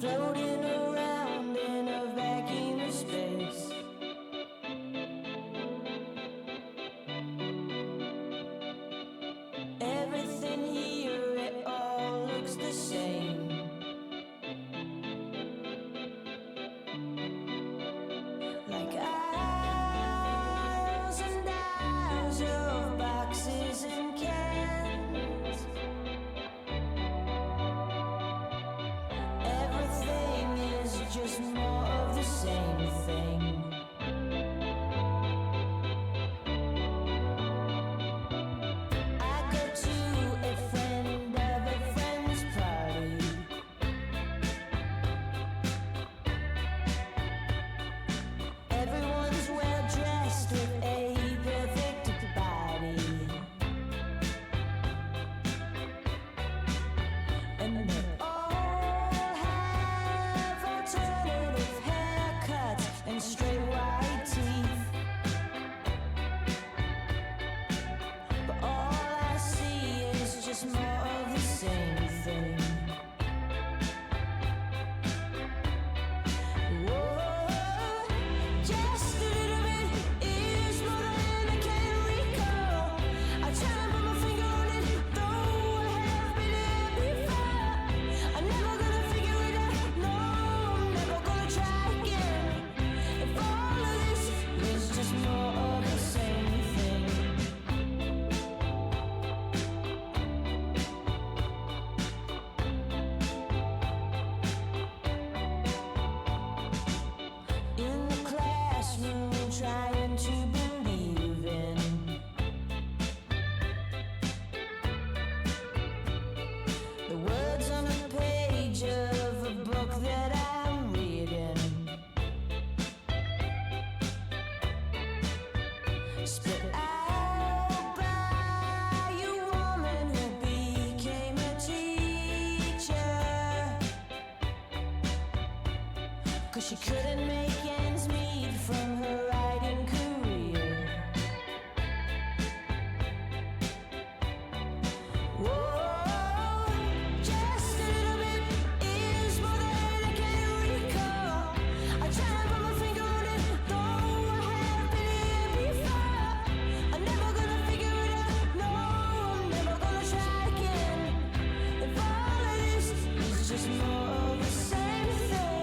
floating around in a vacuum of space. Everything here, it all looks the same. Like aisles and aisles of boxes and cans. Everything is just more of the same thing. I go to a friend of a friend's party. Everyone's well dressed with a perfect body, and they all have alternative haircuts and straight white teeth. But all I see is just more of the same thing. Whoa, just a little bit is more than I can recall. I try to put my finger on it, though I have been here before. I'm never gonna figure it out, no, I'm never gonna try again. If all of this is just more of the same thing. In the classroom, trying to believe in the words on a page of a book that I'm reading. Spit out by a woman who became a teacher, 'cause she couldn't make ends meet from her writing career. Whoa, just a little bit is more than I can recall. I try to put my finger on it, though I have been here before. I'm never gonna figure it out, no, I'm never gonna try again. If all of this is just more of the same thing.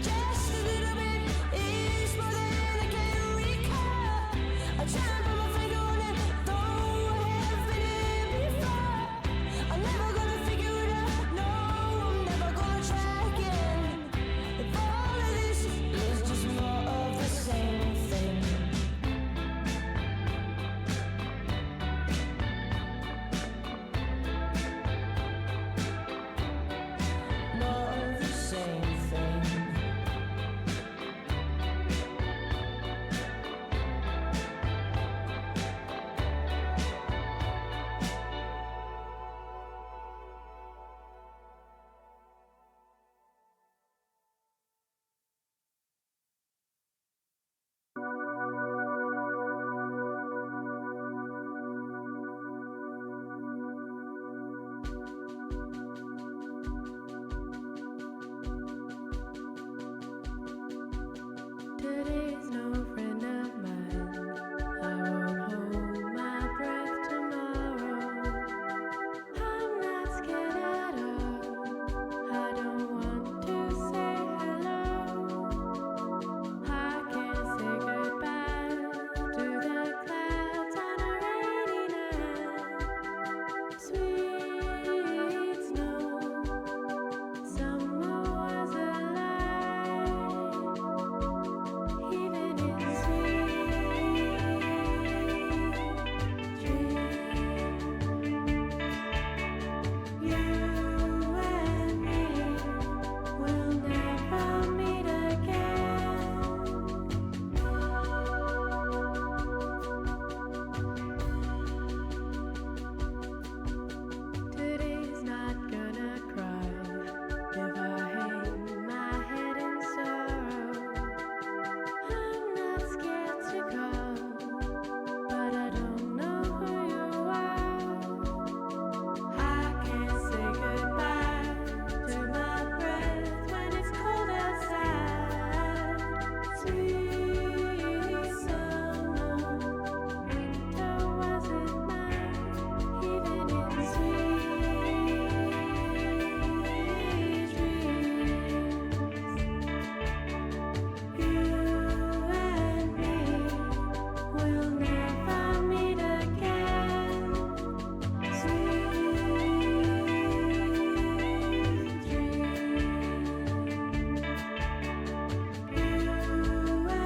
Just a little bit is more than I can recall. I try to put my finger on it, though I have been here before. I'm never gonna figure it out, no, I'm never gonna try again. If all of this is just more of the same thing. More of the same thing. Today's no friend of mine. I won't hold my breath tomorrow. I'm not scared at all. I don't want to say hello. I can't say goodbye to the clouds on a rainy night. Sweet snow, summer was a lie. Sweet summer, winter wasn't mine, even in sweet dreams. You and me will never meet again. Sweet dreams. You and me will never meet again.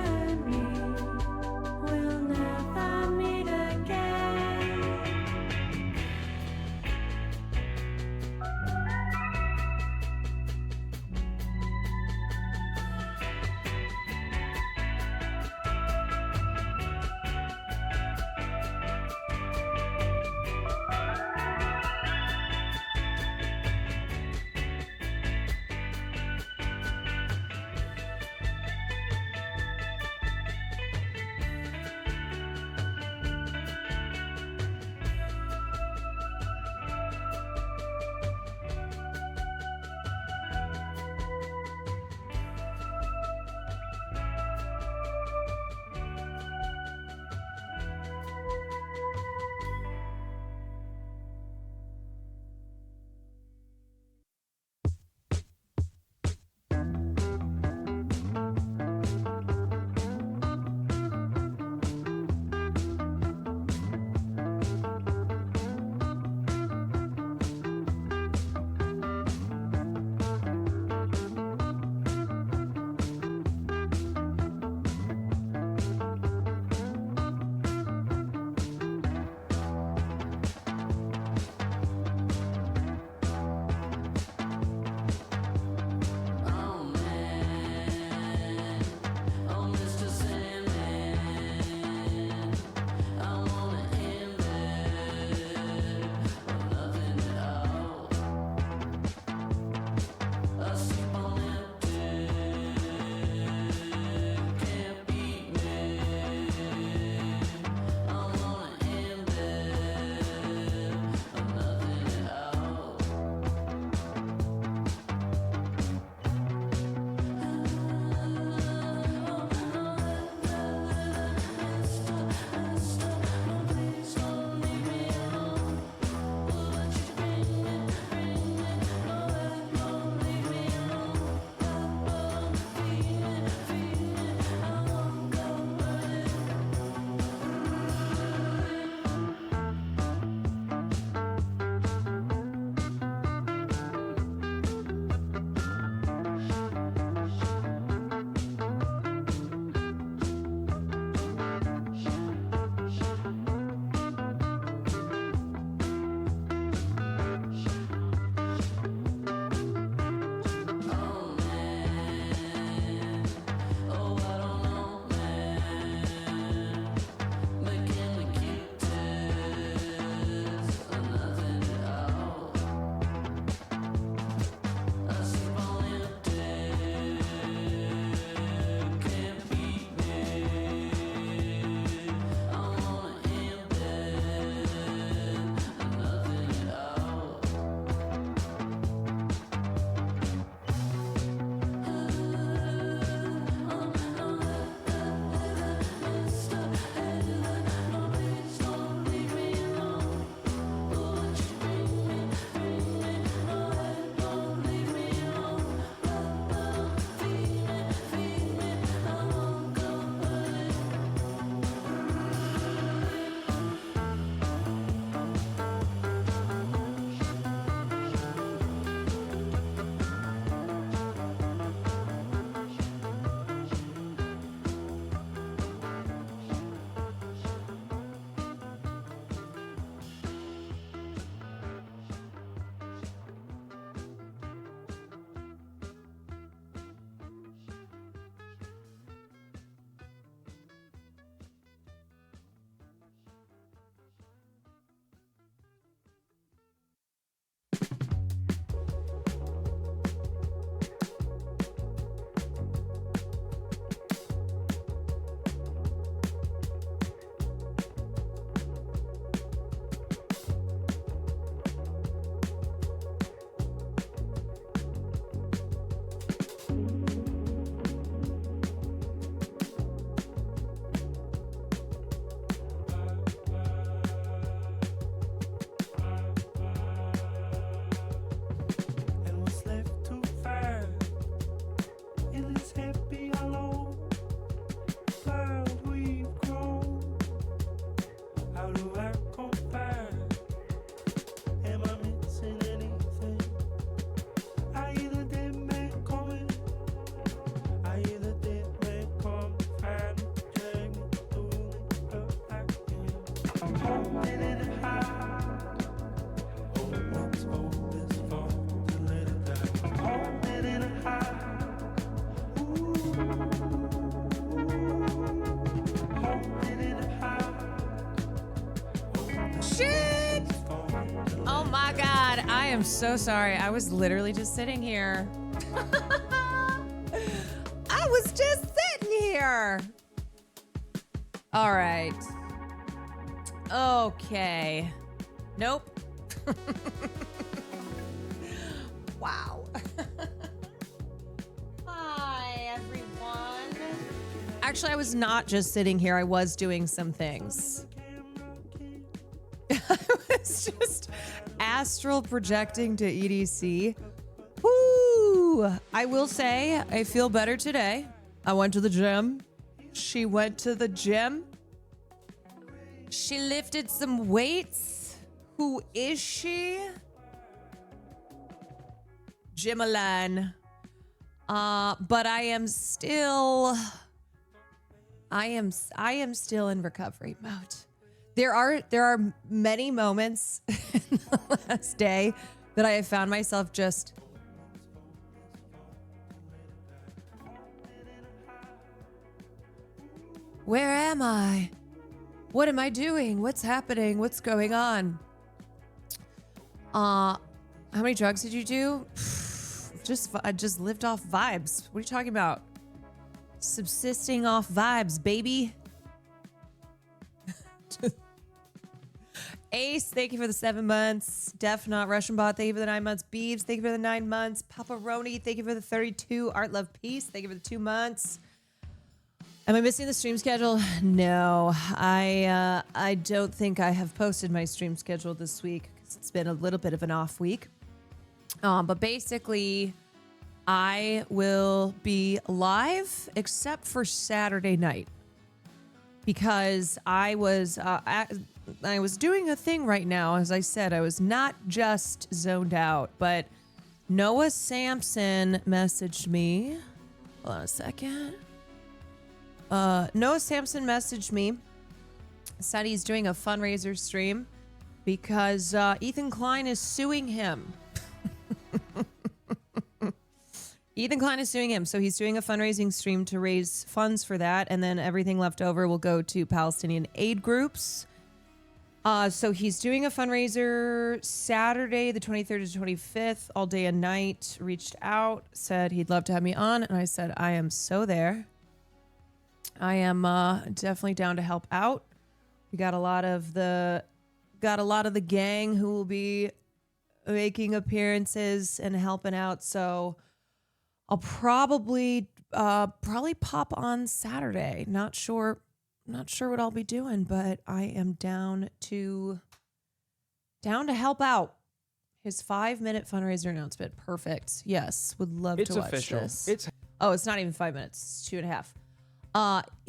Shit! Oh my God, I am so sorry. I was literally just sitting here. I was just sitting here. All right. Okay. Nope. Wow. Hi, everyone. Actually, I was not just sitting here. I was doing some things. I was just astral projecting to EDC. Woo! I will say I feel better today. I went to the gym. She went to the gym. She lifted some weights. Who is she? Jimalan. But I am still in recovery mode. There are many moments in the last day that I have found myself just where am I? What am I doing? What's happening? What's going on? How many drugs did you do? I just lived off vibes. What are you talking about? Subsisting off vibes, baby. Ace, thank you for the 7 months. Def Not Russian Bot, thank you for the 9 months. Beeves, thank you for the 9 months. Paparoni, thank you for the 32. Art Love Peace, thank you for the 2 months. Am I missing the stream schedule? No, I don't think I have posted my stream schedule this week because it's been a little bit of an off week. But basically, I will be live except for Saturday night because I was doing a thing right now. As I said, I was not just zoned out, but Noah Sampson messaged me. Hold on a second. Noah Sampson messaged me, said he's doing a fundraiser stream because Ethan Klein is suing him. Ethan Klein is suing him, so he's doing a fundraising stream to raise funds for that, and then everything left over will go to Palestinian aid groups. So he's doing a fundraiser Saturday, the 23rd to 25th, all day and night. Reached out, said he'd love to have me on, and I said I am so there. I am definitely down to help out. We got a lot of the gang who will be making appearances and helping out. So I'll probably pop on Saturday. Not sure what I'll be doing, but I am down to help out. His 5-minute fundraiser announcement. Perfect. Yes, would love to watch official. this. It's It's not even 5 minutes. It's 2.5.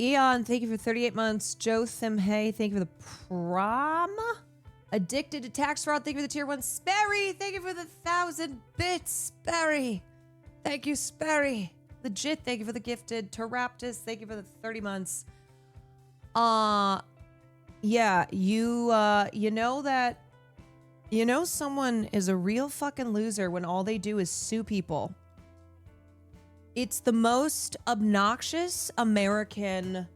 Eon, thank you for 38 months. Joe Thimhey, thank you for the prom. Addicted to tax fraud, thank you for the tier 1. Sperry, thank you for the 1,000 bits. Sperry. Thank you, Sperry. Legit, thank you for the gifted. Teraptus, thank you for the 30 months. Yeah, you know someone is a real fucking loser when all they do is sue people. It's the most obnoxious American,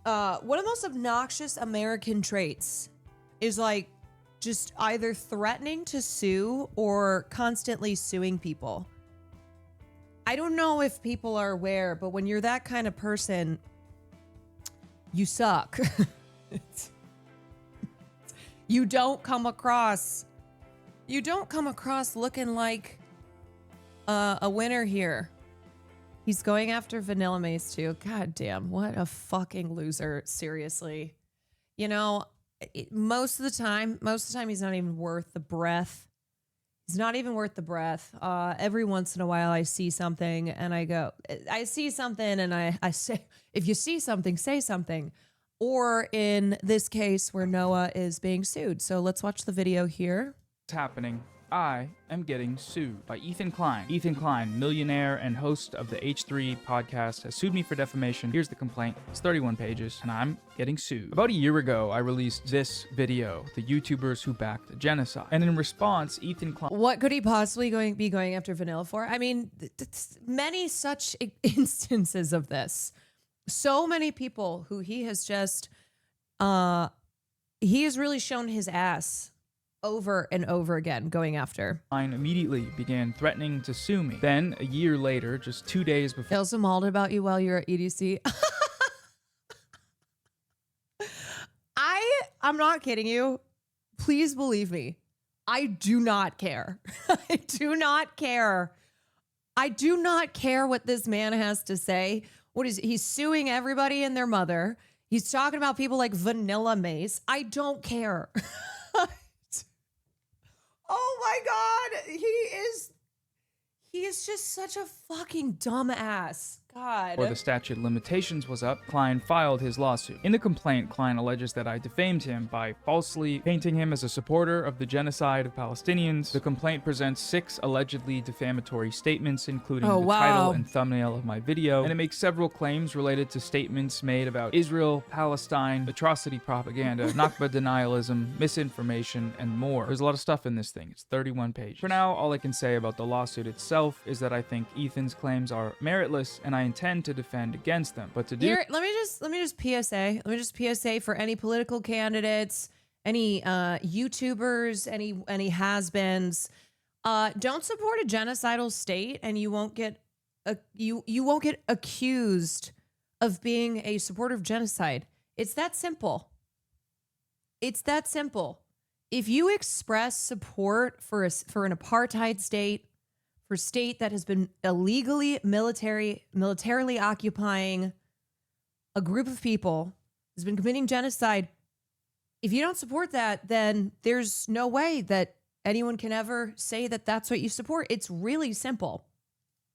one of the most obnoxious American traits is like just either threatening to sue or constantly suing people. I don't know if people are aware, but when you're that kind of person, you suck. You don't come across looking like a winner here. He's going after Vanilla Mace too. God damn, what a fucking loser. Seriously. You know, most of the time he's not even worth the breath. He's not even worth the breath. Every once in a while I see something and I see something and I say, if you see something, say something. Or in this case where Noah is being sued. So let's watch the video here. happening. I am getting sued by Ethan Klein. Ethan Klein, millionaire and host of the H3 podcast, has sued me for defamation. Here's the complaint. It's 31 pages, and I'm getting sued. About a year ago, I released this video, the YouTubers who backed the genocide. And in response, Ethan Klein... What could he possibly be going after Vanilla for? I mean, many such instances of this. So many people who he has just... he has really shown his ass over and over again going after. Immediately began threatening to sue me. Then, a year later, just 2 days before... They also mauled about you while you were at EDC. I'm not kidding you. Please believe me. I do not care. I do not care. I do not care what this man has to say. He's suing everybody and their mother. He's talking about people like Vanilla Mace. I don't care. Oh my God. He is just such a fucking dumbass. God. Before the statute of limitations was up, Klein filed his lawsuit. In the complaint, Klein alleges that I defamed him by falsely painting him as a supporter of the genocide of Palestinians. The complaint presents 6 allegedly defamatory statements, including the title and thumbnail of my video, and it makes several claims related to statements made about Israel, Palestine, atrocity propaganda, Nakba denialism, misinformation, and more. There's a lot of stuff in this thing. It's 31 pages. For now, all I can say about the lawsuit itself is that I think Ethan's claims are meritless, and I intend to defend against them. But to do... Here, let me just PSA. Let me just PSA for any political candidates, any YouTubers, any has-beens. Don't support a genocidal state, and you won't get you won't get accused of being a supporter of genocide. It's that simple. It's that simple. If you express support for an apartheid state, for a state that has been illegally militarily occupying a group of people, has been committing genocide. If you don't support that, then there's no way that anyone can ever say that that's what you support. It's really simple.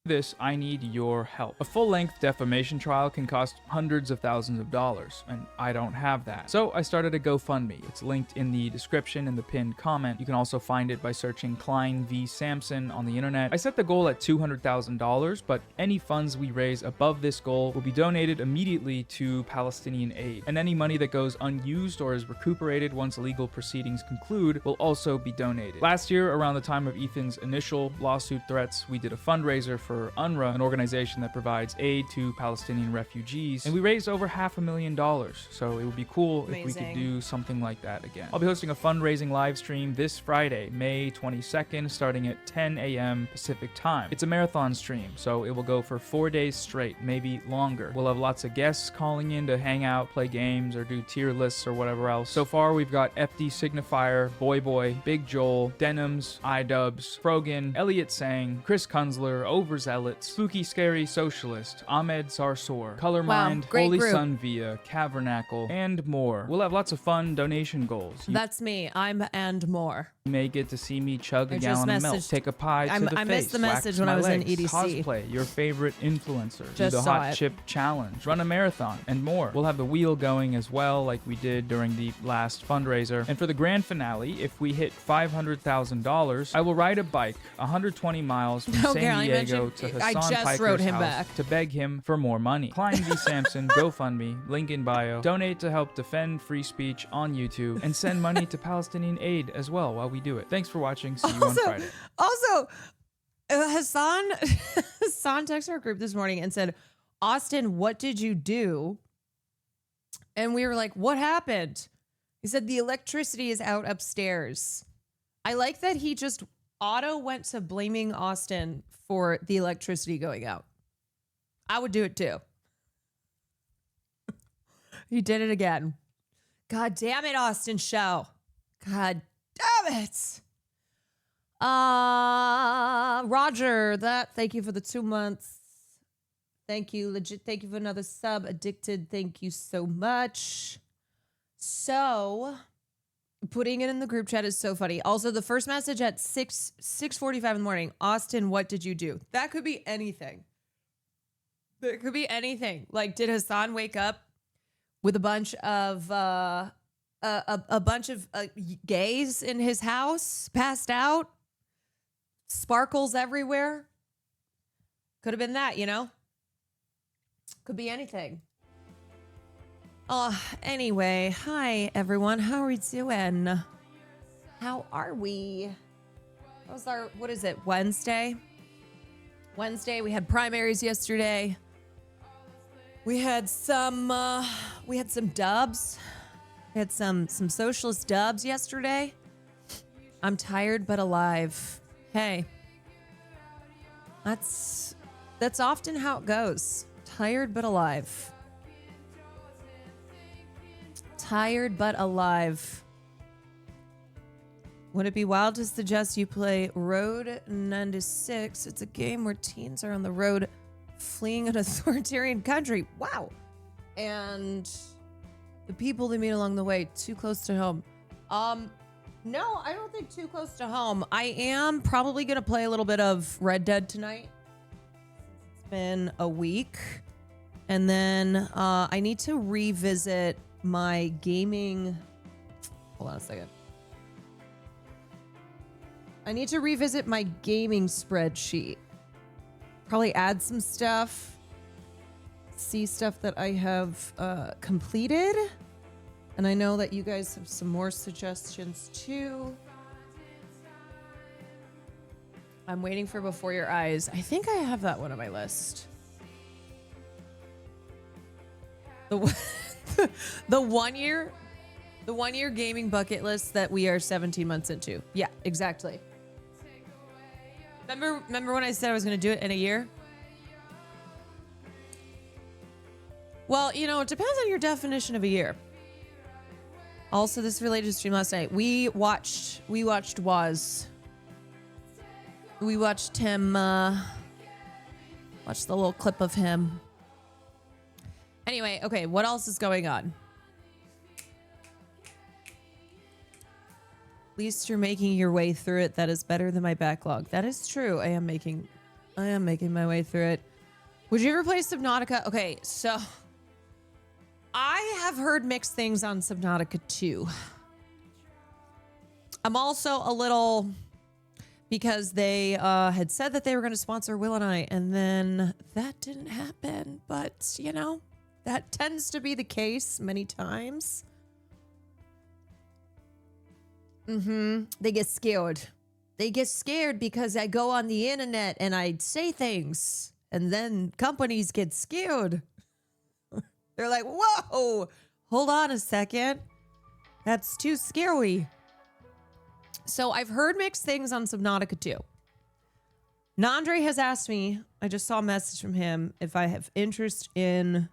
This, I need your help. A full-length defamation trial can cost hundreds of thousands of dollars, and I don't have that. So I started a GoFundMe. It's linked in the description in the pinned comment. You can also find it by searching Klein v. Samson on the internet. I set the goal at $200,000, but any funds we raise above this goal will be donated immediately to Palestinian aid, and any money that goes unused or is recuperated once legal proceedings conclude will also be donated. Last year, around the time of Ethan's initial lawsuit threats, we did a fundraiser for UNRWA, an organization that provides aid to Palestinian refugees, and we raised over $500,000, so it would be cool if we could do something like that again. I'll be hosting a fundraising live stream this Friday, May 22nd, starting at 10 a.m. Pacific time. It's a marathon stream, so it will go for 4 days straight, maybe longer. We'll have lots of guests calling in to hang out, play games, or do tier lists or whatever else. So far, we've got FD Signifier, Boy, Big Joel, Denims, iDubbbz, Frogan, Elliot Sang, Chris Kunzler, Overzealots, Spooky Scary Socialist, Ahmed Sarsour, Colormind, Holy Sun Via, Cavernacle, and more. We'll have lots of fun donation goals. That's me. I'm and more. You may get to see me chug a gallon of milk, take a pie to the face, I missed the message wax when my I was in legs, EDC. cosplay your favorite influencer, do Just the saw hot it. chip challenge, run a marathon, and more. We'll have the wheel going as well, like we did during the last fundraiser. And for the grand finale, if we hit $500,000, I will ride a bike 120 miles from San Diego to Hassan Piker's house to beg him for more money. Klein v. Samson, GoFundMe, link in bio. Donate to help defend free speech on YouTube, and send money to Palestinian aid as well while we do it. Thanks for watching. See you on Friday. Also, Hassan texted our group this morning and said, "Austin, what did you do?" And we were like, "What happened?" He said, "The electricity is out upstairs." I like that he just went to blaming Austin for the electricity going out. I would do it too. He did it again. God damn it, Austin Show. God damn it. Roger, thank you for the 2 months. Thank you, legit. Thank you for another sub. Addicted, thank you so much. So, putting it in the group chat is so funny. Also, the first message at 6:45 in the morning. Austin, what did you do? That could be anything. It could be anything. Like, did Hassan wake up with a bunch of gays in his house, passed out? sparkles everywhere. Could have been that, you know? Could be anything. Anyway, hi everyone. How are we doing? How are we? That was our, what is it, Wednesday? Wednesday, we had primaries yesterday. We had some dubs. We had some socialist dubs yesterday. I'm tired but alive. Hey. That's often how it goes. Tired but alive. Tired but alive. Would it be wild to suggest you play Road 96? It's a game where teens are on the road fleeing an authoritarian country. Wow. And the people they meet along the way, too close to home. No, I don't think too close to home. I am probably going to play a little bit of Red Dead tonight. It's been a week. And then I need to revisit my gaming. Hold on a second. I need to revisit my gaming spreadsheet. Probably add some stuff. See stuff that I have completed. And I know that you guys have some more suggestions too. I'm waiting for Before Your Eyes. I think I have that one on my list. The 1 year gaming bucket list that we are 17 months into. Yeah, exactly. Remember when I said I was going to do it in a year? Well, you know, it depends on your definition of a year. Also, this related to stream last night. We watched Waz. We watched him, watched the little clip of him. Anyway, okay, what else is going on? At least you're making your way through it. That is better than my backlog. That is true. I am making my way through it. Would you ever play Subnautica? Okay, so I have heard mixed things on Subnautica 2. I'm also a little, because they had said that they were going to sponsor Will and I, and then that didn't happen. But, you know, that tends to be the case many times. They get scared. They get scared because I go on the internet and I say things, and then companies get scared. They're like, whoa, hold on a second. That's too scary. So I've heard mixed things on Subnautica 2. Nandre has asked me, I just saw a message from him, if I have interest in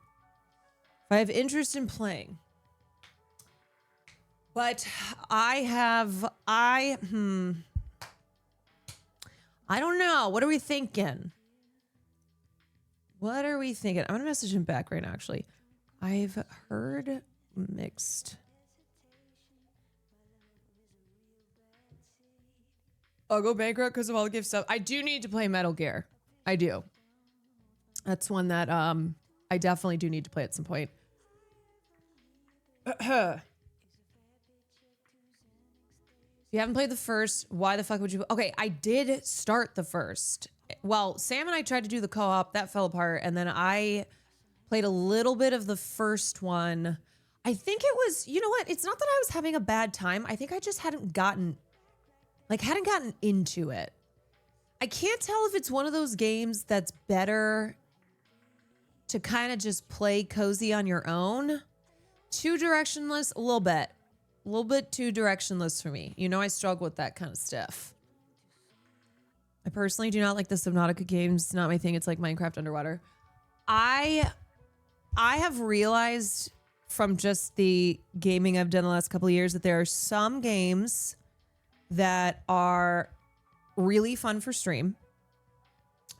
playing. But I don't know. What are we thinking? I'm going to message him back right now, actually. I've heard mixed. I'll go bankrupt because of all the gift stuff. I do need to play Metal Gear. I do. That's one that I definitely do need to play at some point. If you haven't played the first, why the fuck would you? Okay, I did start the first. Well, Sam and I tried to do the co-op. That fell apart. And then I played a little bit of the first one. I think it was, you know what? It's not that I was having a bad time. I think I just hadn't gotten into it. I can't tell if it's one of those games that's better to kind of just play cozy on your own. Too directionless, a little bit too directionless for me. You know, I struggle with that kind of stuff. I personally do not like the Subnautica games. It's not my thing. It's like Minecraft underwater. I have realized from just the gaming I've done the last couple of years that there are some games that are really fun for stream,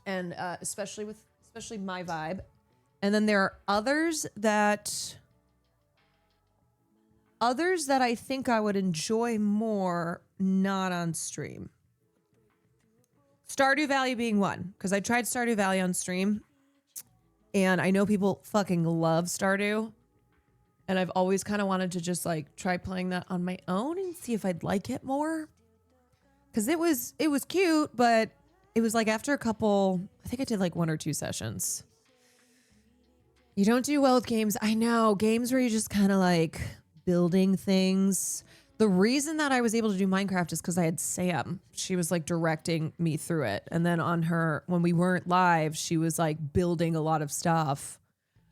and especially my vibe. And then there are others that I think I would enjoy more not on stream. Stardew Valley being one, because I tried Stardew Valley on stream, and I know people fucking love Stardew, and I've always kind of wanted to just like try playing that on my own and see if I'd like it more. because it was cute, but it was like after a couple, I think I did like 1 or 2 sessions. You don't do well with games. I know, games where you just kind of like building things. The reason that I was able to do Minecraft is because I had Sam. She was like directing me through it. And then on her, when we weren't live, she was like building a lot of stuff.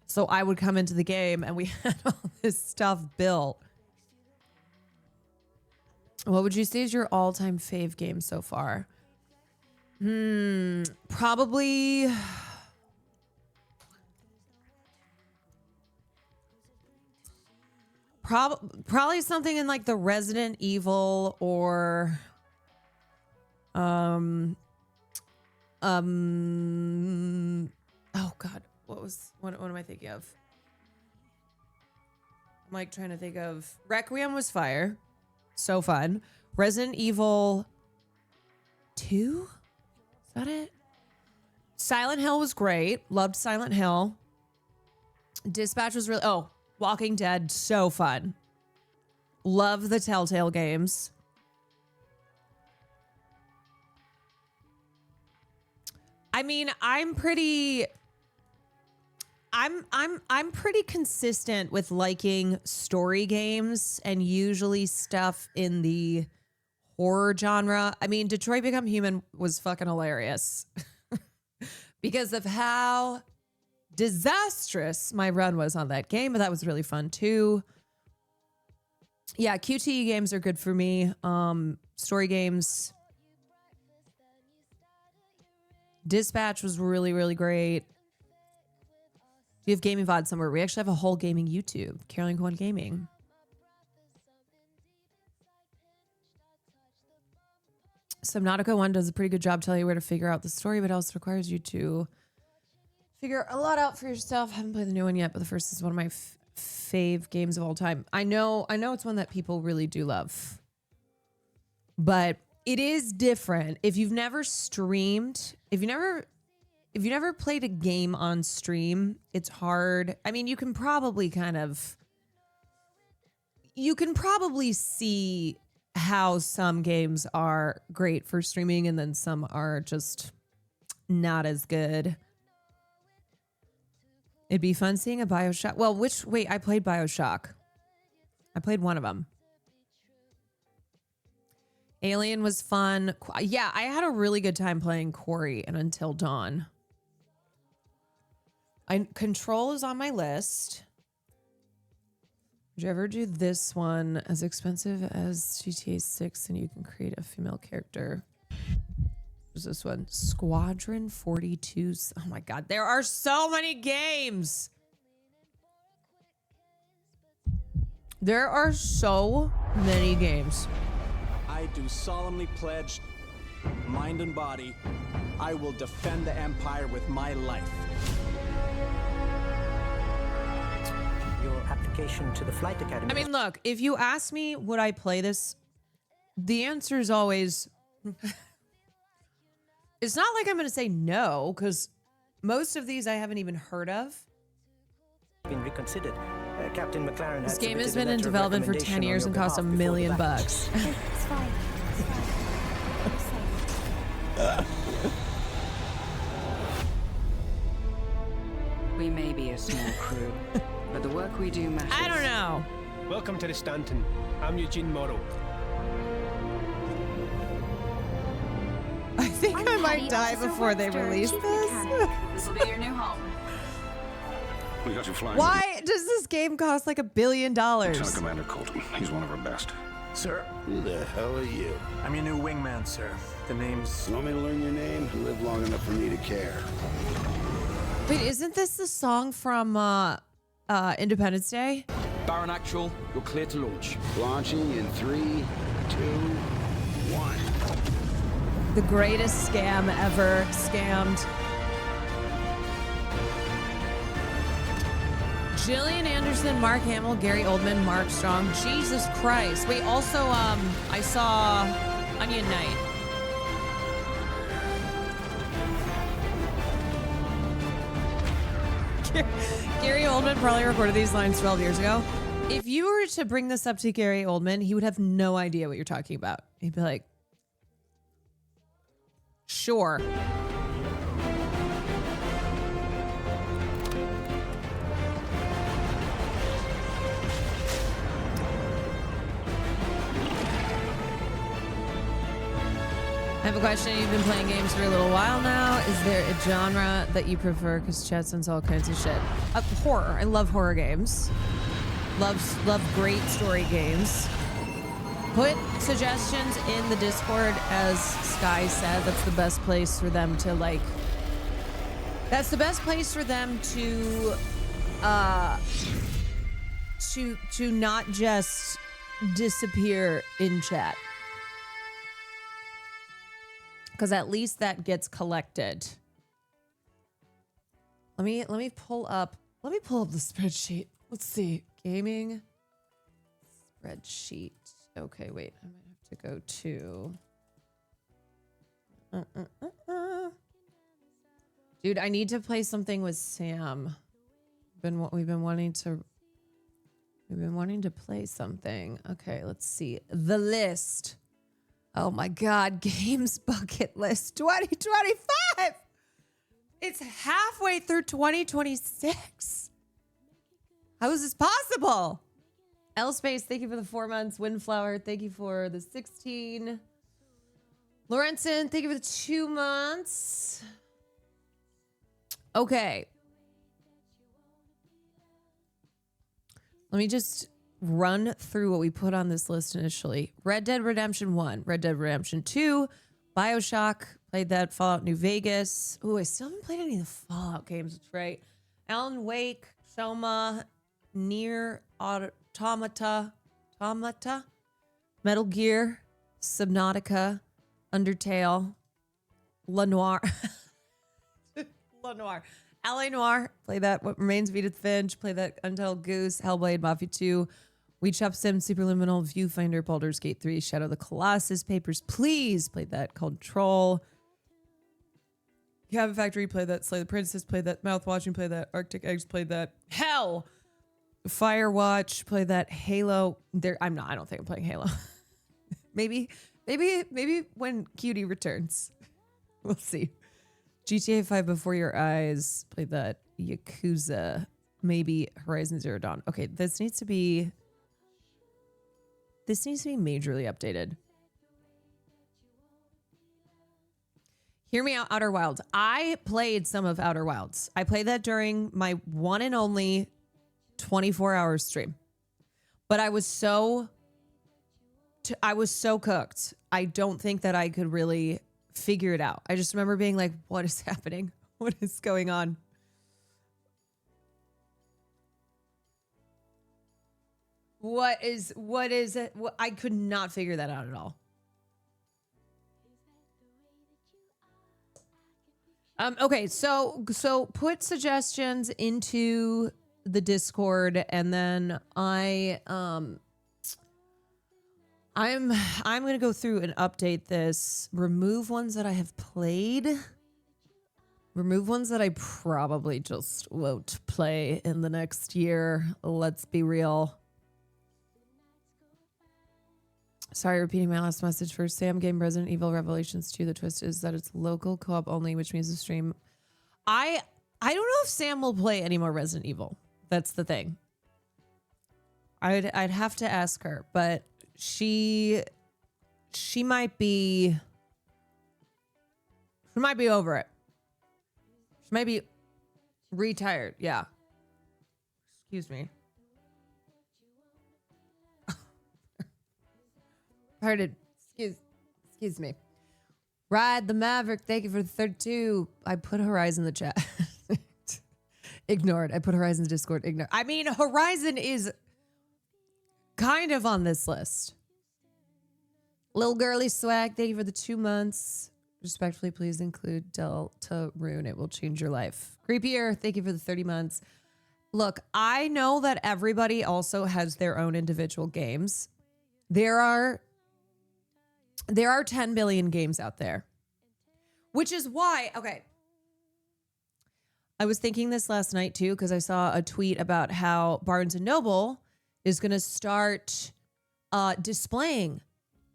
So I would come into the game and we had all this stuff built. What would you say is your all-time fave game so far? Probably... Probably something in like the Resident Evil or oh god, what am I thinking of? I'm like trying to think of Requiem was fire. So fun. Resident Evil 2? Is that it? Silent Hill was great. Loved Silent Hill. Dispatch was really Walking Dead, so fun. Love the Telltale games. I mean, I'm pretty consistent with liking story games and usually stuff in the horror genre. I mean, Detroit Become Human was fucking hilarious because of how disastrous my run was on that game, but that was really fun too. Yeah, QTE games are good for me. Story games. Dispatch was really, really great. We have gaming VOD somewhere. We actually have a whole gaming YouTube. Caroline Cohen Gaming. Subnautica 1 does a pretty good job telling you where to figure out the story, but also requires you to figure a lot out for yourself. I haven't played the new one yet, but the first is one of my fave games of all time. I know it's one that people really do love, but it is different. If you've never streamed, if you never played a game on stream, it's hard. I mean, you can probably see how some games are great for streaming and then some are just not as good. It'd be fun seeing a BioShock. Well, I played BioShock. I played one of them. Alien was fun. Yeah, I had a really good time playing Quarry and Until Dawn. Control is on my list. Would you ever do this one? As expensive as GTA 6 and you can create a female character. What's this one? Squadron 42. Oh my god, there are so many games. There are so many games. I do solemnly pledge, mind and body, I will defend the Empire with my life. Your application to the Flight Academy. I mean, look, if you ask me, would I play this? The answer is always... It's not like I'm going to say no, because most of these I haven't even heard of. Been reconsidered. Captain McLaren This game has been in development for 10 years and cost $1 million bucks. It's fine. It's fine. We may be a small crew, but the work we do matters. I don't know. Welcome to the Stanton. I'm Eugene Morrow. I think I might die before they release this. This will be your new home. We got you flying. Why does this game cost like $1 billion? Lieutenant Commander Colton. He's one of our best. Sir, Who the hell are you? I'm your new wingman, sir. The name's... You want me to learn your name? Live long enough for me to care. Wait, isn't this the song from Independence Day? Baron Actual, you're clear to launch. Launching in 3, 2, 1. The greatest scam ever scammed. Gillian Anderson, Mark Hamill, Gary Oldman, Mark Strong. Jesus Christ. Wait, also, I saw Onion Knight. Gary Oldman probably recorded these lines 12 years ago. If you were to bring this up to Gary Oldman, he would have no idea what you're talking about. He'd be like, Sure. I have a question. You've been playing games for a little while now. Is there a genre that you prefer? Because chat sends all kinds of shit. Horror. I love horror games. Love great story games. Put suggestions in the Discord, as Sky said. That's the best place for them to like. That's the best place for them to not just disappear in chat. Because at least that gets collected. Let me pull up the spreadsheet. Let's see. Gaming spreadsheet. Okay, wait. I might have to go to Dude, I need to play something with Sam. We've been wanting to play something. Okay, let's see. The list. Oh my God, games bucket list 2025. It's halfway through 2026. How is this possible? L Space, thank you for the 4 months. Windflower, thank you for the 16. Lorenzen, thank you for the 2 months. Okay. Let me just run through what we put on this list initially. Red Dead Redemption 1, Red Dead Redemption 2, BioShock, played that, Fallout New Vegas. Ooh, I still haven't played any of the Fallout games, that's right. Alan Wake, Soma, Nier Automata, Metal Gear, Subnautica, Undertale, Lenoir. Lenoir. L.A. Noire, play that. What Remains of Edith Finch, play that. Untitled Goose, Hellblade, Mafia 2, We Chop Sim, Superliminal, Viewfinder, Baldur's Gate 3, Shadow of the Colossus, Papers, Please, played that. Control, Cabin Factory, played that. Slay the Princess, played that. Mouth Watching, played that. Arctic Eggs, played that. Hell! Firewatch, played that. Halo. I don't think I'm playing Halo. maybe when Cutie returns. We'll see. GTA 5 Before Your Eyes, played that. Yakuza, maybe Horizon Zero Dawn. Okay, this needs to be majorly updated. Hear Me Out, Outer Wilds. I played some of Outer Wilds. I played that during my one and only 24-hour stream. But I was so cooked. I don't think that I could really figure it out. I just remember being like, what is happening? What is going on? What is it? I could not figure that out at all. Okay, so put suggestions into the Discord, and then I'm going to go through and update this. Remove ones that I have played. Remove ones that I probably just won't play in the next year. Let's be real. Sorry, repeating my last message for Sam Game Resident Evil Revelations 2. The twist is that it's local co-op only, which means the stream. I don't know if Sam will play any more Resident Evil. That's the thing. I'd have to ask her, but she might be over it. She might be retired. Yeah. Excuse me. Pardon. Excuse me. Ride the Maverick. Thank you for the 32. I put Horizon in the chat. Ignored. I put Horizon in the Discord. Ignored. I mean, Horizon is kind of on this list. Little Girly Swag, thank you for the 2 months. Respectfully, please include Delta Rune. It will change your life. Creepier, thank you for the 30 months. Look, I know that everybody also has their own individual games. There are 10 billion games out there, which is why, okay. I was thinking this last night too, because I saw a tweet about how Barnes & Noble is going to start displaying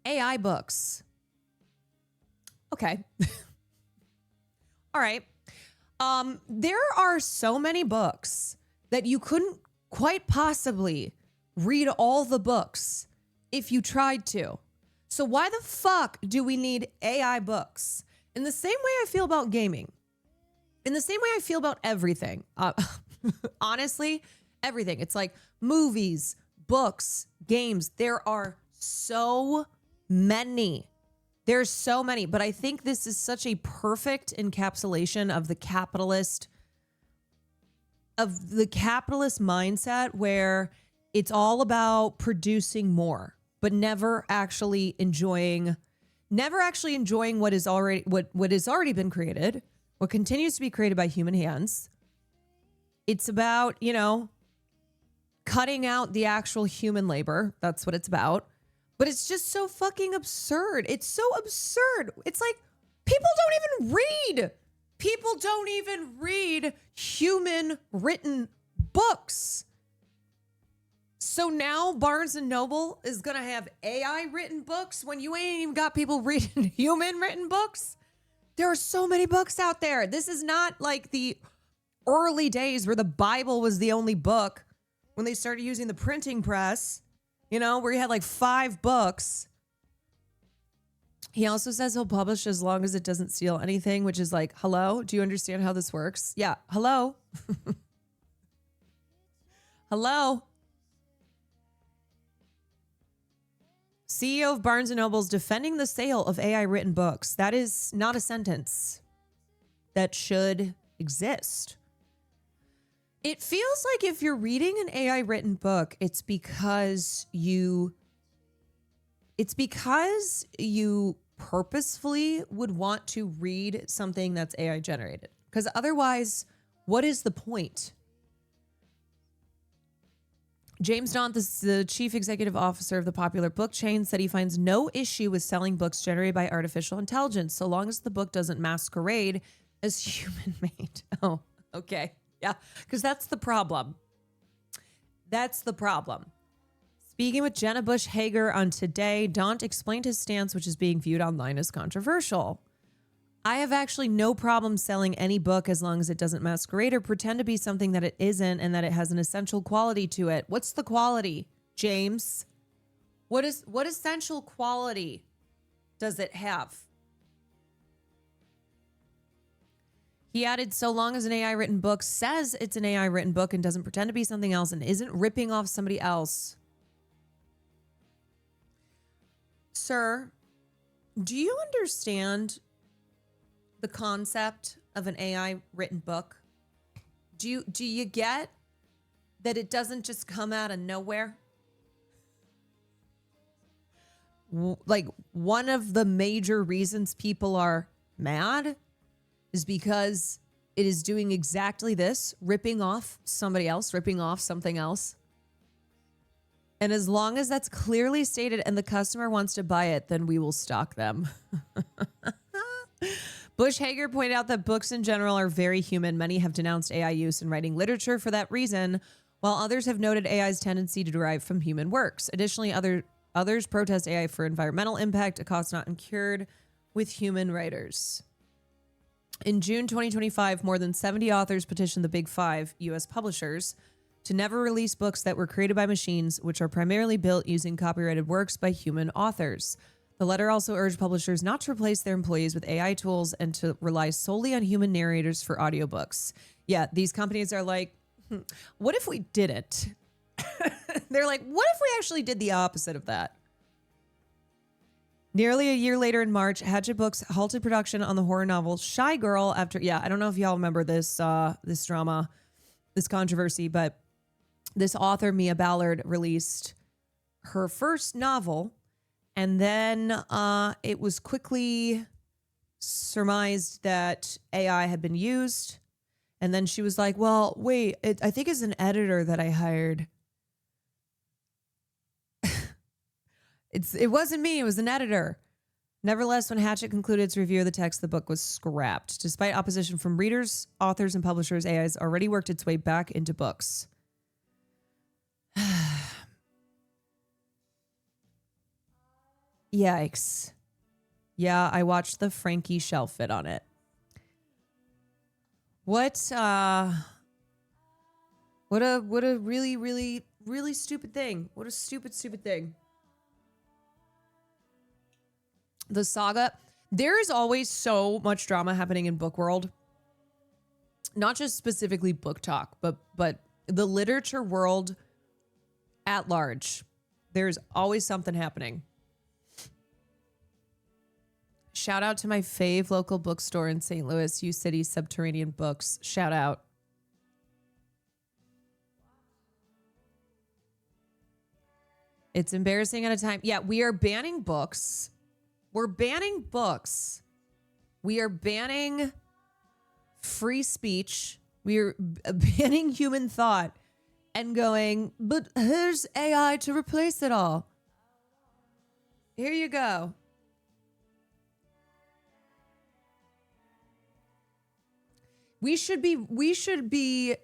AI books. Okay. All right. There are so many books that you couldn't quite possibly read all the books if you tried to. So why the fuck do we need AI books? In the same way I feel about gaming, in the same way I feel about everything. Honestly, everything. It's like movies, books, games. There are so many. There's so many, but I think this is such a perfect encapsulation of the capitalist mindset where it's all about producing more, but never actually enjoying what is already what has already been created, what continues to be created by human hands. It's about, cutting out the actual human labor. That's what it's about. But it's just so fucking absurd. It's so absurd. It's like people don't even read. People don't even read human written books. So now Barnes and Noble is going to have AI written books when you ain't even got people reading human written books. There are so many books out there. This is not like the early days where the Bible was the only book when they started using the printing press, where you had like 5 books. He also says he'll publish as long as it doesn't steal anything, which is like, hello? Do you understand how this works? Yeah. Hello? Hello? CEO of Barnes & Noble's defending the sale of AI written books. That is not a sentence that should exist. It feels like if you're reading an AI written book, it's because you purposefully would want to read something that's AI generated. Because otherwise, what is the point? James Daunt, the chief executive officer of the popular book chain, said he finds no issue with selling books generated by artificial intelligence, so long as the book doesn't masquerade as human-made. Oh, okay. Yeah, because that's the problem. That's the problem. Speaking with Jenna Bush Hager on Today, Daunt explained his stance, which is being viewed online as controversial. I have actually no problem selling any book as long as it doesn't masquerade or pretend to be something that it isn't and that it has an essential quality to it. What's the quality, James? What essential quality does it have? He added, so long as an AI written book says it's an AI written book and doesn't pretend to be something else and isn't ripping off somebody else. Sir, do you understand the concept of an AI written book? Do you get that it doesn't just come out of nowhere? Like, one of the major reasons people are mad is because it is doing exactly this, ripping off somebody else, ripping off something else. And as long as that's clearly stated and the customer wants to buy it, then we will stock them. Bush Hager pointed out that books in general are very human. Many have denounced AI use in writing literature for that reason, while others have noted AI's tendency to derive from human works. Additionally, others protest AI for environmental impact, a cost not incurred with human writers. In June 2025, more than 70 authors petitioned the Big Five U.S. publishers to never release books that were created by machines, which are primarily built using copyrighted works by human authors. The letter also urged publishers not to replace their employees with AI tools and to rely solely on human narrators for audiobooks. Yeah, these companies are like, what if we didn't? They're like, what if we actually did the opposite of that? Nearly a year later in March, Hachette Books halted production on the horror novel Shy Girl after, I don't know if y'all remember this drama, this controversy, but this author, Mia Ballard, released her first novel, and then it was quickly surmised that AI had been used. And then she was like, well, wait, I think it's an editor that I hired. It wasn't me. It was an editor. Nevertheless, when Hachette concluded its review of the text, the book was scrapped. Despite opposition from readers, authors, and publishers, AI has already worked its way back into books. Yikes. Yeah, I watched the Frankie Shell fit on it. What a really, really, really stupid thing. What a stupid thing. The saga. There is always so much drama happening in book world. Not just specifically book talk, but the literature world at large. There's always something happening. Shout out to my fave local bookstore in St. Louis, U City Subterranean Books. Shout out. It's embarrassing at a time. Yeah, we are banning books. We're banning books. We are banning free speech. We are banning human thought and going, but here's AI to replace it all. Here you go. We should be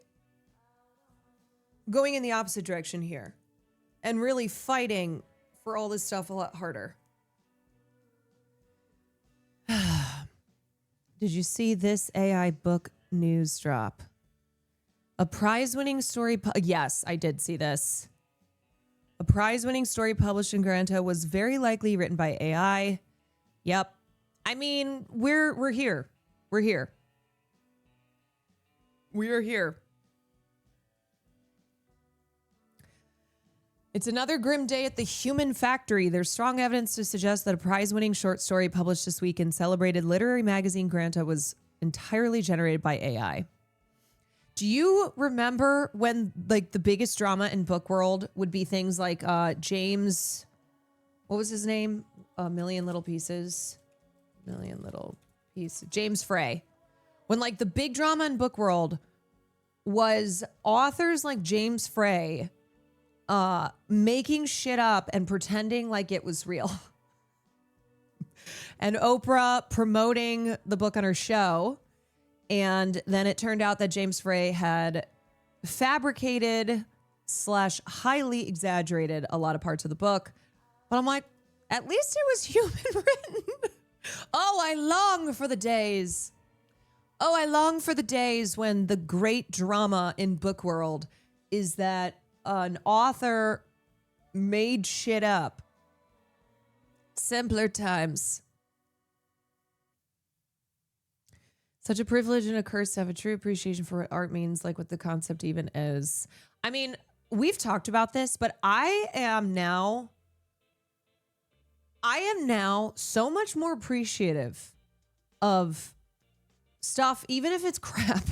going in the opposite direction here and really fighting for all this stuff a lot harder. Did you see this AI book news drop? A prize-winning story. Yes, I did see this. A prize-winning story published in Granta was very likely written by AI. Yep. I mean, we're here. We're here. We are here. It's another grim day at the Human Factory. There's strong evidence to suggest that a prize-winning short story published this week in celebrated literary magazine Granta was entirely generated by AI. Do you remember when like the biggest drama in book world would be things like James, what was his name? A Million Little Pieces. James Frey. When like the big drama in book world was authors like James Frey making shit up and pretending like it was real. And Oprah promoting the book on her show. And then it turned out that James Frey had fabricated / highly exaggerated a lot of parts of the book. But I'm like, at least it was human written. Oh, I long for the days. Oh, I long for the days when the great drama in book world is that an author made shit up. Simpler times. Such a privilege and a curse to have a true appreciation for what art means, like what the concept even is. I mean, we've talked about this, but I am now so much more appreciative of stuff, even if it's crap,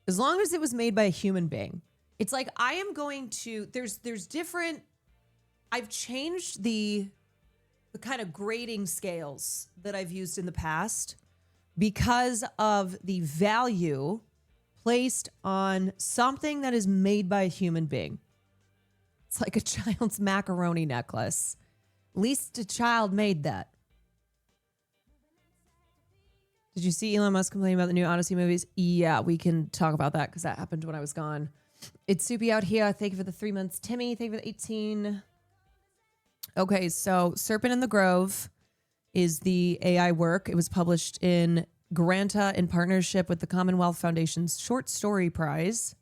as long as it was made by a human being. It's like I am going to, there's different, I've changed the kind of grading scales that I've used in the past because of the value placed on something that is made by a human being. It's like a child's macaroni necklace. At least a child made that. Did you see Elon Musk complain about the new Odyssey movies? Yeah, we can talk about that because that happened when I was gone. It's Soupy out here. Thank you for the 3 months. Timmy, thank you for the 18. Okay, so Serpent in the Grove is the AI work. It was published in Granta in partnership with the Commonwealth Foundation's Short Story Prize.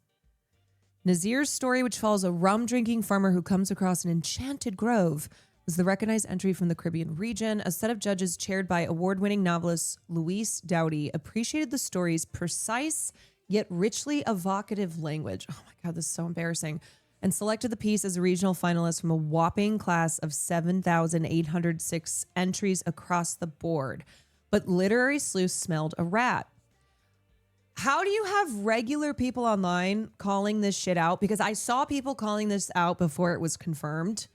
Nazir's story, which follows a rum-drinking farmer who comes across an enchanted grove, was the recognized entry from the Caribbean region. A set of judges chaired by award-winning novelist Louise Doughty appreciated the story's precise yet richly evocative language. Oh my God, this is so embarrassing. And selected the piece as a regional finalist from a whopping class of 7,806 entries across the board. But Literary Sleuth smelled a rat. How do you have regular people online calling this shit out? Because I saw people calling this out before it was confirmed.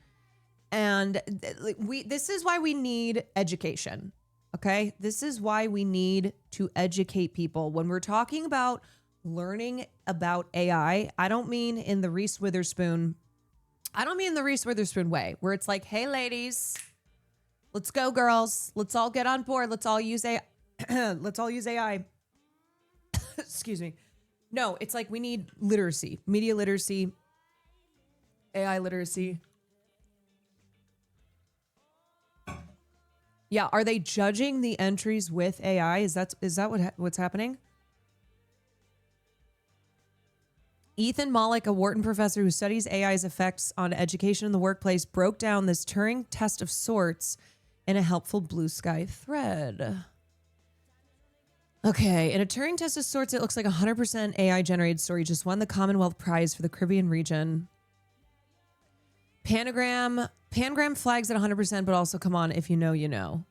And this is why we need education. Okay? This is why we need to educate people. When we're talking about learning about AI, I don't mean in the Reese Witherspoon way, where it's like, hey ladies, let's go girls, let's all get on board, let's all use AI. Let's all use AI. Excuse me. No, it's like we need literacy, media literacy, AI literacy. Yeah, are they judging the entries with AI? Is that what's happening? Ethan Malik, a Wharton professor who studies AI's effects on education in the workplace, broke down this Turing test of sorts in a helpful Blue Sky thread. Okay, in a Turing test of sorts, it looks like 100% AI-generated story just won the Commonwealth Prize for the Caribbean region. Pangram flags at 100%, but also, come on, if you know, you know.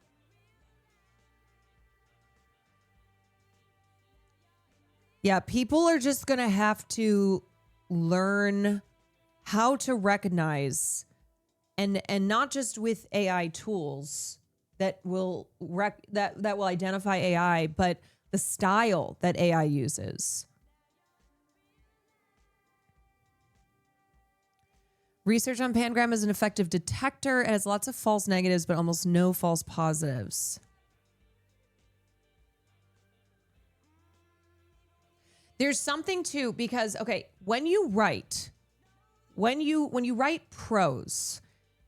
Yeah, people are just going to have to learn how to recognize, and not just with AI tools that will that will identify AI, but the style that AI uses. Research on Pangram is an effective detector. It has lots of false negatives, but almost no false positives. There's something too, because, okay, when you write prose,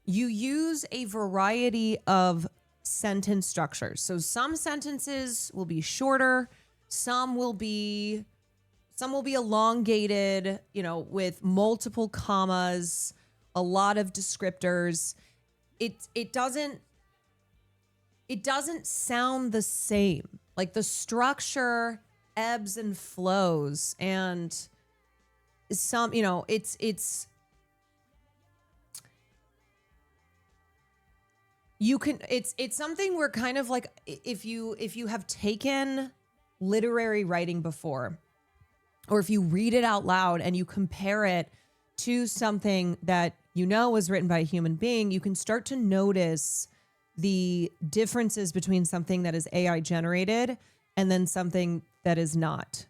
you use a variety of sentence structures. So some sentences will be shorter, some will be elongated, with multiple commas, a lot of descriptors. It doesn't sound the same. Like the structure ebbs and flows, and some, it's you can, it's something where kind of like, if you have taken literary writing before, or if you read it out loud and you compare it to something that was written by a human being, you can start to notice the differences between something that is AI generated and then something that is not.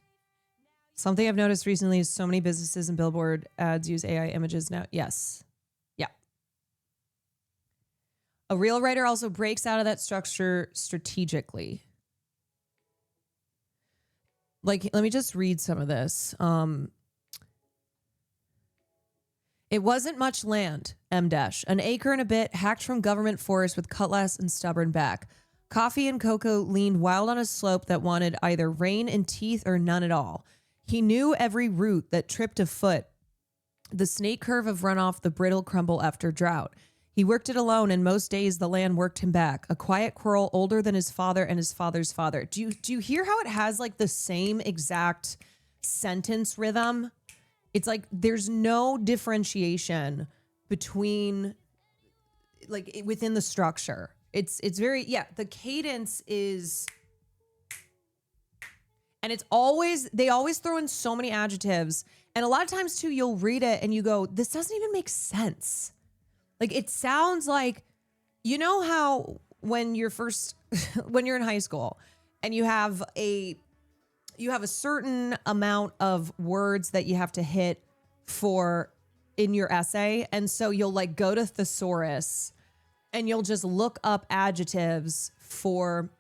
Something I've noticed recently is so many businesses and billboard ads use AI images now. Yes. Yeah. A real writer also breaks out of that structure strategically. Like, let me just read some of this. It wasn't much land, M-dash. An acre and a bit, hacked from government forest with cutlass and stubborn back. Coffee and cocoa leaned wild on a slope that wanted either rain and teeth or none at all. He knew every root that tripped a foot, the snake curve of runoff, the brittle crumble after drought. He worked it alone, and most days the land worked him back. A quiet quarrel older than his father and his father's father. Do you hear how it has like the same exact sentence rhythm? It's like there's no differentiation between, like, within the structure. It's very, the cadence is, and it's always, they always throw in so many adjectives. And a lot of times too, you'll read it and you go, this doesn't even make sense. Like, it sounds like, how when you're when you're in high school and you have a certain amount of words that you have to hit for in your essay. And so you'll like go to thesaurus and you'll just look up adjectives for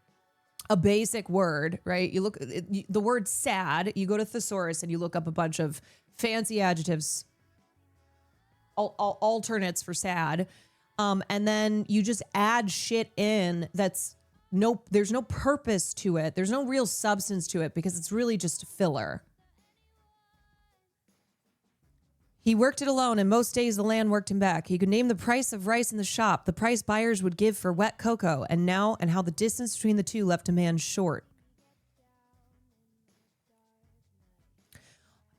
a basic word, right? You look the word sad, you go to thesaurus and you look up a bunch of fancy adjectives, alternates for sad. And then you just add shit in there's no purpose to it. There's no real substance to it because it's really just filler. He worked it alone, and most days the land worked him back. He could name the price of rice in the shop, the price buyers would give for wet cocoa, and how the distance between the two left a man short.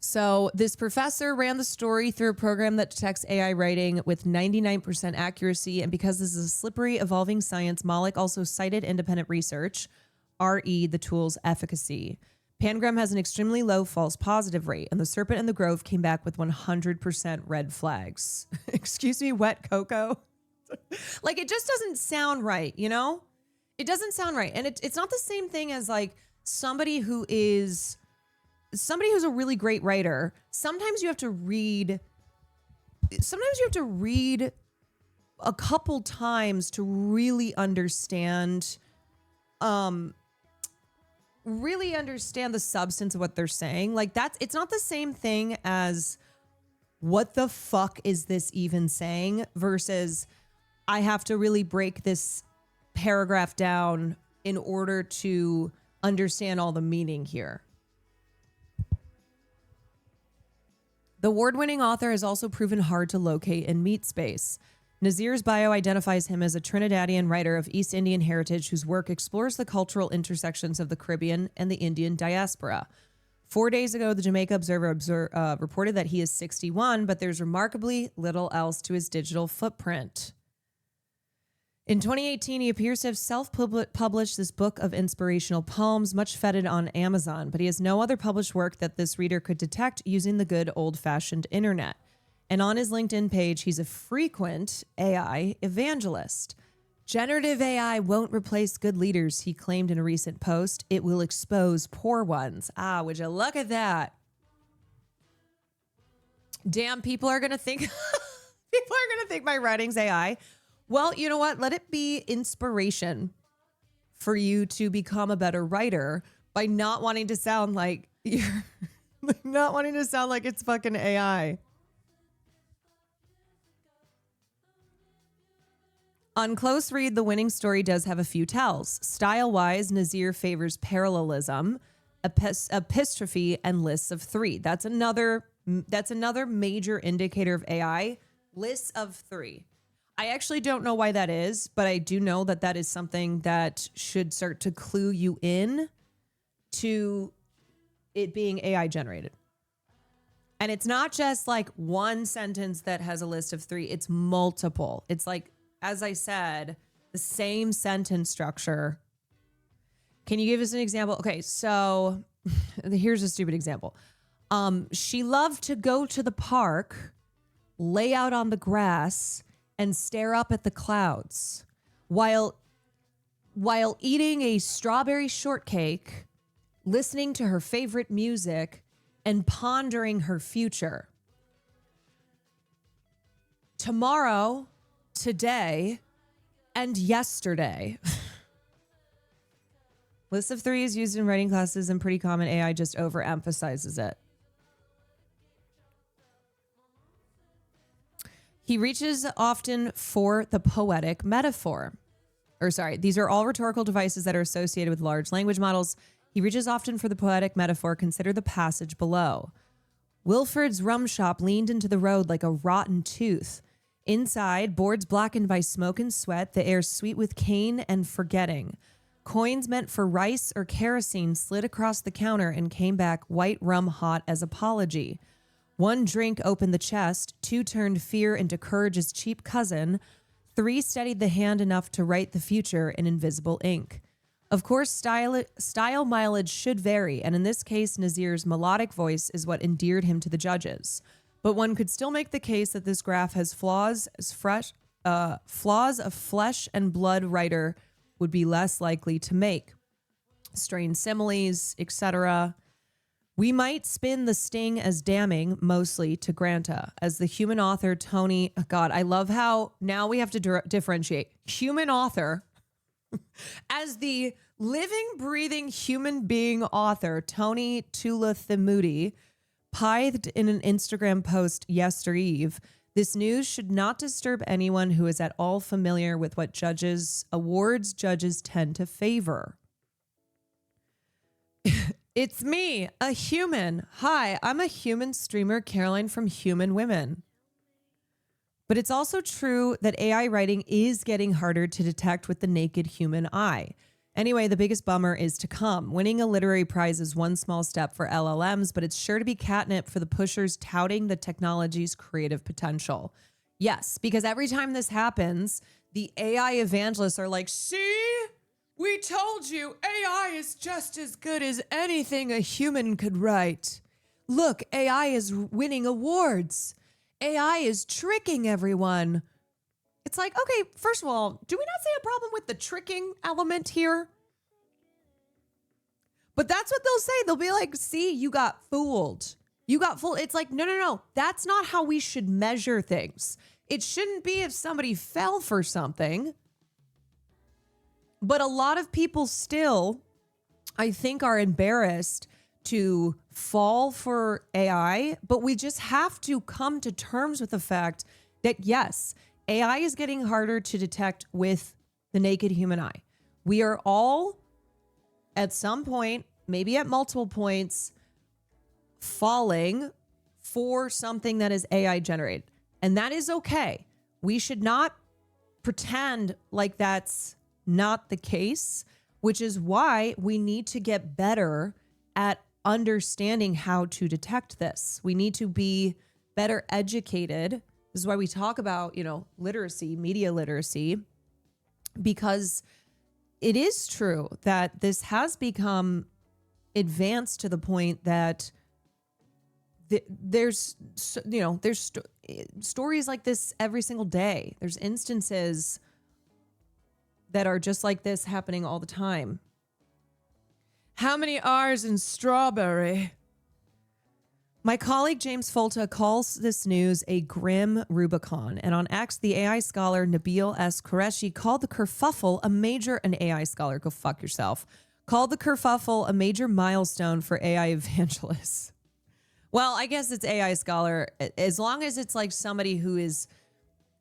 So this professor ran the story through a program that detects AI writing with 99% accuracy. And because this is a slippery, evolving science, Malik also cited independent research, RE, the tool's efficacy. Pangram has an extremely low false positive rate, and the Serpent and the Grove came back with 100% red flags. Excuse me, wet cocoa? Like, it just doesn't sound right, It doesn't sound right. And it's not the same thing as like somebody who's a really great writer. Sometimes you have to read a couple times to really understand the substance of what they're saying. Like, it's not the same thing as what the fuck is this even saying versus I have to really break this paragraph down in order to understand all the meaning here. The award-winning author has also proven hard to locate and meet space. Nazir's bio identifies him as a Trinidadian writer of East Indian heritage whose work explores the cultural intersections of the Caribbean and the Indian diaspora. 4 days ago, the Jamaica Observer reported that he is 61, but there's remarkably little else to his digital footprint. In 2018, he appears to have self-published this book of inspirational poems, much feted on Amazon, but he has no other published work that this reader could detect using the good old-fashioned internet. And on his LinkedIn page, he's a frequent AI evangelist. Generative AI won't replace good leaders, he claimed in a recent post. It will expose poor ones. Ah, would you look at that? Damn, people are going to think my writing's AI. Well, you know what? Let it be inspiration for you to become a better writer by not wanting to sound like you're not wanting to sound like it's fucking AI. On close read, the winning story does have a few tells. Style-wise, Nazir favors parallelism, epistrophe, and lists of three. That's another major indicator of AI. Lists of three. I actually don't know why that is, but I do know that that is something that should start to clue you in to it being AI generated. And it's not just like one sentence that has a list of three. It's multiple. It's like, as I said, the same sentence structure. Can you give us an example? Okay, so here's a stupid example. She loved to go to the park, lay out on the grass, and stare up at the clouds while eating a strawberry shortcake, listening to her favorite music, and pondering her future. Tomorrow, today, and yesterday. List of three is used in writing classes and pretty common. AI just overemphasizes it. He reaches often for the poetic metaphor. These are all rhetorical devices that are associated with large language models. He reaches often for the poetic metaphor. Consider the passage below. Wilfred's rum shop leaned into the road like a rotten tooth. Inside, boards blackened by smoke and sweat, the air sweet with cane and forgetting. Coins meant for rice or kerosene slid across the counter and came back white rum hot as apology. One drink opened the chest, two turned fear into courage's cheap cousin, three steadied the hand enough to write the future in invisible ink. Of course, style mileage should vary, and in this case, Nazir's melodic voice is what endeared him to the judges. But one could still make the case that this graph has flaws a flesh and blood writer would be less likely to make. Strained similes, etc. We might spin the sting as damning, mostly to Granta. As the human author, Tony... God, I love how now we have to differentiate. Human author. As the living, breathing human being author, Tony Tulathimuti pithed in an Instagram post yestereve, this news should not disturb anyone who is at all familiar with what awards judges tend to favor. It's me, a human. Hi, I'm a human streamer, Caroline from Human Women. But it's also true that AI writing is getting harder to detect with the naked human eye. Anyway, the biggest bummer is to come. Winning a literary prize is one small step for LLMs, but it's sure to be catnip for the pushers touting the technology's creative potential. Yes, because every time this happens, the AI evangelists are like, see? We told you AI is just as good as anything a human could write. Look, AI is winning awards. AI is tricking everyone. It's like, okay, first of all, do we not see a problem with the tricking element here? But that's what they'll say. They'll be like, see, you got fooled. You got fooled. It's like, no. That's not how we should measure things. It shouldn't be if somebody fell for something. But a lot of people still, I think, are embarrassed to fall for AI. But we just have to come to terms with the fact that, yes, AI is getting harder to detect with the naked human eye. We are all, at some point, maybe at multiple points, falling for something that is AI generated. And that is okay. We should not pretend like that's not the case, which is why we need to get better at understanding how to detect this. We need to be better educated. This is why we talk about, literacy, media literacy, because it is true that this has become advanced to the point that there's stories like this every single day. There's instances that are just like this happening all the time. How many R's in strawberry? My colleague James Folta calls this news a grim Rubicon. And on X, the AI scholar Nabil S. Qureshi called the kerfuffle an AI scholar, go fuck yourself, called the kerfuffle a major milestone for AI evangelists. Well, I guess it's AI scholar, as long as it's like somebody who is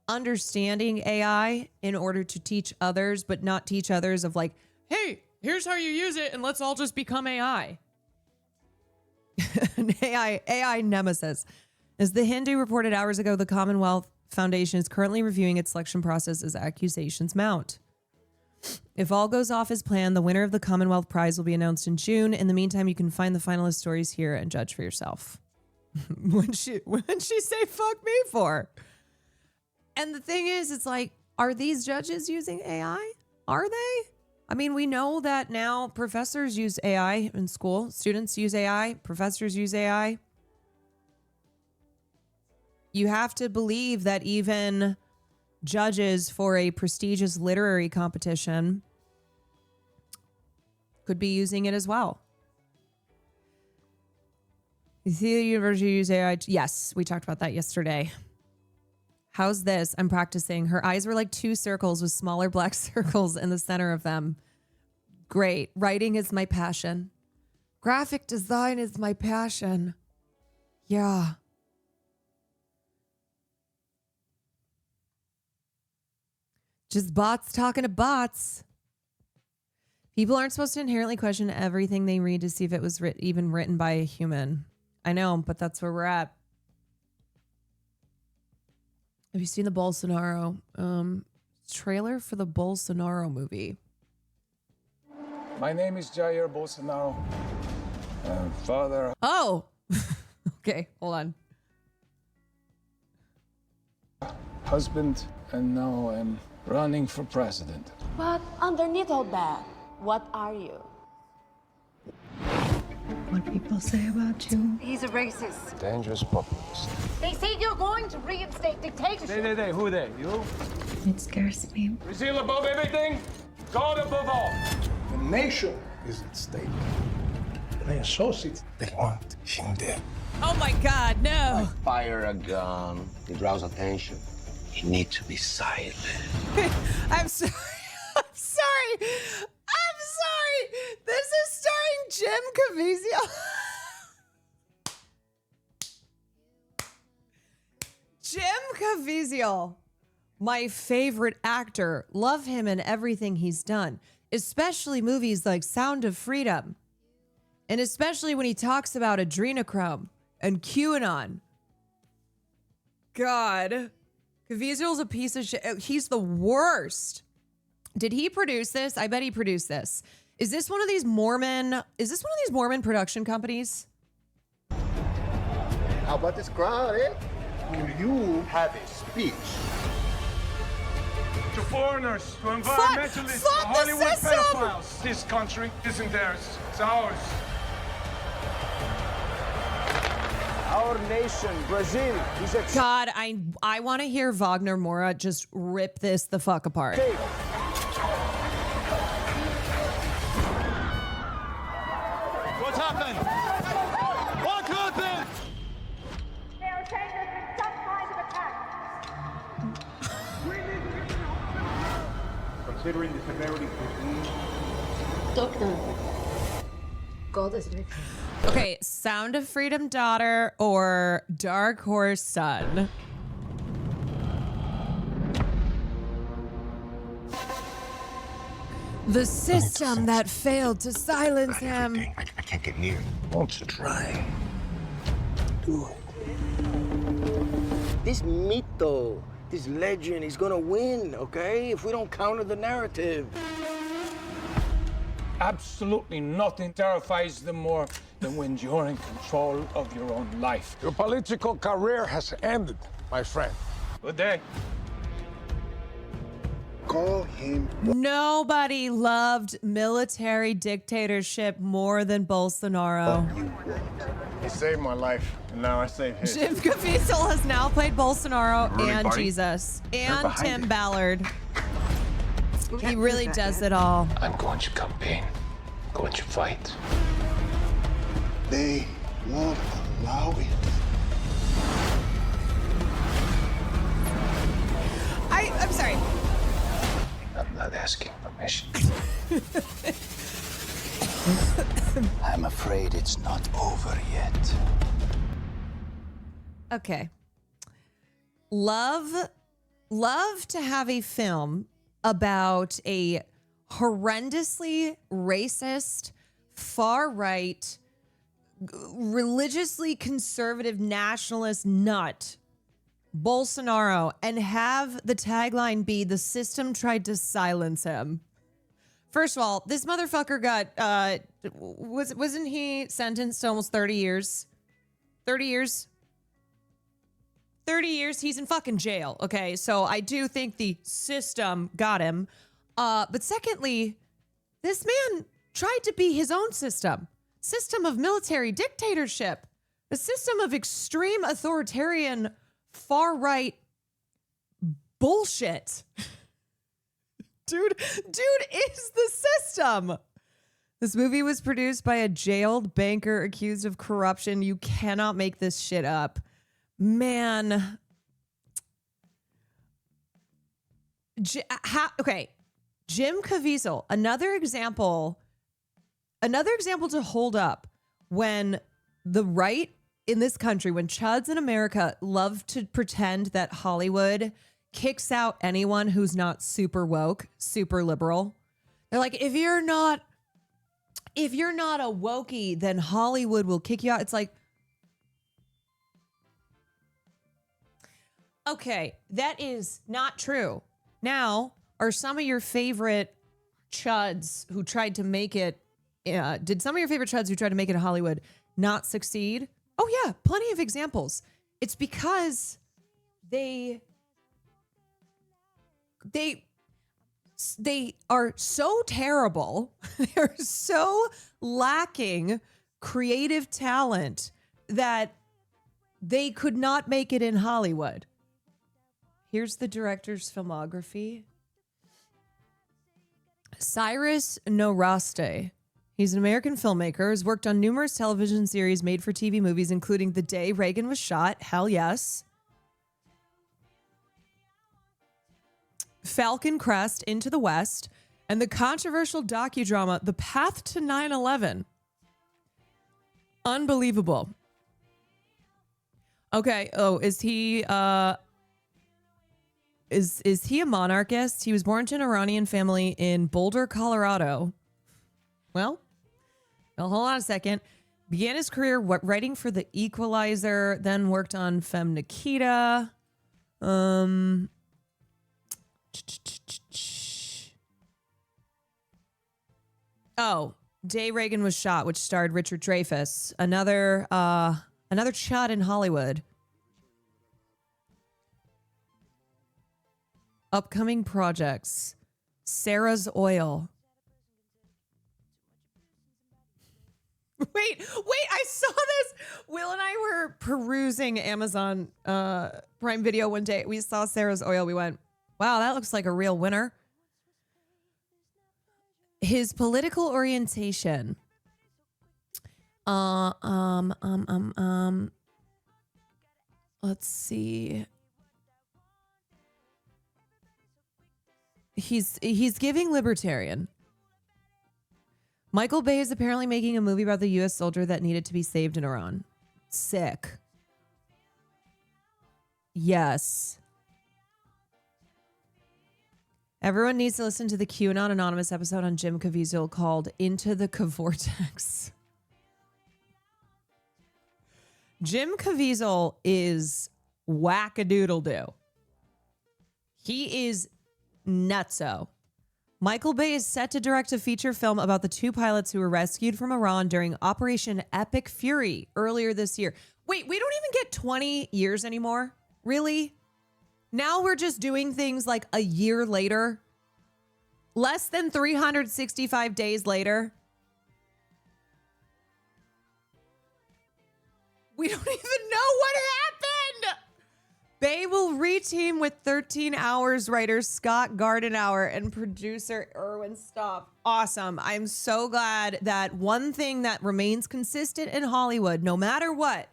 understanding AI in order to teach others, but not teach others of like, hey, here's how you use it, and let's all just become AI. An AI nemesis. As The Hindu reported hours ago, the Commonwealth Foundation is currently reviewing its selection process as accusations mount. If all goes off as planned, the winner of the Commonwealth Prize will be announced in June. In the meantime, you can find the finalist stories here and judge for yourself. What'd she say fuck me for? And the thing is, it's like, are these judges using AI? Are they? I mean, we know that now professors use AI in school. Students use AI. Professors use AI. You have to believe that even judges for a prestigious literary competition could be using it as well. You see the university use AI? Yes, we talked about that yesterday. How's this? I'm practicing. Her eyes were like two circles with smaller black circles in the center of them. Great. Writing is my passion. Graphic design is my passion. Yeah. Just bots talking to bots. People aren't supposed to inherently question everything they read to see if it was even written by a human. I know, but that's where we're at. Have you seen the Bolsonaro trailer for the Bolsonaro movie? My name is Jair Bolsonaro. Father. Oh, okay. Hold on. Husband, and now I'm running for president. But underneath all that, what are you? What people say about you. He's a racist. Dangerous populist. They say you're going to reinstate dictatorship. They. Who they? You? It scares me. Brazil above everything, God above all. The nation is at stake. My associates, they want him dead. Oh my God, no. Fire a gun. It draws attention. You need to be silent. I'm sorry. I'm sorry. I'm sorry. This is starring Jim Caviezel. Jim Caviezel, my favorite actor. Love him and everything he's done, especially movies like Sound of Freedom. And especially when he talks about adrenochrome and QAnon. God. Caviezel's a piece of shit. He's the worst. Did he produce this? I bet he produced this. Is this one of these Mormon production companies? How about this crowd, eh? Will you have a speech? To foreigners, to environmentalists, to Hollywood pedophiles. This country isn't theirs, it's ours. Our nation, Brazil, is a... God, I want to hear Wagner Mora just rip this the fuck apart. Okay. What happened? What happened? They're saying there's been some kind of attack. Considering the severity of the Doctor. God is with you. Okay, Sound of Freedom daughter or Dark Horse son? The system that failed to silence him. I can't get near. Won't you try? Do it. This mito, this legend is gonna win, okay? If we don't counter the narrative. Absolutely nothing terrifies them more than when you're in control of your own life. Your political career has ended, my friend. Good day. Call him. Nobody loved military dictatorship more than Bolsonaro. He saved my life, and now I save his. Jim Caviezel has now played Bolsonaro Ruling and party? Jesus They're and behind Tim it. Ballard. He really does it all. I'm going to campaign. Going to fight. They won't allow it. I'm sorry. I'm not asking permission. I'm afraid it's not over yet. Okay. Love to have a film about a horrendously racist, far-right, religiously conservative nationalist nut, Bolsonaro, and have the tagline be, "The system tried to silence him." First of all, this motherfucker got, wasn't he sentenced to almost 30 years? 30 years? 30 years, he's in fucking jail, okay? So I do think the system got him. But secondly, this man tried to be his own system of military dictatorship, a system of extreme authoritarian far-right bullshit. Dude is the system. This movie was produced by a jailed banker accused of corruption. You cannot make this shit up. Man. Okay. Jim Caviezel, another example to hold up when the right in this country, when chuds in America love to pretend that Hollywood kicks out anyone who's not super woke, super liberal. They're like, if you're not a wokey, then Hollywood will kick you out. It's like, okay, that is not true. Now, are some of your favorite chuds who tried to make it, did some of your favorite chuds who tried to make it in Hollywood not succeed? Oh yeah, plenty of examples. It's because they are so terrible. They're so lacking creative talent that they could not make it in Hollywood. Here's the director's filmography. Cyrus Nowrasteh. He's an American filmmaker, has worked on numerous television series, made for TV movies, including The Day Reagan Was Shot, hell yes, Falcon Crest, Into the West, and the controversial docudrama The Path to 9/11. Unbelievable. Okay, is he is he a monarchist? He was born to an Iranian family in Boulder, Colorado. Well, hold on a second. Began his career writing for The Equalizer, then worked on Femme Nikita. Day Reagan Was Shot, which starred Richard Dreyfuss. Another chud in Hollywood. Upcoming projects. Sarah's Oil. Wait, I saw this. Will and I were perusing Amazon Prime Video one day. We saw Sarah's Oil. We went, wow, that looks like a real winner. His political orientation. Let's see. He's giving libertarian. Michael Bay is apparently making a movie about the U.S. soldier that needed to be saved in Iran. Sick. Yes. Everyone needs to listen to the QAnon Anonymous episode on Jim Caviezel called Into the Cavortex. Jim Caviezel is whack-a-doodle-doo. He is nutso. Michael Bay is set to direct a feature film about the 2 pilots who were rescued from Iran during Operation Epic Fury earlier this year. Wait, we don't even get 20 years anymore? Really? Now we're just doing things like a year later? Less than 365 days later? We don't even know what happened. Bay will reteam with 13 Hours writer Scott Gardenauer and producer Erwin Stoff. Awesome. I'm so glad that one thing that remains consistent in Hollywood, no matter what,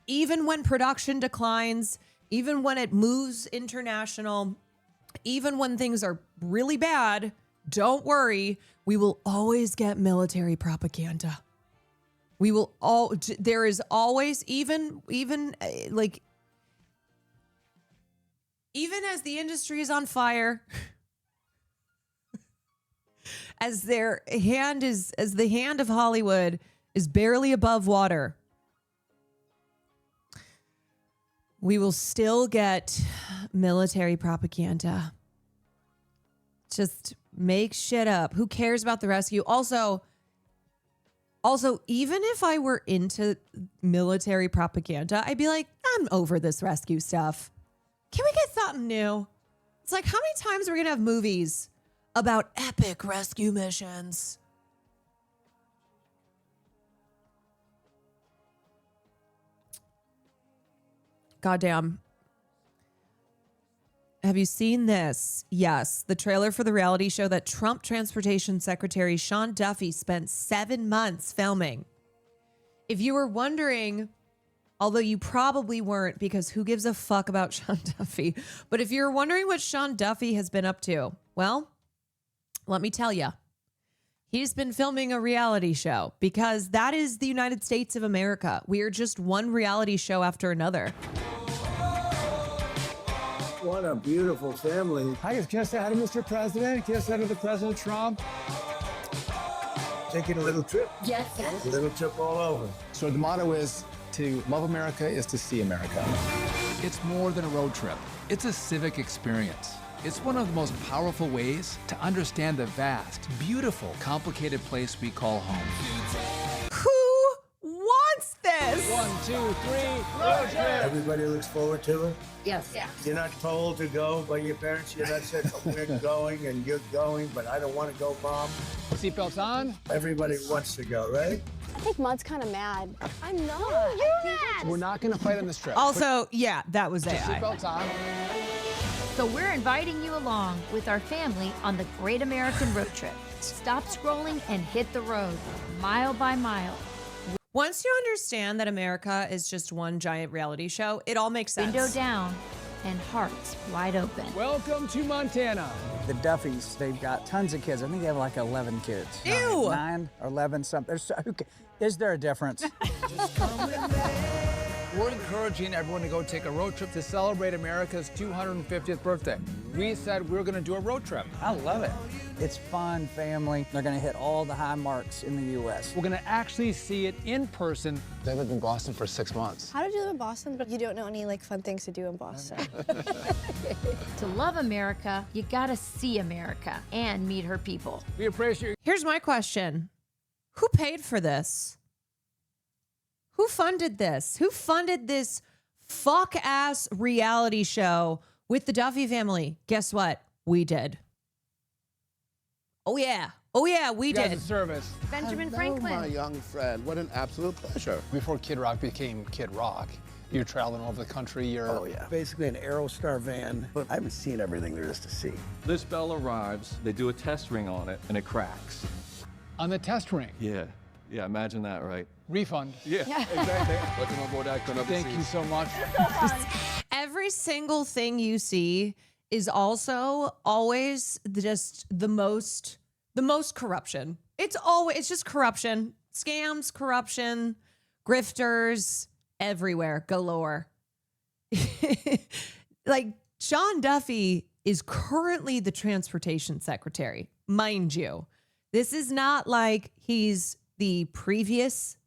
even when production declines, even when it moves international, even when things are really bad, don't worry, we will always get military propaganda. We will there is always, even as the industry is on fire, as the hand of Hollywood is barely above water, we will still get military propaganda. Just make shit up. Who cares about the rescue? Also, even if I were into military propaganda, I'd be like, I'm over this rescue stuff. Can we get something new? It's like, how many times are we going to have movies about epic rescue missions? Goddamn. Have you seen this? Yes. The trailer for the reality show that Trump Transportation Secretary Sean Duffy spent 7 months filming. If you were wondering, although you probably weren't, because who gives a fuck about Sean Duffy? But if you're wondering what Sean Duffy has been up to, well, let me tell you. He's been filming a reality show because that is the United States of America. We are just one reality show after another. What a beautiful family. Hi, can I say hi to Mr. President? Can I say hi to President Trump? Taking a little trip. Yes. A little trip all over. So the motto is to love America is to see America. It's more than a road trip. It's a civic experience. It's one of the most powerful ways to understand the vast, beautiful, complicated place we call home. Who wants this? 1, 2, 3, road trip. Everybody looks forward to it. Yes. You're not told to go by your parents. You're not said, we're going and you're going, but I don't want to go, Mom. Seatbelts on. Everybody wants to go, right? I think Mud's kind of mad. I'm not. You're mad. We're not going to fight on this trip. Also, yeah, that was AI. Seatbelts on. So we're inviting you along with our family on the Great American Road Trip. Stop scrolling and hit the road, mile by mile. Once you understand that America is just one giant reality show, it all makes sense. Window down and hearts wide open. Welcome to Montana. The Duffys, they've got tons of kids. I think they have like 11 kids. Ew! 9 or 11 something. Is there a difference? We're encouraging everyone to go take a road trip to celebrate America's 250th birthday. We said we were going to do a road trip. I love it. It's fun, family. They're going to hit all the high marks in the U.S. We're going to actually see it in person. They lived in Boston for 6 months. How did you live in Boston, but you don't know any fun things to do in Boston? To love America, you gotta see America and meet her people. We appreciate. Here's my question. Who paid for this? Who funded this? Who funded this fuck-ass reality show with the Duffy family? Guess what? We did. Oh, yeah. Oh, yeah, we did. Service. Benjamin Hello, Franklin. my young friend. What an absolute pleasure. Before Kid Rock became Kid Rock, you're traveling over the country. You're Oh, yeah. Basically an Aerostar van. But I haven't seen everything there is to see. This bell arrives, they do a test ring on it, and it cracks. on the test ring. Yeah. Yeah, imagine that, right? Refund. Yeah, exactly. Welcome aboard that. Thank you so much. Every single thing you see is also always just the most corruption. It's just corruption, scams, corruption, grifters everywhere, galore. Like Sean Duffy is currently the transportation secretary, mind you. This is not like he's the previous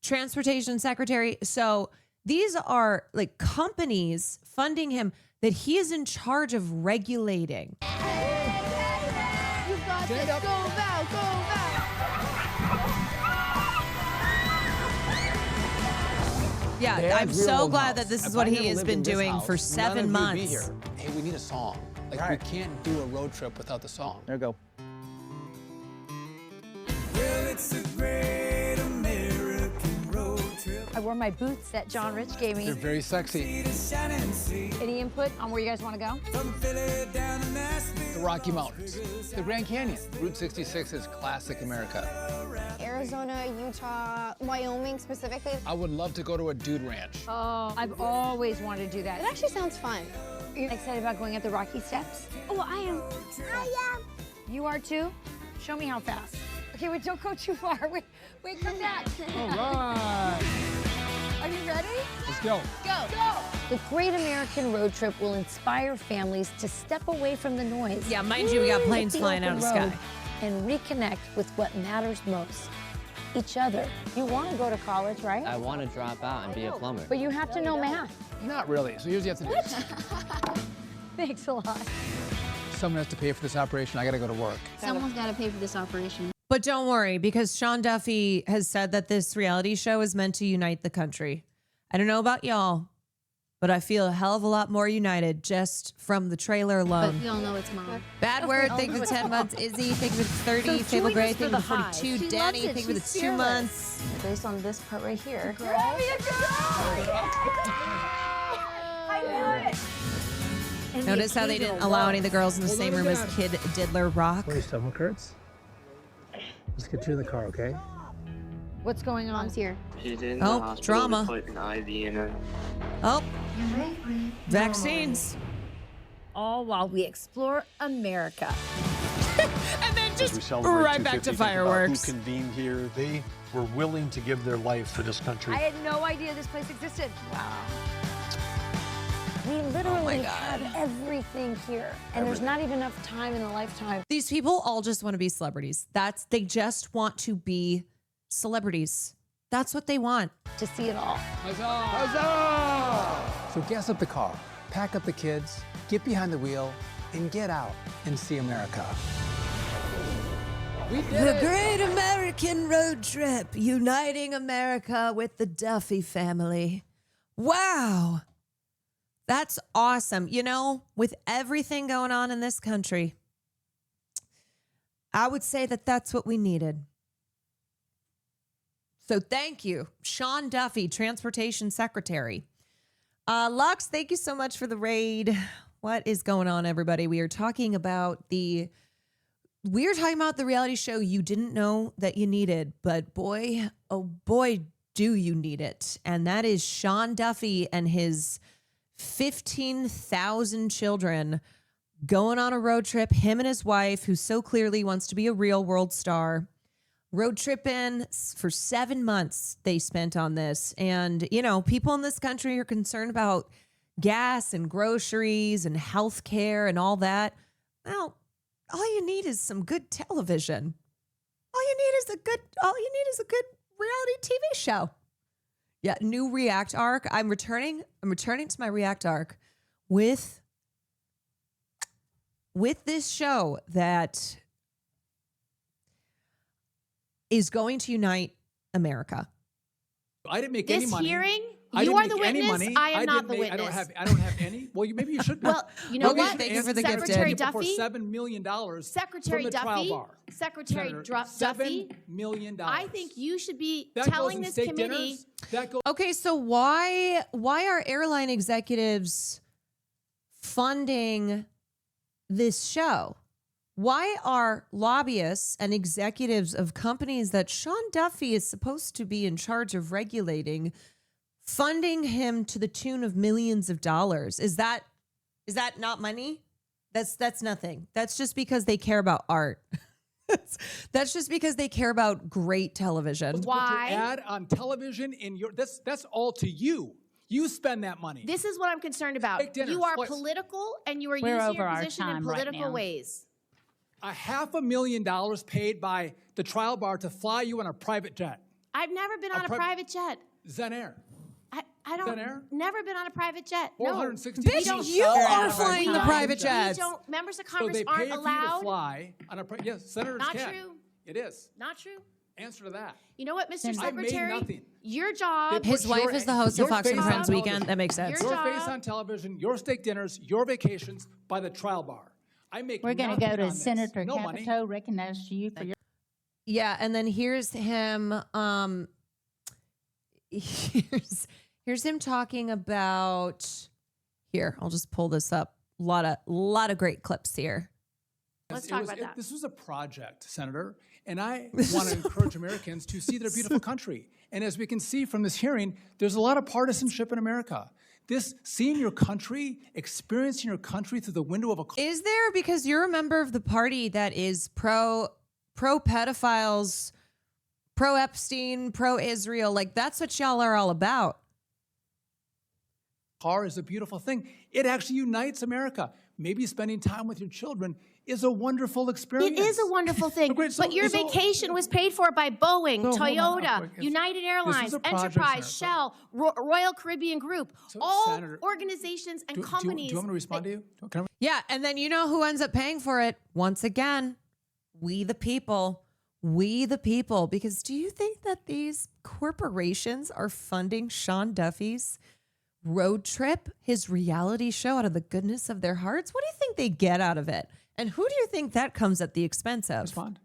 transportation secretary. So These are like companies funding him that he is in charge of regulating. You got this. Go, Val. Go, Val. Yeah, I'm so glad that this is what he has been doing for 7 months. Be here. Hey, we need a song. Like, we can't do a road trip without the song. There you go. Well, it's a great American road trip. I wore my boots that John Rich gave me. They're very sexy. Any input on where you guys want to go? The Rocky Mountains, the Grand Canyon. Route 66 is classic America. Arizona, Utah, Wyoming specifically. I would love to go to a dude ranch. Oh, I've always wanted to do that. It actually sounds fun. Are you excited about going up the Rocky Steps? Oh, I am. You are too? Show me how fast. Okay, wait, don't go too far. Wait, come back. All right. Are you ready? Let's go. Go. The Great American Road Trip will inspire families to step away from the noise. Yeah, mind you, we got planes hit the flying out of the open road sky. And reconnect with what matters most, each other. You want to go to college, right? I want to drop out and be a plumber. But you have to know math. Not really. So here's what you have to do. Thanks a lot. Someone has to pay for this operation. I got to go to work. Someone's got to pay for this operation. But don't worry, because Sean Duffy has said that this reality show is meant to unite the country. I don't know about y'all, but I feel a hell of a lot more united just from the trailer alone. But we all know it's mom. Bad Word, thank you for 10 months. Izzy, thank you for 30. Fable Gray, thank you for 42. Danny, thank you for the 2 months. Based on this part right here. You're having a I knew it. And the Notice how they didn't allow any of the girls in the same room as Kid Diddler Rock. Your stomach hurts? Let's get you in the car, okay? What's going on? Mom's here. She's in Oh, the hospital. drama. They put an IV in her. Oh, vaccines. All while we explore America. And then just right back to fireworks. Who convened here? They were willing to give their life for this country. I had no idea this place existed. Wow. We literally have everything here, and there's not even enough time in a lifetime. These people all just want to be celebrities. They just want to be celebrities. That's what they want. To see it all. Huzzah! Huzzah! So gas up the car, pack up the kids, get behind the wheel, and get out and see America. We did The it! Great American Road Trip, uniting America with the Duffy family. Wow. That's awesome. You know, with everything going on in this country, I would say that that's what we needed. So thank you, Sean Duffy, Transportation Secretary. Lux, thank you so much for the raid. What is going on, everybody? We are talking about the reality show you didn't know that you needed, but boy, oh boy, do you need it. And that is Sean Duffy and his 15,000 children going on a road trip. Him and his wife, who so clearly wants to be a real world star, road tripping for 7 months they spent on this. And, you know, people in this country are concerned about gas and groceries and health care and all that. Well, all you need is some good television. All you need is a good reality TV show. Yeah, new React arc. I'm returning to my React arc with this show that is going to unite America. I didn't make any money. This hearing, I you didn't are the make any witness. money. I am not didn't the make- witness. I don't have any. Well, maybe you should be. Well, you know Okay, what? thank you for the Secretary gifted. Duffy. For $7 million Secretary from the trial Duffy. bar. Secretary Senator, Duffy. $7 million. I think you should be That telling goes in this steak committee. dinners. That goes. Okay, so why are airline executives funding this show? Why are lobbyists and executives of companies that Sean Duffy is supposed to be in charge of regulating funding him to the tune of millions of dollars? Is that not money? That's nothing. That's just because they care about art. That's just because they care about great television. Put your ad on television in your. That's all to you. You spend that money. This is what I'm concerned about. Steak dinners, You are please. political, and you are We're using over your our position in time right political now. ways. $500,000 paid by the trial bar to fly you on a private jet. I've never been on a private jet. Zen Air. I I Thin don't. Air? Never been on a private jet. No. 460 Bitch, people you fly on are a flying the jet. private We jets. don't. Members of So Congress they pay aren't for you to allowed. fly on a yes, senators Not can. true. It is. Not true. Answer to that. You know what, Mr. I made Secretary? nothing. Your job. His wife is the host of Your Fox and face on Friends Weekend. television. That makes sense. Your Your face job- on television, your steak dinners, your vacations by the trial bar. I make We're going to nothing go to on this. Senator No money. Capito, recognize you for your. Yeah, and then here's him. Here's him talking about. Here, I'll just pull this up. A lot of great clips here. Let's talk about that. This was a project, Senator, and I want to encourage Americans to see their beautiful country. And as we can see from this hearing, there's a lot of partisanship in America. This seeing your country, experiencing your country through the window of a Is there, because you're a member of the party that is pro pedophiles, pro Epstein, pro Israel, like that's what y'all are all about. car is a beautiful thing. It actually unites America. Maybe spending time with your children is a wonderful experience. It is a wonderful thing, Great, so- but your so- vacation was paid for by Boeing, So, hold on. Toyota, Wait, United this Airlines, is a project, Enterprise, Senator. Shell, Royal Caribbean Group, all Senator, organizations and Do companies. you want me to respond to you? Can I- Yeah, and then you know who ends up paying for it? Once again, we the people. We the people. Because do you think that these corporations are funding Sean Duffy's road trip, his reality show, out of the goodness of their hearts? What do you think they get out of it? And who do you think that comes at the expense of? Respond.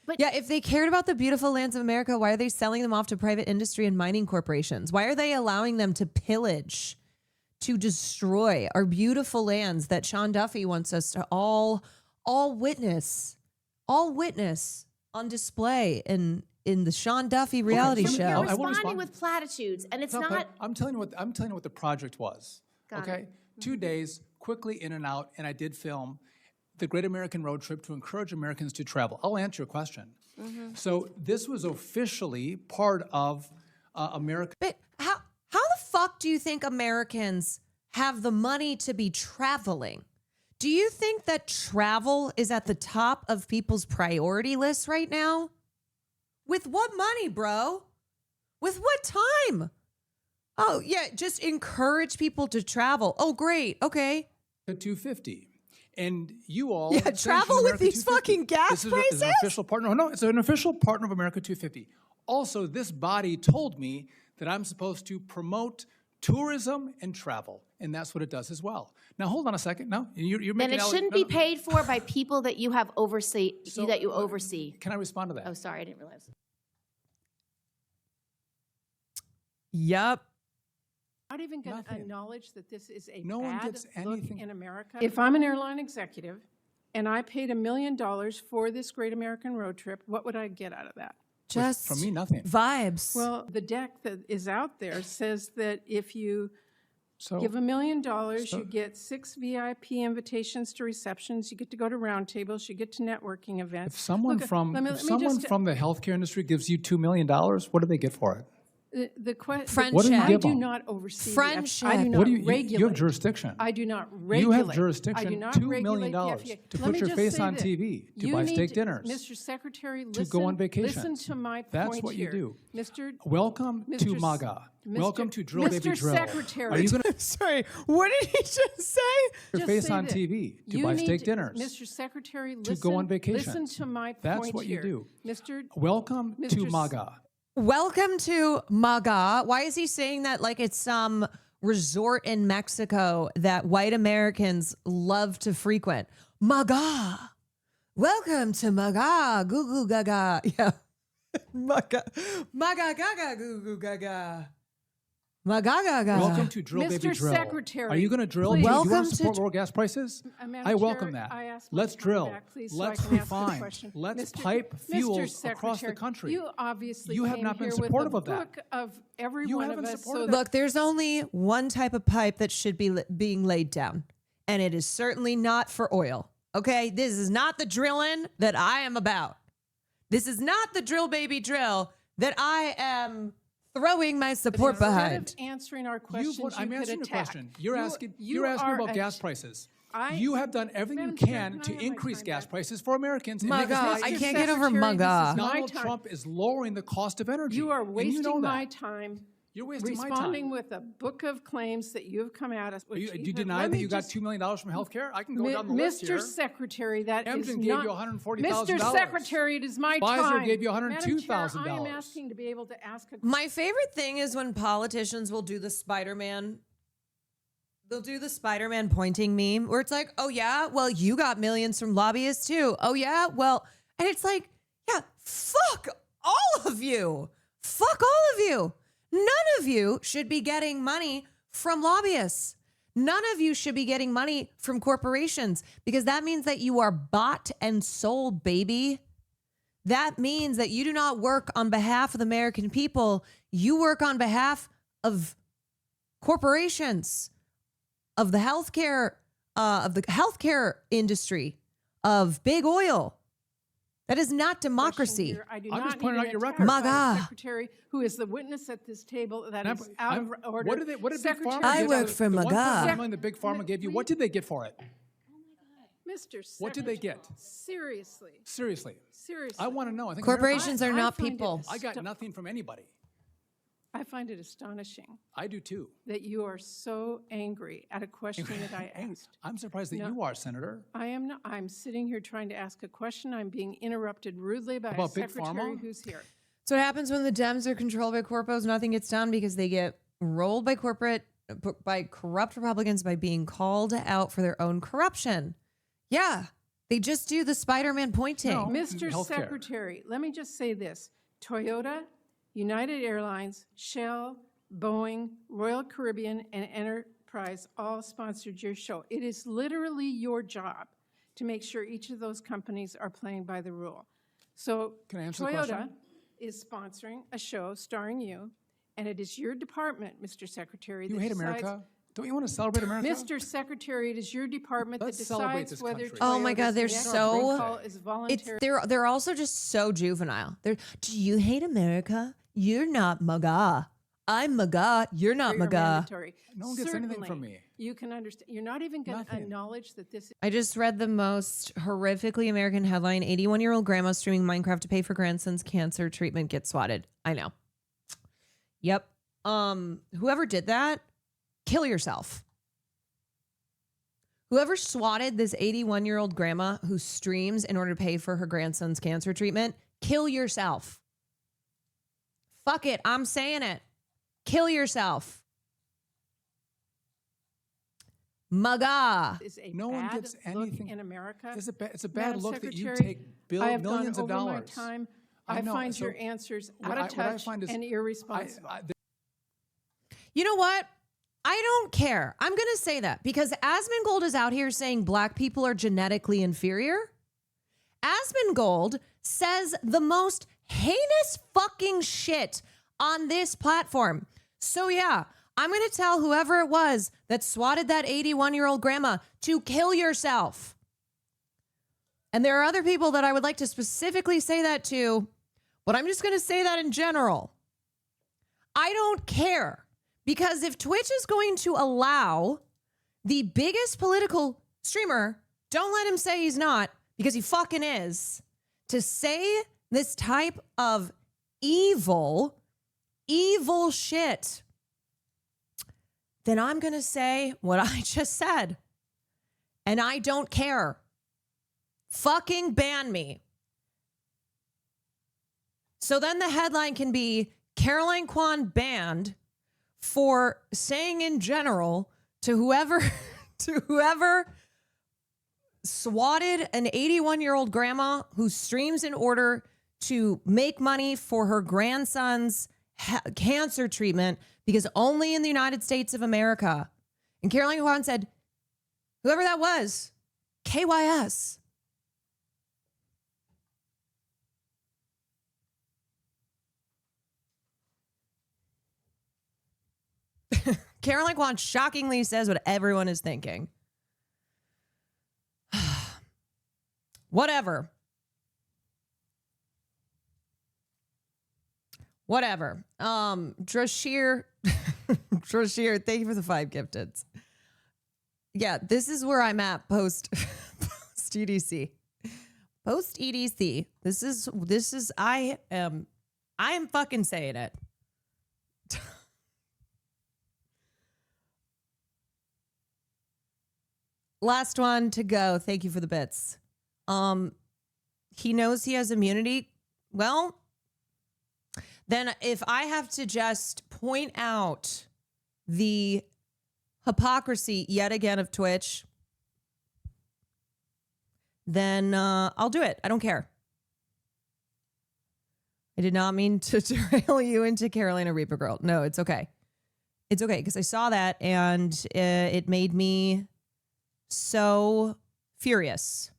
But yeah, if they cared about the beautiful lands of America, why are they selling them off to private industry and mining corporations? Why are they allowing them to pillage, to destroy our beautiful lands that Sean Duffy wants us to all witness on display in the Sean Duffy reality Okay, show? You're I will responding respond. with platitudes, and it's No, not. but I'm telling you what the project was. Got okay, it. 2 days, quickly in and out, and I did film the Great American Road Trip to encourage Americans to travel. I'll answer your question. So this was officially part of America. But how the fuck do you think Americans have the money to be traveling? Do you think that travel is at the top of people's priority lists right now? With what money, bro? With what time? Oh, yeah, just encourage people to travel. Oh, great. Okay. At 250. And you all Yeah, sanctioned travel with America these 250. fucking gas This is prices? an official partner. No, it's an official partner of America 250. Also, this body told me that I'm supposed to promote tourism and travel, and that's what it does as well. Now, hold on a second. No, you're Then making it shouldn't be paid for by people that you have oversee. That you oversee. Can I respond to that? Oh, sorry, I didn't realize. Yup. Not even going to acknowledge that this is a No one bad gets look anything. in America. If I'm an airline executive and I paid $1 million for this Great American Road Trip, what would I get out of that? Just from me, nothing. Vibes. Well, the deck that is out there says that if you So- give $1 million, so- you get 6 VIP invitations to receptions, you get to go to roundtables, you get to networking events. If someone Look, from let me just- from the healthcare industry gives you $2 million, what do they get for it? The question. Friendship. What do you I give do them? not oversee. Friendship. I do not What do you regulate. you have jurisdiction? I do not regulate. You have I jurisdiction, do not $2 regulate million the FDA. to Let put me your just face say on this. TV, to You buy need steak dinners, Mr. Secretary, to go on vacations. Listen to my That's point what you here. do. Mr. Welcome to Mr. MAGA. Mr. Welcome to Drill Baby Mr. Drill. Secretary. Are you going to Sorry, what did he just say? your Just face say on this. TV, to You buy need steak dinners, Mr. Secretary, to listen, go on vacations? Listen to my That's point what you here. do. Mr. Welcome Mr. to S- MAGA. Welcome to MAGA. Why is he saying that like it's some resort in Mexico that white Americans love to frequent? MAGA. Welcome to MAGA. Goo goo gaga. Yeah. MAGA. MAGA gaga goo goo gaga. MAGA gaga. Welcome to Drill Baby Mr. Drill. Secretary, Are you going to drill? please. Do you Welcome want to to support lower gas prices? Madam I welcome Chair, that. I ask my Let's time drill. back, please, so Let's I can ask the refine. question. Let's Mr. pipe fuels Mr. across the Secretary, country. You obviously You have came not been here supportive with of a that. book of every You one haven't of us. supported So that. Look, there's only one type of pipe that should be being laid down, and it is certainly not for oil. Okay? This is not the drilling that I am about. This is not the Drill Baby Drill that I am throwing my support Instead behind. of answering our questions, I'm you could answering your attack. question. You're asking you me are about a- gas prices. I- You have done everything you Madam Chair, can can I to have my increase time gas back? prices for Americans. and MAGA, make us I less can't expensive. get over Secretary, this MAGA. is my Donald time. Trump is lowering the cost of energy. You are and wasting you know my that. time. You're wasting my time. responding with a book of claims that you have come at us. Do you deny that you got $2 million from healthcare? I can go down the list here. Mr. Secretary, that Amgen is gave not... you $140,000. Mr. Secretary, it is my time. Pfizer gave you Madam Chair, $102,000. I am asking to be able to ask a... My favorite thing is when politicians will do the Spider-Man. They'll do the Spider-Man pointing meme where it's like, oh yeah, well, you got millions from lobbyists too. Oh yeah, well, and it's like, yeah, fuck all of you. Fuck all of you. None of you should be getting money from lobbyists. None of you should be getting money from corporations because that means that you are bought and sold, baby. That means that you do not work on behalf of the American people. You work on behalf of corporations, of the healthcare industry, of big oil. That is not democracy. Here. I do I'm not just pointing need out your an record. attack by My a God. Secretary who is the witness at this table. That is out of order. What did Big Secretary, Pharma I give work you? for The MAGA. $1.5 million that Big Pharma gave you, what did they get for it? Mr. Secretary, What did they get? Seriously. Seriously. Seriously. I want to know. I think Corporations are I not find it people. I got nothing from anybody. I find it astonishing I do too. that you are so angry at a question that I asked. I'm surprised that No. you are, Senator. I am not. I'm sitting here trying to ask a question. I'm being interrupted rudely by a About Big secretary Pharma? who's here. So what happens when the Dems are controlled by corpos? Nothing gets done because they get rolled by corrupt Republicans by being called out for their own corruption. Yeah, they just do the Spider-Man pointing. No. Mr. Healthcare. Secretary, let me just say this. Toyota, United Airlines, Shell, Boeing, Royal Caribbean, and Enterprise all sponsored your show. It is literally your job to make sure each of those companies are playing by the rule. So Can I answer the Toyota question? is sponsoring a show starring you, and it is your department, Mr. Secretary, You that hate decides... America? Don't you want to celebrate America? Mr. Secretary, it is your department Let's that celebrate decides this whether country. Oh my God, Toyota's they're next so- recall is voluntary. They're also just so juvenile. Do you hate America? You're not MAGA. I'm MAGA. You're not Or MAGA. mandatory. No one gets anything from Certainly, me. You can understand. You're not even going to Nothing. acknowledge that this is I just read the most horrifically American headline. 81-year-old grandma streaming Minecraft to pay for grandson's cancer treatment gets swatted. I know. Yep. Whoever did that, kill yourself. Whoever swatted this 81-year-old grandma who streams in order to pay for her grandson's cancer treatment, kill yourself. Fuck it. I'm saying it. Kill yourself. MAGA. is a No one bad gets look anything. in America. It's a bad Madam look that you Secretary, take I have millions gone of over dollars. my time. I I know, find so your answers what out I- of what I touch find is- and irresponsible. You know what? I don't care. I'm going to say that because Asmongold is out here saying black people are genetically inferior. Asmongold says the most heinous fucking shit on this platform. So yeah, I'm going to tell whoever it was that swatted that 81-year-old grandma to kill yourself. And there are other people that I would like to specifically say that to, but I'm just going to say that in general. I don't care. Because if Twitch is going to allow the biggest political streamer, don't let him say he's not, because he fucking is, to say this type of evil shit, then I'm going to say what I just said. And I don't care. Fucking ban me. So then the headline can be Caroline Kwan banned for saying in general to whoever swatted an 81-year-old grandma who streams in order to make money for her grandson's cancer treatment because only in the United States of America. And Caroline Kwan said, whoever that was, KYS. Caroline Kwan shockingly says what everyone is thinking. Whatever. Drashir, thank you for the 5 gifteds. Yeah, this is where I'm at post EDC. Post EDC. This is I am fucking saying it. Last one to go. Thank you for the bits. He knows he has immunity. Well, then if I have to just point out the hypocrisy yet again of Twitch, then I'll do it. I don't care. I did not mean to derail you into Carolina Reaper Girl. No, it's okay. It's okay because I saw that and it made me so furious.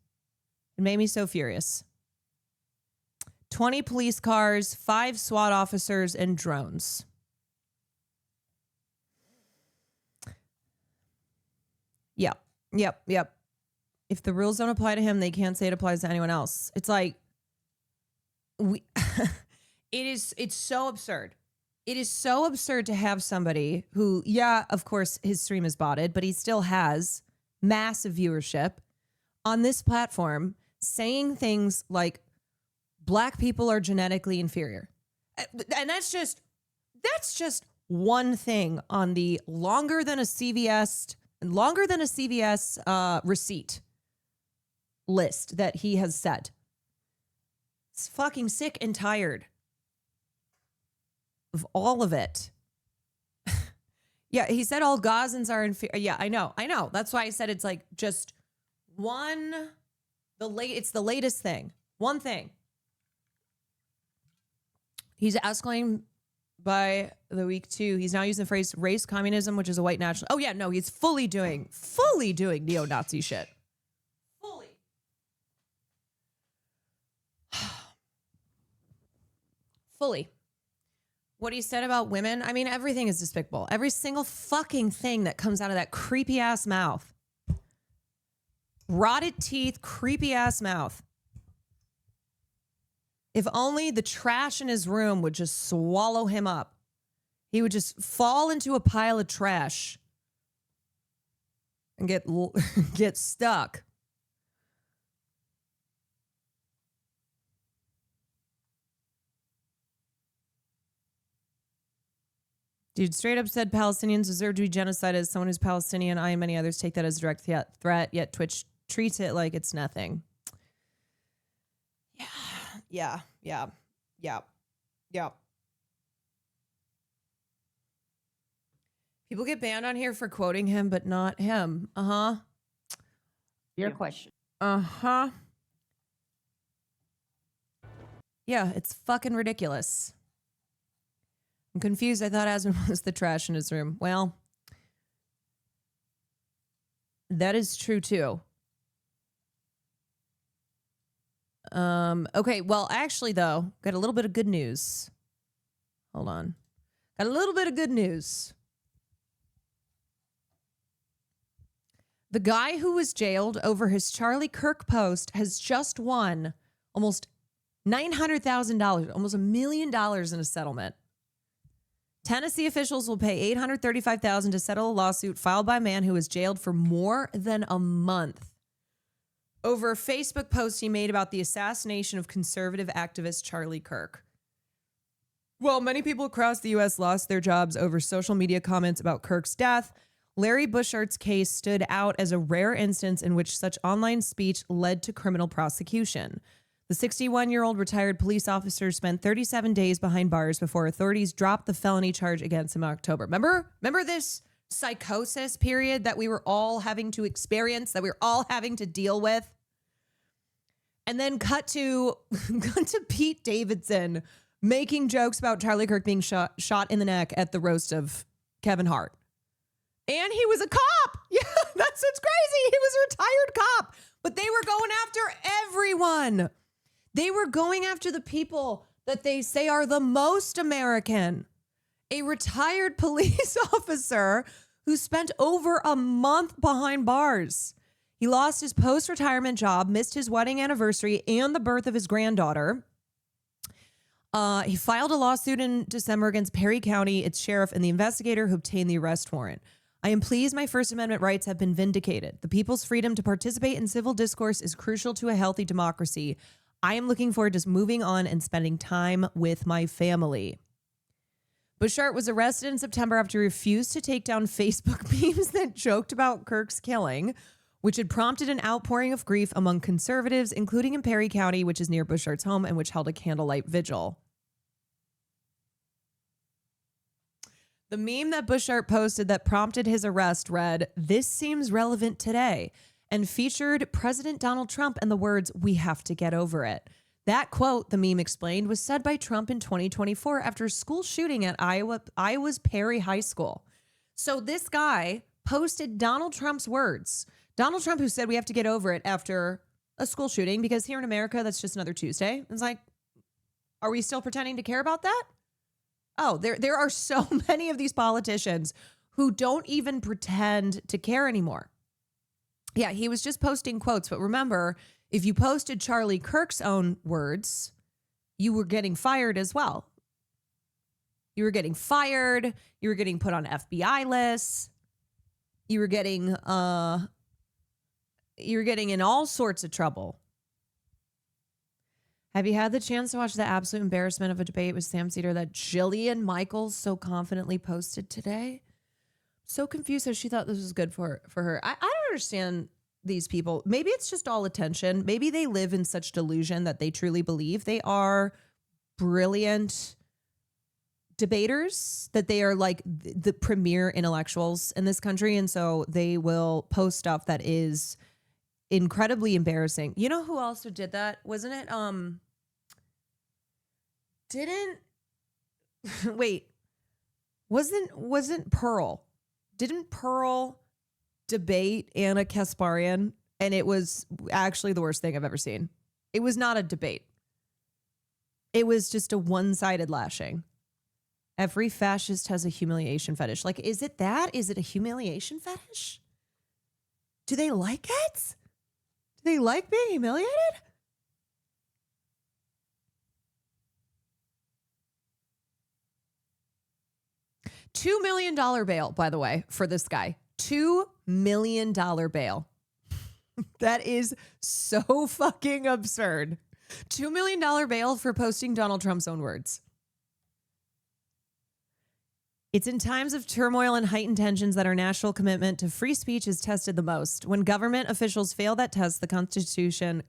It made me so furious. 20 police cars, 5 SWAT officers, and drones. Yep. If the rules don't apply to him, they can't say it applies to anyone else. It's like, it's so absurd. It is so absurd to have somebody who, yeah, of course, his stream is botted, but he still has massive viewership on this platform saying things like black people are genetically inferior. And that's just one thing on the longer than a CVS receipt list that he has said. It's fucking sick and tired of all of it. Yeah, he said all Gazans are inferior. Yeah, I know. That's why I said it's like just it's the latest thing. One thing. He's escalating by the week 2. He's now using the phrase race communism, which is a white national. Oh yeah, no, he's fully doing neo-Nazi shit. Fully. What he said about women, I mean, everything is despicable. Every single fucking thing that comes out of that creepy ass mouth. Rotted teeth, creepy ass mouth. If only the trash in his room would just swallow him up. He would just fall into a pile of trash and get stuck. Dude, straight up said Palestinians deserve to be genocided. As someone who's Palestinian, I and many others take that as a direct threat, yet Twitch treats it like it's nothing. Yeah. People get banned on here for quoting him, but not him. Your question. Yeah, it's fucking ridiculous. I'm confused. I thought Asman was the trash in his room. Well, that is true too. Okay, well, actually, though, got a little bit of good news. Hold on. Got a little bit of good news. The guy who was jailed over his Charlie Kirk post has just won almost $900,000, almost $1 million in a settlement. Tennessee officials will pay $835,000 to settle a lawsuit filed by a man who was jailed for more than a month over a Facebook post he made about the assassination of conservative activist Charlie Kirk. While many people across the U.S. lost their jobs over social media comments about Kirk's death, Larry Bushart's case stood out as a rare instance in which such online speech led to criminal prosecution. The 61-year-old retired police officer spent 37 days behind bars before authorities dropped the felony charge against him in October. Remember this psychosis period that we were all having to experience, that we were all having to deal with? And then cut to Pete Davidson making jokes about Charlie Kirk being shot in the neck at the roast of Kevin Hart. And he was a cop. Yeah, that's what's crazy. He was a retired cop. But they were going after everyone. They were going after the people that they say are the most American. A retired police officer who spent over a month behind bars. He lost his post-retirement job, missed his wedding anniversary and the birth of his granddaughter. He filed a lawsuit in December against Perry County, its sheriff, and the investigator who obtained the arrest warrant. I am pleased my First Amendment rights have been vindicated. The people's freedom to participate in civil discourse is crucial to a healthy democracy. I am looking forward to moving on and spending time with my family. Bushart was arrested in September after he refused to take down Facebook memes that joked about Kirk's killing, which had prompted an outpouring of grief among conservatives, including in Perry County, which is near Bushart's home and which held a candlelight vigil. The meme that Bushart posted that prompted his arrest read, "This seems relevant today," and featured President Donald Trump and the words, "We have to get over it." That quote, the meme explained, was said by Trump in 2024 after a school shooting at Iowa's Perry High School. So this guy posted Donald Trump's words. Donald Trump, who said we have to get over it after a school shooting, because here in America, that's just another Tuesday. It's like, are we still pretending to care about that? Oh, there are so many of these politicians who don't even pretend to care anymore. Yeah, he was just posting quotes. But remember, if you posted Charlie Kirk's own words, you were getting fired as well. You were getting fired. You were getting put on FBI lists. You were getting in all sorts of trouble. Have you had the chance to watch the absolute embarrassment of a debate with Sam Cedar that Jillian Michaels so confidently posted today? So confused how she thought this was good for her. I don't understand these people. Maybe it's just all attention. Maybe they live in such delusion that they truly believe they are brilliant debaters, that they are like the premier intellectuals in this country. And so they will post stuff that is incredibly embarrassing. You know who also did that? Wasn't it? Wasn't Pearl? Didn't Pearl debate Anna Kasparian? And it was actually the worst thing I've ever seen. It was not a debate. It was just a one-sided lashing. Every fascist has a humiliation fetish. Like, is it that? Is it a humiliation fetish? Do they like it? Do they like being humiliated? $2 million bail, by the way, for this guy. $2 million bail. That is so fucking absurd. $2 million bail for posting Donald Trump's own words. It's in times of turmoil and heightened tensions that our national commitment to free speech is tested the most. When government officials fail that test, the Constitution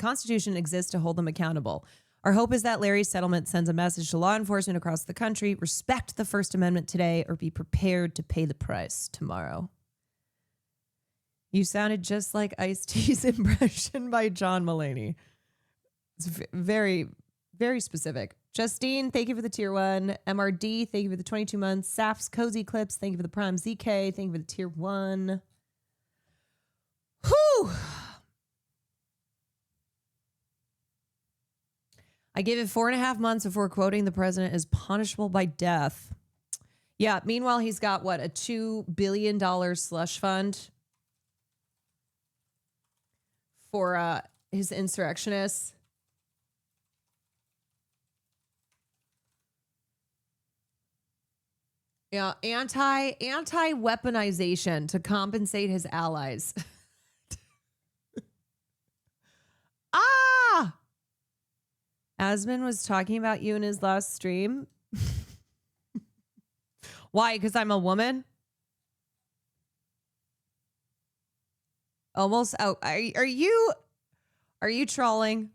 exists to hold them accountable. Our hope is that Larry's settlement sends a message to law enforcement across the country: respect the First Amendment today, or be prepared to pay the price tomorrow. You sounded just like Ice-T's impression by John Mulaney. It's very, very specific. Justine, thank you for the tier 1. MRD, thank you for the 22 months. Saf's Cozy Clips, thank you for the Prime. ZK, thank you for the tier 1. Whew. I gave it 4.5 months before quoting the president is punishable by death. Yeah, meanwhile, he's got, what, a $2 billion slush fund for his insurrectionists. Yeah, anti-weaponization to compensate his allies. Asman was talking about you in his last stream. Why? Because I'm a woman? Almost out. Are you trolling?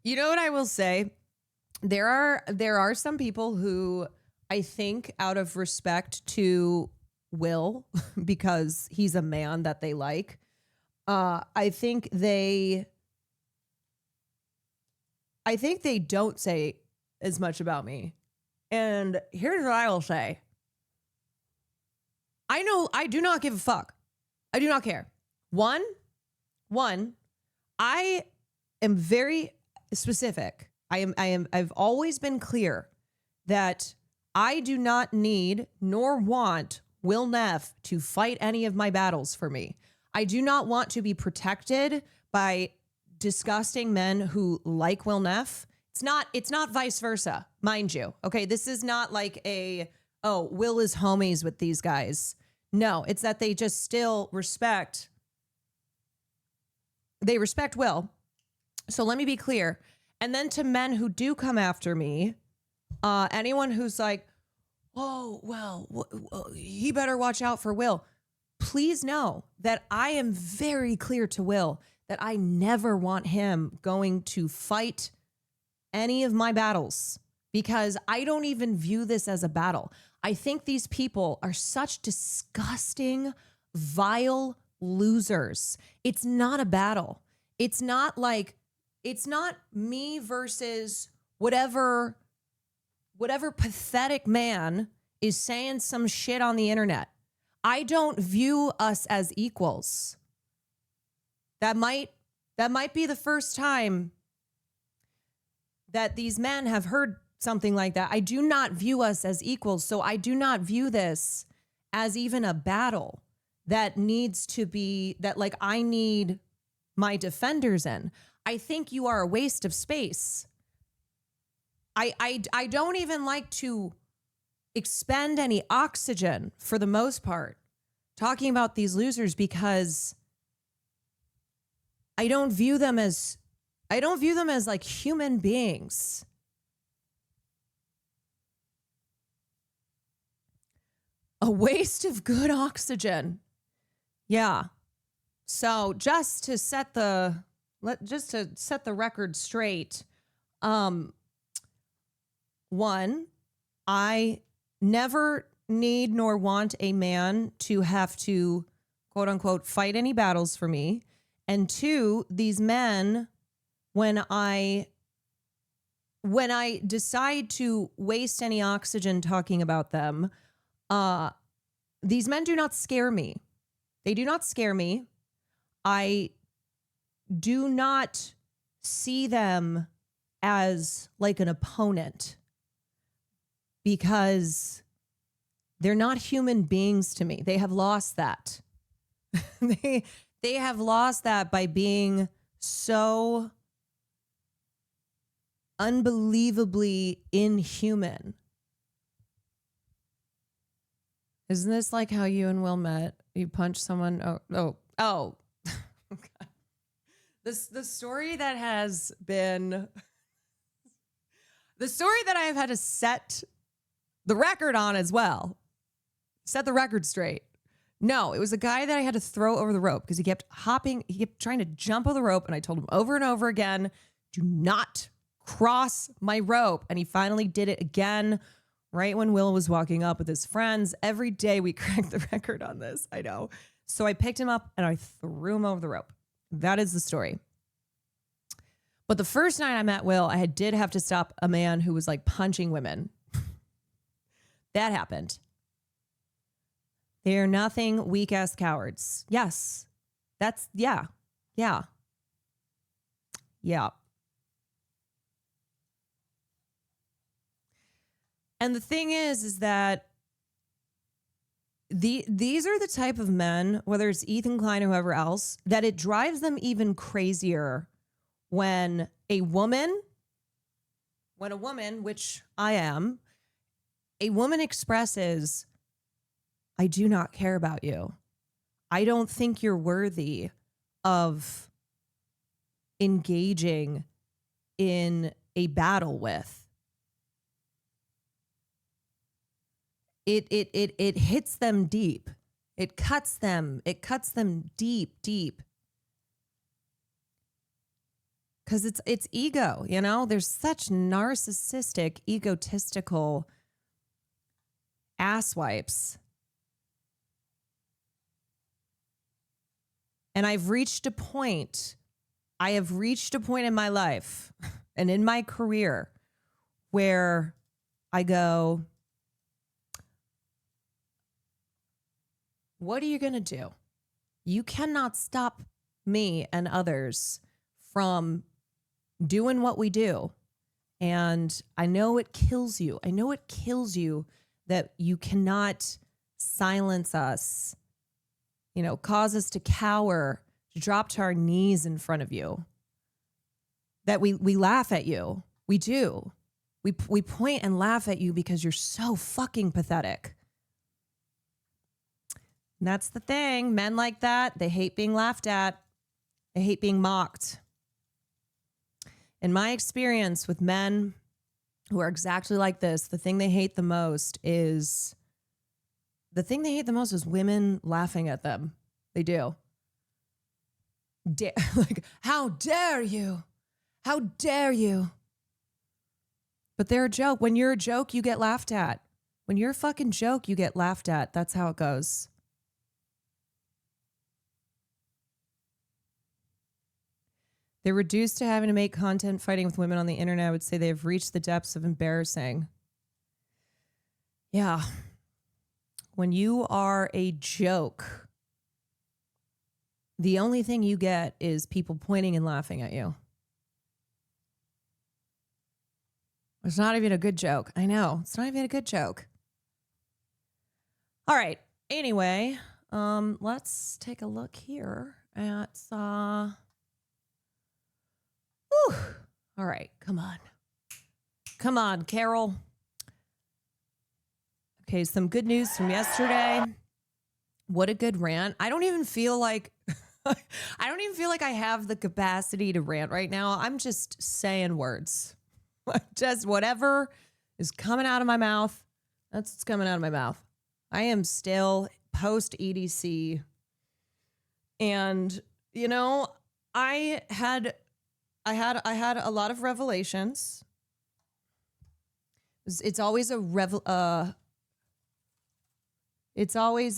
You know what I will say? There are some people who I think, out of respect to Will, because he's a man that they like, I think they don't say as much about me. And here's what I will say. I do not give a fuck. I do not care. One, I am very specific. I've always been clear that I do not need nor want Will Neff to fight any of my battles for me. I do not want to be protected by disgusting men who like Will Neff. It's not vice versa, mind you. Okay, this is not like Will is homies with these guys. No, it's that they just still respect. They respect Will. So let me be clear. And then to men who do come after me, anyone who's like, oh, well, he better watch out for Will. Please know that I am very clear to Will that I never want him going to fight any of my battles, because I don't even view this as a battle. I think these people are such disgusting, vile losers. It's not a battle. It's not me versus whatever pathetic man is saying some shit on the internet. I don't view us as equals. That might be the first time that these men have heard something like that. I do not view us as equals. So I do not view this as even a battle that needs to be, that like I need my defenders in. I think you are a waste of space. I don't even like to expend any oxygen for the most part talking about these losers, because I don't view them as like human beings. A waste of good oxygen. Yeah. So just to set the record straight, one, I never need nor want a man to have to, quote unquote, fight any battles for me. And two, these men, when I decide to waste any oxygen talking about them, these men do not scare me. They do not scare me. I do not see them as like an opponent, because they're not human beings to me. They have lost that. They have lost that by being so unbelievably inhuman. Isn't this like how you and Will met? You punched someone. Oh. Okay. The story that has been, the story that I have had to set the record on as well. Set the record straight. No, it was a guy that I had to throw over the rope because he kept hopping. He kept trying to jump over the rope. And I told him over and over again, do not cross my rope. And he finally did it again right when Will was walking up with his friends. Every day we crack the record on this. I know. So I picked him up and I threw him over the rope. That is the story. But the first night I met Will, I did have to stop a man who was like punching women. That happened. They're nothing, weak-ass cowards. Yes. Yeah. And the thing is that these are the type of men, whether it's Ethan Klein or whoever else, that it drives them even crazier when a woman, which I am, a woman expresses, I do not care about you. I don't think you're worthy of engaging in a battle with. It hits them deep. It cuts them deep. Because it's ego, you know? There's such narcissistic, egotistical asswipes. And I have reached a point in my life and in my career where I go, what are you going to do? You cannot stop me and others from doing what we do. And I know it kills you. I know it kills you that you cannot silence us, you know, cause us to cower, to drop to our knees in front of you. That we laugh at you. We do. We point and laugh at you because you're so fucking pathetic. And that's the thing. Men like that, they hate being laughed at. They hate being mocked. In my experience with men who are exactly like this, the thing they hate the most is women laughing at them. They do. Like, how dare you? How dare you? But they're a joke. When you're a joke, you get laughed at. When you're a fucking joke, you get laughed at. That's how it goes. They're reduced to having to make content fighting with women on the internet. I would say they've reached the depths of embarrassing. Yeah. When you are a joke, the only thing you get is people pointing and laughing at you. It's not even a good joke. I know. It's not even a good joke. All right. Anyway, let's take a look here at Whew. All right, come on. Come on, Carol. Okay, some good news from yesterday. What a good rant. I don't even feel like I have the capacity to rant right now. I'm just saying words. Just whatever is coming out of my mouth, that's what's coming out of my mouth. I am still post EDC. And you know, I had a lot of revelations. It's always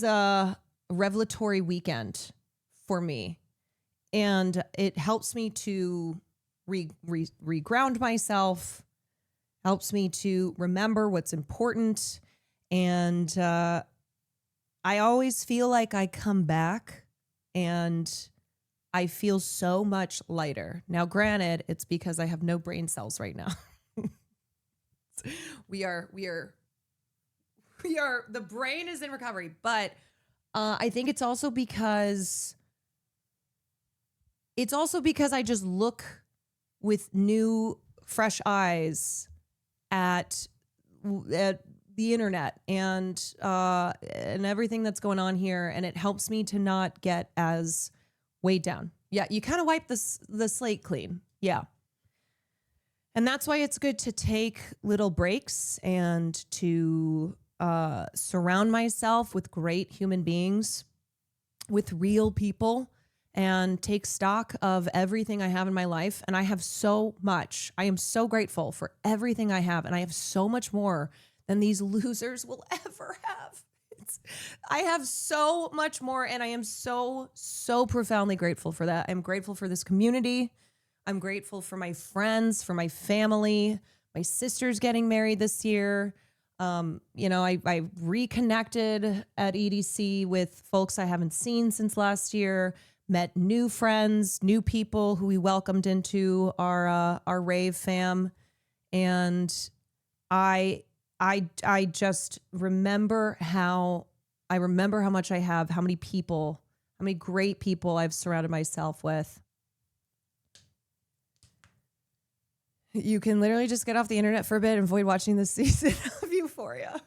a revelatory weekend for me, and it helps me to reground myself, helps me to remember what's important, and I always feel like I come back and I feel so much lighter. Now, granted, it's because I have no brain cells right now. The brain is in recovery, but I think it's also because I just look with new, fresh eyes at the internet and everything that's going on here, and it helps me to not get as weighed down. Yeah, you kind of wipe the slate clean. Yeah. And that's why it's good to take little breaks and to surround myself with great human beings, with real people, and take stock of everything I have in my life. And I have so much. I am so grateful for everything I have. And I have so much more than these losers will ever have. I have so much more, and I am so profoundly grateful for that. I'm grateful for this community. I'm grateful for my friends, for my family. My sister's getting married this year. You know, I reconnected at EDC with folks I haven't seen since last year, met new friends, new people who we welcomed into our rave fam. And I just remember how much I have, how many great people I've surrounded myself with. You can literally just get off the internet for a bit and avoid watching this season of Euphoria.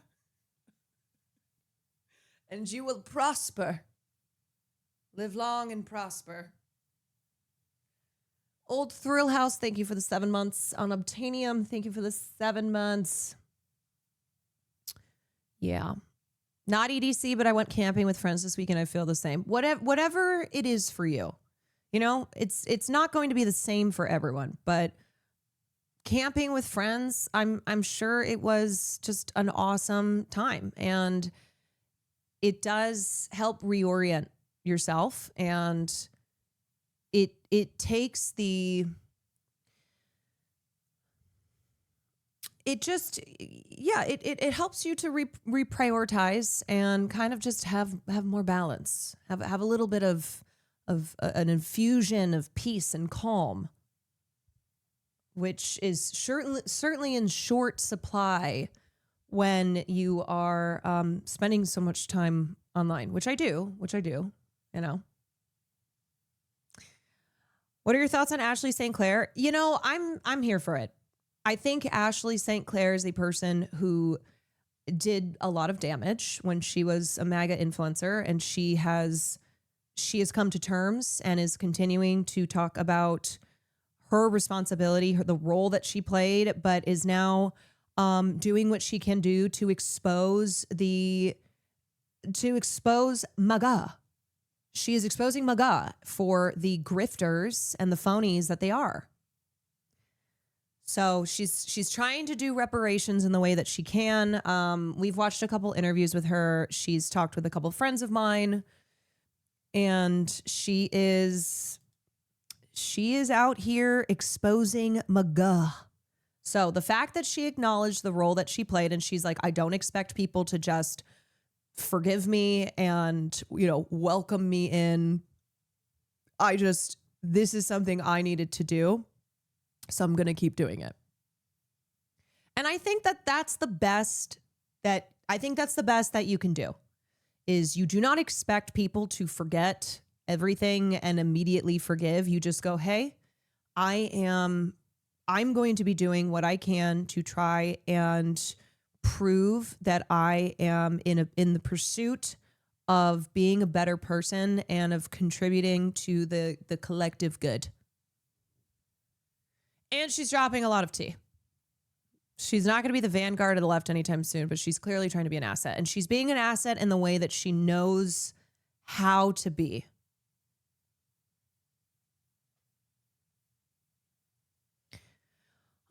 And you will prosper. Live long and prosper. Old Thrill House, thank you for the 7 months. On Obtainium, thank you for the 7 months. Yeah. Not EDC, but I went camping with friends this weekend. I feel the same. Whatever it is for you. You know, it's not going to be the same for everyone, but camping with friends, I'm sure it was just an awesome time, and it does help reorient yourself, and it takes it helps you to reprioritize and kind of just have more balance, have a little bit of an infusion of peace and calm, which is certainly in short supply when you are spending so much time online, which I do, you know. What are your thoughts on Ashley St. Clair? You know, I'm here for it. I think Ashley St. Clair is a person who did a lot of damage when she was a MAGA influencer, and she has come to terms and is continuing to talk about her responsibility, the role that she played, but is now doing what she can do to expose MAGA. She is exposing MAGA for the grifters and the phonies that they are. So she's trying to do reparations in the way that she can. We've watched a couple interviews with her. She's talked with a couple friends of mine, and she is out here exposing MAGA. So the fact that she acknowledged the role that she played, and she's like, I don't expect people to just forgive me and, welcome me in. This is something I needed to do. So I'm going to keep doing it. And I think that's the best that you can do, is you do not expect people to forget everything and immediately forgive. You just go, hey, I'm going to be doing what I can to try and prove that I am in the pursuit of being a better person and of contributing to the collective good. And she's dropping a lot of tea. She's not going to be the vanguard of the left anytime soon, but she's clearly trying to be an asset. And she's being an asset in the way that she knows how to be.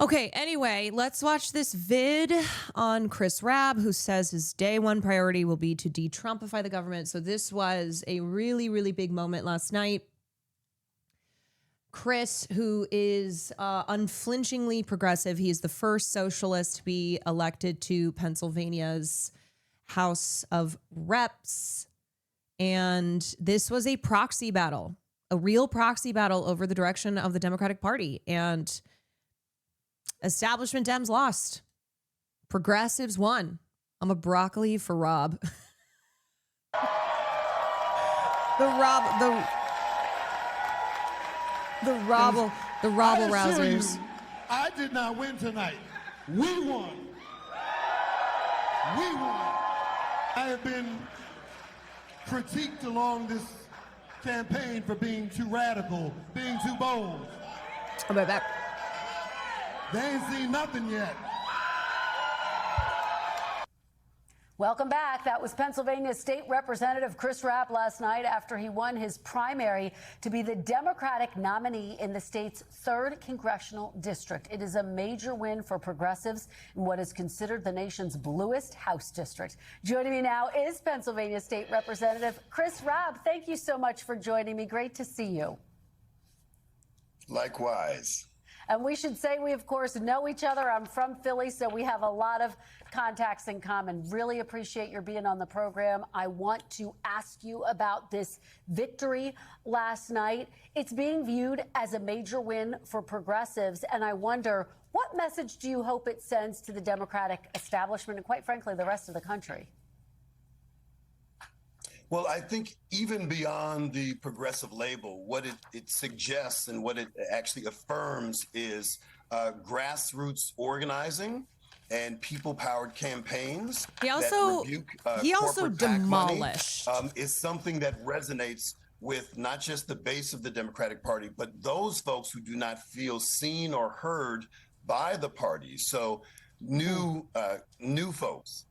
Okay, anyway, let's watch this vid on Chris Rabb, who says his day one priority will be to de-Trumpify the government. So this was a really, really big moment last night. Chris, who is unflinchingly progressive, he is the first socialist to be elected to Pennsylvania's House of Reps. And this was a proxy battle, a real proxy battle over the direction of the Democratic Party. And establishment Dems lost. Progressives won. I'm a broccoli for Rob. The rabble rousers. I did not win tonight. We won. We won. I have been critiqued along this campaign for being too radical, being too bold. I'll be back. They ain't seen nothing yet. Welcome back. That was Pennsylvania State Representative Chris Rabb last night after he won his primary to be the Democratic nominee in the state's 3rd congressional district. It is a major win for progressives in what is considered the nation's bluest House district. Joining me now is Pennsylvania State Representative Chris Rabb. Thank you so much for joining me. Great to see you. Likewise. And we should say we, of course, know each other. I'm from Philly, so we have a lot of contacts in common. Really appreciate your being on the program. I want to ask you about this victory last night. It's being viewed as a major win for progressives, and I wonder, what message do you hope it sends to the Democratic establishment and, quite frankly, the rest of the country? Well, I think even beyond the progressive label, what it suggests and what it actually affirms is grassroots organizing and people-powered campaigns. He also demolished. Is something that resonates with not just the base of the Democratic Party, but those folks who do not feel seen or heard by the party. So new folks,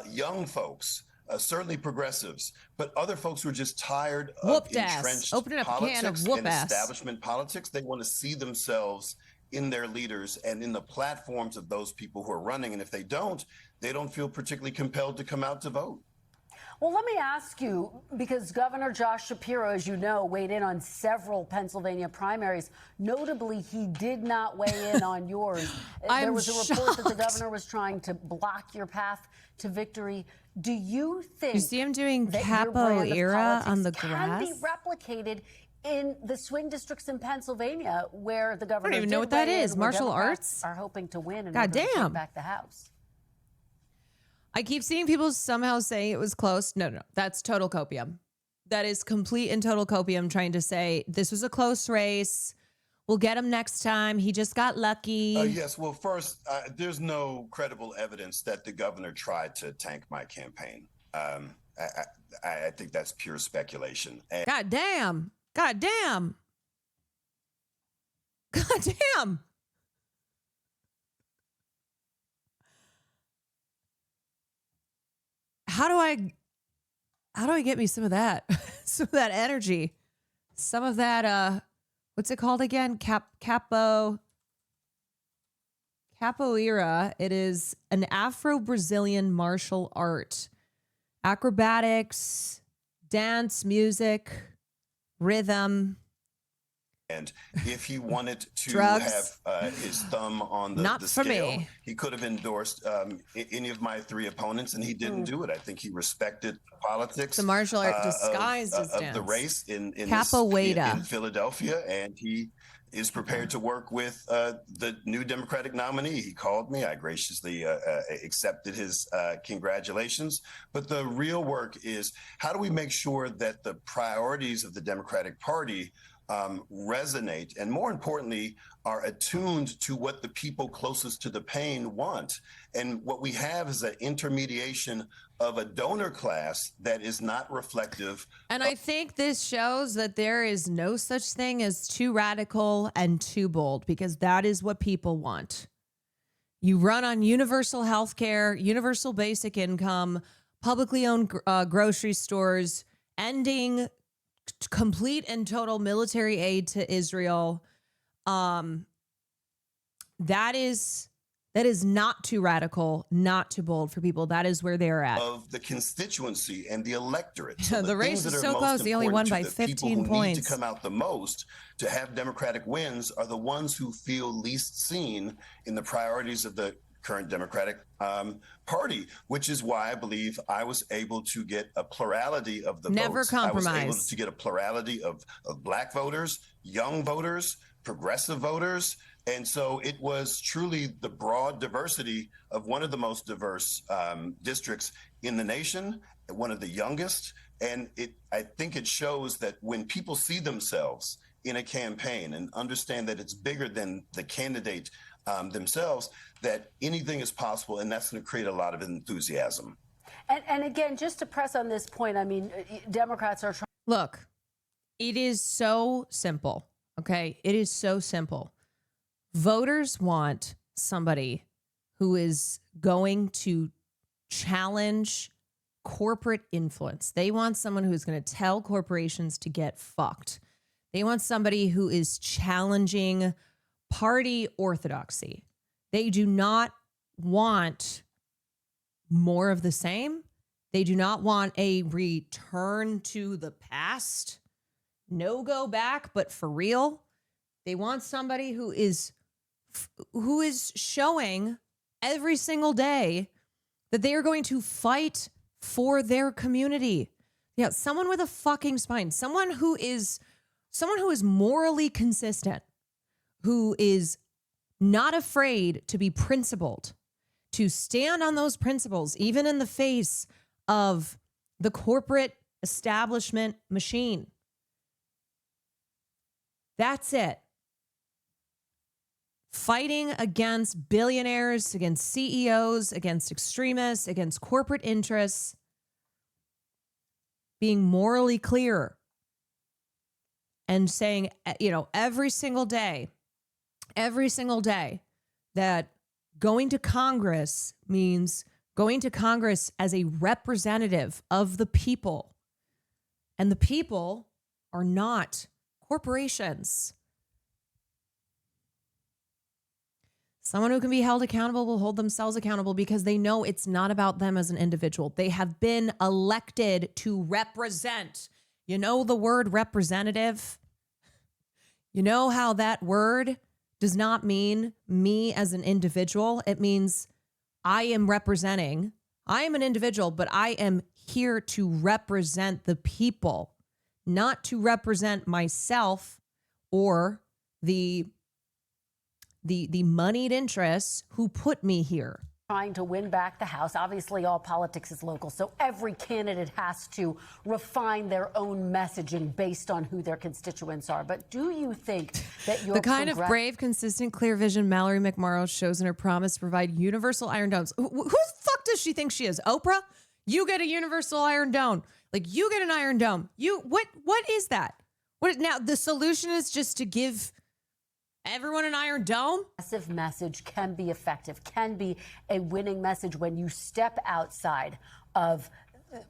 young folks. Certainly progressives, but other folks who are just tired of entrenched politics and establishment politics. They want to see themselves in their leaders and in the platforms of those people who are running. And if they don't feel particularly compelled to come out to vote. Well, let me ask you, because Governor Josh Shapiro, as you know, weighed in on several Pennsylvania primaries. Notably, he did not weigh in on yours. There was a report that the governor was trying to block your path to victory. Do you think you see him doing capoeira on the grass? Can be replicated in the swing districts in Pennsylvania, where the governor I don't even know what that is. Martial arts are hoping to win and to take back the House. I keep seeing people somehow saying it was close. No, that's total copium. That is complete and total copium, trying to say this was a close race. We'll get him next time. He just got lucky. Yes. Well, first, there's no credible evidence that the governor tried to tank my campaign. I think that's pure speculation. And God damn. God damn. God damn. How do I get me some of that? Some of that energy. Some of that what's it called again? Capoeira. It is an Afro-Brazilian martial art. Acrobatics, dance, music, rhythm. And if he wanted to Drugs. have his thumb on the Not for scale, me. he could have endorsed any of my three opponents, and he didn't do it. I think he respected politics. The martial art disguised as of dance. the race in Capoeira. Philadelphia, and he is prepared to work with the new Democratic nominee. He called me. I graciously accepted his congratulations. But the real work is, how do we make sure that the priorities of the Democratic Party resonate, and more importantly, are attuned to what the people closest to the pain want? And what we have is an intermediation of a donor class that is not reflective. And I think this shows that there is no such thing as too radical and too bold, because that is what people want. You run on universal health care, universal basic income, publicly owned grocery stores, ending complete and total military aid to Israel. That is not too radical, not too bold for people. That is where they're at. Of the constituency and the electorate. The race is so close. They only won by 15 points. Need to come out the most to have Democratic wins are the ones who feel least seen in the priorities of the current Democratic Party, which is why I believe I was able to get a plurality of the Never votes. compromise. I was able to get a plurality of Black voters, young voters, progressive voters. And so it was truly the broad diversity of one of the most diverse districts in the nation, one of the youngest. And I think it shows that when people see themselves in a campaign and understand that it's bigger than the candidate themselves, that anything is possible, and that's going to create a lot of enthusiasm. And again, just to press on this point, I mean, Democrats are trying. Look, it is so simple, okay? It is so simple. Voters want somebody who is going to challenge corporate influence. They want someone who's going to tell corporations to get fucked. They want somebody who is challenging party orthodoxy. They do not want more of the same. They do not want a return to the past. No go back, but for real. They want somebody who is showing every single day that they are going to fight for their community. Yeah, someone with a fucking spine, someone who is morally consistent, who is not afraid to be principled, to stand on those principles, even in the face of the corporate establishment machine. That's it. Fighting against billionaires, against CEOs, against extremists, against corporate interests. Being morally clear. And saying, every single day, that going to Congress means going to Congress as a representative of the people. And the people are not corporations. Someone who can be held accountable will hold themselves accountable because they know it's not about them as an individual. They have been elected to represent. You know the word representative? You know how that word does not mean me as an individual. It means I am representing. I am an individual, but I am here to represent the people, not to represent myself or the moneyed interests who put me here. trying to win back the House. Obviously, all politics is local, so every candidate has to refine their own messaging based on who their constituents are. But do you think that your The kind of brave, consistent, clear vision Mallory McMorrow shows in her promise to provide universal iron domes. Who the fuck does she think she is? Oprah? You get a universal iron dome. Like, you get an iron dome. What is that? Now, the solution is just to give everyone an iron dome? Aggressive message can be effective, can be a winning message when you step outside of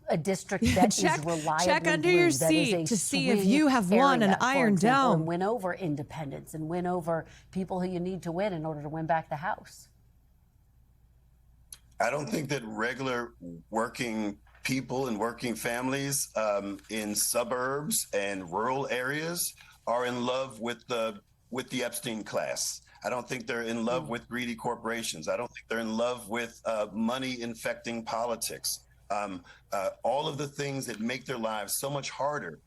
a district that is reliably check under blue, your that is seat a to see if swing you have won an area, for iron example, dome. and win over independents and win over people who you need to win in order to win back the House. I don't think that regular working people and working families in suburbs and rural areas are in love with the Epstein class. I don't think they're in love with greedy corporations. I don't think they're in love with money infecting politics. All of the things that make their lives so much harder.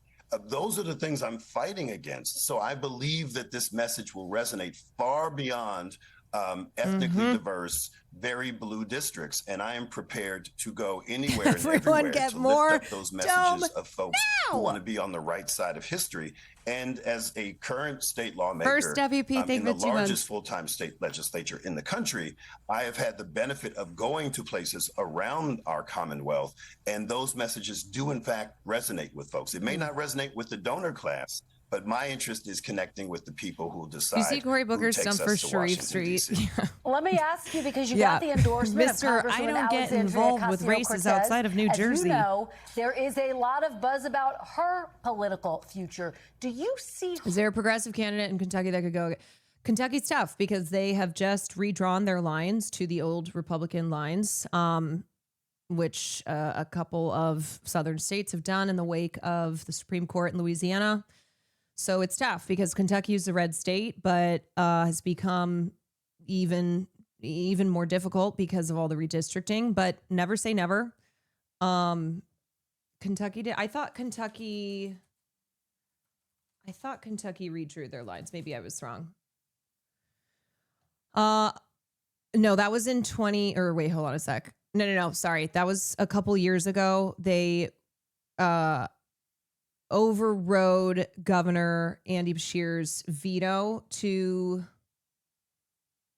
Those are the things I'm fighting against. So I believe that this message will resonate far beyond ethnically diverse, very blue districts, and I am prepared to go anywhere and everywhere to lift up those messages of folks who want to be on the right side of history. And as a current state lawmaker First WP, in the largest full-time state legislature in the country, I have had the benefit of going to places around our Commonwealth, and those messages do in fact resonate with folks. It may not resonate with the donor class, but my interest is connecting with the people who decide. You see Cory Booker's who takes stump for us to Sharif Washington, Street. DC. Let me ask you, because you got the endorsement Mr. of Congresswoman I don't get Alexandria involved with races Ocasio-Cortez. outside of New Jersey. As you know, there is a lot of buzz about her political future. Do you see? Is there a progressive candidate in Kentucky that could go? Kentucky's tough because they have just redrawn their lines to the old Republican lines, which a couple of southern states have done in the wake of the Supreme Court in Louisiana. So it's tough because Kentucky is a red state, but has become even more difficult because of all the redistricting. But never say never. Kentucky did. I thought Kentucky redrew their lines. Maybe I was wrong. No, that was in 20. Or wait, hold on a sec. No. Sorry, that was a couple years ago. They overrode Governor Andy Beshear's veto to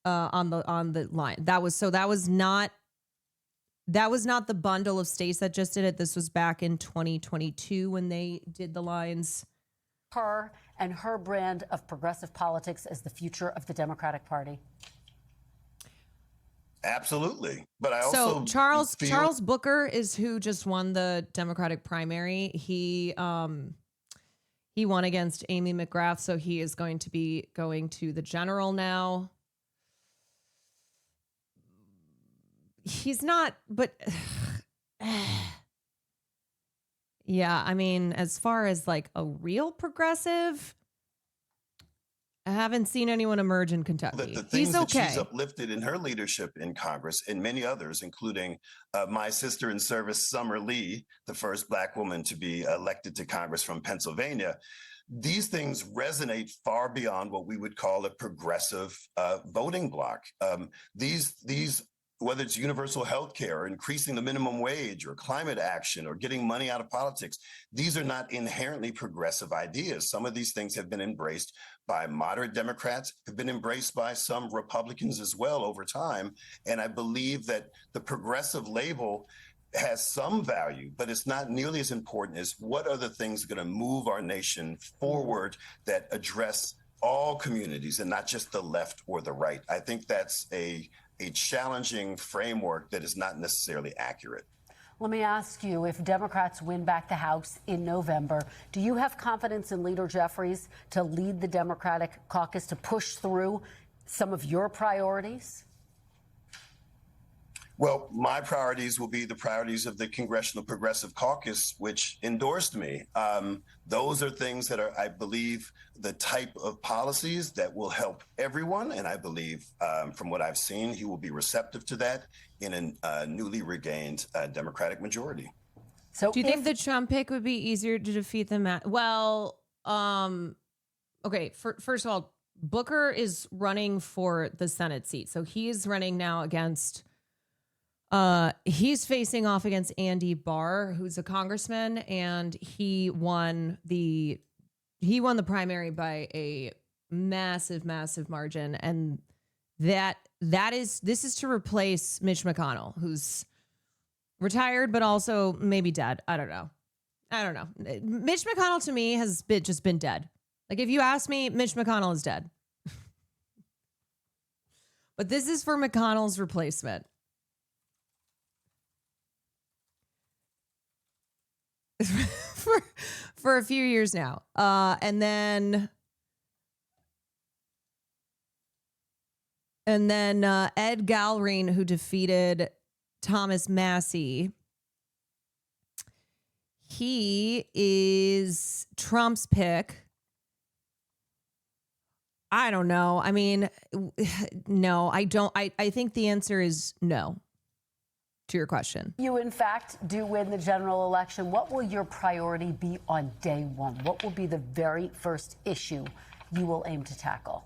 on the line. That was not the bundle of states that just did it. This was back in 2022 when they did the lines. Her and her brand of progressive politics as the future of the Democratic Party. Absolutely. But I also Charles Booker is who just won the Democratic primary. He won against Amy McGrath, so he is going to be going to the general now. He's not, but yeah, I mean, as far as like a real progressive, I haven't seen anyone emerge in Kentucky. The things He's okay. that she's uplifted in her leadership in Congress and many others, including my sister in service, Summer Lee, the first Black woman to be elected to Congress from Pennsylvania. These things resonate far beyond what we would call a progressive voting bloc. These whether it's universal health care or increasing the minimum wage or climate action or getting money out of politics, these are not inherently progressive ideas. Some of these things have been embraced by moderate Democrats, have been embraced by some Republicans as well over time. And I believe that the progressive label has some value, but it's not nearly as important as what are the things going to move our nation forward that address all communities and not just the left or the right. I think that's a challenging framework that is not necessarily accurate. Let me ask you, if Democrats win back the House in November, do you have confidence in Leader Jeffries to lead the Democratic caucus to push through some of your priorities? Well, my priorities will be the priorities of the Congressional Progressive Caucus, which endorsed me. Those are things that are, I believe, the type of policies that will help everyone. And I believe, from what I've seen, he will be receptive to that in a newly regained Democratic majority. So do you think the Trump pick would be easier to defeat than Matt? Well, okay, first of all, Booker is running for the Senate seat. So he is running now against He's facing off against Andy Barr, who's a congressman, and he won the primary by a massive margin, and this is to replace Mitch McConnell, who's retired but also maybe dead. I don't know. Mitch McConnell to me has just been dead. Like, if you ask me, Mitch McConnell is dead. But this is for McConnell's replacement. for a few years now. And then Ed Galrine, who defeated Thomas Massey. He is Trump's pick. I don't know. I mean, no, I don't. I think the answer is no to your question. You, in fact, do win the general election. What will your priority be on day one? What will be the very first issue you will aim to tackle?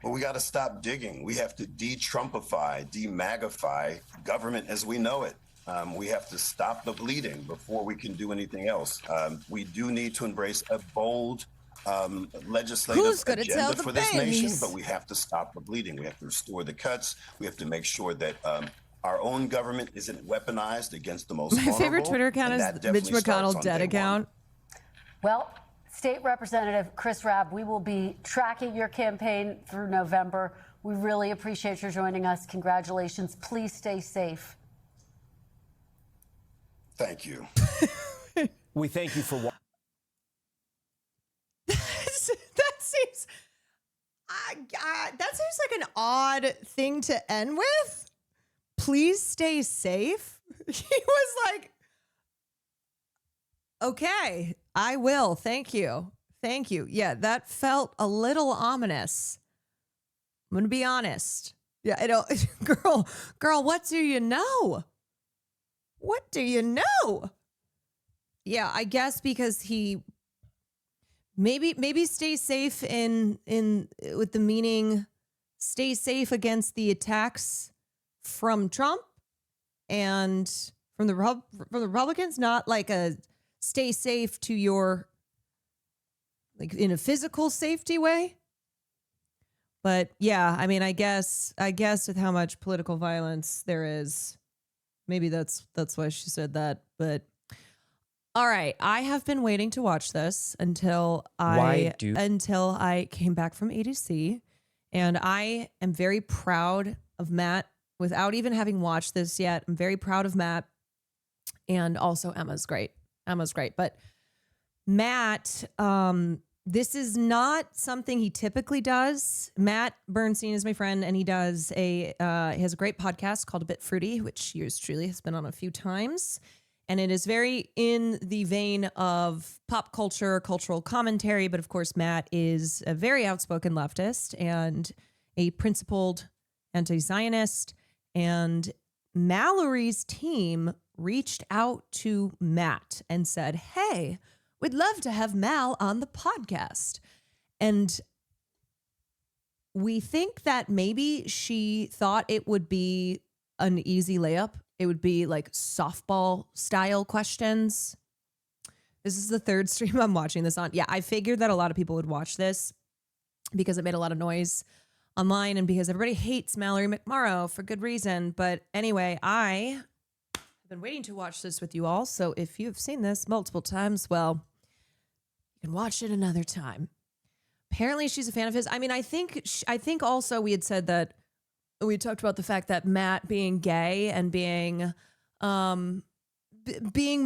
Well, we got to stop digging. We have to de-Trumpify, de-magify government as we know it. We have to stop the bleeding before we can do anything else. We do need to embrace a bold legislative agenda for this nation, but we have to stop the bleeding. We have to restore the cuts. We have to make sure that our own government isn't weaponized against the most vulnerable. My favorite Twitter account is Mitch McConnell dead account. Well, State Representative Chris Rabb, we will be tracking your campaign through November. We really appreciate your joining us. Congratulations. Please stay safe. Thank you. We thank you for watching. That seems like an odd thing to end with. Please stay safe. He was like, okay, I will. Thank you. Thank you. Yeah, that felt a little ominous. I'm going to be honest. Yeah, I don't. Girl, what do you know? What do you know? Yeah, I guess because he maybe stay safe in with the meaning stay safe against the attacks from Trump and from the Republicans, not like a stay safe to your, like, in a physical safety way. But yeah, I mean, I guess with how much political violence there is, maybe that's why she said that. But all right, I have been waiting to watch this until I came back from ADC, and I am very proud of Matt. Without even having watched this yet, I'm very proud of Matt, and also Emma's great. But Matt, this is not something he typically does. Matt Bernstein is my friend, and he has a great podcast called A Bit Fruity, which yours truly has been on a few times. And it is very in the vein of pop culture, cultural commentary. But of course, Matt is a very outspoken leftist and a principled anti-Zionist. And Mallory's team reached out to Matt and said, hey, we'd love to have Mal on the podcast. And we think that maybe she thought it would be an easy layup. It would be like softball style questions. This is the third stream I'm watching this on. Yeah, I figured that a lot of people would watch this because it made a lot of noise online and because everybody hates Mallory McMorrow for good reason. But anyway, I have been waiting to watch this with you all. So if you've seen this multiple times, well, you can watch it another time. Apparently she's a fan of his. I mean, I think also we had said that we talked about the fact that Matt being gay and being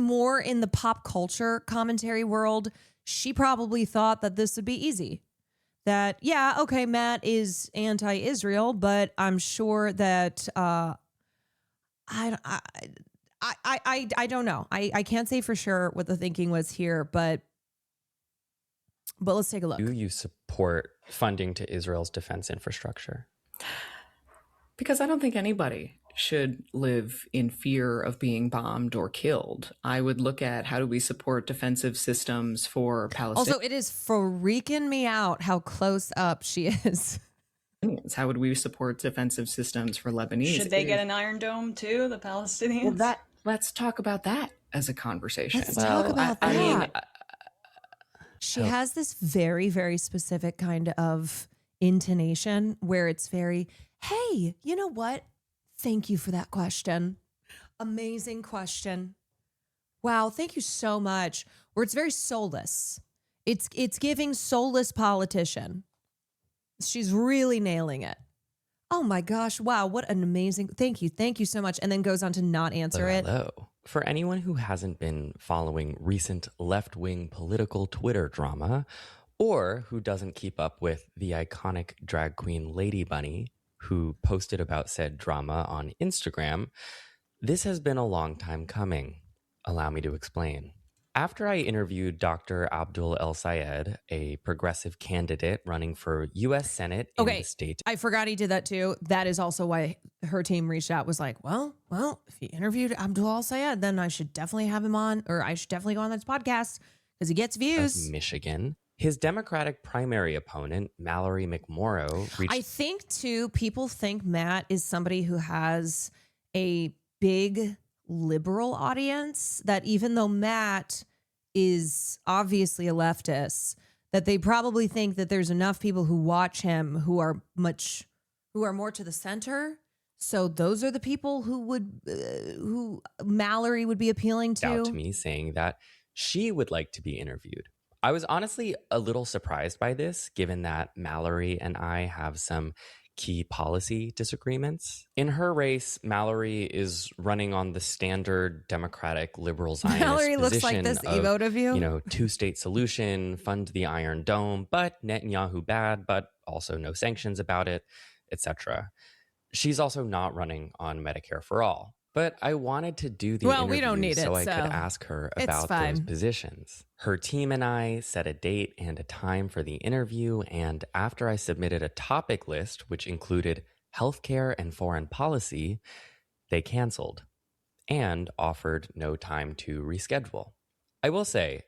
more in the pop culture commentary world, she probably thought that this would be easy. That, yeah, okay, Matt is anti-Israel, but I'm sure that I don't know. I can't say for sure what the thinking was here, but let's take a look. Do you support funding to Israel's defense infrastructure? Because I don't think anybody should live in fear of being bombed or killed. I would look at how do we support defensive systems for Palestine. Also, it is freaking me out how close up she is How would we support defensive systems for Lebanese? Should they get an Iron Dome too, the Palestinians? Well, let's talk about that as a conversation. Let's talk about that. I mean, She has this very, very specific kind of intonation where it's very, hey, you know what? Thank you for that question. Amazing question. Wow, thank you so much. Where it's very soulless. It's giving soulless politician. She's really nailing it. Oh my gosh, wow, what an amazing, thank you so much. And then goes on to not answer it. Hello. For anyone who hasn't been following recent left-wing political Twitter drama, or who doesn't keep up with the iconic drag queen Lady Bunny, who posted about said drama on Instagram, this has been a long time coming. Allow me to explain. After I interviewed Dr. Abdul El Sayed, a progressive candidate running for U.S. Senate in the state. I forgot he did that too. That is also why her team reached out, was like, well, if he interviewed Abdul El Sayed, then I should definitely have him on, or I should definitely go on this podcast because he gets views. Of Michigan. His Democratic primary opponent, Mallory McMorrow, reached. I think too, people think Matt is somebody who has a big liberal audience, that even though Matt is obviously a leftist, that they probably think that there's enough people who watch him who are more to the center. So those are the people who Mallory would be appealing to. Out to me saying that she would like to be interviewed. I was honestly a little surprised by this, given that Mallory and I have some key policy disagreements. In her race, Mallory is running on the standard Democratic liberal Zionist Mallory position looks like this emote of you. Two-state solution, fund the Iron Dome, but Netanyahu bad, but also no sanctions about it, etc. She's also not running on Medicare for all. But I wanted to do the interview we don't need so it, I could ask her about those positions. Her team and I set a date and a time for the interview, and after I submitted a topic list, which included healthcare and foreign policy, they canceled and offered no time to reschedule. I will say,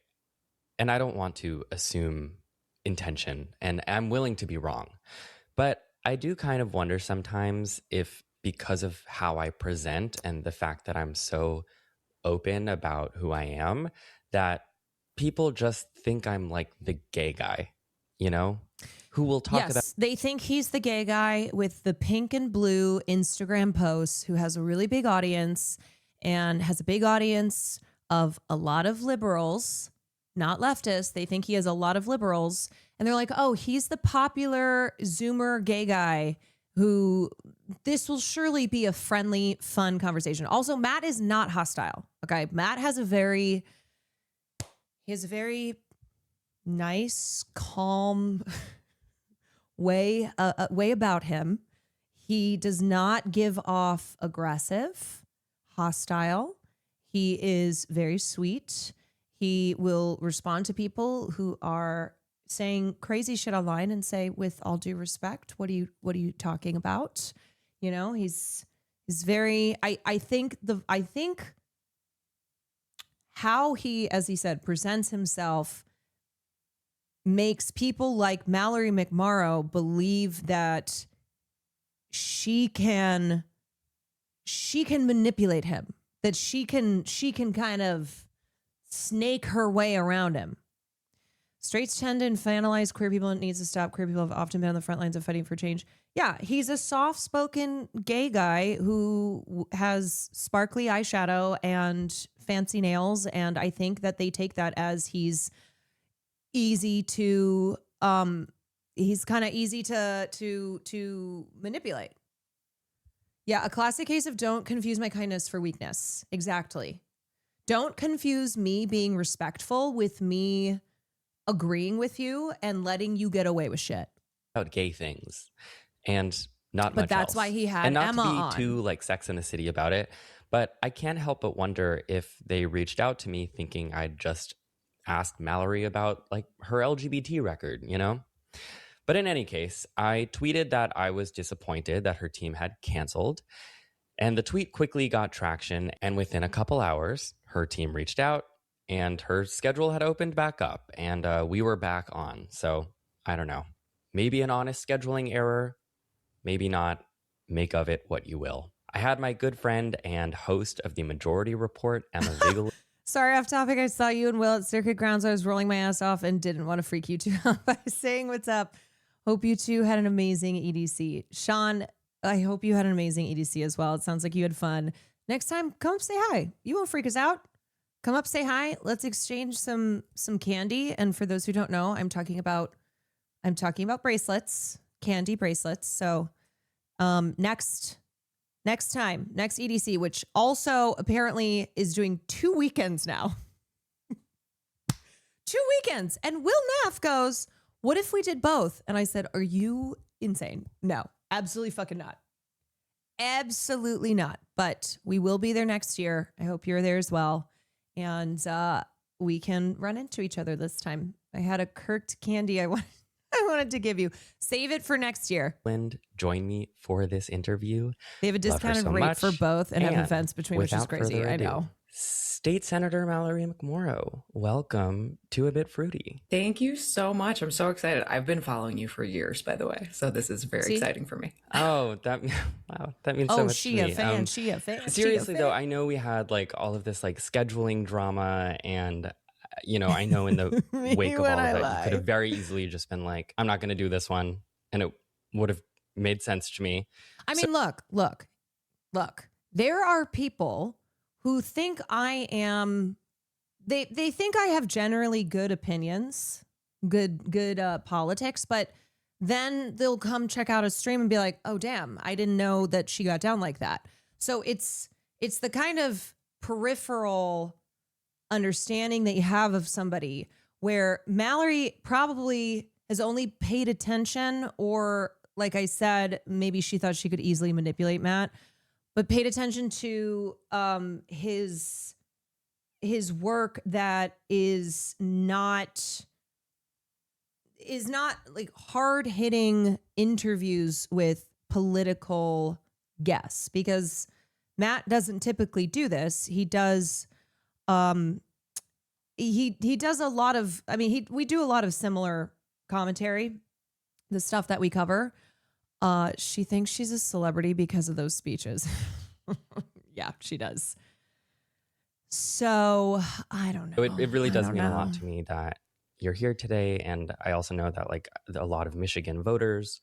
and I don't want to assume intention, and I'm willing to be wrong, but I do kind of wonder sometimes if, because of how I present and the fact that I'm so open about who I am, that people just think I'm like the gay guy, who will talk about. Yes, they think he's the gay guy with the pink and blue Instagram posts, who has a really big audience and has a big audience of a lot of liberals, not leftists. They think he has a lot of liberals. And they're like, oh, he's the popular Zoomer gay guy who this will surely be a friendly, fun conversation. Also, Matt is not hostile. Okay. Matt has a very nice, calm way about him. He does not give off aggressive, hostile. He is very sweet. He will respond to people who are saying crazy shit online and say, with all due respect, what are you talking about? He's very, I think how he, as he said, presents himself makes people like Mallory McMorrow believe that she can manipulate him, that she can kind of snake her way around him. Straights tend to infantilize queer people, and it needs to stop. Queer people have often been on the front lines of fighting for change. Yeah, he's a soft-spoken gay guy who has sparkly eyeshadow and fancy nails, and I think that they take that as he's easy to he's kind of easy to manipulate. Yeah, a classic case of don't confuse my kindness for weakness. Exactly. Don't confuse me being respectful with me agreeing with you and letting you get away with shit. About gay things and not but much that's else. why he had and not Emma to be on. too like Sex in the City about it, but I can't help but wonder if they reached out to me thinking I'd just asked Mallory about like her LGBT record, But in any case, I tweeted that I was disappointed that her team had canceled, and the tweet quickly got traction, and within a couple hours her team reached out and her schedule had opened back up, and we were back on. So I don't know, maybe an honest scheduling error, maybe not. Make of it what you will. I had my good friend and host of the Majority Report, Emma Vigil. Sorry, off topic. I saw you and Will at Circuit Grounds. I was rolling my ass off and didn't want to freak you two out by saying what's up. Hope you two had an amazing EDC. Sean, I hope you had an amazing EDC as well. It sounds like you had fun. Next time, come up, say hi. You won't freak us out. Come up, say hi. Let's exchange some candy. And for those who don't know, I'm talking about bracelets, candy bracelets. So next EDC, which also apparently is doing 2 weekends now. 2 weekends. And Will Neff goes, what if we did both? And I said, are you insane? No, absolutely fucking not. Absolutely not. But we will be there next year. I hope you're there as well. And we can run into each other this time. I had a Kirked candy I wanted to give you. Save it for next year. Join me for this interview. They have a discounted rate for both and have events between, which is crazy. I know. State Senator Mallory McMorrow, welcome to A Bit Fruity. Thank you so much. I'm so excited. I've been following you for years, by the way. So this is very exciting for me. Oh, that means so much to me. She a fan. Seriously though, I know we had like all of this like scheduling drama and I know in the wake of all of that, you could have very easily just been like, I'm not going to do this one. And it would have made sense to me. I mean, look, there are people who think I am, they think I have generally good opinions, good politics, but then they'll come check out a stream and be like, oh, damn, I didn't know that she got down like that. So it's the kind of peripheral understanding that you have of somebody where Mallory probably has only paid attention, or like I said, maybe she thought she could easily manipulate Matt, but paid attention to his work that is not like hard-hitting interviews with political guests, because Matt doesn't typically do this. He does he does a lot of, we do a lot of similar commentary, the stuff that we cover. She thinks she's a celebrity because of those speeches. Yeah, she does. So I don't know. It really does mean a lot to me that you're here today. And I also know that like a lot of Michigan voters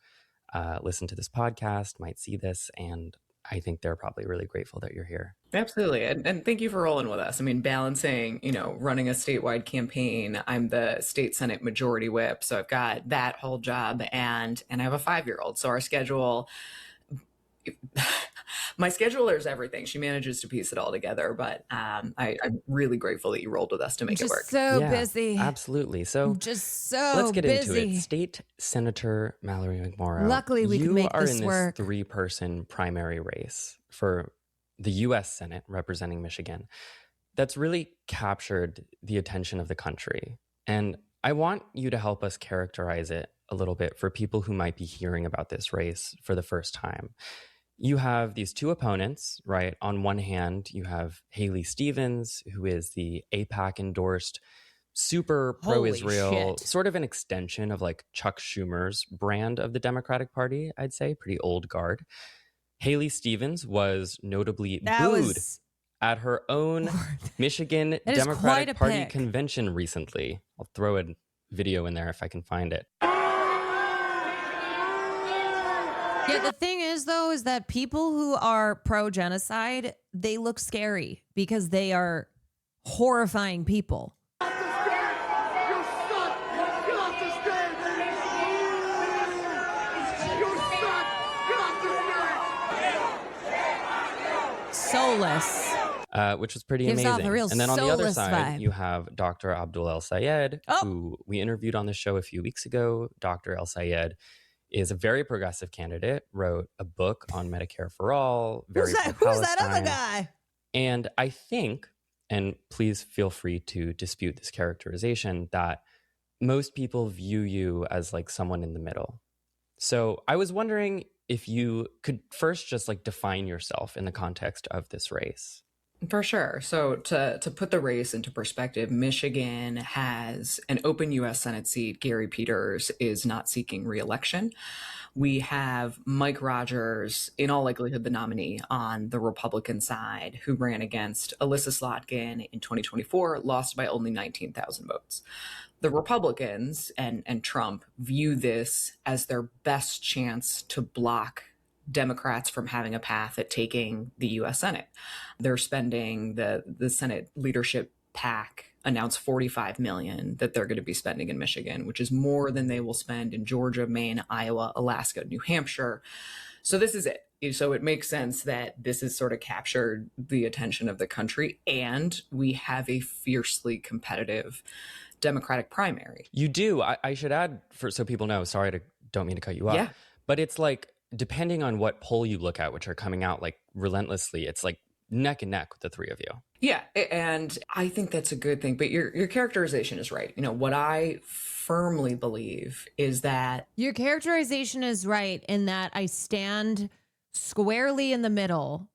listen to this podcast, might see this, and I think they're probably really grateful that you're here. Absolutely. And thank you for rolling with us. I mean, balancing, running a statewide campaign. I'm the state Senate majority whip. So I've got that whole job and I have a 5-year-old. So our schedule, my scheduler is everything. She manages to piece it all together. But I'm really grateful that you rolled with us to make it work. So busy. Absolutely. So just so let's get busy. into it. State Senator Mallory McMorrow. Luckily, we can make this work. You are in this 3-person primary race for the U.S. Senate representing Michigan that's really captured the attention of the country. And I want you to help us characterize it a little bit for people who might be hearing about this race for the first time. You have these 2 opponents, right? On one hand, you have Haley Stevens, who is the AIPAC endorsed, super pro-Israel, sort of an extension of like Chuck Schumer's brand of the Democratic Party, I'd say, pretty old guard. Haley Stevens was notably booed at her own Michigan Democratic Party convention recently. I'll throw a video in there if I can find it. Yeah, the thing is, though, is that people who are pro-genocide, they look scary because they are horrifying people. Soulless. Which was pretty Gives off amazing. a real And then on the other soulless side, vibe. you have Dr. Abdul El Sayed, who we interviewed on the show a few weeks ago. Dr. El Sayed is a very progressive candidate, wrote a book on Medicare for All. Who's that other guy? And I think, and please feel free to dispute this characterization, that most people view you as like someone in the middle. So I was wondering if you could first just like define yourself in the context of this race. For sure. So to put the race into perspective, Michigan has an open U.S. Senate seat. Gary Peters is not seeking re-election. We have Mike Rogers, in all likelihood, the nominee on the Republican side, who ran against Alyssa Slotkin in 2024, lost by only 19,000 votes. The Republicans and Trump view this as their best chance to block Democrats from having a path at taking the U.S. Senate. They're spending, the Senate leadership PAC announced $45 million that they're going to be spending in Michigan, which is more than they will spend in Georgia, Maine, Iowa, Alaska, New Hampshire. So this is it. So it makes sense that this has sort of captured the attention of the country, and we have a fiercely competitive Democratic primary. You do. I should add, so people know, don't mean to cut you off. Yeah. But it's like, depending on what poll you look at, which are coming out like relentlessly, it's like neck and neck with the three of you. Yeah. And I think that's a good thing. But your characterization is right. You know, what I firmly believe is that your characterization is right in that I stand squarely in the middle,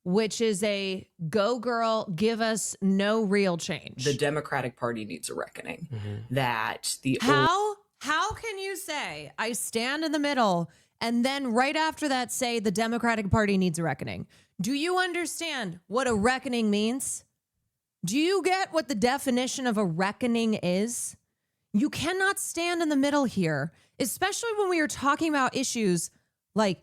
which is a go girl, give us no real change. The Democratic Party needs a reckoning. That the How can you say I stand in the middle and then right after that say the Democratic Party needs a reckoning? Do you understand what a reckoning means? Do you get what the definition of a reckoning is? You cannot stand in the middle here, especially when we are talking about issues like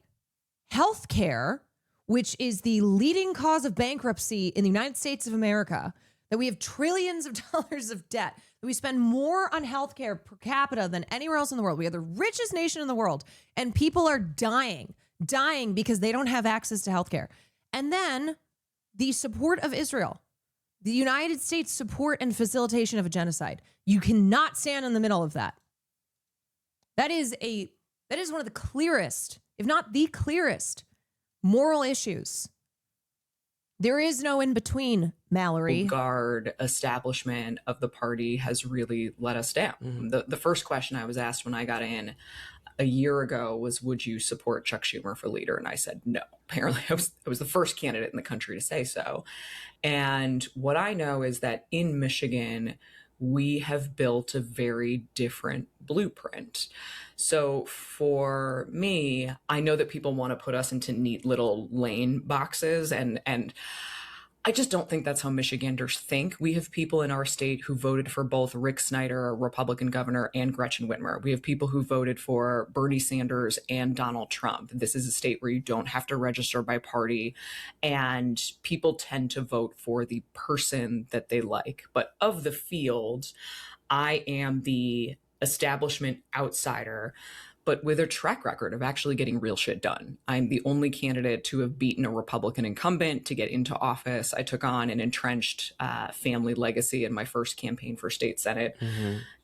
healthcare, which is the leading cause of bankruptcy in the United States of America, that we have trillions of dollars of debt, that we spend more on healthcare per capita than anywhere else in the world. We are the richest nation in the world, and people are dying because they don't have access to healthcare. And then the support of Israel, the United States support and facilitation of a genocide. You cannot stand in the middle of that. That is one of the clearest, if not the clearest, moral issues. There is no in between, Mallory. Guard establishment of the party has really let us down. The first question I was asked when I got in a year ago was, would you support Chuck Schumer for leader? And I said, no. Apparently I was the first candidate in the country to say so. And what I know is that in Michigan, we have built a very different blueprint. So for me, I know that people want to put us into neat little lane boxes, and I just don't think that's how Michiganders think. We have people in our state who voted for both Rick Snyder, a Republican governor, and Gretchen Whitmer. We have people who voted for Bernie Sanders and Donald Trump. This is a state where you don't have to register by party, and people tend to vote for the person that they like. But of the field, I am the establishment outsider, but with a track record of actually getting real shit done. I'm the only candidate to have beaten a Republican incumbent to get into office. I took on an entrenched family legacy in my first campaign for state Senate.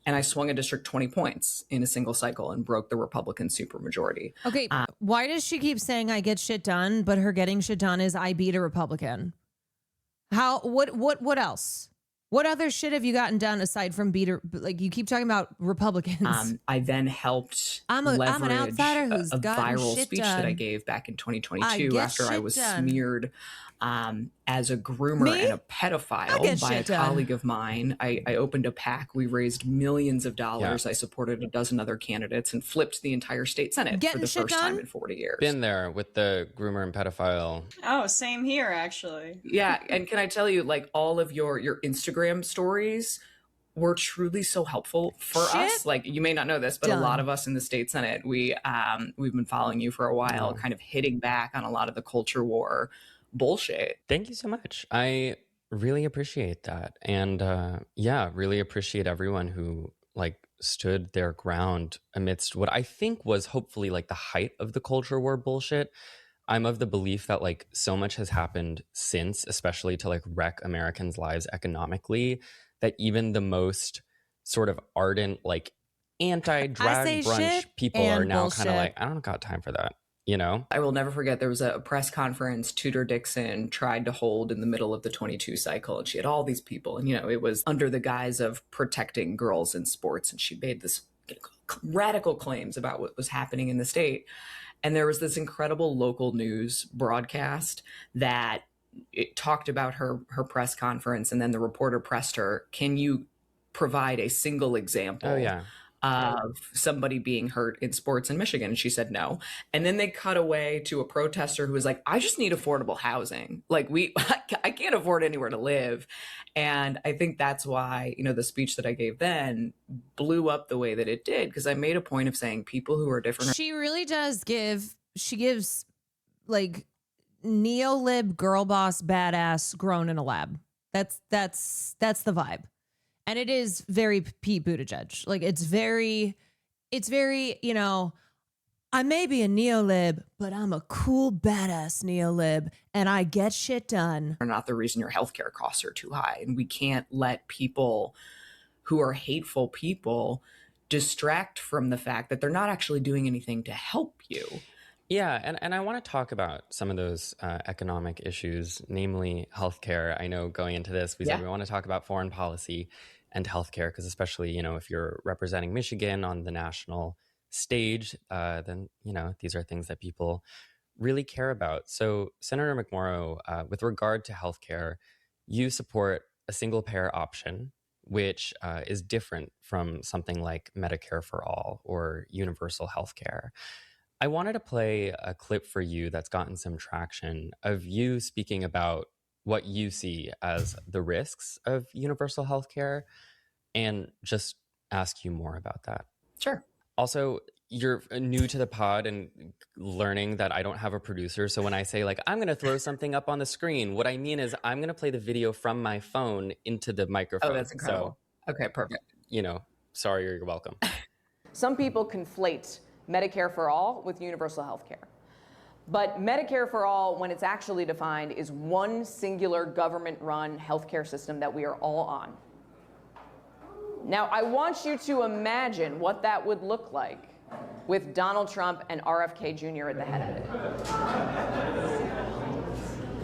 And I swung a district 20 points in a single cycle and broke the Republican supermajority. Okay, why does she keep saying I get shit done, but her getting shit done is I beat a Republican? What else? What other shit have you gotten done aside from like you keep talking about Republicans? I then helped leverage an outsider who's a viral speech that I gave back in 2022 after I was smeared as a groomer and a pedophile by a colleague of mine. I opened a PAC. We raised millions of dollars. I supported a dozen other candidates and flipped the entire state Senate for the first time in 40 years. Been there with the groomer and pedophile. Oh, same here, actually. Yeah. And can I tell you, like, all of your Instagram stories were truly so helpful for us. Like, you may not know this, but a lot of us in the state Senate, we've been following you for a while, kind of hitting back on a lot of the culture war bullshit. Thank you so much. I really appreciate that. And really appreciate everyone who like stood their ground amidst what I think was hopefully like the height of the culture war bullshit. I'm of the belief that like so much has happened since, especially to like wreck Americans' lives economically, that even the most sort of ardent like anti-drag brunch people are now kind of like, I don't got time for that. You know, I will never forget there was a press conference Tudor Dixon tried to hold in the middle of the 22 cycle, and she had all these people, and it was under the guise of protecting girls in sports, and she made this radical claims about what was happening in the state. And there was this incredible local news broadcast that talked about her press conference, and then the reporter pressed her, can you provide a single example of somebody being hurt in sports in Michigan? And she said no. And then they cut away to a protester who was like, I just need affordable housing. Like I can't afford anywhere to live. And I think that's why, the speech that I gave then blew up the way that it did, because I made a point of saying people who are different. She really does she gives like neo-lib girl boss badass grown in a lab. That's the vibe. And it is very Pete Buttigieg. Like it's very, I may be a neo-lib, but I'm a cool badass neo-lib and I get shit done. Are not the reason your healthcare costs are too high. And we can't let people who are hateful people distract from the fact that they're not actually doing anything to help you. Yeah, and I want to talk about some of those economic issues, namely healthcare. I know going into this, we said we want to talk about foreign policy and healthcare, because especially, if you're representing Michigan on the national stage, then, these are things that people really care about. So Senator McMorrow, with regard to healthcare, you support a single payer option, which is different from something like Medicare for All or universal healthcare. I wanted to play a clip for you that's gotten some traction of you speaking about what you see as the risks of universal healthcare, and just ask you more about that. Sure. Also, you're new to the pod and learning that I don't have a producer. So when I say I'm going to throw something up on the screen, what I mean is I'm going to play the video from my phone into the microphone. Oh, that's incredible. So, okay, perfect. Sorry, you're welcome. Some people conflate Medicare for All with universal health care. But Medicare for All, when it's actually defined, is one singular government-run healthcare system that we are all on. Now, I want you to imagine what that would look like with Donald Trump and RFK Jr. at the head of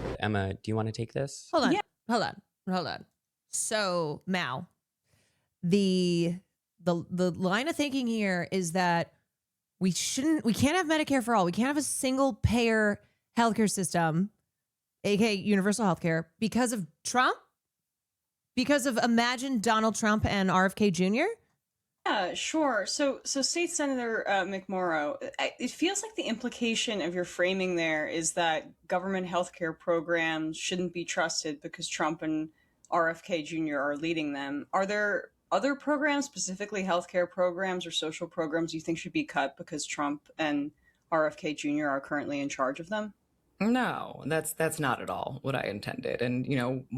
it. Emma, do you want to take this? Hold on. So, Mao, the line of thinking here is that we can't have Medicare for all. We can't have a single payer healthcare system, aka universal healthcare, because of Trump? Because of imagine Donald Trump and RFK Jr.? Yeah, sure. So State Senator McMorrow, it feels like the implication of your framing there is that government healthcare programs shouldn't be trusted because Trump and RFK Jr. are leading them. Are there other programs, specifically healthcare programs or social programs, you think should be cut because Trump and RFK Jr. are currently in charge of them? No, that's not at all what I intended. And,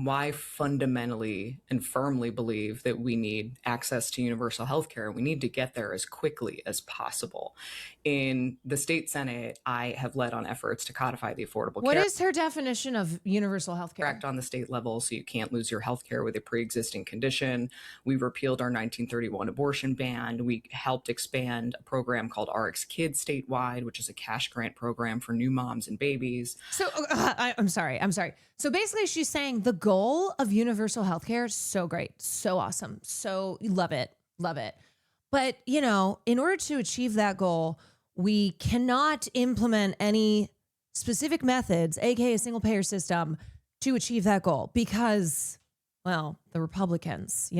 I fundamentally and firmly believe that we need access to universal health care. We need to get there as quickly as possible. In the state Senate, I have led on efforts to codify the Affordable Care What is her definition of universal health care? Act on the state level, so you can't lose your health care with a pre-existing condition. We repealed our 1931 abortion ban. We helped expand a program called RX Kids statewide, which is a cash grant program for new moms and babies. So I'm sorry. So basically she's saying the goal of universal healthcare is so great, so awesome. So love it. But, in order to achieve that goal, we cannot implement any specific methods, aka a single payer system, to achieve that goal because, well, the Republicans,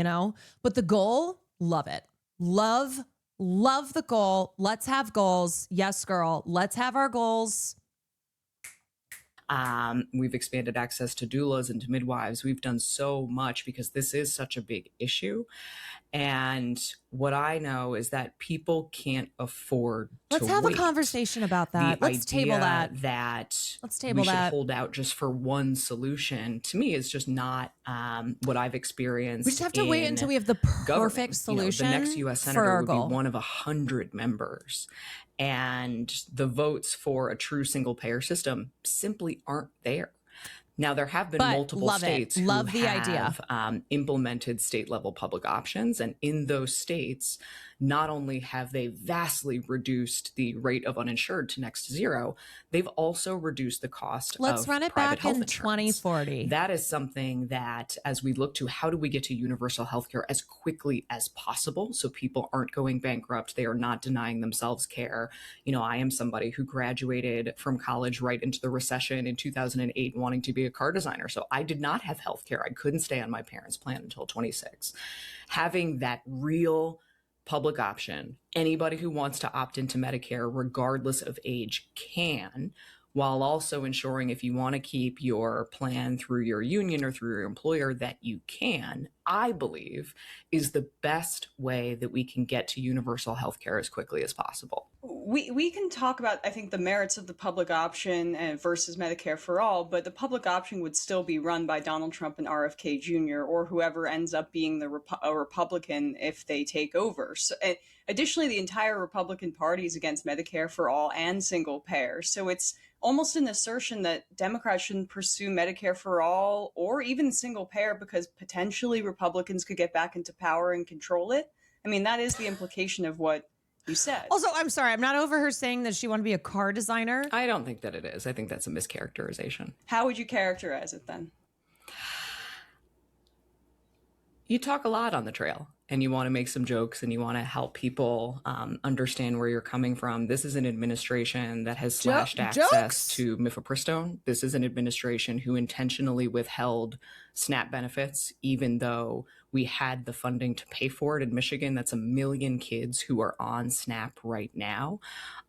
but the goal, love it. Love the goal. Let's have goals. Yes, girl. Let's have our goals. We've expanded access to doulas and to midwives. We've done so much because this is such a big issue. And what I know is that people can't afford Let's to have wait. a conversation about that. Let's table that. Let's table that. We should hold out just for one solution, to me, is just not what I've experienced. We just have to wait until we have the perfect solution. The next U.S. senator would be one of 100 members. And the votes for a true single payer system simply aren't there. Now, there have been multiple states who have implemented state level public options. And in those states, not only have they vastly reduced the rate of uninsured to next to zero, they've also reduced the cost Let's of run it private back health in insurance. 2040. That is something that, as we look to how do we get to universal health care as quickly as possible so people aren't going bankrupt, they are not denying themselves care. You know, I am somebody who graduated from college right into the recession in 2008 wanting to be a car designer. So I did not have health care. I couldn't stay on my parents' plan until 26. Having that real public option, anybody who wants to opt into Medicare, regardless of age, can, while also ensuring if you want to keep your plan through your union or through your employer that you can, I believe is the best way that we can get to universal health care as quickly as possible. We can talk about, I think, the merits of the public option versus Medicare for all, but the public option would still be run by Donald Trump and RFK Jr. or whoever ends up being a Republican if they take over. So, additionally, the entire Republican Party is against Medicare for all and single payer. So it's almost an assertion that Democrats shouldn't pursue Medicare for all or even single payer because potentially Republicans could get back into power and control it. I mean, that is the implication of what you said. Also, I'm sorry, I'm not over her saying that she wanted to be a car designer. I don't think that it is. I think that's a mischaracterization. How would you characterize it then? You talk a lot on the trail and you want to make some jokes and you want to help people understand where you're coming from. This is an administration that has slashed access to mifepristone. This is an administration who intentionally withheld SNAP benefits, even though we had the funding to pay for it in Michigan. That's 1 million kids who are on SNAP right now.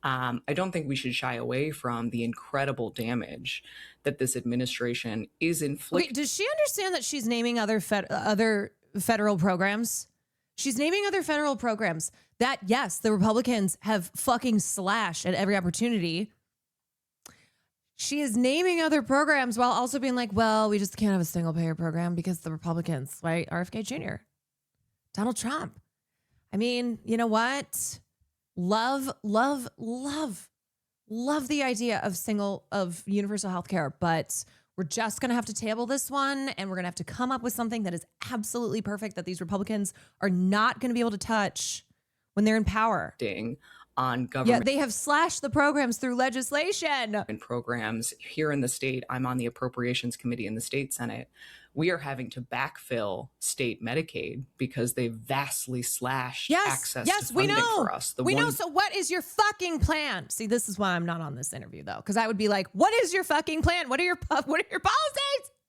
I don't think we should shy away from the incredible damage that this administration is inflicting. Wait, does she understand that she's naming other federal programs? She's naming other federal programs that, yes, the Republicans have fucking slashed at every opportunity. She is naming other programs while also being like, well, we just can't have a single payer program because the Republicans, right? RFK Jr., Donald Trump. I mean, you know what? Love the idea of universal health care, but we're just going to have to table this one and we're going to have to come up with something that is absolutely perfect that these Republicans are not going to be able to touch when they're in power. On government. Yeah, they have slashed the programs through legislation. And programs here in the state. I'm on the Appropriations Committee in the state Senate. We are having to backfill state Medicaid because they vastly slashed access to funding for us. We know. So what is your fucking plan? See, this is why I'm not on this interview, though, because I would be like, what is your fucking plan? What are your policies? What are your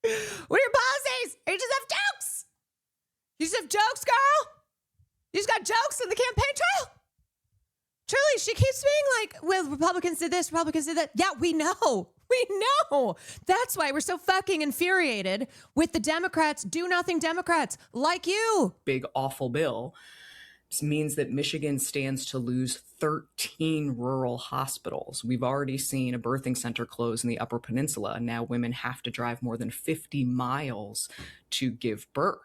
policies? You just have jokes. You just have jokes, girl. You just got jokes in the campaign trail. Truly, she keeps being like, well, Republicans did this, Republicans did that. Yeah, we know. We know. That's why we're so fucking infuriated with the Democrats, do-nothing Democrats like you. Big, awful bill. This means that Michigan stands to lose 13 rural hospitals. We've already seen a birthing center close in the Upper Peninsula. Now women have to drive more than 50 miles to give birth.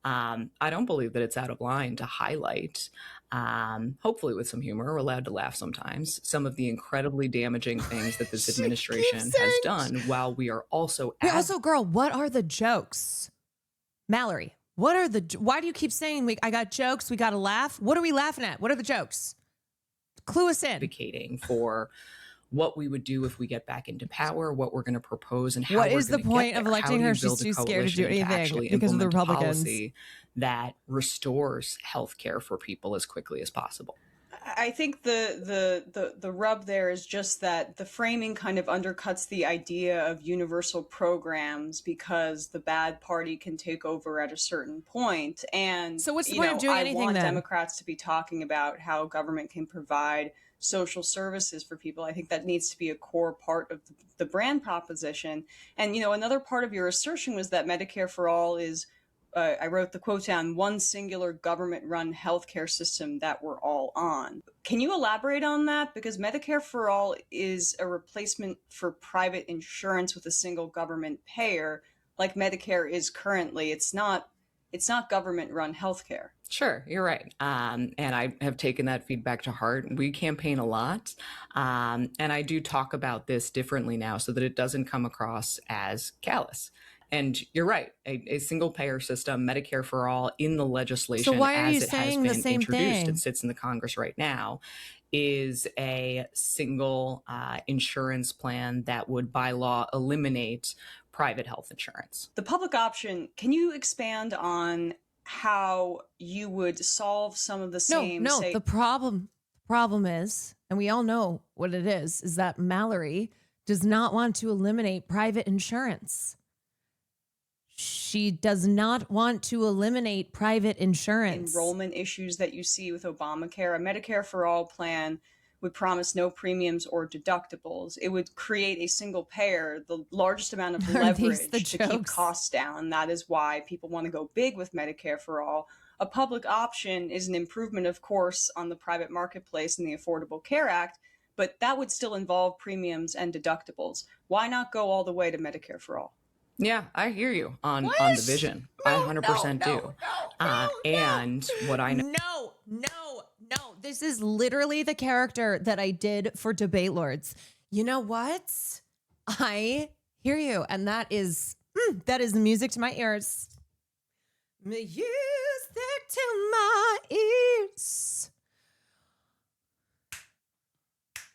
I don't believe that it's out of line to highlight, hopefully with some humor, we're allowed to laugh sometimes, some of the incredibly damaging things that this administration has done while we are also... Also, girl, what are the jokes? Mallory, why do you keep saying, I got jokes, we got to laugh? What are we laughing at? What are the jokes? Clue us in. Advocating for what we would do if we get back into power, what we're going to propose, and how what we're is the point of electing her? She's too scared to do anything because of the Republicans. That restores health care for people as quickly as possible. I think the rub there is just that the framing kind of undercuts the idea of universal programs because the bad party can take over at a certain point. And so what's the point of doing anything then? I want Democrats to be talking about how government can provide social services for people. I think that needs to be a core part of the brand proposition. And, another part of your assertion was that Medicare for all is, I wrote the quote down, one singular government-run healthcare system that we're all on. Can you elaborate on that? Because Medicare for all is a replacement for private insurance with a single government payer, like Medicare is currently. It's not government-run healthcare. Sure, you're right. And I have taken that feedback to heart. We campaign a lot. And I do talk about this differently now so that it doesn't come across as callous. And you're right, a single payer system, Medicare for all, in the legislation So why are as you it has saying the been same introduced thing? and sits in the Congress right now, is a single insurance plan that would by law eliminate private health insurance. The public option, can you expand on how you would solve some of the same The problem is, and we all know what it is that Mallory does not want to eliminate private insurance. She does not want to eliminate private insurance. enrollment issues that you see with Obamacare? A Medicare for all plan would promise no premiums or deductibles. It would create a single payer, the largest amount of Are these leverage the to keep jokes? costs down. That is why people want to go big with Medicare for all. A public option is an improvement, of course, on the private marketplace and the Affordable Care Act, but that would still involve premiums and deductibles. Why not go all the way to Medicare for all? Yeah, I hear you on the vision. I 100% do. And what I know. No. This is literally the character that I did for Debate Lords. You know what? I hear you. And that is music to my ears. Music to my ears.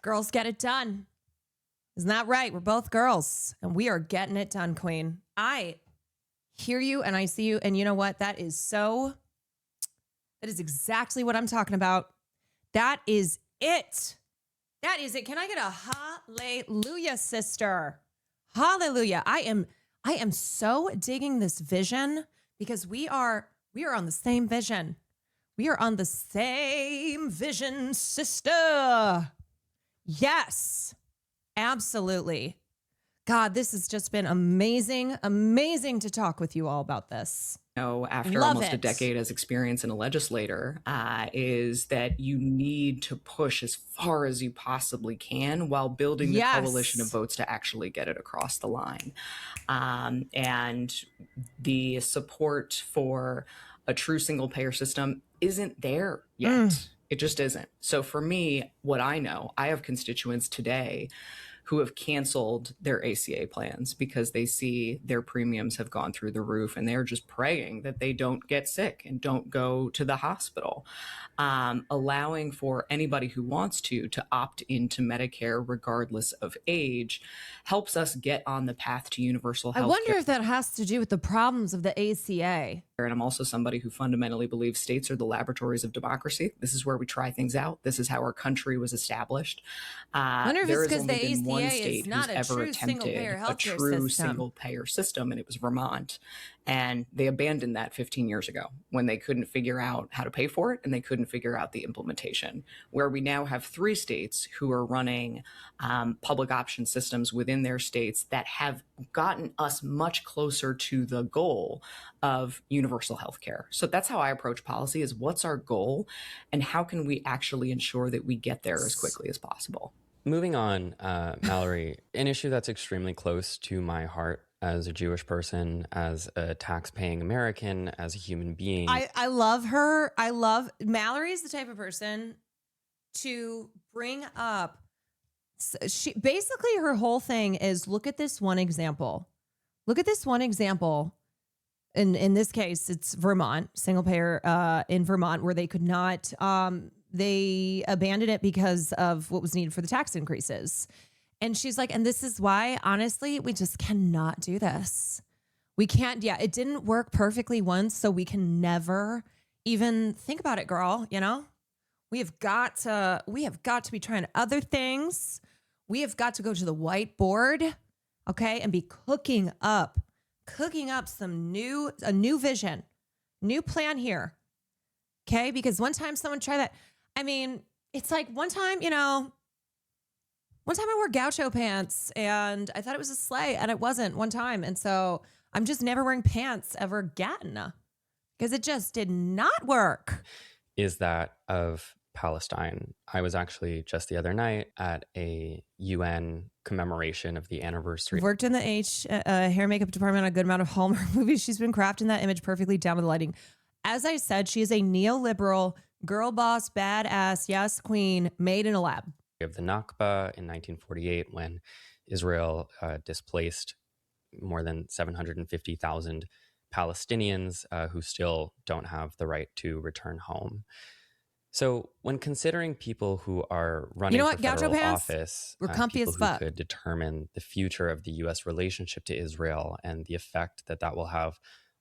Girls get it done. Isn't that right? We're both girls and we are getting it done, Queen. I hear you and I see you. And you know what? That is exactly what I'm talking about. That is it. That is it. Can I get a hallelujah, sister? Hallelujah. I am so digging this vision because we are on the same vision. We are on the same vision, sister. Yes. Absolutely. God, this has just been amazing to talk with you all about this. After Love almost a it. decade as experience in a legislator, is that you need to push as far as you possibly can while building the Yes. coalition of votes to actually get it across the line. And the support for a true single payer system isn't there yet. It just isn't. So for me, what I know, I have constituents today who have canceled their ACA plans because they see their premiums have gone through the roof and they're just praying that they don't get sick and don't go to the hospital. Allowing for anybody who wants to opt into Medicare regardless of age helps us get on the path to universal health I care. wonder if that has to do with the problems of the ACA. And I'm also somebody who fundamentally believes states are the laboratories of democracy. This is where we try things out. This is how our country was established. I wonder if There it's has because only the been one ACA state is not who's a ever true single-payer attempted a healthcare true system. single-payer system, and it was Vermont. And they abandoned that 15 years ago when they couldn't figure out how to pay for it and they couldn't figure out the implementation. Where we now have 3 states who are running public option systems within their states that have gotten us much closer to the goal of universal health care. So that's how I approach policy: is what's our goal and how can we actually ensure that we get there as quickly as possible. Moving on, Mallory, an issue that's extremely close to my heart as a Jewish person, as a tax-paying American, as a human being. I love her. I love Mallory's the type of person to bring up. She basically, her whole thing is look at this one example. Look at this one example. In this case, it's Vermont, single payer in Vermont, where they could not. They abandoned it because of what was needed for the tax increases. And she's like, and this is why, honestly, we just cannot do this. We can't. Yeah, it didn't work perfectly once, so we can never even think about it, girl. You know, we have got to be trying other things. We have got to go to the whiteboard, okay, and be cooking up a new vision, new plan here. Okay, because one time someone tried that. I mean, it's like one time I wore gaucho pants and I thought it was a sleigh and it wasn't one time. And so I'm just never wearing pants ever again because it just did not work. Is that of Palestine. I was actually just the other night at a UN commemoration of the anniversary. Worked in the hair and makeup department on a good amount of Hallmark movies. She's been crafting that image perfectly down to the lighting. As I said, she is a neoliberal, girl boss, badass, yes, queen, made in a lab. Of the Nakba in 1948, when Israel displaced more than 750,000 Palestinians who still don't have the right to return home. So when considering people who are running for federal office, We're comfy people as who fuck. could determine the future of the U.S. relationship to Israel and the effect that that will have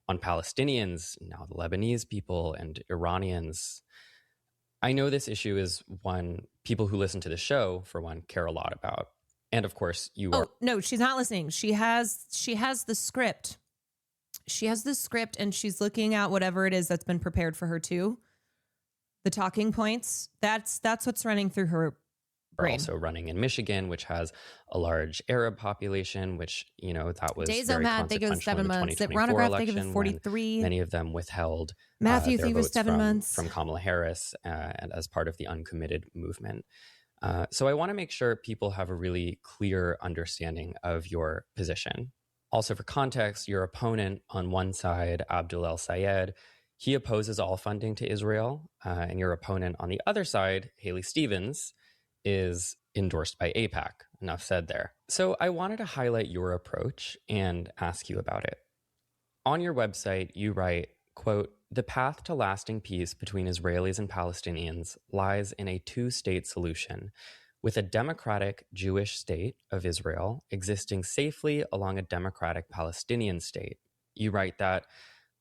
on Palestinians, now the Lebanese people and Iranians, I know this issue is one people who listen to the show, for one, care a lot about. And of course, you are. Oh, no, she's not listening. She has the script. She has the script and she's looking at whatever it is that's been prepared for her too. The talking points, that's what's running through her brain. Also running in Michigan, which has a large Arab population, which, you know, that was Days very on Matt, they give consequential in us 7 the months. 2024 Veronica, they give election, us 43. when many of them withheld Matthew, their they give us votes 7 months. from Kamala Harris and as part of the uncommitted movement. So I want to make sure people have a really clear understanding of your position. Also, for context, your opponent on one side, Abdul El Sayed, he opposes all funding to Israel. And your opponent on the other side, Haley Stevens, is endorsed by AIPAC. Enough said there. So I wanted to highlight your approach and ask you about it. On your website, you write, quote, "The path to lasting peace between Israelis and Palestinians lies in a two-state solution, with a democratic Jewish state of Israel existing safely along a democratic Palestinian state." You write that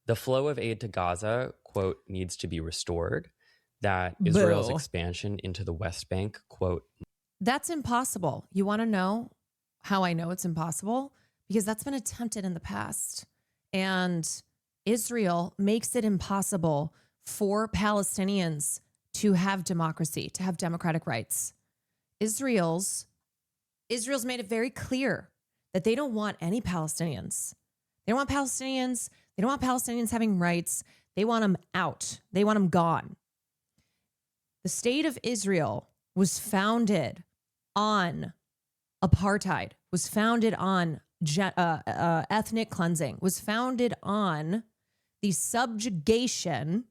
the flow of aid to Gaza, quote, "needs to be restored," that Israel's expansion into the West Bank, quote, That's impossible. You want to know how I know it's impossible? Because that's been attempted in the past. And Israel makes it impossible for Palestinians to have democracy, to have democratic rights. Israel's made it very clear that they don't want any Palestinians. They don't want Palestinians. They don't want Palestinians having rights. They want them out. They want them gone. The state of Israel was founded on apartheid, was founded on ethnic cleansing, was founded on the subjugation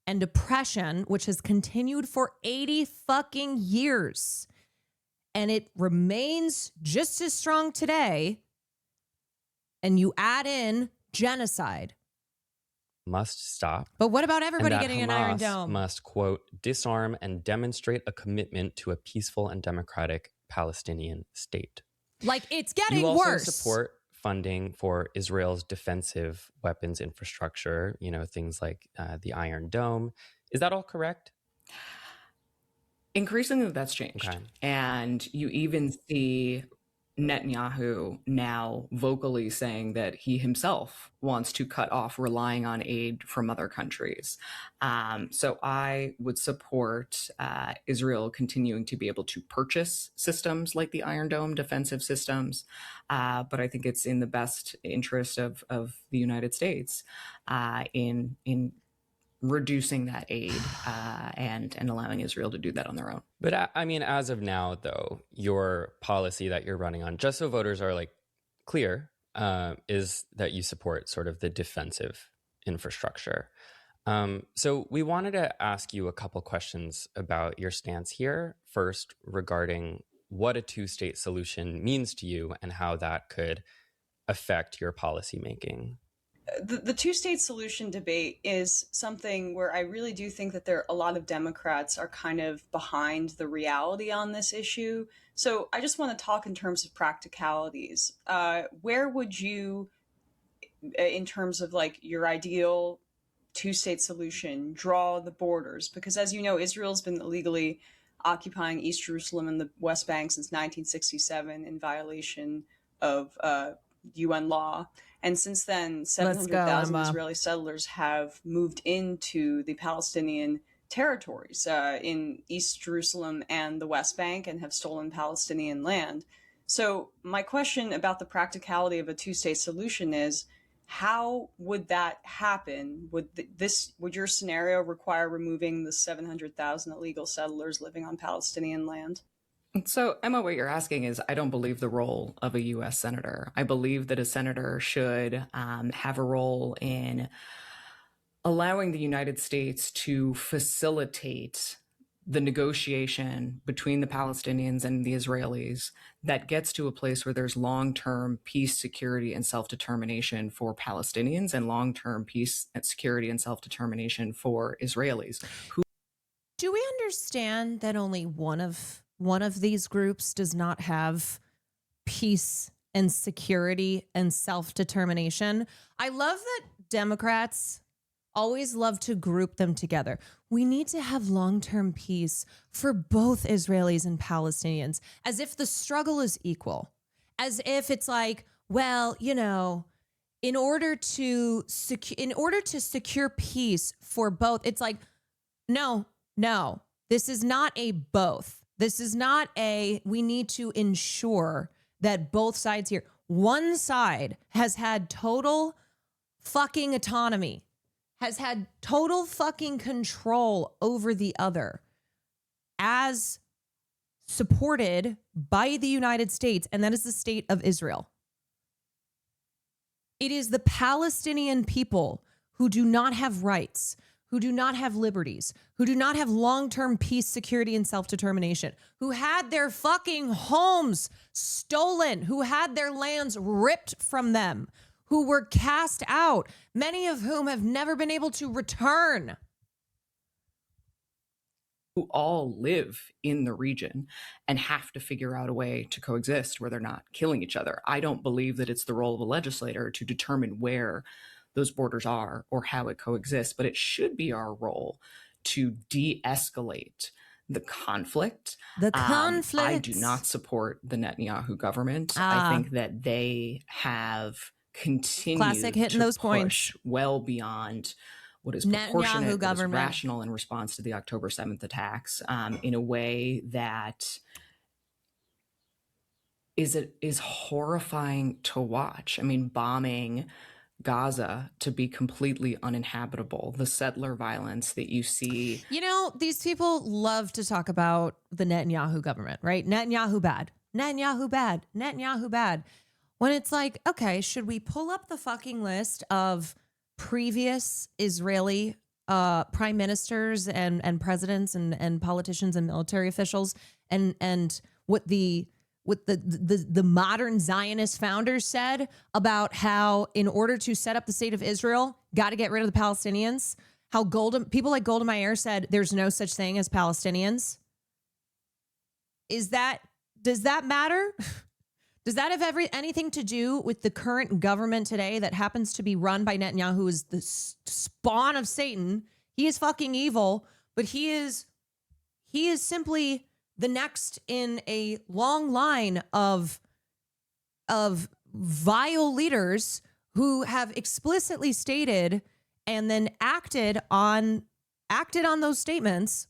and oppression, which has continued for 80 fucking years. And it remains just as strong today. And you add in genocide. must stop. But what about everybody and that getting an Hamas Iron Dome? must, quote, "disarm and demonstrate a commitment to a peaceful and democratic Palestinian state." Like, it's getting you also worse. support funding for Israel's defensive weapons infrastructure, you know, things like the Iron Dome. Is that all correct? Increasingly, that's changed. Okay. And you even see Netanyahu now vocally saying that he himself wants to cut off relying on aid from other countries. So I would support Israel continuing to be able to purchase systems like the Iron Dome, defensive systems. But I think it's in the best interest of the United States in reducing that aid and allowing Israel to do that on their own. But I mean, as of now, though, your policy that you're running on, just so voters are like clear, is that you support sort of the defensive infrastructure. So we wanted to ask you a couple questions about your stance here. First, regarding what a two-state solution means to you and how that could affect your policymaking. The two-state solution debate is something where I really do think that a lot of Democrats are kind of behind the reality on this issue. So I just want to talk in terms of practicalities. Where would you, in terms of like your ideal two-state solution, draw the borders? Because as you know, Israel's been illegally occupying East Jerusalem and the West Bank since 1967 in violation of UN law. And since then, 700,000 Israeli settlers have moved into the Palestinian territories in East Jerusalem and the West Bank and have stolen Palestinian land. So my question about the practicality of a two-state solution is, how would that happen? Would your scenario require removing the 700,000 illegal settlers living on Palestinian land? So, Emma, what you're asking is, I don't believe the role of a U.S. senator. I believe that a senator should have a role in allowing the United States to facilitate the negotiation between the Palestinians and the Israelis that gets to a place where there's long-term peace, security, and self-determination for Palestinians and long-term peace and security and self-determination for Israelis. Do we understand that only one of these groups does not have peace and security and self-determination? I love that Democrats always love to group them together. We need to have long-term peace for both Israelis and Palestinians, as if the struggle is equal, as if it's like, well, you know, in order to secure peace for both, it's like, no, this is not a both. This is not a, we need to ensure that both sides here, one side has had total fucking autonomy, has had total fucking control over the other, as supported by the United States, and that is the state of Israel. It is the Palestinian people who do not have rights, who do not have liberties, who do not have long-term peace, security, and self-determination, who had their fucking homes stolen, who had their lands ripped from them, who were cast out, many of whom have never been able to return. Who all live in the region and have to figure out a way to coexist where they're not killing each other. I don't believe that it's the role of a legislator to determine where those borders are or how it coexists, but it should be our role to de-escalate the conflict. I do not support the Netanyahu government. I think that they have continued hitting to those push points well beyond what is Netanyahu proportionate, what is government. rational in response to the October 7th attacks, in a way that is horrifying to watch. I mean, bombing Gaza to be completely uninhabitable, the settler violence that you see. You know, these people love to talk about the Netanyahu government, right? Netanyahu bad, Netanyahu bad, Netanyahu bad. When it's like, okay, should we pull up the fucking list of previous Israeli prime ministers and presidents and politicians and military officials and what the modern Zionist founders said about how in order to set up the state of Israel, got to get rid of the Palestinians? How people like Golda Meir said there's no such thing as Palestinians. Does that matter? Does that have anything to do with the current government today that happens to be run by Netanyahu, who is the spawn of Satan? He is fucking evil, but he is simply the next in a long line of vile leaders who have explicitly stated and then acted on those statements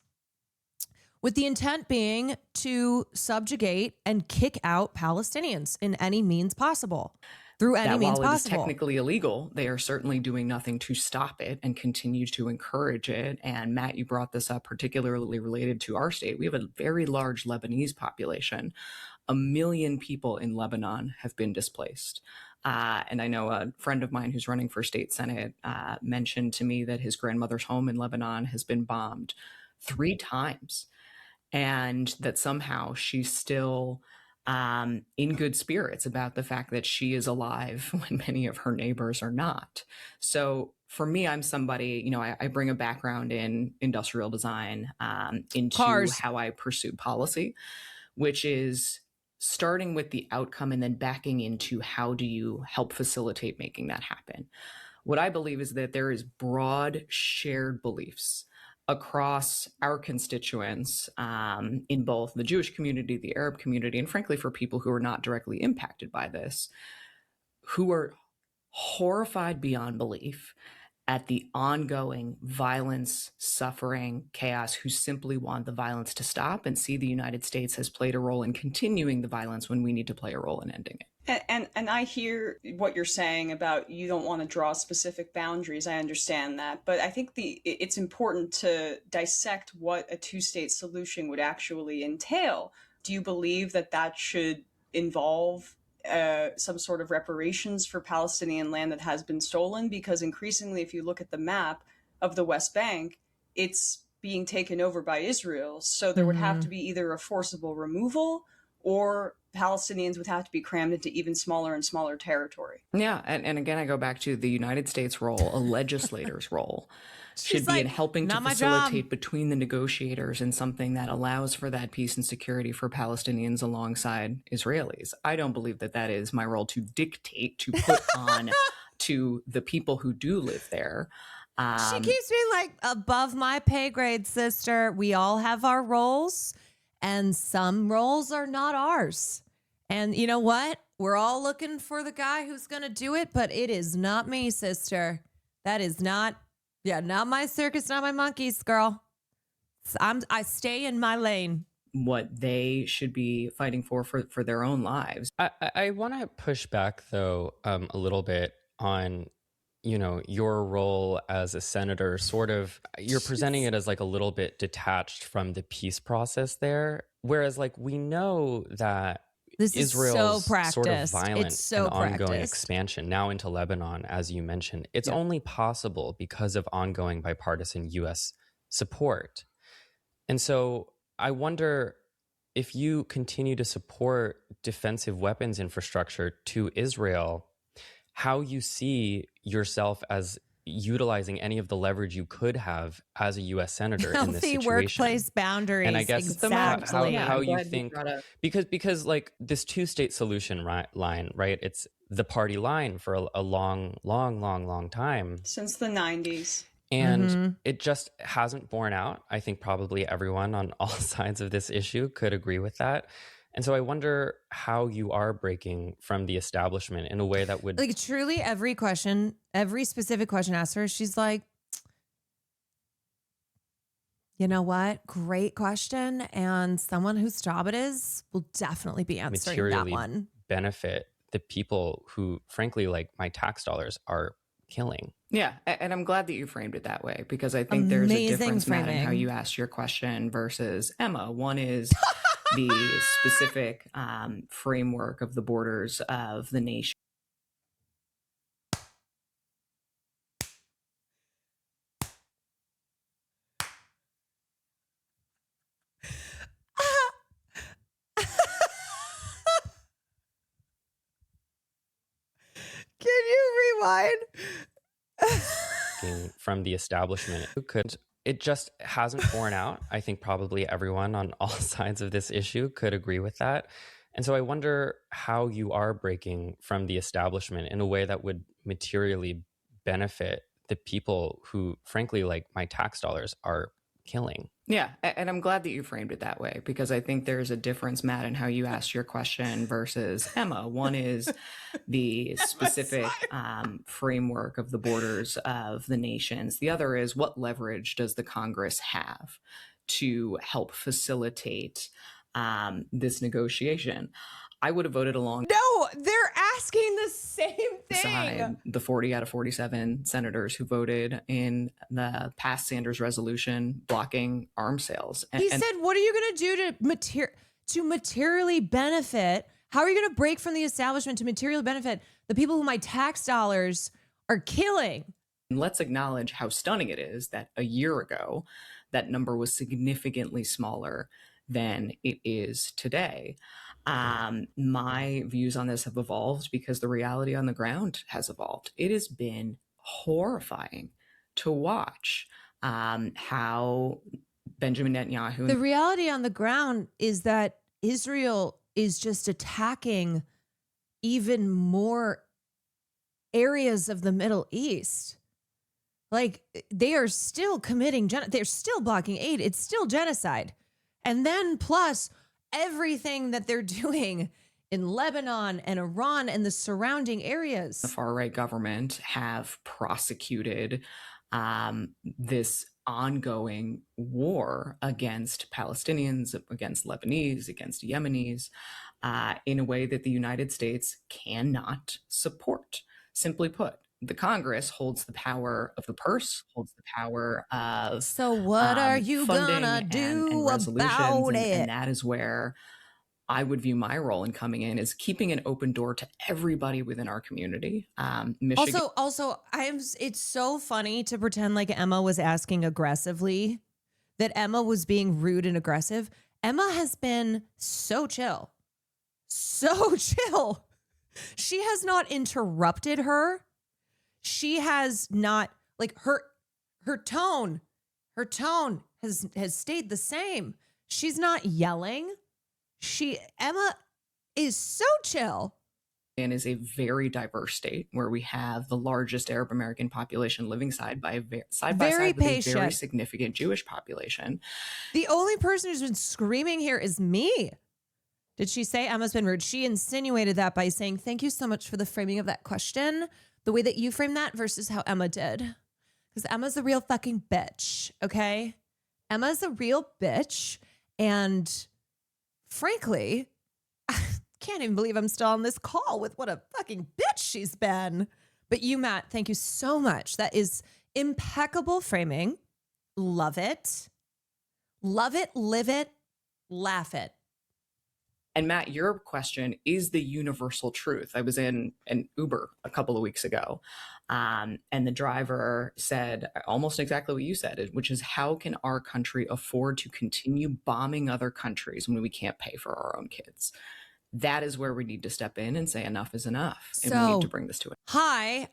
with the intent being to subjugate and kick out Palestinians in any means possible. Through any means while possible. It is technically illegal, they are certainly doing nothing to stop it and continue to encourage it. And Matt, you brought this up particularly related to our state. We have a very large Lebanese population. 1 million people in Lebanon have been displaced. And I know a friend of mine who's running for state senate mentioned to me that his grandmother's home in Lebanon has been bombed 3 times. And that somehow she's still in good spirits about the fact that she is alive when many of her neighbors are not. So for me, I'm somebody, you know, I bring a background in industrial design into Cars. how I pursue policy, which is starting with the outcome and then backing into how do you help facilitate making that happen. What I believe is that there is broad shared beliefs across our constituents in both the Jewish community, the Arab community, and frankly, for people who are not directly impacted by this, who are horrified beyond belief at the ongoing violence, suffering, chaos, who simply want the violence to stop and see the United States has played a role in continuing the violence when we need to play a role in ending it. And I hear what you're saying about you don't want to draw specific boundaries. I understand that. But I think it's important to dissect what a two-state solution would actually entail. Do you believe that should involve some sort of reparations for Palestinian land that has been stolen? Because increasingly, if you look at the map of the West Bank, it's being taken over by Israel. So there would have to be either a forcible removal or Palestinians would have to be crammed into even smaller and smaller territory. Yeah. And again, I go back to the United States role, a legislator's role. Should be in helping to facilitate between the negotiators and something that allows for that peace and security for Palestinians alongside Israelis. I don't believe that that is my role to dictate, to put on to the people who do live there. She keeps me like above my pay grade, sister. We all have our roles, and some roles are not ours. And you know what? We're all looking for the guy who's going to do it, but it is not me, sister. That is not... Yeah, not my circus, not my monkeys, girl. I stay in my lane. What they should be fighting for their own lives. I want to push back, though, a little bit on, your role as a senator. Sort of, you're presenting it as like a little bit detached from the peace process there. Whereas, like, we know that this Israel's is so sort of violent and ongoing practiced. expansion now into Lebanon, as you mentioned, it's only possible because of ongoing bipartisan U.S. support. And so I wonder if you continue to support defensive weapons infrastructure to Israel, how you see yourself as utilizing any of the leverage you could have as a U.S. senator in this situation. Workplace boundaries. And I guess exactly. how you think, because like this two-state solution line, right? It's the party line for a long time. Since the 90s. And it just hasn't borne out. I think probably everyone on all sides of this issue could agree with that. And so I wonder how you are breaking from the establishment in a way that would... Like, truly, every specific question asked her, she's like, you know what? Great question. And someone whose job it is will definitely be answering that one. Benefit the people who, frankly, like my tax dollars are killing. Yeah, and I'm glad that you framed it that way, because I think there's a difference, Matt, in how you asked your question versus Emma. One is the specific framework of the borders of the nation. Can you rewind? From the establishment, it just hasn't borne out. I think probably everyone on all sides of this issue could agree with that. And so I wonder how you are breaking from the establishment in a way that would materially benefit the people who, frankly, like my tax dollars are killing. Yeah, and I'm glad that you framed it that way, because I think there's a difference, Matt, in how you asked your question versus Emma. One is the specific framework of the borders of the nations. The other is what leverage does the Congress have to help facilitate this negotiation? I would have voted along. No, they're asking the same thing. The 40 out of 47 senators who voted in the past Sanders resolution blocking arms sales. He said, what are you going to do to materially benefit? How are you going to break from the establishment to materially benefit the people who my tax dollars are killing? And let's acknowledge how stunning it is that a year ago, that number was significantly smaller than it is today. My views on this have evolved because the reality on the ground has evolved. It has been horrifying to watch how Benjamin Netanyahu... The reality on the ground is that Israel is just attacking even more areas of the Middle East. Like, they are still committing, they're still blocking aid. It's still genocide. And then plus everything that they're doing in Lebanon and Iran and the surrounding areas. The far-right government have prosecuted this ongoing war against Palestinians, against Lebanese, against Yemenis, in a way that the United States cannot support. Simply put, the Congress holds the power of the purse, holds the power of... So what are you gonna do about it? And that is where I would view my role in coming in, is keeping an open door to everybody within our community. Michigan. Also, it's so funny to pretend like Emma was asking aggressively. that Emma was being rude and aggressive. Emma has been so chill. So chill. She has not interrupted her. She has not, like, her tone has stayed the same. She's not yelling. Emma is so chill. And is a very diverse state where we have the largest Arab American population living side by side with a very significant Jewish population. The only person who's been screaming here is me. Did she say Emma's been rude? She insinuated that by saying, thank you so much for the framing of that question, the way that you framed that versus how Emma did. Because Emma's a real fucking bitch, okay? Emma's a real bitch. And frankly, can't even believe I'm still on this call with what a fucking bitch she's been. But you, Matt, thank you so much. That is impeccable framing. Love it. Love it, live it, laugh it. And Matt, your question is the universal truth. I was in an Uber a couple of weeks ago, and the driver said almost exactly what you said, which is, how can our country afford to continue bombing other countries when we can't pay for our own kids? That is where we need to step in and say enough is enough. And we need to bring this to it. Hi,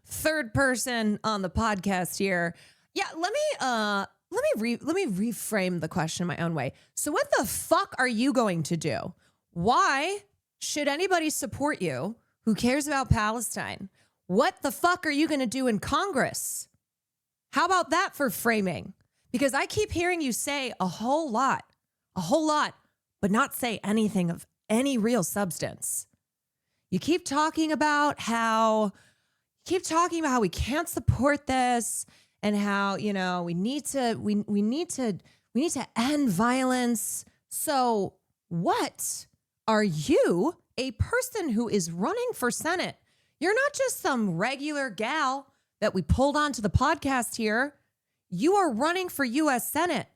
third person on the podcast here. Yeah, let me reframe the question my own way. So what the fuck are you going to do? Why should anybody support you who cares about Palestine? What the fuck are you going to do in Congress? How about that for framing? Because I keep hearing you say a whole lot, but not say anything of any real substance. You keep talking about how we can't support this and how, you know, we need to end violence. So what are you, a person who is running for Senate? You're not just some regular gal that we pulled onto the podcast here. You are running for U.S. Senate.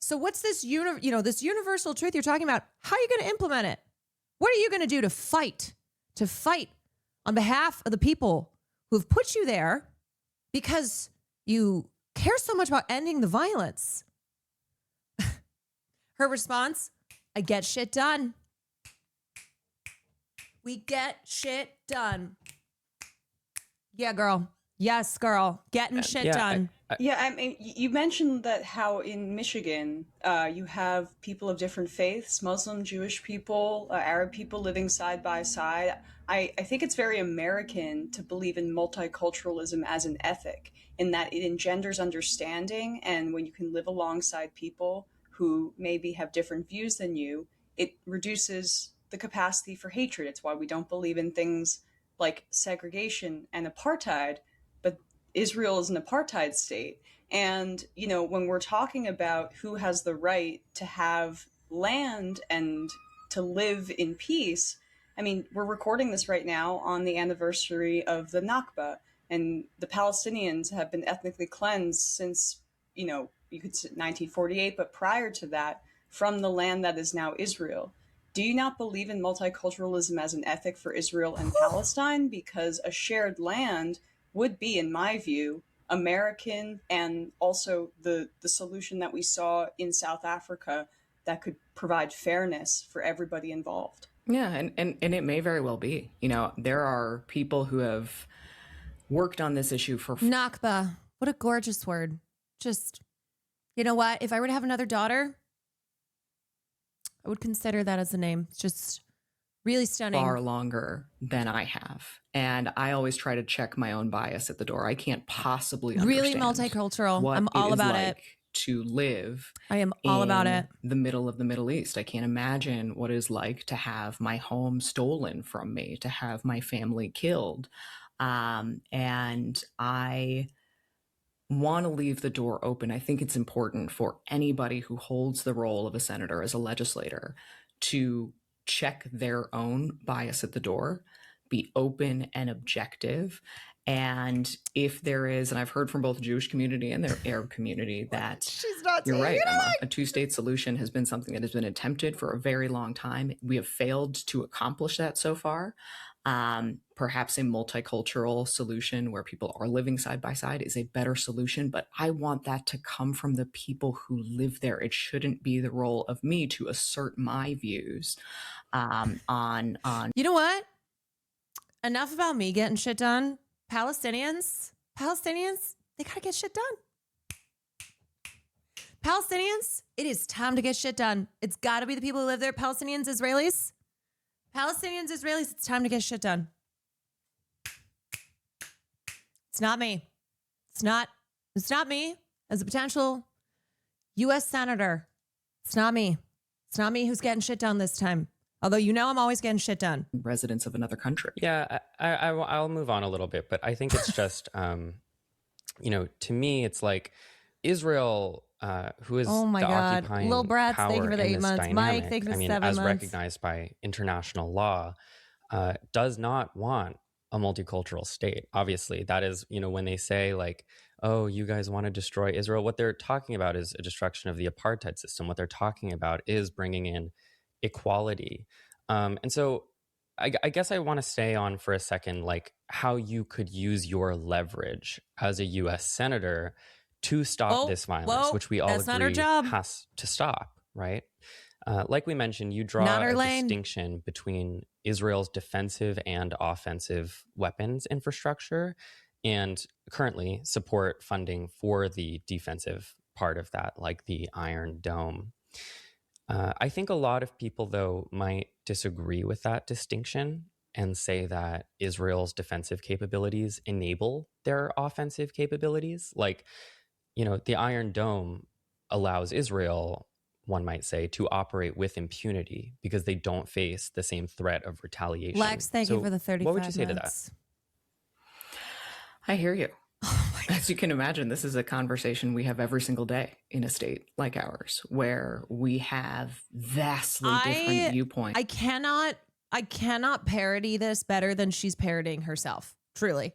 So what's this this universal truth you're talking about? How are you going to implement it? What are you going to do to fight on behalf of the people who have put you there because you care so much about ending the violence? Her response, I get shit done. We get shit done. Yeah, girl. Yes, girl. Getting shit done. Yeah, I mean, you mentioned that how in Michigan you have people of different faiths, Muslim, Jewish people, Arab people living side by side. I think it's very American to believe in multiculturalism as an ethic, in that it engenders understanding, and when you can live alongside people who maybe have different views than you, it reduces the capacity for hatred. It's why we don't believe in things like segregation and apartheid, but Israel is an apartheid state. And, you know, when we're talking about who has the right to have land and to live in peace, I mean, we're recording this right now on the anniversary of the Nakba, and the Palestinians have been ethnically cleansed since, you know, you could say 1948, but prior to that, from the land that is now Israel. Do you not believe in multiculturalism as an ethic for Israel and Palestine? Because a shared land would be, in my view, American, and also the solution that we saw in South Africa that could provide fairness for everybody involved. Yeah, and it may very well be. You know, there are people who have worked on this issue for... Nakba. What a gorgeous word. Just, you know what? If I were to have another daughter, I would consider that as a name. It's just really stunning. Far longer than I have. And I always try to check my own bias at the door. I can't possibly understand really multicultural. I'm all about it. To live. I am all about it. The middle of the Middle East. I can't imagine what it is like to have my home stolen from me, to have my family killed. And I want to leave the door open. I think it's important for anybody who holds the role of a senator as a legislator to check their own bias at the door, be open and objective. And if there is, and I've heard from both the Jewish community and the Arab community that you're right, Emma, a two-state solution has been something that has been attempted for a very long time. We have failed to accomplish that so far. Perhaps a multicultural solution where people are living side by side is a better solution, but I want that to come from the people who live there. It shouldn't be the role of me to assert my views on. You know what? Enough about me getting shit done. Palestinians, they gotta get shit done. Palestinians, it is time to get shit done. It's gotta be the people who live there. Palestinians, Israelis, it's time to get shit done. It's not me. It's not me as a potential U.S. Senator. It's not me. It's not me who's getting shit done this time. Although I'm always getting shit done. Residents of another country. Yeah, I'll move on a little bit, but I think it's just, to me, it's like Israel, who is oh my the God. occupying Lil Bratz, power thank you for the in 8 this months. dynamic, Mike, thank you for 7 as months. recognized by international law, does not want a multicultural state. Obviously, that is, when they say like, oh, you guys want to destroy Israel, what they're talking about is a destruction of the apartheid system. What they're talking about is bringing in equality. And so I guess I want to stay on for a second, like how you could use your leverage as a U.S. senator to stop this violence, which we all agree has to stop, right? Like we mentioned, you draw a distinction between Israel's defensive and offensive weapons infrastructure and currently support funding for the defensive part of that, like the Iron Dome. I think a lot of people, though, might disagree with that distinction and say that Israel's defensive capabilities enable their offensive capabilities. Like, the Iron Dome allows Israel, one might say, to operate with impunity because they don't face the same threat of retaliation. Lex, thank you for the 35 What would you say minutes. to that? I hear you. As you can imagine, this is a conversation we have every single day in a state like ours, where we have vastly different viewpoints. I cannot parody this better than she's parodying herself. Truly.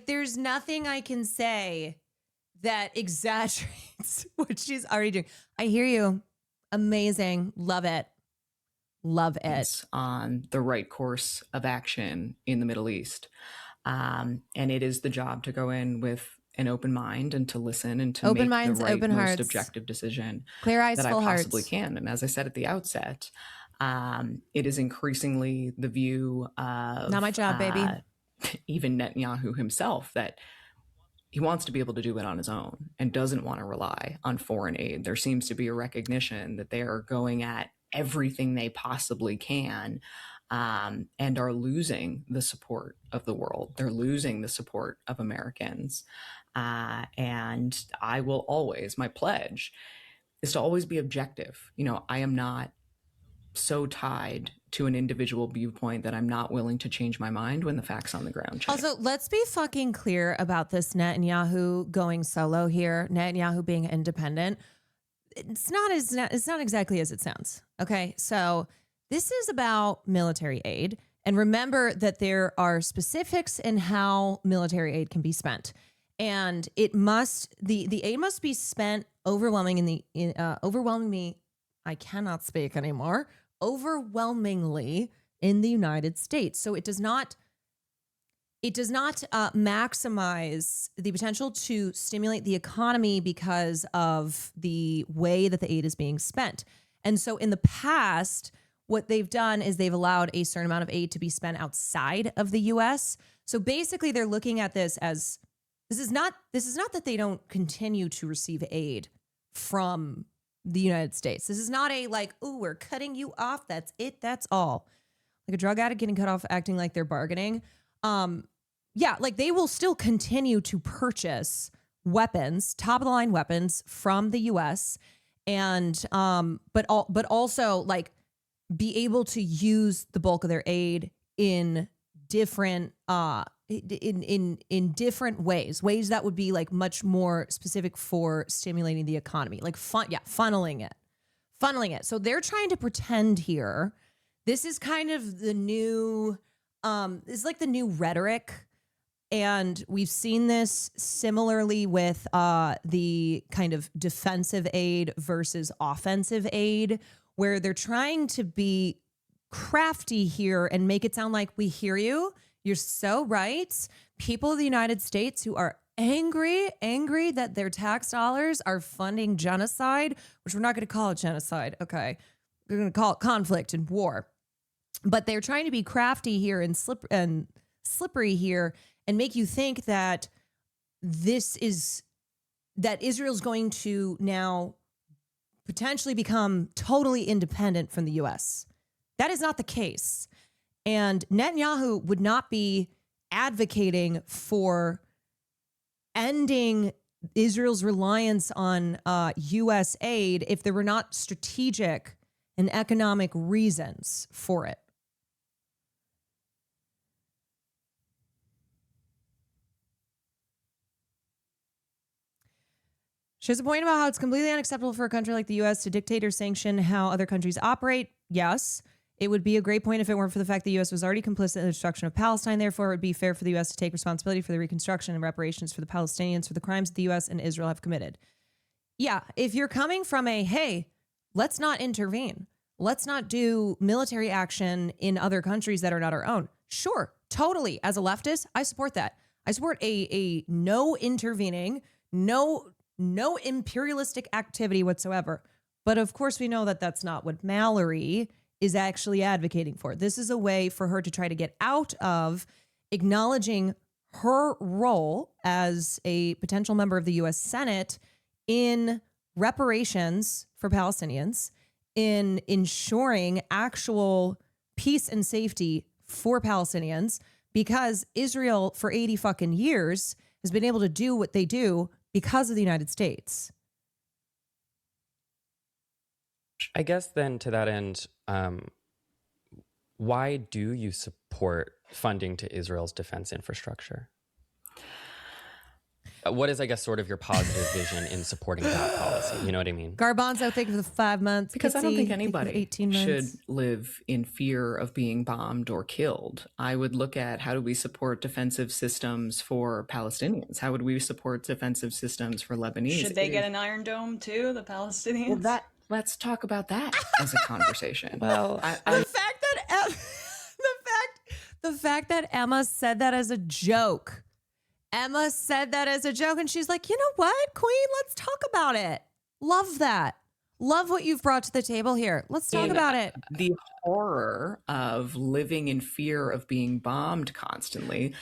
There's nothing I can say that exaggerates what she's already doing. I hear you. Amazing. Love it. Love it. On the right course of action in the Middle East. And it is the job to go in with an open mind and to listen and to open make minds, the right, open most hearts. objective decision Clear eyes, that full I possibly hearts. can. And as I said at the outset, it is increasingly the view of not my job, baby. Even Netanyahu himself, that he wants to be able to do it on his own and doesn't want to rely on foreign aid. There seems to be a recognition that they are going at everything they possibly can and are losing the support of the world. They're losing the support of Americans. And I will always, my pledge is to always be objective. I am not so tied to an individual viewpoint that I'm not willing to change my mind when the facts on the ground change. Also, let's be fucking clear about this Netanyahu going solo here, Netanyahu being independent. It's not exactly as it sounds. Okay, so this is about military aid, and remember that there are specifics in how military aid can be spent, and the aid must be spent overwhelmingly. I cannot speak anymore. Overwhelmingly in the United States, so it does not maximize the potential to stimulate the economy because of the way that the aid is being spent. And so in the past, what they've done is they've allowed a certain amount of aid to be spent outside of the US. So basically they're looking at this as this is not that they don't continue to receive aid from the United States. This is not a like, oh, we're cutting you off. That's it. That's all. Like a drug addict getting cut off, acting like they're bargaining. They will still continue to purchase weapons, top of the line weapons from the U.S. and but also like be able to use the bulk of their aid in different in different ways that would be like much more specific for stimulating the economy, like funneling it. So they're trying to pretend here. This is kind of the new it's like the new rhetoric. And we've seen this similarly with the kind of defensive aid versus offensive aid, where they're trying to be crafty here and make it sound like we hear you. You're so right. People of the United States who are angry that their tax dollars are funding genocide, which we're not going to call it genocide. Okay. We're going to call it conflict and war. But they're trying to be crafty here and slippery here and make you think that Israel's going to now potentially become totally independent from the U.S. That is not the case. And Netanyahu would not be advocating for ending Israel's reliance on U.S. aid if there were not strategic and economic reasons for it. She has a point about how it's completely unacceptable for a country like the U.S. to dictate or sanction how other countries operate. Yes, it would be a great point if it weren't for the fact the U.S. was already complicit in the destruction of Palestine. Therefore, it would be fair for the U.S. to take responsibility for the reconstruction and reparations for the Palestinians for the crimes the U.S. and Israel have committed. Yeah, if you're coming from hey, let's not intervene. Let's not do military action in other countries that are not our own. Sure, totally. As a leftist, I support that. I support a no intervening, no imperialistic activity whatsoever. But of course, we know that that's not what Mallory is actually advocating for. This is a way for her to try to get out of acknowledging her role as a potential member of the U.S. Senate in reparations for Palestinians, in ensuring actual peace and safety for Palestinians, because Israel for 80 fucking years has been able to do what they do because of the United States. I guess then to that end, why do you support funding to Israel's defense infrastructure? What is, I guess, sort of your positive vision in supporting that policy? You know what I mean? Garbanzo, thank you for the 5 months. Because I don't think Kitsy, thank you for anybody 18 months. should live in fear of being bombed or killed. I would look at how do we support defensive systems for Palestinians? How would we support defensive systems for Lebanese? Should they get an Iron Dome too, the Palestinians? Well, let's talk about that as a conversation. Well, The fact that Emma said that as a joke. Emma said that as a joke, and she's like, you know what, Queen, let's talk about it. Love that. Love what you've brought to the table here. Let's talk about it. The horror of living in fear of being bombed constantly.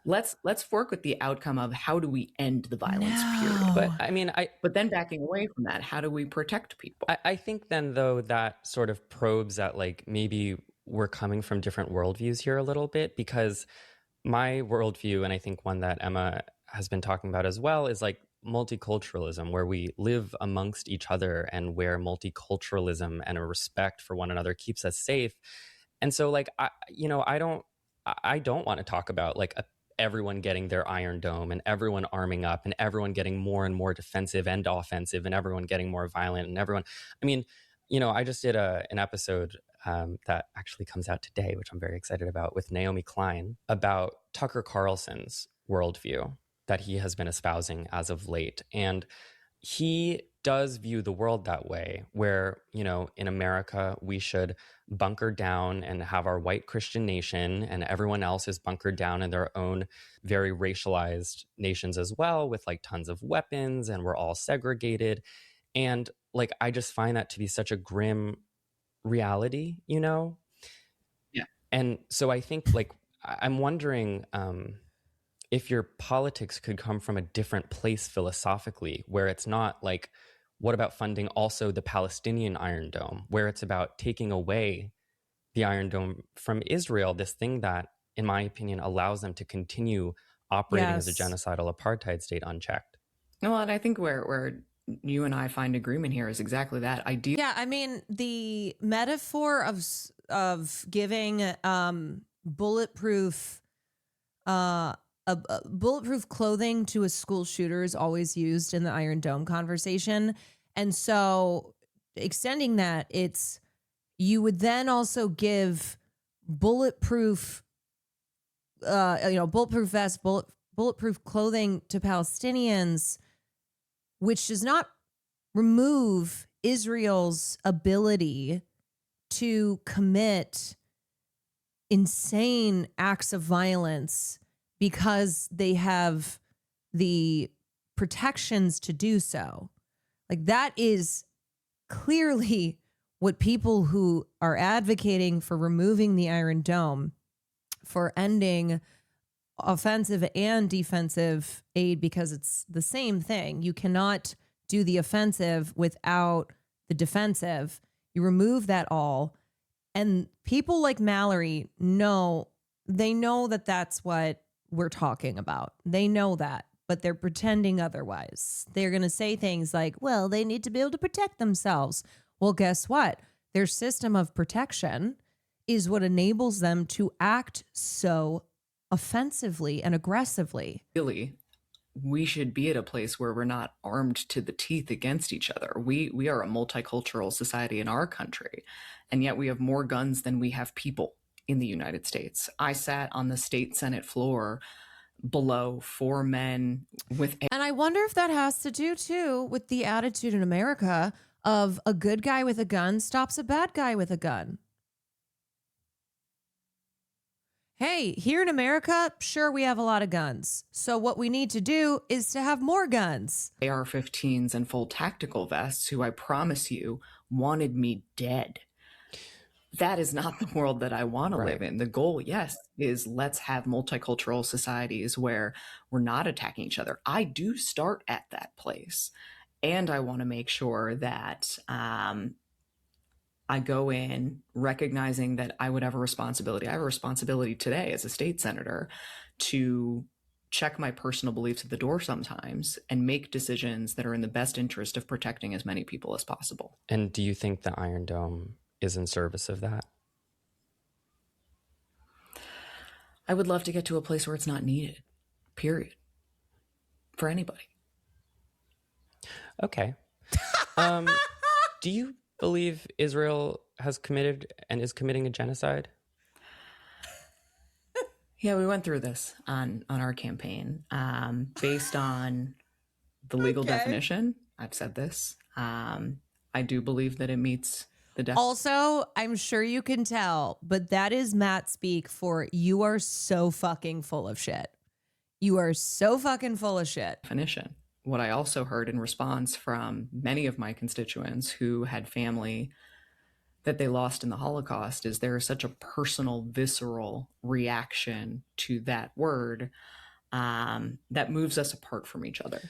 Let's work with the outcome of how do we end the violence period. But I mean, but then backing away from that, how do we protect people? I think then, though, that sort of probes at like maybe we're coming from different worldviews here a little bit, because my worldview, and I think one that Emma has been talking about as well, is like multiculturalism, where we live amongst each other and where multiculturalism and a respect for one another keeps us safe. And so like, I don't want to talk about like everyone getting their Iron Dome and everyone arming up and everyone getting more and more defensive and offensive and everyone getting more violent and everyone, I mean, I just did an episode that actually comes out today, which I'm very excited about, with Naomi Klein, about Tucker Carlson's worldview that he has been espousing as of late. And he does view the world that way, where, in America, we should bunker down and have our white Christian nation, and everyone else is bunkered down in their own very racialized nations as well, with like tons of weapons, and we're all segregated. And like, I just find that to be such a grim reality, Yeah. And so I think like, I'm wondering if your politics could come from a different place philosophically, where it's not like, what about funding also the Palestinian Iron Dome, where it's about taking away the Iron Dome from Israel, this thing that, in my opinion, allows them to continue operating as a genocidal apartheid state unchecked. Well, and I think where you and I find agreement here is exactly that idea. Yeah, I mean, the metaphor of giving bulletproof bulletproof clothing to a school shooter is always used in the Iron Dome conversation. And so extending that, you would then also give bulletproof bulletproof vests, bulletproof clothing to Palestinians, which does not remove Israel's ability to commit insane acts of violence because they have the protections to do so. Like, that is clearly what people who are advocating for removing the Iron Dome, for ending offensive and defensive aid, because it's the same thing. You cannot do the offensive without the defensive. You remove that all. And people like Mallory know that that's what we're talking about. They know that, but they're pretending otherwise. They're going to say things like, well, they need to be able to protect themselves. Well, guess what? Their system of protection is what enables them to act so offensively and aggressively. Really, we should be at a place where we're not armed to the teeth against each other. We are a multicultural society in our country, and yet we have more guns than we have people in the United States. I sat on the state Senate floor below 4 men with... And I wonder if that has to do, too, with the attitude in America of a good guy with a gun stops a bad guy with a gun. Hey, here in America, sure, we have a lot of guns. So what we need to do is to have more guns. AR-15s and full tactical vests who I promise you wanted me dead. That is not the world that I want to live in. The goal, yes, is let's have multicultural societies where we're not attacking each other. I do start at that place. And I want to make sure that I go in recognizing that I would have a responsibility. I have a responsibility today as a state senator to check my personal beliefs at the door sometimes and make decisions that are in the best interest of protecting as many people as possible. And do you think the Iron Dome is in service of that? I would love to get to a place where it's not needed, period, for anybody. Okay. Do you believe Israel has committed and is committing a genocide? Yeah, we went through this on our campaign. Based on the legal definition, I've said this. I do believe that it meets the definition. Also, I'm sure you can tell, but that is Matt speak for you are so fucking full of shit. You are so fucking full of shit. Definition. What I also heard in response from many of my constituents who had family that they lost in the Holocaust is there is such a personal, visceral reaction to that word that moves us apart from each other.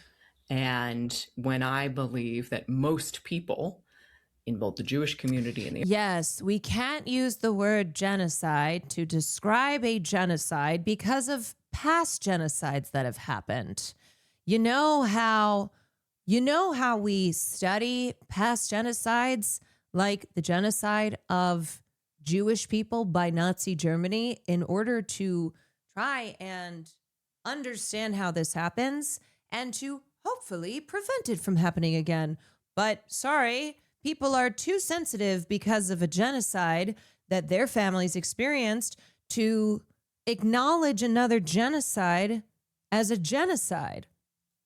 And when I believe that most people in both the Jewish community and the... Yes, we can't use the word genocide to describe a genocide because of past genocides that have happened. You know how we study past genocides, like the genocide of Jewish people by Nazi Germany, in order to try and understand how this happens and to hopefully prevent it from happening again. But sorry, people are too sensitive because of a genocide that their families experienced to acknowledge another genocide as a genocide.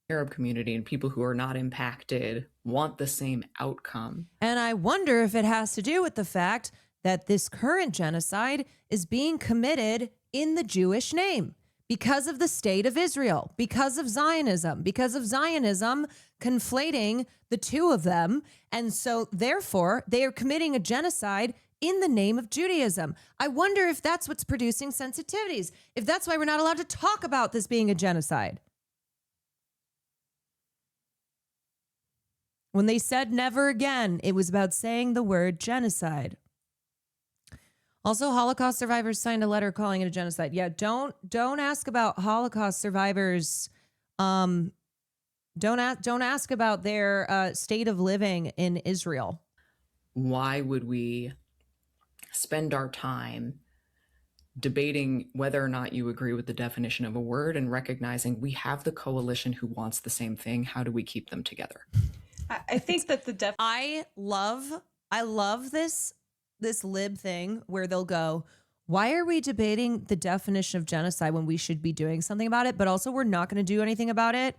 Arab community and people who are not impacted want the same outcome. And I wonder if it has to do with the fact that this current genocide is being committed in the Jewish name because of the state of Israel, because of Zionism conflating the two of them. And so therefore they are committing a genocide in the name of Judaism. I wonder if that's what's producing sensitivities, if that's why we're not allowed to talk about this being a genocide. When they said never again, it was about saying the word genocide. Also, Holocaust survivors signed a letter calling it a genocide. Yeah, don't ask about Holocaust survivors. Don't ask about their state of living in Israel. Why would we spend our time debating whether or not you agree with the definition of a word and recognizing we have the coalition who wants the same thing? How do we keep them together? I think that I love this lib thing where they'll go, why are we debating the definition of genocide when we should be doing something about it? But also we're not going to do anything about it.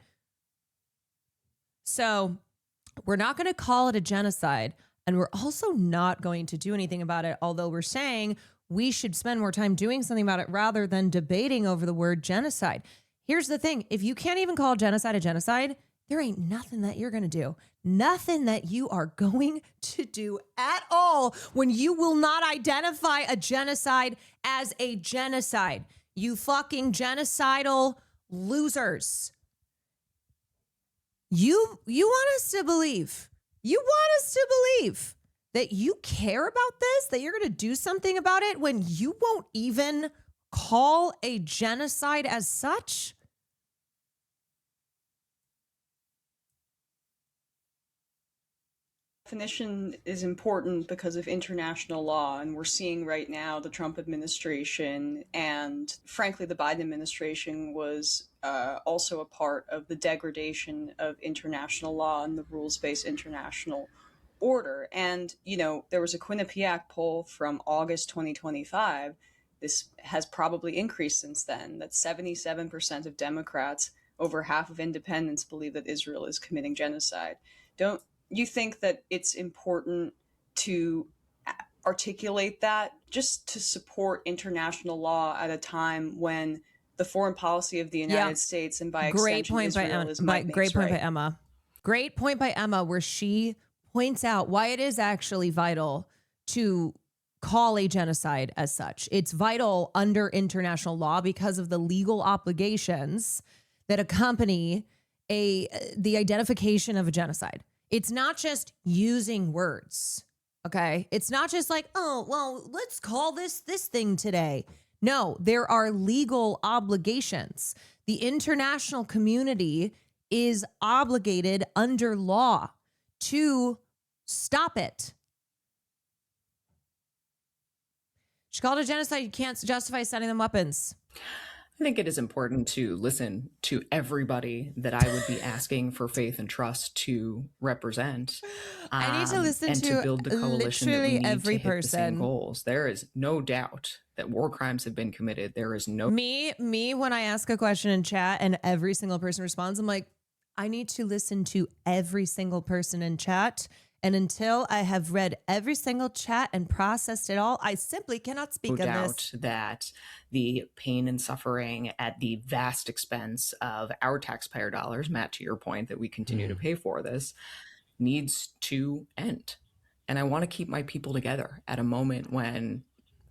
So we're not going to call it a genocide. And we're also not going to do anything about it, although we're saying we should spend more time doing something about it rather than debating over the word genocide. Here's the thing. If you can't even call genocide a genocide, there ain't nothing that you're going to do. Nothing that you are going to do at all when you will not identify a genocide as a genocide. You fucking genocidal losers. You want us to believe. You want us to believe that you care about this, that you're going to do something about it when you won't even call a genocide as such? Definition is important because of international law, and we're seeing right now the Trump administration and frankly the Biden administration was also a part of the degradation of international law and the rules-based international order. And there was a Quinnipiac poll from August 2025. This has probably increased since then, that 77% of Democrats, over half of independents, believe that Israel is committing genocide. Don't you think that it's important to articulate that just to support international law at a time when the foreign policy of the United States and by extension Israel is my great point by Emma. Great point by Emma, where she points out why it is actually vital to call a genocide as such. It's vital under international law because of the legal obligations that accompany the identification of a genocide. It's not just using words, okay? It's not just like, oh, well, let's call this thing today. No, there are legal obligations. The international community is obligated under law to stop it. She called it genocide. You can't justify sending them weapons. I think it is important to listen to everybody that I would be asking for faith and trust to represent. I need to listen and to build the coalition that we literally need every to hit the same person. goals. There is no doubt that war crimes have been committed. There is no Me, when I ask a question in chat and every single person responds, I'm like, I need to listen to every single person in chat. And until I have read every single chat and processed it all, I simply cannot speak on doubt this. that the pain and suffering at the vast expense of our taxpayer dollars, Matt, to your point, that we continue to pay for this, needs to end. And I want to keep my people together at a moment when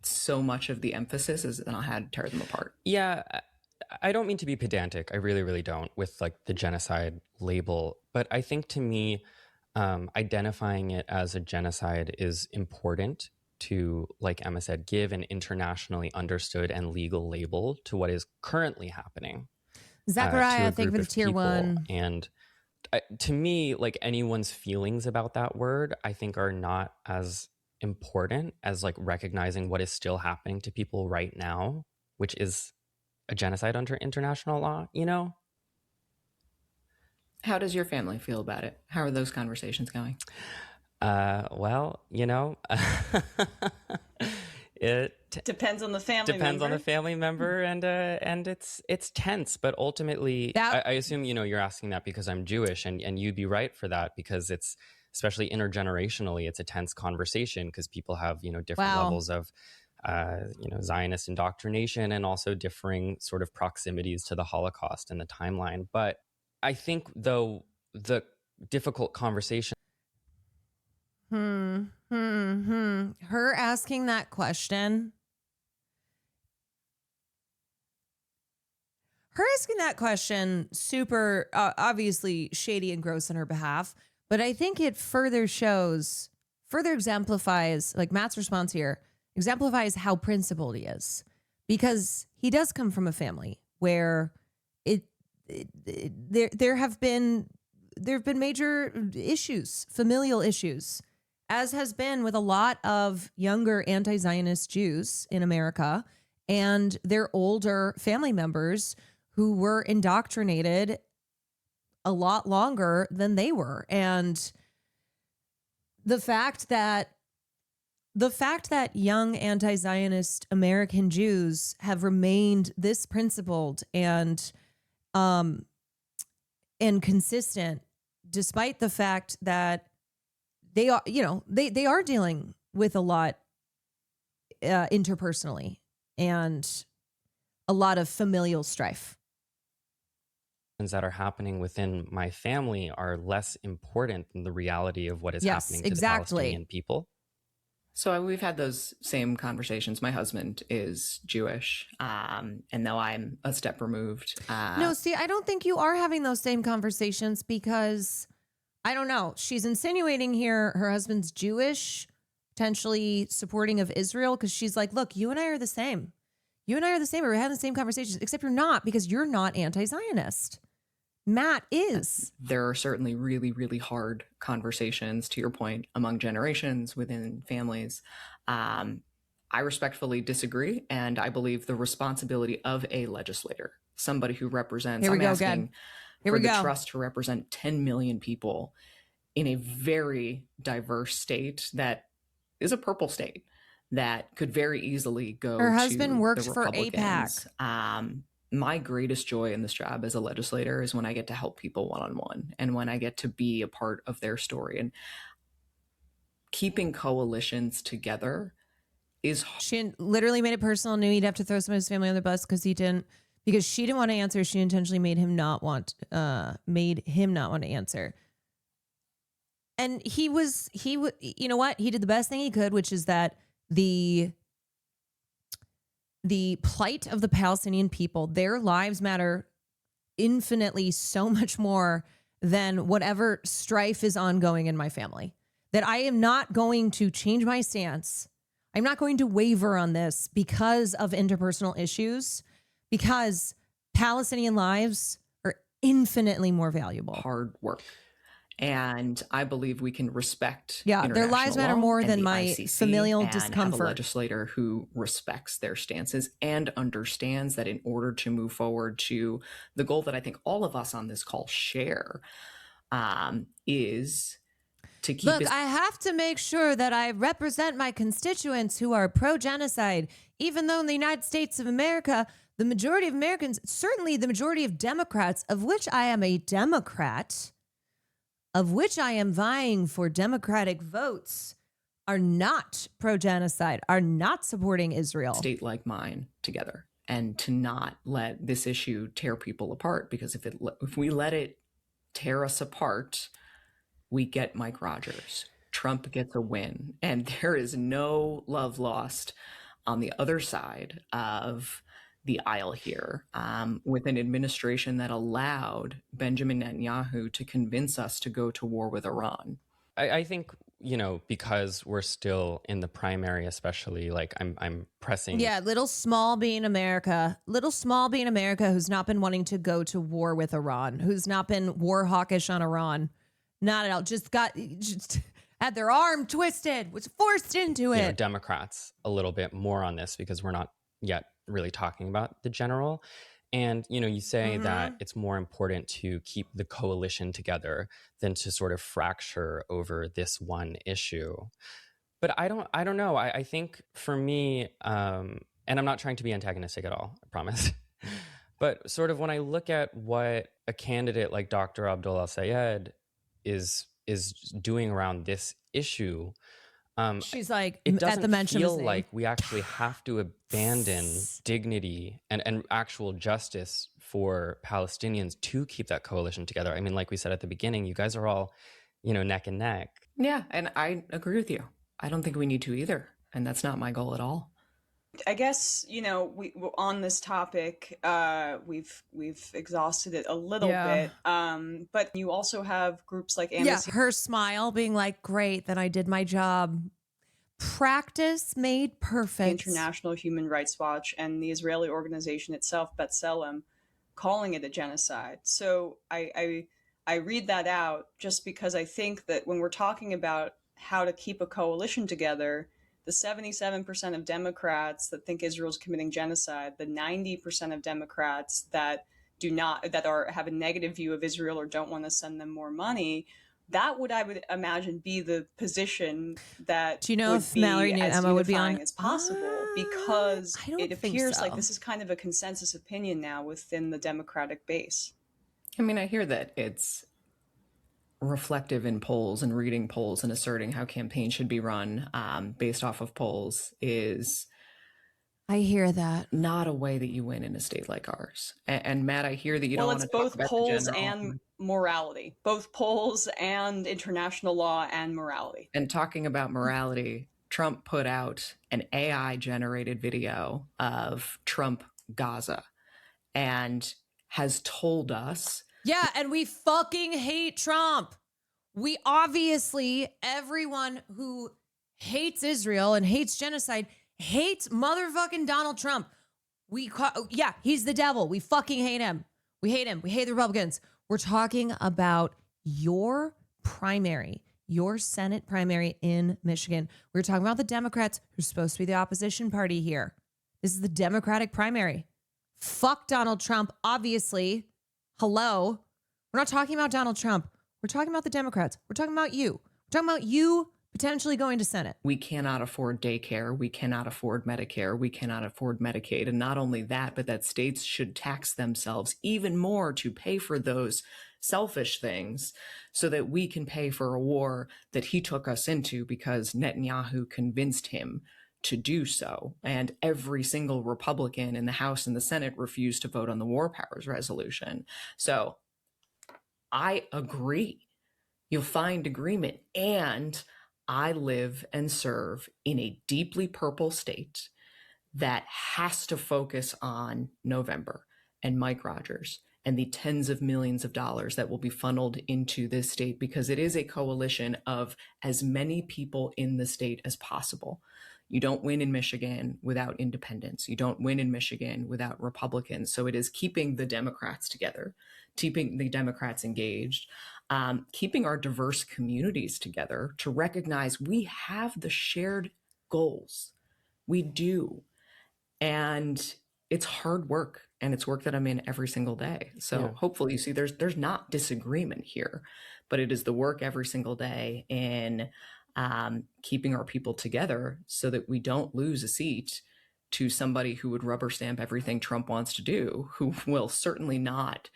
so much of the emphasis is on how to tear them apart. Yeah, I don't mean to be pedantic. I really, really don't with like the genocide label. But I think to me, identifying it as a genocide is important to, like Emma said, give an internationally understood and legal label to what is currently happening. Zachariah, thank you for the tier people. 1. And to me, like anyone's feelings about that word, I think are not as important as like recognizing what is still happening to people right now, which is a genocide under international law, you know? How does your family feel about it? How are those conversations going? Well, you know, it depends on the family depends member. on the family member, and it's tense. But ultimately, I assume you're asking that because I'm Jewish, and you'd be right for that because it's especially intergenerationally, it's a tense conversation because people have different levels of Zionist indoctrination and also differing sort of proximities to the Holocaust and the timeline. But I think, though, the difficult conversation. Her asking that question. Super obviously shady and gross on her behalf. But I think it further exemplifies, like Matt's response here, exemplifies how principled he is. Because he does come from a family where there have been major issues, familial issues, as has been with a lot of younger anti-Zionist Jews in America and their older family members who were indoctrinated a lot longer than they were. And the fact that young anti-Zionist American Jews have remained this principled and consistent, despite the fact that they are, they are dealing with a lot interpersonally and a lot of familial strife. That are happening within my family are less important than the reality of what is Yes, happening to exactly. the Palestinian people. So we've had those same conversations. My husband is Jewish, and though I'm a step removed. No, see, I don't think you are having those same conversations because, I don't know, she's insinuating here her husband's Jewish, potentially supporting of Israel, because she's like, look, you and I are the same. You and I are the same. We're having the same conversations, except you're not, because you're not anti-Zionist. Matt is. There are certainly really, really hard conversations, to your point, among generations, within families. I respectfully disagree, and I believe the responsibility of a legislator, somebody who represents, Here we I'm go asking again. Here for we the go. trust to represent 10 million people in a very diverse state that is a purple state that could very easily go Her to husband works the for Republicans. My greatest joy in this job as a legislator is when I get to help people one-on-one and when I get to be a part of their story. And keeping coalitions together is hard. She literally made it personal, knew he'd have to throw some of his family on the bus because she didn't want to answer. She intentionally made him not want to answer. And he you know what? He did the best thing he could, which is that the plight of the Palestinian people, their lives matter infinitely so much more than whatever strife is ongoing in my family. That I am not going to change my stance. I'm not going to waver on this because of interpersonal issues, because Palestinian lives are infinitely more valuable. Hard work. And I believe we can respect their lives matter more than my familial discomfort. Have a legislator who respects their stances and understands that in order to move forward to the goal that I think all of us on this call share, is to keep. Look, I have to make sure that I represent my constituents who are pro-genocide, even though in the United States of America, the majority of Americans, certainly the majority of Democrats, of which I am a Democrat, of which I am vying for Democratic votes, are not pro-genocide, are not supporting Israel. State like mine together, and to not let this issue tear people apart, because if we let it tear us apart, we get Mike Rogers. Trump gets a win, and there is no love lost on the other side of the aisle here, with an administration that allowed Benjamin Netanyahu to convince us to go to war with Iran. I think, because we're still in the primary, especially, like I'm pressing. Yeah, little small B in America who's not been wanting to go to war with Iran, who's not been war hawkish on Iran. Not at all. Just had their arm twisted, was forced into it. Democrats a little bit more on this because we're not yet really talking about the general. And, you say that it's more important to keep the coalition together than to sort of fracture over this one issue. But I don't know. I think for me, and I'm not trying to be antagonistic at all, I promise. But sort of when I look at what a candidate like Dr. Abdullah Sayed is doing around this issue, she's like, it at doesn't the mention of his feel name, like we actually have to abandon dignity and actual justice for Palestinians to keep that coalition together. I mean, like we said at the beginning, you guys are all, neck and neck. Yeah, and I agree with you. I don't think we need to either, and that's not my goal at all. I guess, we on this topic, we've exhausted it a little bit. But you also have groups like Amnesty. Yeah, her smile being like, great, then I did my job. Practice made perfect. International Human Rights Watch and the Israeli organization itself, B'Tselem, calling it a genocide. So I read that out just because I think that when we're talking about how to keep a coalition together, the 77% of Democrats that think Israel's committing genocide, the 90% of Democrats that have a negative view of Israel or don't want to send them more money, I would imagine, be the position that do you know if Mallory and Emma would be on as possible, because it appears so. like this is kind of a consensus opinion now within the Democratic base. I mean, I hear that it's reflective in polls and reading polls and asserting how campaigns should be run based off of polls is, I hear that, not a way that you win in a state like ours. And Matt, I hear that you don't Well, want it's to talk both about the polls general. and morality, both polls and international law and morality. And talking about morality, Trump put out an AI generated video of Trump Gaza and has told us. Yeah, and we fucking hate Trump. We obviously, everyone who hates Israel and hates genocide hates motherfucking Donald Trump. Yeah, he's the devil. We fucking hate him. We hate him. We hate the Republicans. We're talking about your primary, your Senate primary in Michigan. We're talking about the Democrats who're supposed to be the opposition party here. This is the Democratic primary. Fuck Donald Trump, obviously. Hello. We're not talking about Donald Trump. We're talking about the Democrats. We're talking about you. We're talking about you potentially going to Senate. We cannot afford daycare. We cannot afford Medicare. We cannot afford Medicaid. And not only that, but that states should tax themselves even more to pay for those selfish things so that we can pay for a war that he took us into because Netanyahu convinced him to do so. And every single Republican in the House and the Senate refused to vote on the War Powers Resolution. So I agree. You'll find agreement. And I live and serve in a deeply purple state that has to focus on November and Mike Rogers and the tens of millions of dollars that will be funneled into this state because it is a coalition of as many people in the state as possible. You don't win in Michigan without independents. You don't win in Michigan without Republicans. So it is keeping the Democrats together, keeping the Democrats engaged, keeping our diverse communities together to recognize we have the shared goals. We do. And it's hard work, and it's work that I'm in every single day. So hopefully you see there's not disagreement here, but it is the work every single day in keeping our people together so that we don't lose a seat to somebody who would rubber stamp everything Trump wants to do, who will certainly not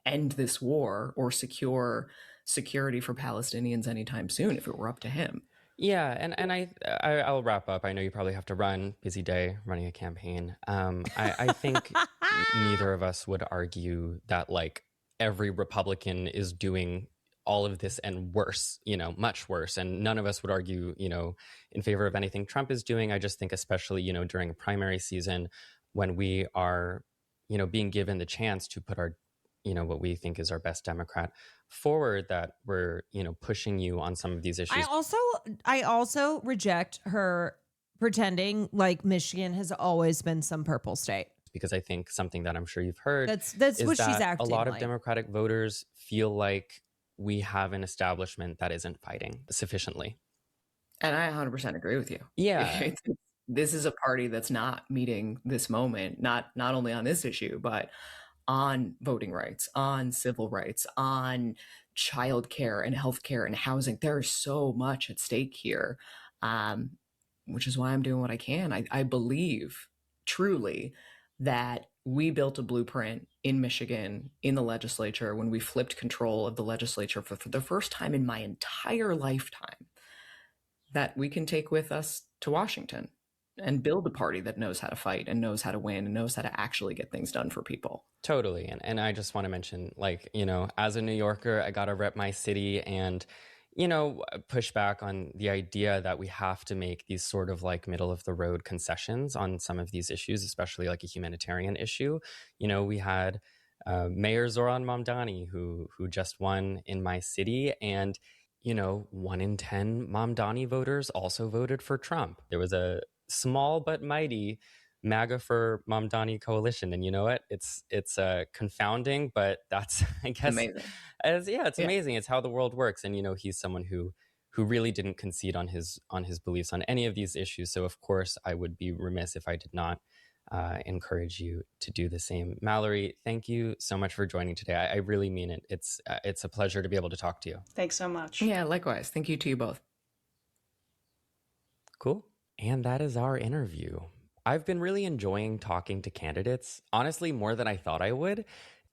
end this war or secure security for Palestinians anytime soon if it were up to him. Yeah, and I'll wrap up. I know you probably have to run. Busy day running a campaign. I think neither of us would argue that like every Republican is doing all of this and worse, much worse. And none of us would argue, in favor of anything Trump is doing. I just think especially, during a primary season when we are, being given the chance to put our, what we think is our best Democrat forward, that we're, pushing you on some of these issues. I also reject her pretending like Michigan has always been some purple state. Because I think something that I'm sure you've heard that's is what that she's acting a lot of like. Democratic voters feel like we have an establishment that isn't fighting sufficiently. And I 100% agree with you. Yeah. This is a party that's not meeting this moment, not only on this issue, but on voting rights, on civil rights, on childcare and healthcare and housing. There is so much at stake here, which is why I'm doing what I can. I believe truly that we built a blueprint in Michigan, in the legislature, when we flipped control of the legislature for the first time in my entire lifetime, that we can take with us to Washington and build a party that knows how to fight and knows how to win and knows how to actually get things done for people. Totally. And I just want to mention, like, as a New Yorker, I got to rep my city and, push back on the idea that we have to make these sort of like middle of the road concessions on some of these issues, especially like a humanitarian issue. We had Mayor Zoran Mamdani, who just won in my city. And, 1 in 10 Mamdani voters also voted for Trump. There was a small but mighty MAGA for Mamdani coalition. And you know what? It's confounding, but that's, I guess, amazing. It's amazing. It's how the world works. And, he's someone who really didn't concede on his beliefs on any of these issues. So of course I would be remiss if I did not encourage you to do the same. Mallory, thank you so much for joining today. I really mean it. It's a pleasure to be able to talk to you. Thanks so much. Yeah, likewise. Thank you to you both. Cool. And that is our interview. I've been really enjoying talking to candidates, honestly, more than I thought I would.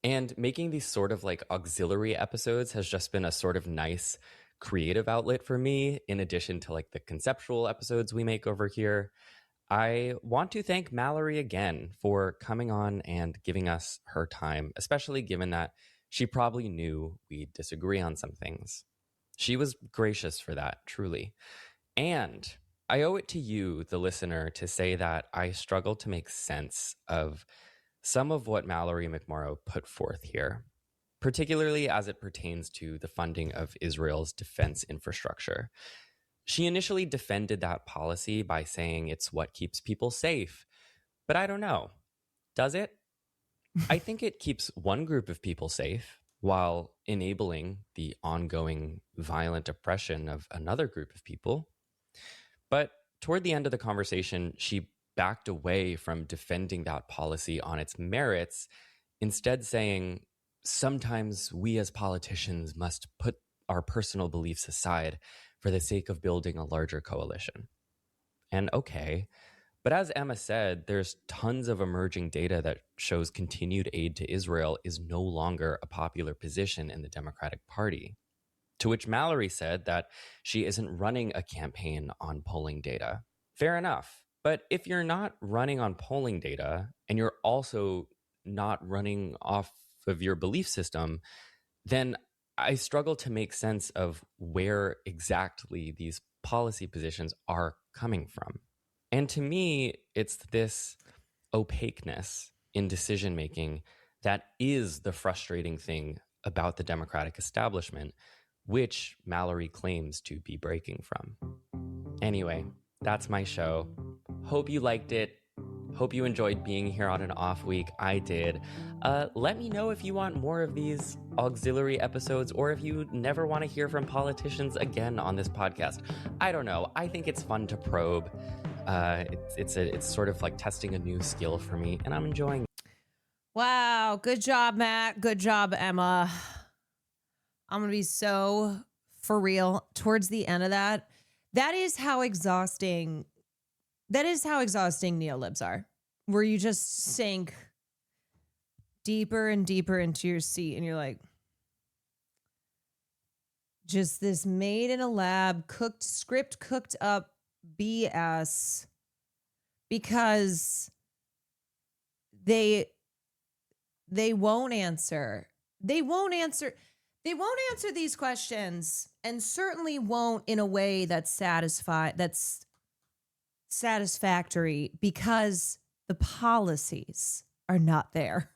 And making these sort of like auxiliary episodes has just been a sort of nice creative outlet for me, in addition to like the conceptual episodes we make over here. I want to thank Mallory again for coming on and giving us her time, especially given that she probably knew we'd disagree on some things. She was gracious for that, truly. And I owe it to you, the listener, to say that I struggle to make sense of some of what Mallory McMorrow put forth here, particularly as it pertains to the funding of Israel's defense infrastructure. She initially defended that policy by saying it's what keeps people safe. But I don't know. Does it? I think it keeps one group of people safe while enabling the ongoing violent oppression of another group of people. But toward the end of the conversation, she backed away from defending that policy on its merits, instead saying, sometimes we as politicians must put our personal beliefs aside for the sake of building a larger coalition. And okay, but as Emma said, there's tons of emerging data that shows continued aid to Israel is no longer a popular position in the Democratic Party. To which Mallory said that she isn't running a campaign on polling data. Fair enough. But if you're not running on polling data and you're also not running off of your belief system, then I struggle to make sense of where exactly these policy positions are coming from. And to me, it's this opaqueness in decision making that is the frustrating thing about the Democratic establishment, which Mallory claims to be breaking from. Anyway, that's my show. Hope you liked it. Hope you enjoyed being here on an off week. I did. Let me know if you want more of these auxiliary episodes or if you never want to hear from politicians again on this podcast. I don't know. I think it's fun to probe. It's sort of like testing a new skill for me, and I'm enjoying it. Wow. Good job, Matt. Good job, Emma. I'm going to be so for real towards the end of that. That is how exhausting neolibs are, where you just sink deeper and deeper into your seat and you're like, just this made in a lab, cooked up BS, because they won't answer. They won't answer these questions, and certainly won't in a way that's satisfactory, because the policies are not there.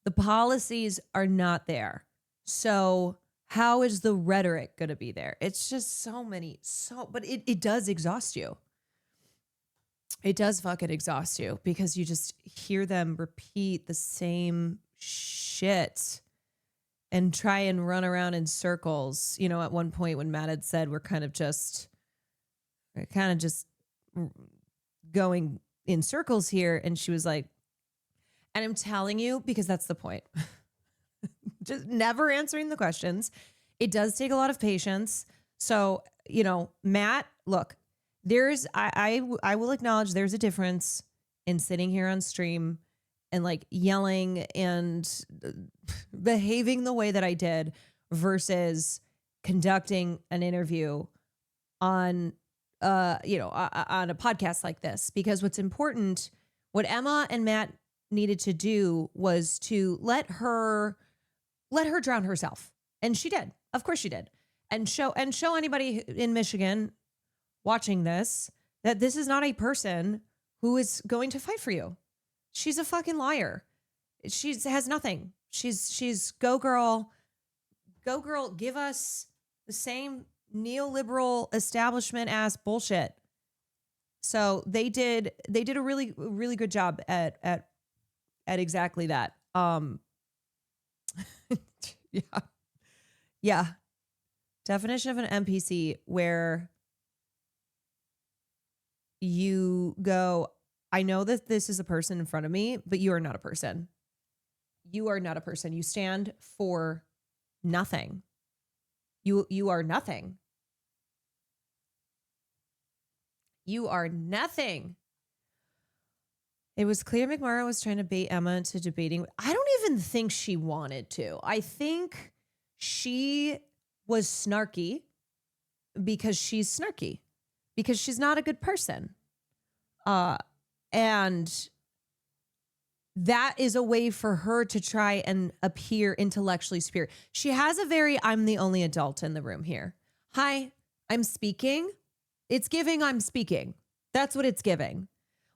The policies are not there. So how is the rhetoric going to be there? It's just but it does exhaust you. It does fucking exhaust you, because you just hear them repeat the same shit and try and run around in circles. You know, at one point when Matt had said we're kind of just going in circles here, and she was like, and I'm telling you, because that's the point. Just never answering the questions. It does take a lot of patience. So, you know, Matt, look, I will acknowledge there's a difference in sitting here on stream and like yelling and behaving the way that I did versus conducting an interview on on a podcast like this. Because what's important, what Emma and Matt needed to do was to let her drown herself. And she did. Of course she did. And show anybody in Michigan watching this that this is not a person who is going to fight for you. She's a fucking liar. She has nothing. She's go girl, give us the same neoliberal establishment ass bullshit. So they did a really, really good job at exactly that. Yeah. Definition of an NPC, where you go, I know that this is a person in front of me, but you are not a person. You are not a person. You stand for nothing. You are nothing. You are nothing. It was clear McMurrow was trying to bait Emma into debating. I don't even think she wanted to. I think she was snarky because she's snarky, because she's not a good person. And that is a way for her to try and appear intellectually superior. She has a very, I'm the only adult in the room here. Hi, I'm speaking. It's giving I'm speaking. That's what it's giving.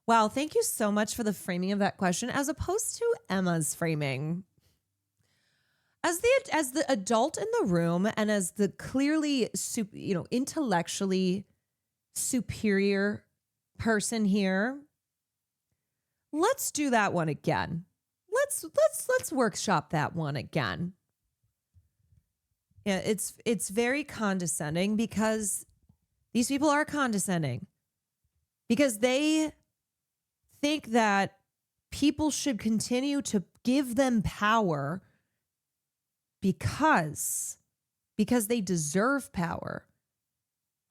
Wow, thank you so much for the framing of that question, as opposed to Emma's framing. As the adult in the room and as the clearly, intellectually superior person here, let's do that one again. Let's workshop that one again. Yeah, it's very condescending, because these people are condescending, because they think that people should continue to give them power because they deserve power.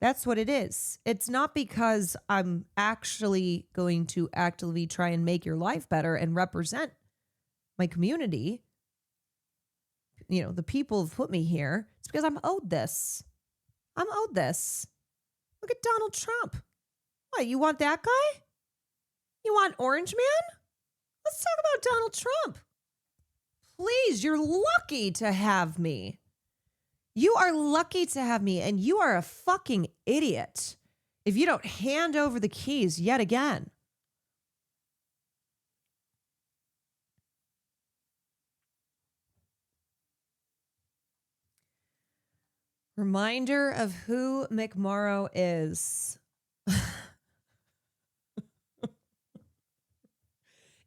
That's what it is. It's not because I'm actually going to actively try and make your life better and represent my community. The people have put me here. It's because I'm owed this. I'm owed this. Look at Donald Trump. What, you want that guy? You want Orange Man? Let's talk about Donald Trump. Please, you're lucky to have me. You are lucky to have me, and you are a fucking idiot if you don't hand over the keys yet again. Reminder of who McMorrow is.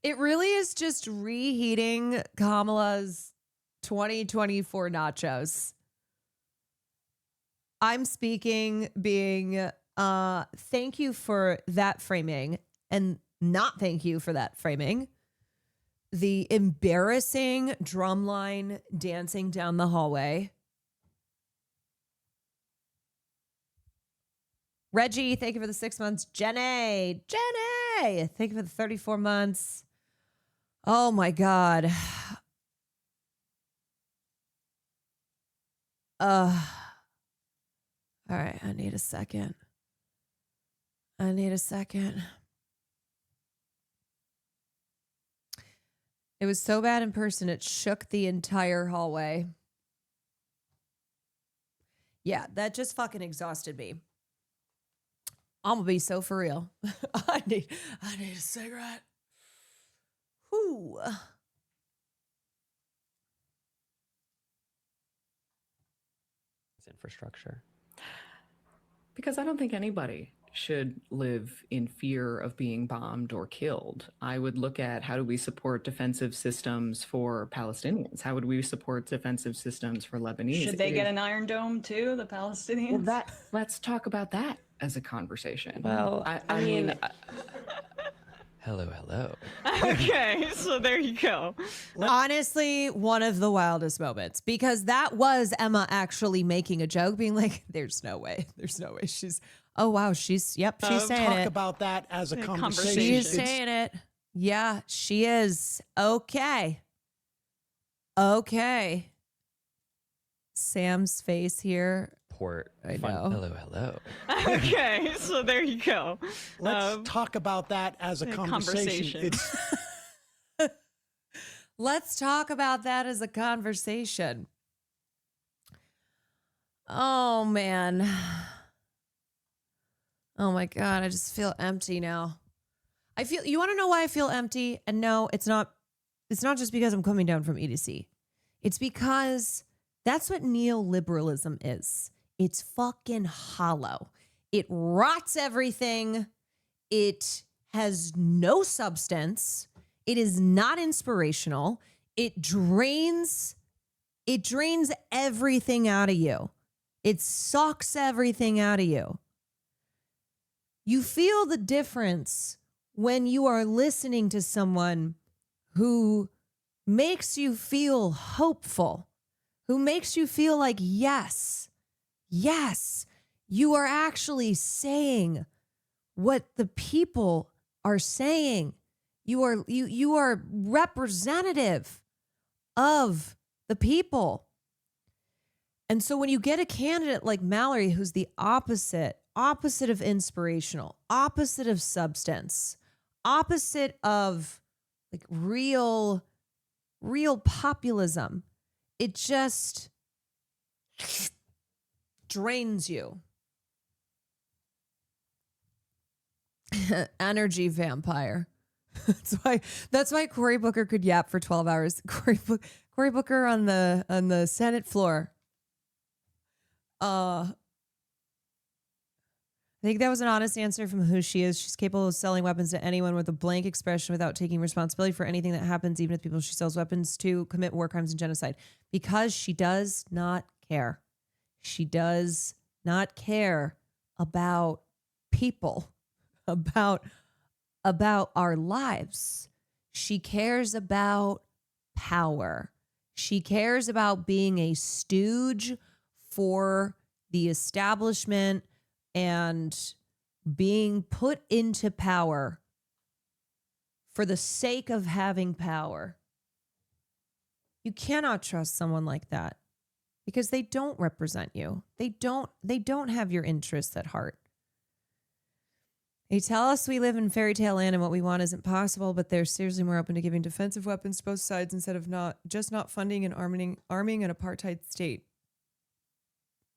It really is just reheating Kamala's 2024 nachos. I'm speaking being thank you for that framing, and not thank you for that framing. The embarrassing drumline dancing down the hallway. Reggie, thank you for the 6 months. Jenny, thank you for the 34 months. Oh my God. All right, I need a second. It was so bad in person, it shook the entire hallway. Yeah, that just fucking exhausted me. I'm gonna be so for real. I need a cigarette. Whew. Infrastructure. Because I don't think anybody should live in fear of being bombed or killed. I would look at, how do we support defensive systems for Palestinians? How would we support defensive systems for Lebanese? Should they get an Iron Dome too, the Palestinians? Well, let's talk about that as a conversation. Well, I mean, hello. Okay, so there you go. Honestly, one of the wildest moments, because that was Emma actually making a joke, being like, there's no way. She's, oh wow, she's saying talk it. about that as a conversation. She's saying it. Yeah, she is. Okay. Sam's face here. I know. Hello. Okay, so there you go. Let's talk about that as a conversation. Let's talk about that as a conversation. Oh, man. Oh, my God. I just feel empty now. You want to know why I feel empty? And no, it's not just because I'm coming down from EDC. It's because that's what neoliberalism is. It's fucking hollow. It rots everything. It has no substance. It is not inspirational. It drains everything out of you. It sucks everything out of you. You feel the difference when you are listening to someone who makes you feel hopeful, who makes you feel like, yes, you are actually saying what the people are saying. You are representative of the people. And so when you get a candidate like Mallory, who's the opposite of inspirational, opposite of substance, opposite of like real populism, it just drains you. Energy vampire. That's why Cory Booker could yap for 12 hours. Cory Booker on the Senate floor. I think that was an honest answer from who she is. She's capable of selling weapons to anyone with a blank expression without taking responsibility for anything that happens, even if people she sells weapons to commit war crimes and genocide. Because she does not care. She does not care about people, about our lives. She cares about power. She cares about being a stooge for the establishment and being put into power for the sake of having power. You cannot trust someone like that because they don't represent you. They don't have your interests at heart. They tell us we live in fairy tale land and what we want isn't possible, but they're seriously more open to giving defensive weapons to both sides instead of not funding and arming an apartheid state.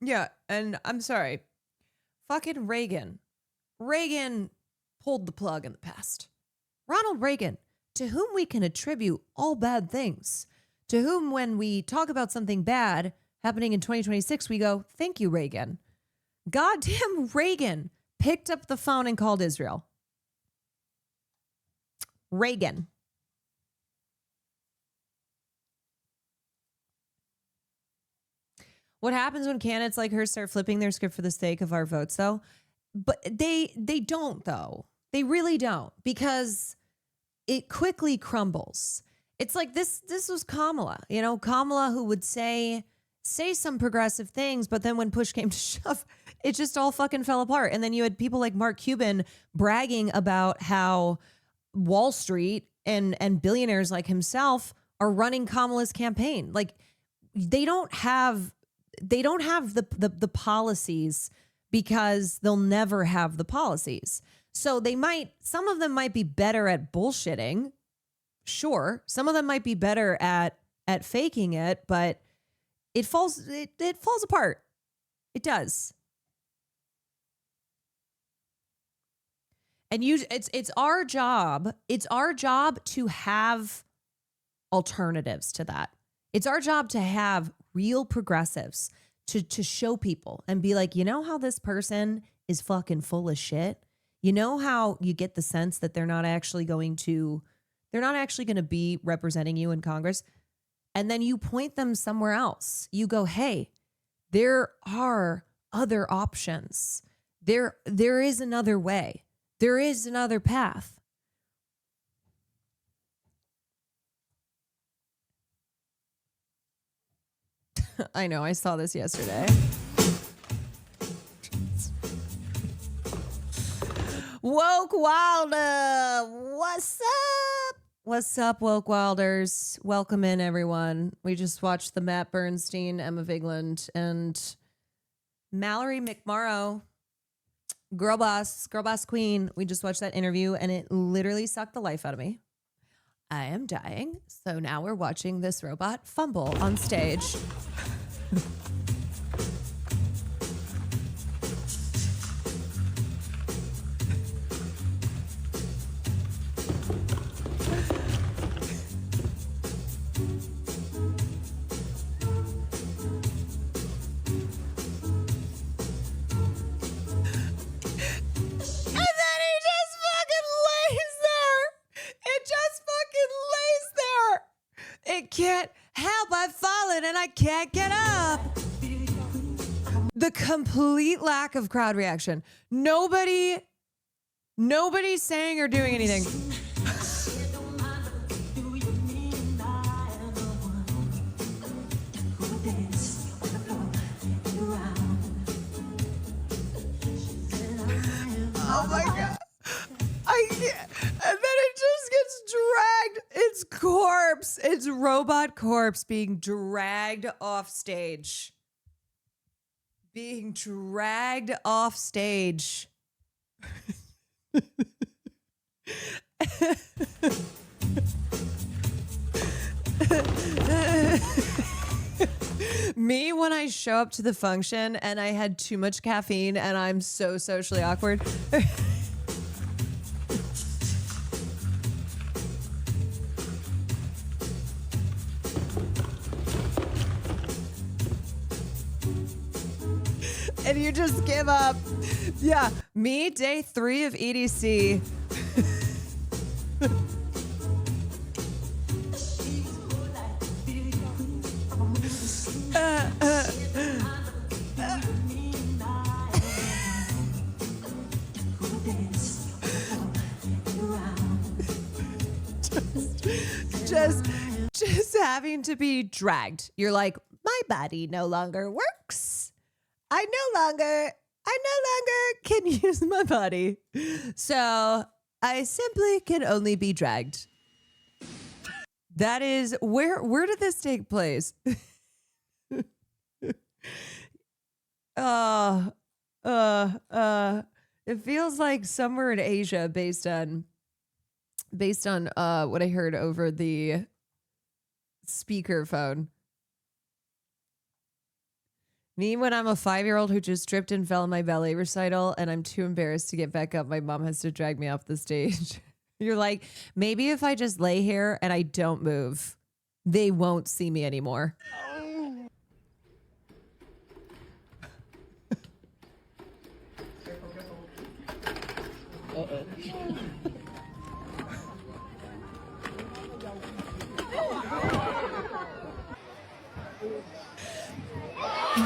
Yeah, and I'm sorry. Fucking Reagan. Reagan pulled the plug in the past. Ronald Reagan, to whom we can attribute all bad things, to whom when we talk about something bad happening in 2026, we go, thank you, Reagan. Goddamn Reagan picked up the phone and called Israel. Reagan. What happens when candidates like her start flipping their script for the sake of our votes, though? But they don't, though. They really don't, because it quickly crumbles. It's like this was Kamala, Kamala who would say some progressive things, but then when push came to shove, it just all fucking fell apart. And then you had people like Mark Cuban bragging about how Wall Street and billionaires like himself are running Kamala's campaign. Like they don't have the policies because they'll never have the policies. So some of them might be better at bullshitting. Sure. Some of them might be better at faking it, but it falls apart. It does. And it's our job. It's our job to have alternatives to that. It's our job to have real progressives to show people and be like, how this person is fucking full of shit? You know how you get the sense that they're not actually going to be representing you in Congress? And then you point them somewhere else. You go, hey, there are other options. There is another way. There is another path. I know, I saw this yesterday. Woke Wilder, what's up? What's up, Woke Wilders? Welcome in, everyone. We just watched the Matt Bernstein, Emma Vigland, and Mallory McMorrow, Girl Boss Queen. We just watched that interview, and it literally sucked the life out of me. I am dying. So now we're watching this robot fumble on stage. Can't help but falling and I can't get up. The complete lack of crowd reaction. Nobody's saying or doing anything. Oh my God. I can't. And then it just gets It's robot corpse being dragged off stage. Being dragged off stage. Me when I show up to the function and I had too much caffeine and I'm so socially awkward. And you just give up. Yeah, me, day 3 of EDC. Just having to be dragged. You're like, my body no longer works. I no longer can use my body. So I simply can only be dragged. That is where did this take place? It feels like somewhere in Asia based on what I heard over the speakerphone. Me when I'm a 5-year-old who just tripped and fell in my ballet recital and I'm too embarrassed to get back up. My mom has to drag me off the stage. You're like, maybe if I just lay here and I don't move, they won't see me anymore.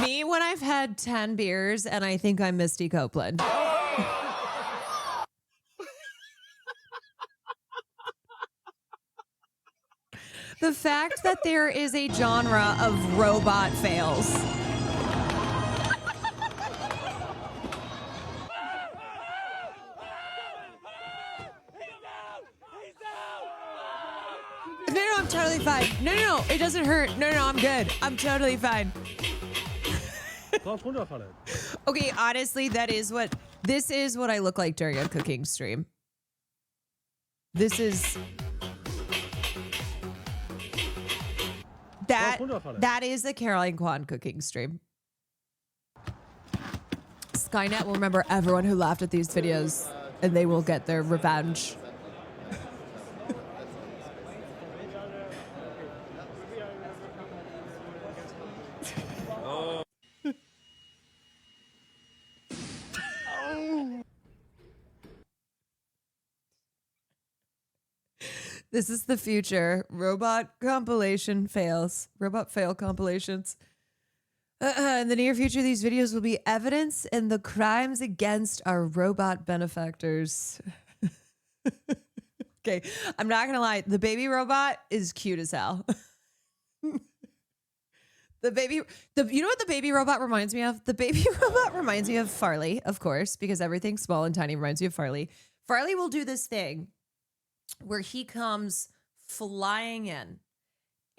Me when I've had 10 beers and I think I'm Misty Copeland. The fact that there is a genre of robot fails. No, I'm totally fine. No, it doesn't hurt. No, I'm good. I'm totally fine. Okay, honestly, this is what I look like during a cooking stream. That is a Caroline Kwan cooking stream. Skynet will remember everyone who laughed at these videos and they will get their revenge. This is the future. Robot compilation fails. Robot fail compilations. In the near future, these videos will be evidence in the crimes against our robot benefactors. Okay, I'm not gonna lie. The baby robot is cute as hell. You know what the baby robot reminds me of? The baby robot reminds me of Farley, of course, because everything small and tiny reminds me of Farley. Farley will do this thing where he comes flying in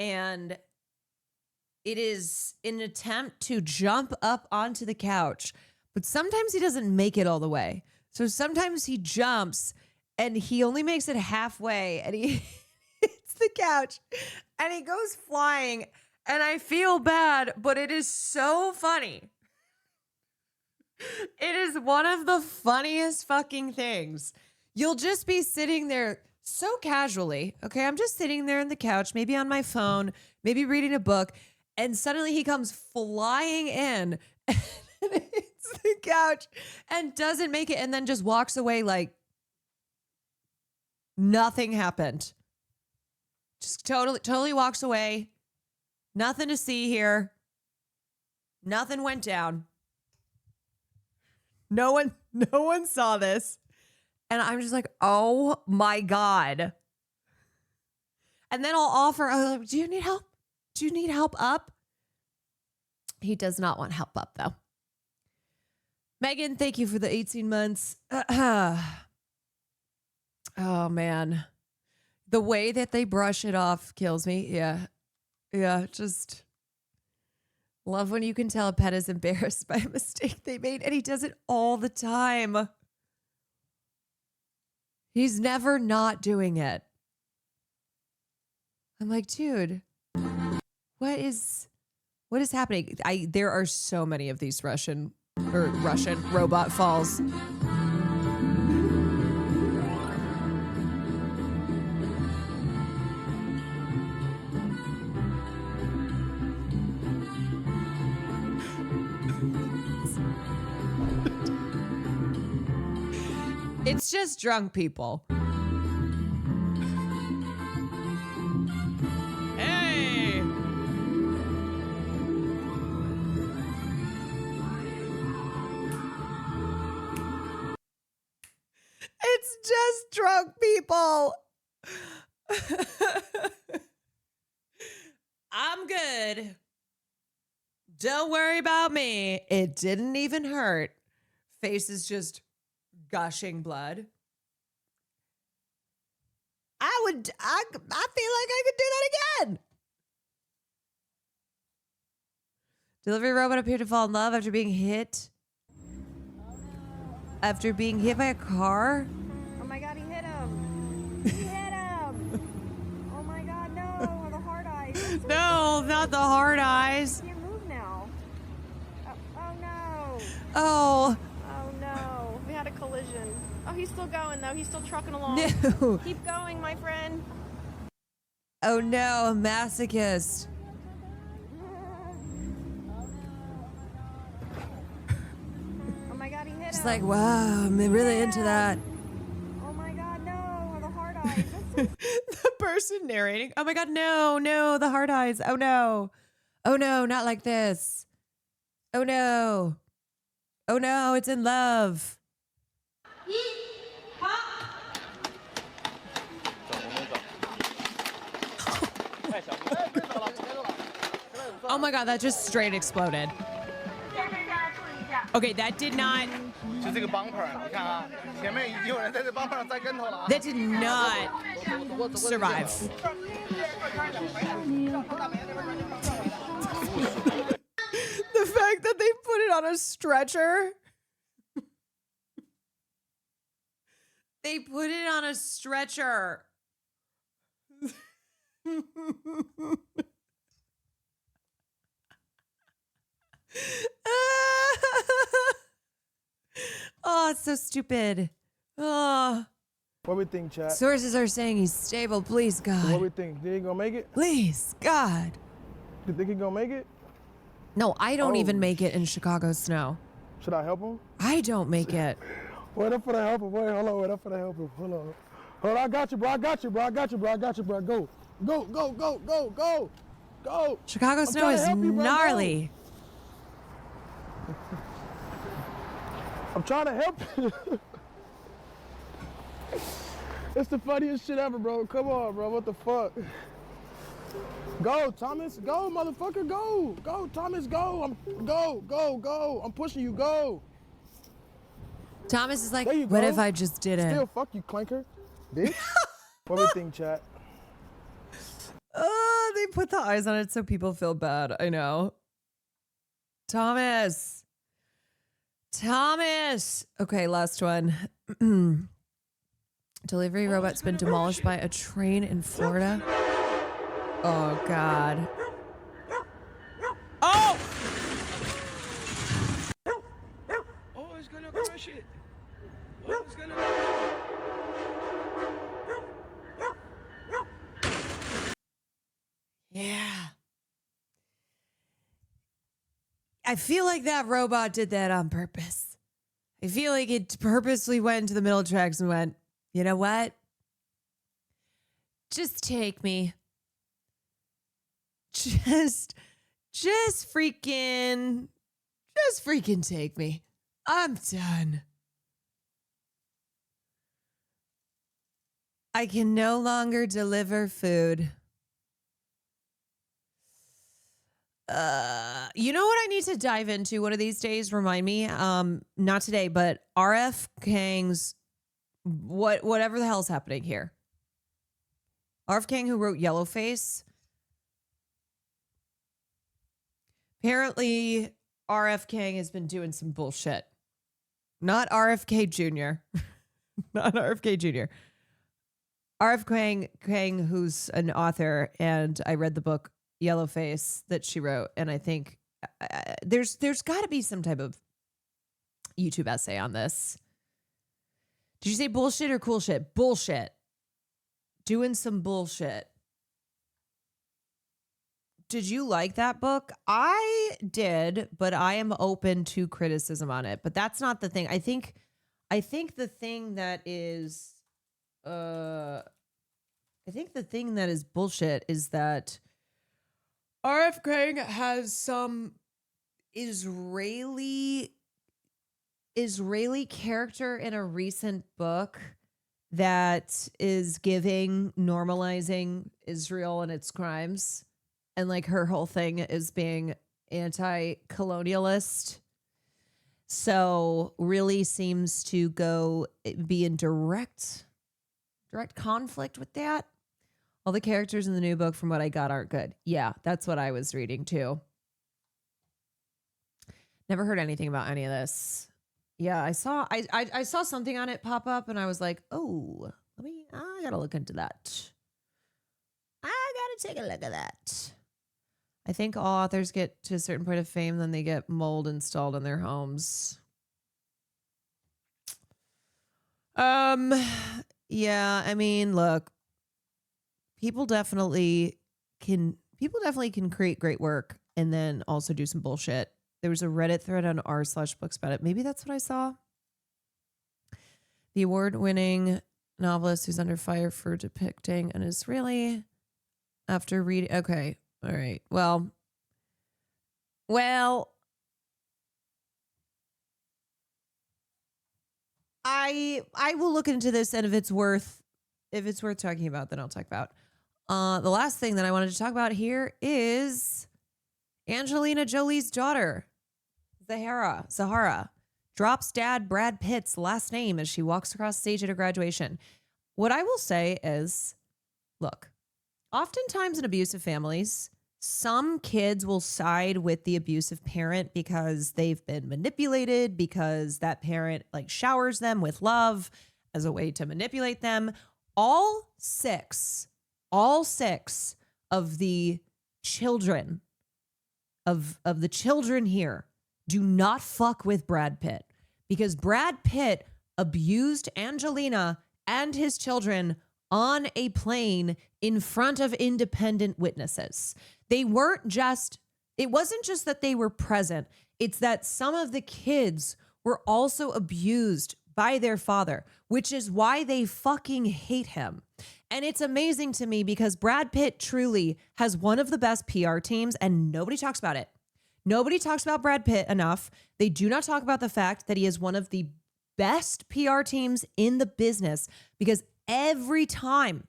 and it is an attempt to jump up onto the couch, but sometimes he doesn't make it all the way. So sometimes he jumps and he only makes it halfway and he hits the couch and he goes flying and I feel bad, but it is so funny. It is one of the funniest fucking things. You'll just be sitting there so casually, okay? I'm just sitting there on the couch, maybe on my phone, maybe reading a book, and suddenly he comes flying in and hits the couch and doesn't make it and then just walks away like nothing happened. Just totally walks away. Nothing to see here. Nothing went down. No one saw this. And I'm just like, oh my God. And then I'll offer, do you need help? Do you need help up? He does not want help up, though. Megan, thank you for the 18 months. Oh, man. The way that they brush it off kills me. Yeah. Yeah. Just love when you can tell a pet is embarrassed by a mistake they made. And he does it all the time. He's never not doing it. I'm like, dude, what is happening? There are so many of these Russian robot falls. It's just drunk people. Hey! It's just drunk people. I'm good. Don't worry about me. It didn't even hurt. Face is just gushing blood. I feel like I could do that again. Delivery robot appeared to fall in love after being hit. After being hit by a car? Oh my god, he hit him. He hit him. Oh my god, no. The hard eyes. No, not the hard eyes. He can't move now. Oh no. Oh. Oh no. We had a collision. Oh, he's still going though. He's still trucking along. No. Keep going, my friend. Oh no, a masochist. Oh my god, he hit It's him. like, wow, I'm really into that. Oh my god, no. The hard eyes. The person narrating, oh my god, no, the hard eyes. Oh no, not like this. Oh no, it's in love. Oh my god, that just straight exploded. Okay, that did not. That did not survive. The fact that they put it on a stretcher. They put it on a stretcher. Oh, it's so stupid. Oh. What we think, chat? Sources are saying he's stable. Please, God. What we think? Think he gonna make it? Please, God. You think he gonna make it? No, I don't even make it in Chicago snow. Should I help him? I don't make it. Wait up for the help him. Wait, hold on. Wait up for the help him. Hold on. Hold on. I got you, bro. I got you, bro. I got you, bro. I got you, bro. Go. Go, go, go, go, go. Go. Chicago snow is gnarly. I'm trying to help you. It's the funniest shit ever, bro. Come on, bro. What the fuck? Go, Thomas. Go, motherfucker. Go. Go, Thomas. Go. Go. I'm pushing you. Go. Thomas is like, There you what go. if I just did it? Still, fuck you, clanker. Bitch. What we think, chat? Oh, they put the eyes on it so people feel bad. I know. Thomas. Okay, last one. Delivery robot's been demolished by a train in Florida. Oh, God. Oh! Oh, it's gonna crush it. Oh, it's gonna Yeah. I feel like that robot did that on purpose. I feel like it purposely went into the middle tracks and went, you know what? Just take me. Just freaking take me. I'm done. I can no longer deliver food. You know what I need to dive into one of these days? Remind me. Not today, but RF Kang's whatever the hell's happening here. R.F. Kuang, who wrote Yellowface. Apparently, R.F. Kuang has been doing some bullshit. Not RFK Jr. Not RFK Jr. R.F. Kuang, who's an author, and I read the book Yellowface that she wrote, and I think there's got to be some type of YouTube essay on this. Did you say bullshit or cool shit? Bullshit. Doing some bullshit. Did you like that book? I did, but I am open to criticism on it. But that's not the thing. I think the thing that is bullshit is that R.F. Kuang has some Israeli character in a recent book that is normalizing Israel and its crimes. And like her whole thing is being anti-colonialist. So really seems to be in direct conflict with that. All the characters in the new book, from what I got, aren't good. Yeah, that's what I was reading too. Never heard anything about any of this. Yeah, I saw something on it pop up, and I was like, oh, I gotta look into that. I gotta take a look at that. I think all authors get to a certain point of fame, then they get mold installed in their homes. Yeah, I mean, look, people definitely can create great work and then also do some bullshit. There was a Reddit thread on r/books about it. Maybe that's what I saw. The award-winning novelist who's under fire for depicting an Israeli after reading. Okay. All right. Well, I will look into this, and if it's worth talking about, then I'll talk about. The last thing that I wanted to talk about here is Angelina Jolie's daughter, Zahara, drops dad Brad Pitt's last name as she walks across stage at her graduation. What I will say is, look, oftentimes in abusive families, some kids will side with the abusive parent because they've been manipulated, because that parent like showers them with love as a way to manipulate them. All six of the children of the children here do not fuck with Brad Pitt, because Brad Pitt abused Angelina and his children on a plane in front of independent witnesses. It wasn't just that they were present. It's that some of the kids were also abused by their father, which is why they fucking hate him. And it's amazing to me because Brad Pitt truly has one of the best PR teams, and nobody talks about it. Nobody talks about Brad Pitt enough. They do not talk about the fact that he is one of the best PR teams in the business, because every time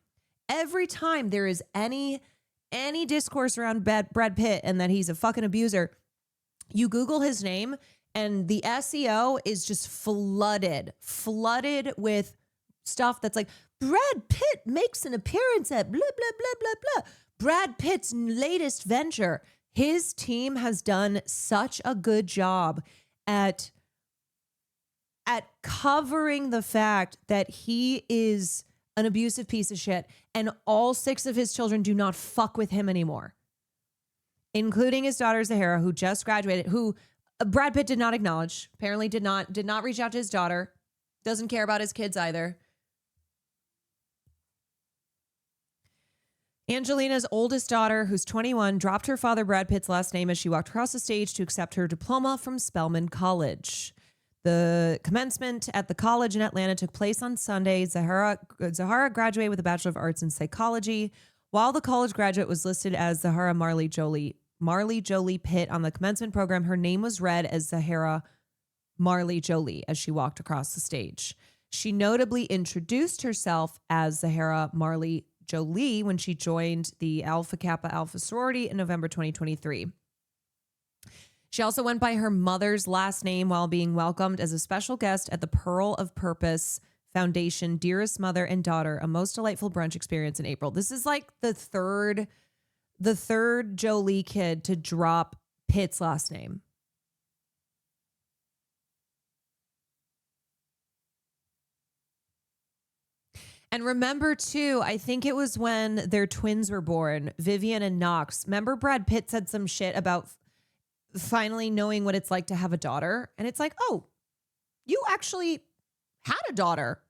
there is any discourse around Brad Pitt and that he's a fucking abuser, you Google his name and the SEO is just flooded with stuff that's like, Brad Pitt makes an appearance at blah, blah, blah, blah, blah. Brad Pitt's latest venture. His team has done such a good job at covering the fact that he is an abusive piece of shit, and all 6 of his children do not fuck with him anymore, including his daughter Zahara, who just graduated, who Brad Pitt did not acknowledge, apparently did not reach out to his daughter, doesn't care about his kids either. Angelina's oldest daughter, who's 21, dropped her father Brad Pitt's last name as she walked across the stage to accept her diploma from Spelman College. The commencement at the college in Atlanta took place on Sunday. Zahara graduated with a Bachelor of Arts in Psychology. While the college graduate was listed as Zahara Marley Jolie Pitt on the commencement program, her name was read as Zahara Marley Jolie as she walked across the stage. She notably introduced herself as Zahara Marley Jolie when she joined the Alpha Kappa Alpha sorority in November 2023. She also went by her mother's last name while being welcomed as a special guest at the Pearl of Purpose Foundation, dearest mother and daughter, a most delightful brunch experience in April. This is like the third Jolie kid to drop Pitt's last name. And remember, too, I think it was when their twins were born, Vivian and Knox. Remember Brad Pitt said some shit about finally knowing what it's like to have a daughter? And it's like, oh, you actually had a daughter.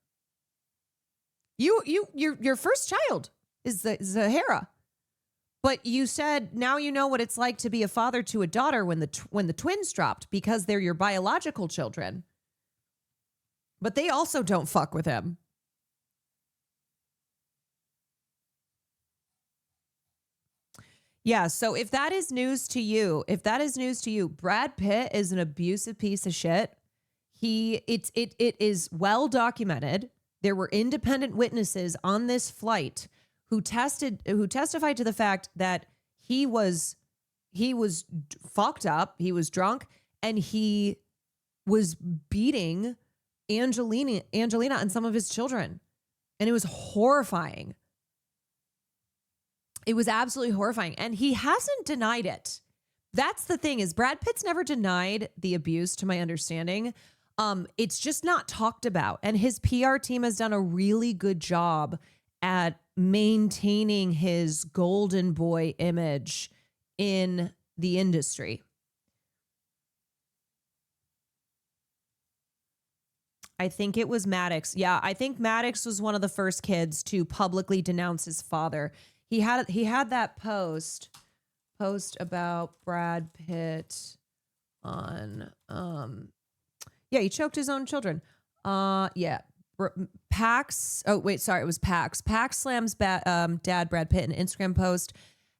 Your first child is Zahara. But you said now you know what it's like to be a father to a daughter when the twins dropped because they're your biological children. But they also don't fuck with him. Yeah, so if that is news to you, Brad Pitt is an abusive piece of shit. It is well documented. There were independent witnesses on this flight who testified to the fact that he was fucked up, he was drunk, and he was beating Angelina and some of his children. And it was horrifying. It was absolutely horrifying. And he hasn't denied it. That's the thing, is Brad Pitt's never denied the abuse, to my understanding. It's just not talked about. And his PR team has done a really good job at maintaining his golden boy image in the industry. I think it was Maddox. Yeah, I think Maddox was one of the first kids to publicly denounce his father. He had that post about Brad Pitt on he choked his own children. Pax. Oh wait, sorry, it was Pax. Pax slams dad Brad Pitt in an Instagram post.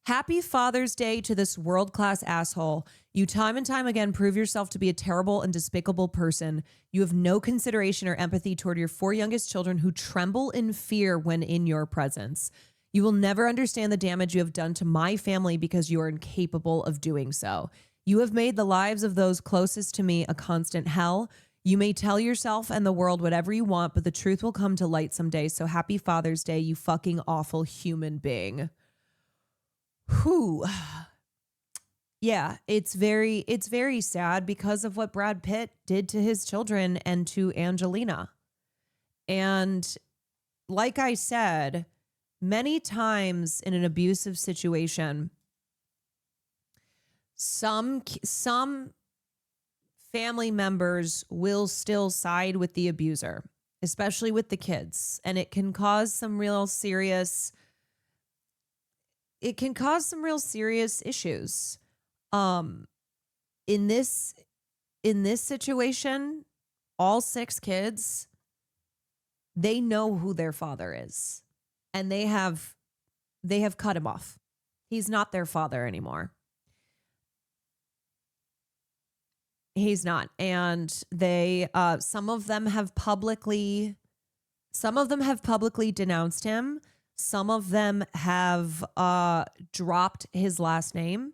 Happy Father's Day to this world-class asshole. You time and time again prove yourself to be a terrible and despicable person. You have no consideration or empathy toward your 4 youngest children who tremble in fear when in your presence. You will never understand the damage you have done to my family because you are incapable of doing so. You have made the lives of those closest to me a constant hell. You may tell yourself and the world whatever you want, but the truth will come to light someday. So happy Father's Day, you fucking awful human being. Whew. Yeah, it's very sad because of what Brad Pitt did to his children and to Angelina. And like I said, many times in an abusive situation, some family members will still side with the abuser, especially with the kids, and it can cause some real serious issues. In this situation, all 6 kids, they know who their father is, and they have cut him off. He's not their father anymore. He's not. And they, some of them have publicly denounced him. Some of them have dropped his last name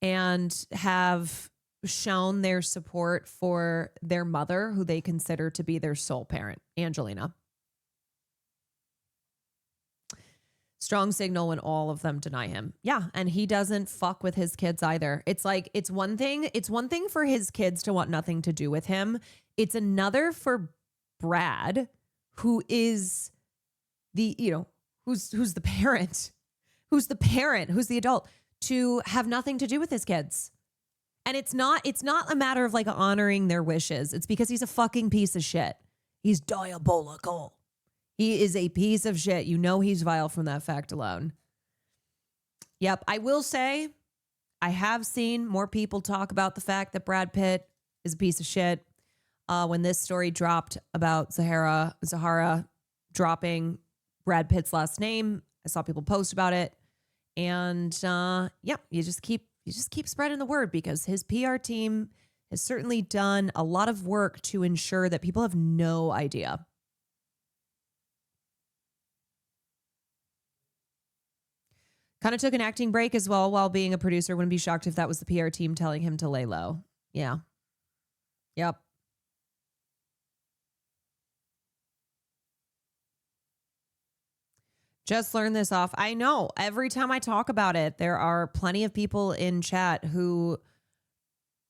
and have shown their support for their mother, who they consider to be their sole parent, Angelina. Strong signal when all of them deny him. Yeah, and he doesn't fuck with his kids either. It's like, it's one thing for his kids to want nothing to do with him. It's another for Brad, who is who's the parent, who's the adult, to have nothing to do with his kids. And it's not a matter of like honoring their wishes. It's because he's a fucking piece of shit. He's diabolical. He is a piece of shit. You know he's vile from that fact alone. Yep. I will say I have seen more people talk about the fact that Brad Pitt is a piece of shit. When this story dropped about Zahara dropping Brad Pitt's last name, I saw people post about it. And you just keep spreading the word, because his PR team has certainly done a lot of work to ensure that people have no idea. Kind of took an acting break as well while being a producer. Wouldn't be shocked if that was the PR team telling him to lay low. Yeah. Yep. Just learned this off. I know every time I talk about it, there are plenty of people in chat who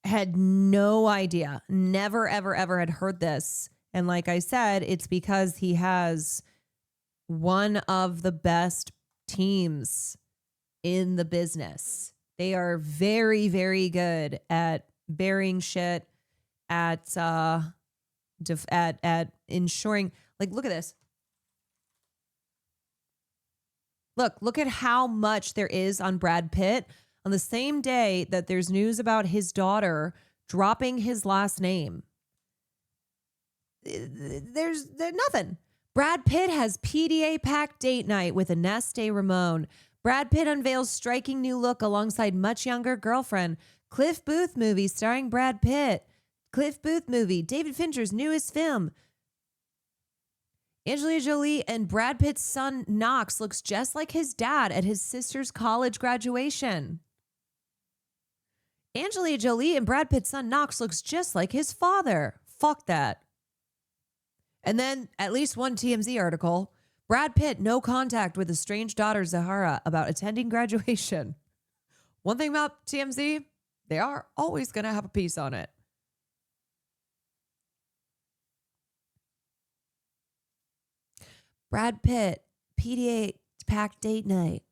had no idea, never, ever, ever had heard this. And like I said, it's because he has one of the best teams in the business. They are very, very good at burying shit, at ensuring. Like, look at this. Look at how much there is on Brad Pitt on the same day that there's news about his daughter dropping his last name. There's nothing. Brad Pitt has PDA packed date night with Ines de Ramon. Brad Pitt unveils striking new look alongside much younger girlfriend. Cliff Booth movie starring Brad Pitt. Cliff Booth movie, David Fincher's newest film. Angelina Jolie and Brad Pitt's son Knox looks just like his dad at his sister's college graduation. Angelina Jolie and Brad Pitt's son Knox looks just like his father. Fuck that. And then at least one TMZ article, Brad Pitt, no contact with estranged daughter Zahara about attending graduation. One thing about TMZ, they are always going to have a piece on it. Brad Pitt, PDA packed date night.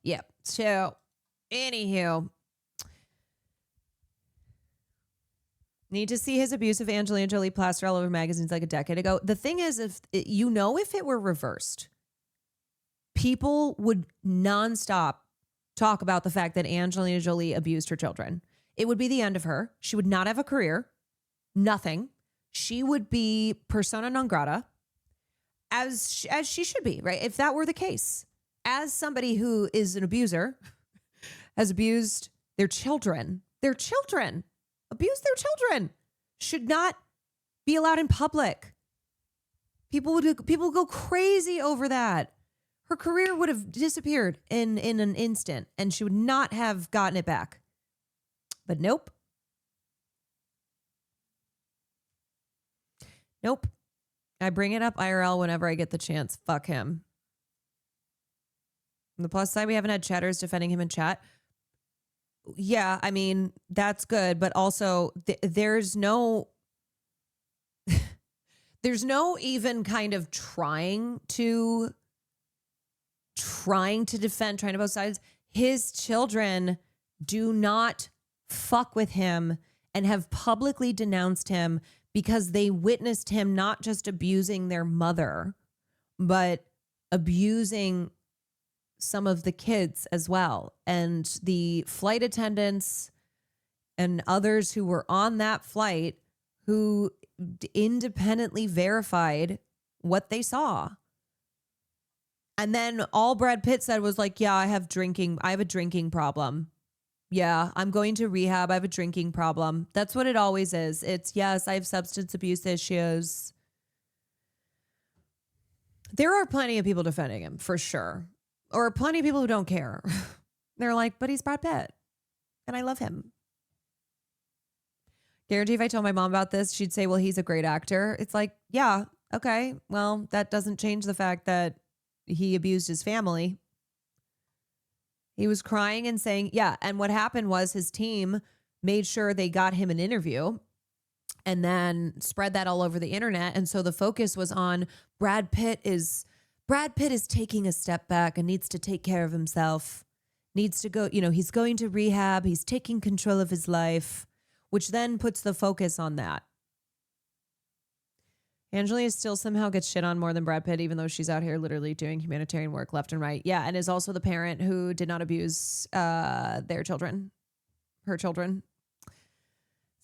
Yep. So, anywho, need to see his abuse of Angelina Jolie plastered all over magazines like a decade ago. The thing is, if it were reversed, people would nonstop talk about the fact that Angelina Jolie abused her children. It would be the end of her. She would not have a career. Nothing. She would be persona non grata, as she should be, right? If that were the case, as somebody who is an abuser, has abused their children, abused their children, should not be allowed in public. People would go crazy over that. Her career would have disappeared in an instant, and she would not have gotten it back. But nope. Nope. I bring it up IRL whenever I get the chance. Fuck him. On the plus side, we haven't had chatters defending him in chat. Yeah, I mean, that's good. But also, there's no even kind of trying to defend, trying to both sides. His children do not fuck with him and have publicly denounced him because they witnessed him not just abusing their mother, but abusing some of the kids as well. And the flight attendants and others who were on that flight who independently verified what they saw. And then all Brad Pitt said was like, yeah, I have a drinking problem. Yeah, I'm going to rehab. I have a drinking problem. That's what it always is. It's, yes, I have substance abuse issues. There are plenty of people defending him, for sure. Or plenty of people who don't care. They're like, but he's Brad Pitt. And I love him. Guarantee if I told my mom about this, she'd say, well, he's a great actor. It's like, yeah, okay. Well, that doesn't change the fact that he abused his family. He was crying and saying, yeah. And what happened was his team made sure they got him an interview and then spread that all over the internet. And so the focus was on Brad Pitt is taking a step back and needs to take care of himself, needs to go, he's going to rehab. He's taking control of his life, which then puts the focus on that. Angelina still somehow gets shit on more than Brad Pitt, even though she's out here literally doing humanitarian work left and right. Yeah, and is also the parent who did not abuse her children.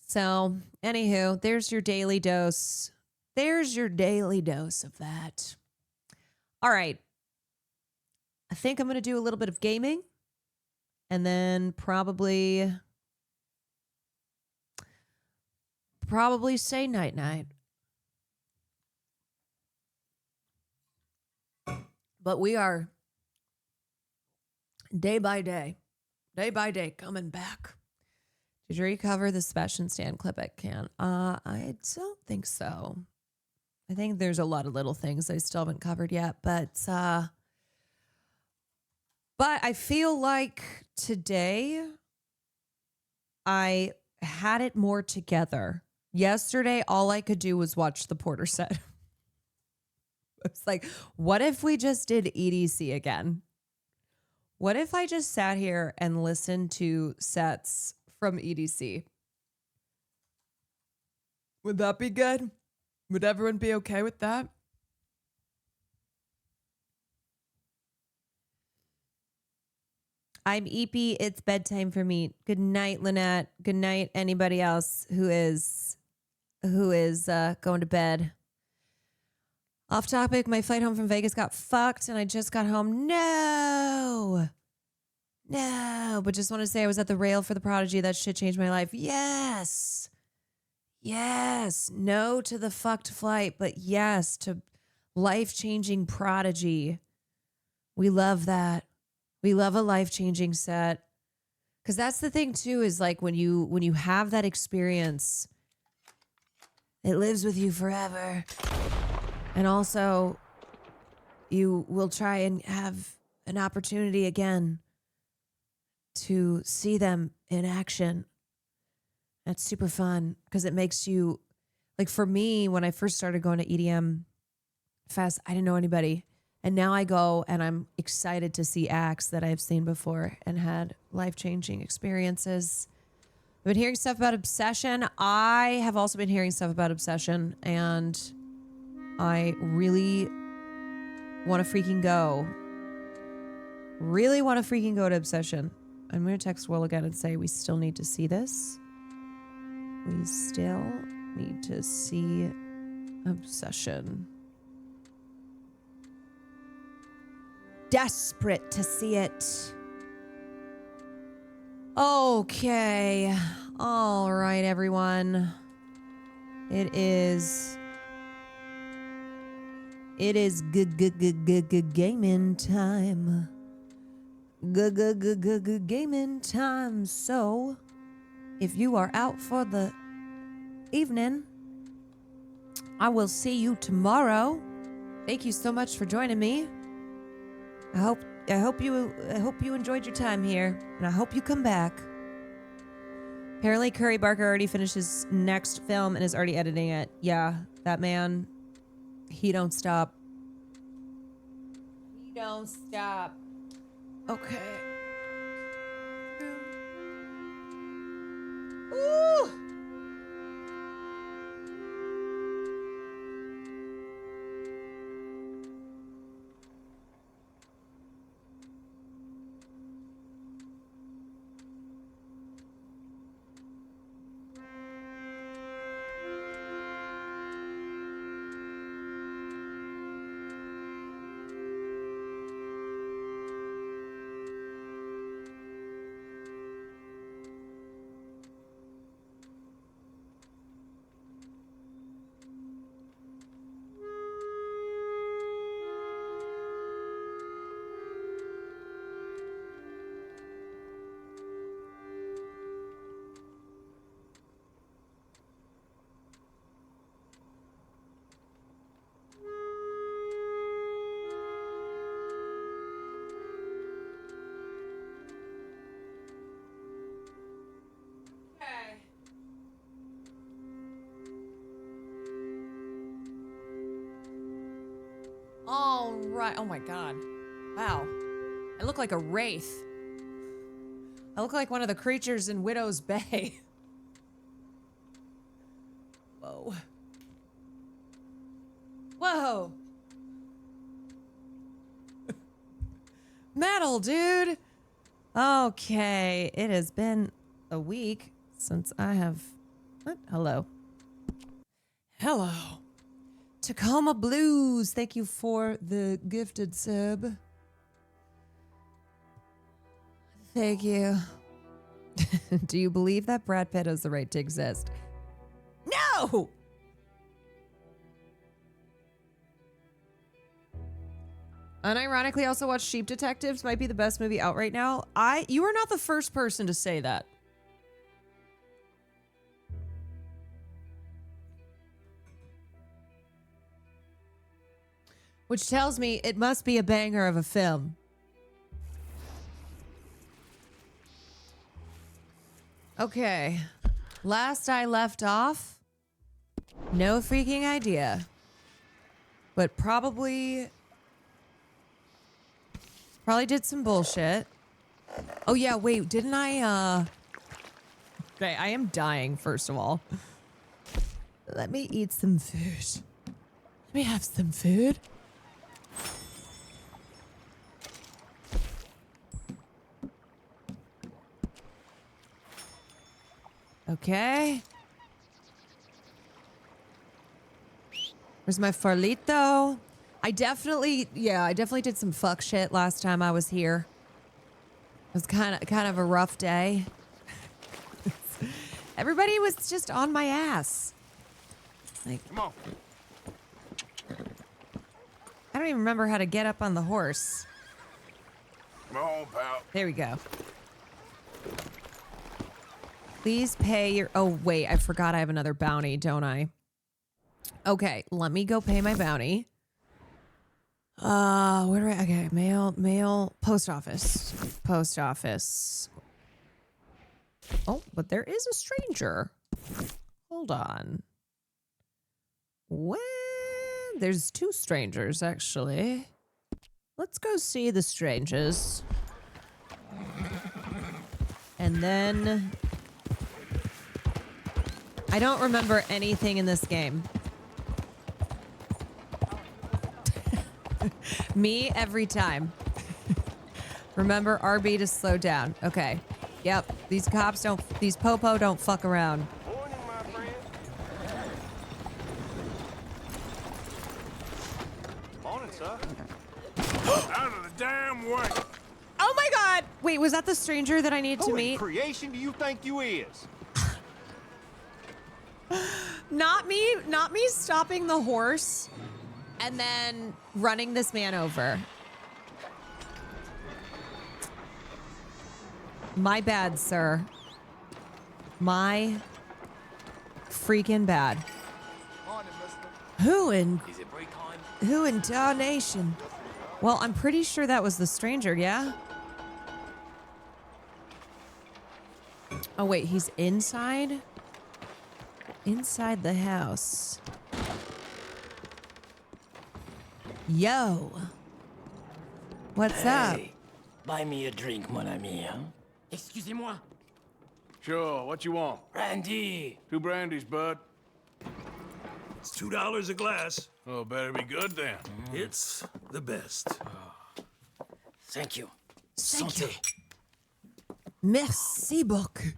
So, anywho, there's your daily dose. There's your daily dose of that. All right. I think I'm going to do a little bit of gaming and then probably say night-night. But we are day by day coming back. Did you recover the Sebastian Stan clip at Cannes? I don't think so. I think there's a lot of little things I still haven't covered yet, but I feel like today I had it more together. Yesterday, all I could do was watch the Porter set. It's like, what if we just did EDC again? What if I just sat here and listened to sets from EDC? Would that be good? Would everyone be okay with that? I'm EP. It's bedtime for me. Good night, Lynette. Good night, anybody else who is going to bed. Off topic, my flight home from Vegas got fucked and I just got home. No, but just want to say I was at the rail for the Prodigy. That shit changed my life. Yes. No to the fucked flight, but yes to life-changing Prodigy. We love that. We love a life-changing set. Because that's the thing too, is like when you have that experience, it lives with you forever. And also, you will try and have an opportunity again to see them in action. That's super fun because it makes you, like for me, when I first started going to EDM Fest, I didn't know anybody. And now I go and I'm excited to see acts that I've seen before and had life-changing experiences. I've been hearing stuff about Obsession. I have also been hearing stuff about Obsession, and I really want to freaking go. Really want to freaking go to Obsession. I'm going to text Will again and say we still need to see this. We still need to see Obsession. Desperate to see it. Okay. All right, everyone. It is good gaming time. Good gaming time. So, if you are out for the evening, I will see you tomorrow. Thank you so much for joining me. I hope you enjoyed your time here, and I hope you come back. Apparently, Curry Barker already finished his next film and is already editing it. Yeah, that man, he don't stop. He don't stop. Okay. Ooh. All right. Oh my God. Wow. I look like a wraith. I look like one of the creatures in Widow's Bay. Whoa. Whoa. Metal, dude. Okay. It has been a week since I have... What? Hello. Hello. Tacoma Blues, thank you for the gifted sub. Thank you. Do you believe that Brad Pitt has the right to exist? No! Unironically, also watched Sheep Detectives. Might be the best movie out right now. You are not the first person to say that. Which tells me it must be a banger of a film. Okay. Last I left off, no freaking idea. But probably did some bullshit. Oh yeah, wait, didn't I Okay, I am dying, first of all. Let me eat some food. Let me have some food. Okay. Where's my farlito? I definitely did some fuck shit last time I was here. It was kind of a rough day. Everybody was just on my ass. Like, come on. I don't even remember how to get up on the horse. Come on, pal. There we go. Please pay your... Oh, wait. I forgot I have another bounty, don't I? Okay, let me go pay my bounty. Where do I... Okay, mail, post office. Post office. Oh, but there is a stranger. Hold on. Well, there's two strangers, actually. Let's go see the strangers. And then... I don't remember anything in this game. Me every time. Remember RB to slow down. Okay. Yep. These popo don't fuck around. Morning, my friend. Morning, sir. Out of the damn way. Oh my god! Wait, was that the stranger that I need to meet? Who in creation do you think you is? Not me stopping the horse and then running this man over. My bad, sir. My freaking bad. Who in darnation? Well, I'm pretty sure that was the stranger, yeah? Oh, wait, he's inside? Inside the house. Yo. What's up? Buy me a drink, mon ami, huh? Excusez-moi. Sure, what you want? Brandy. 2 brandies, bud. It's $2 a glass. Oh, better be good then. It's the best. Thank you. Thank you. Santé. Merci beaucoup.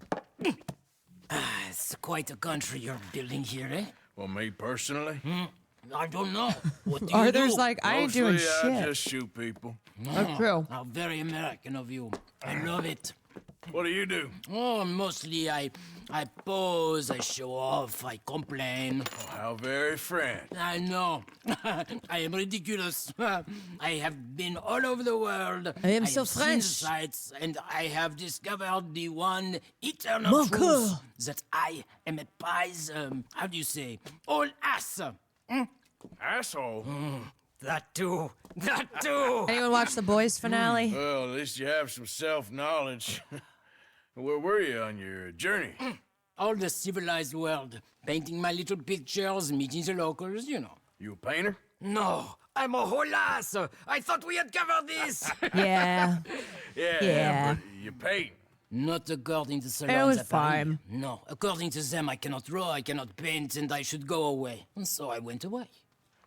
It's quite a country you're building here, eh? Well, me personally? I don't know. What do you Arthur's do? like, I ain't doing Mostly, I shit. just shoot people. That's true. How very American of you. I love it. What do you do? Oh, mostly I pose, I show off, I complain. Oh, how very French. I know. I am ridiculous. I have been all over the world. I am so have seen French. the sights, and I have discovered the one eternal Mon truth coeur. that I am a prize, how do you say, all ass. Asshole. That too. That too. Anyone watch the Boys finale? Well, at least you have some self-knowledge. Where were you on your journey? All the civilized world. Painting my little pictures, meeting the locals, you know. You a painter? No, I'm a whole ass. I thought we had covered this. Yeah. Yeah, but you paint. Not according to It salons was at Paris. fine. No, according to them, I cannot draw, I cannot paint, and I should go away. And so I went away.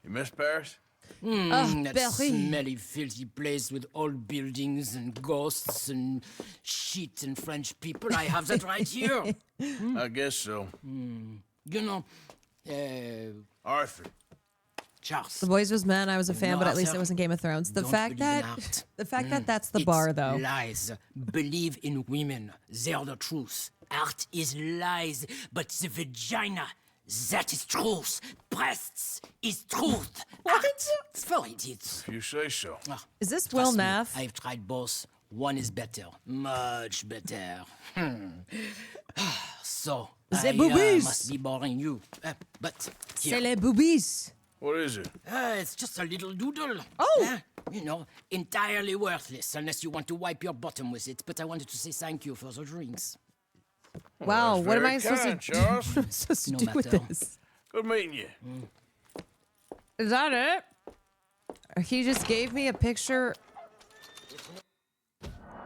You miss Paris? That Paris. smelly, filthy place with old buildings and ghosts and shit and French people. I have that right here. I guess so. You know, Arthur. Charles. The Boys was men. I was a fan, No, but at least Arthur, it wasn't Game of Thrones. The don't fact believe in that art. that's the It's bar, though. Lies. Believe in women. They're the truth. Art is lies, but the vagina, that is truth. Breasts is truth. Art for idiots. If you say so. Is this Will Trust me, Neff? I've tried both. One is better. Much better. So, The I boobies. must be boring you. But C'est here. les boobies. What is it? It's just a little doodle. Oh! You know, entirely worthless unless you want to wipe your bottom with it. But I wanted to say thank you for the drinks. Wow, what am I supposed to Charles? what am I supposed to No do with matter. this? Good meeting you. Is that it? He just gave me a picture.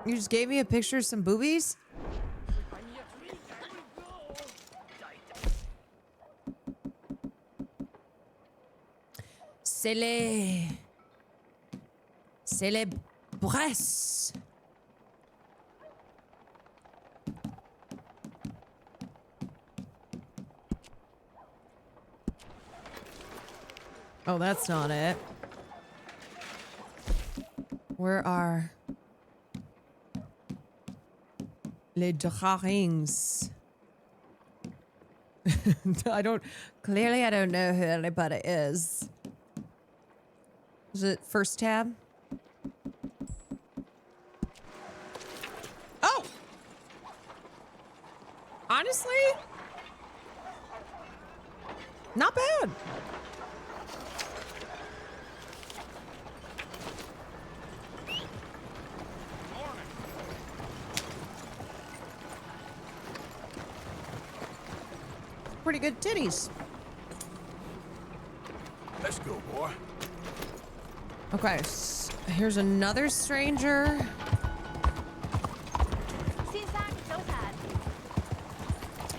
You just gave me a picture of some boobies? C'est les braises. Oh, that's not it. Where are les drawings? I don't know who anybody is. Is it first tab? Oh! Honestly? Not bad. Pretty good titties. Let's go, boy. Okay, here's another stranger.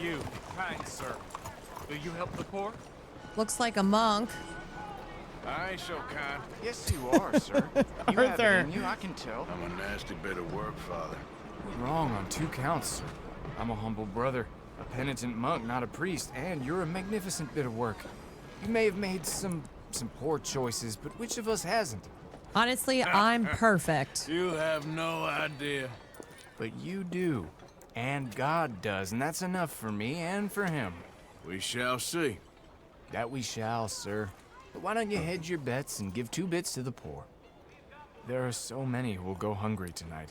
You, kind sir. Do you help the poor? Looks like a monk. I ain't so kind. Yes, you are, sir. You have it Arthur. in you, I can tell. I'm a nasty bit of work, Father. You're wrong on 2 counts, sir. I'm a humble brother, a penitent monk, not a priest, and you're a magnificent bit of work. You may have made some poor choices, but which of us hasn't? Honestly, I'm perfect. You have no idea. But you do. And God does, and that's enough for me and for him. We shall see. That we shall, sir. But why don't you hedge your bets and give 2 bits to the poor? There are so many who will go hungry tonight.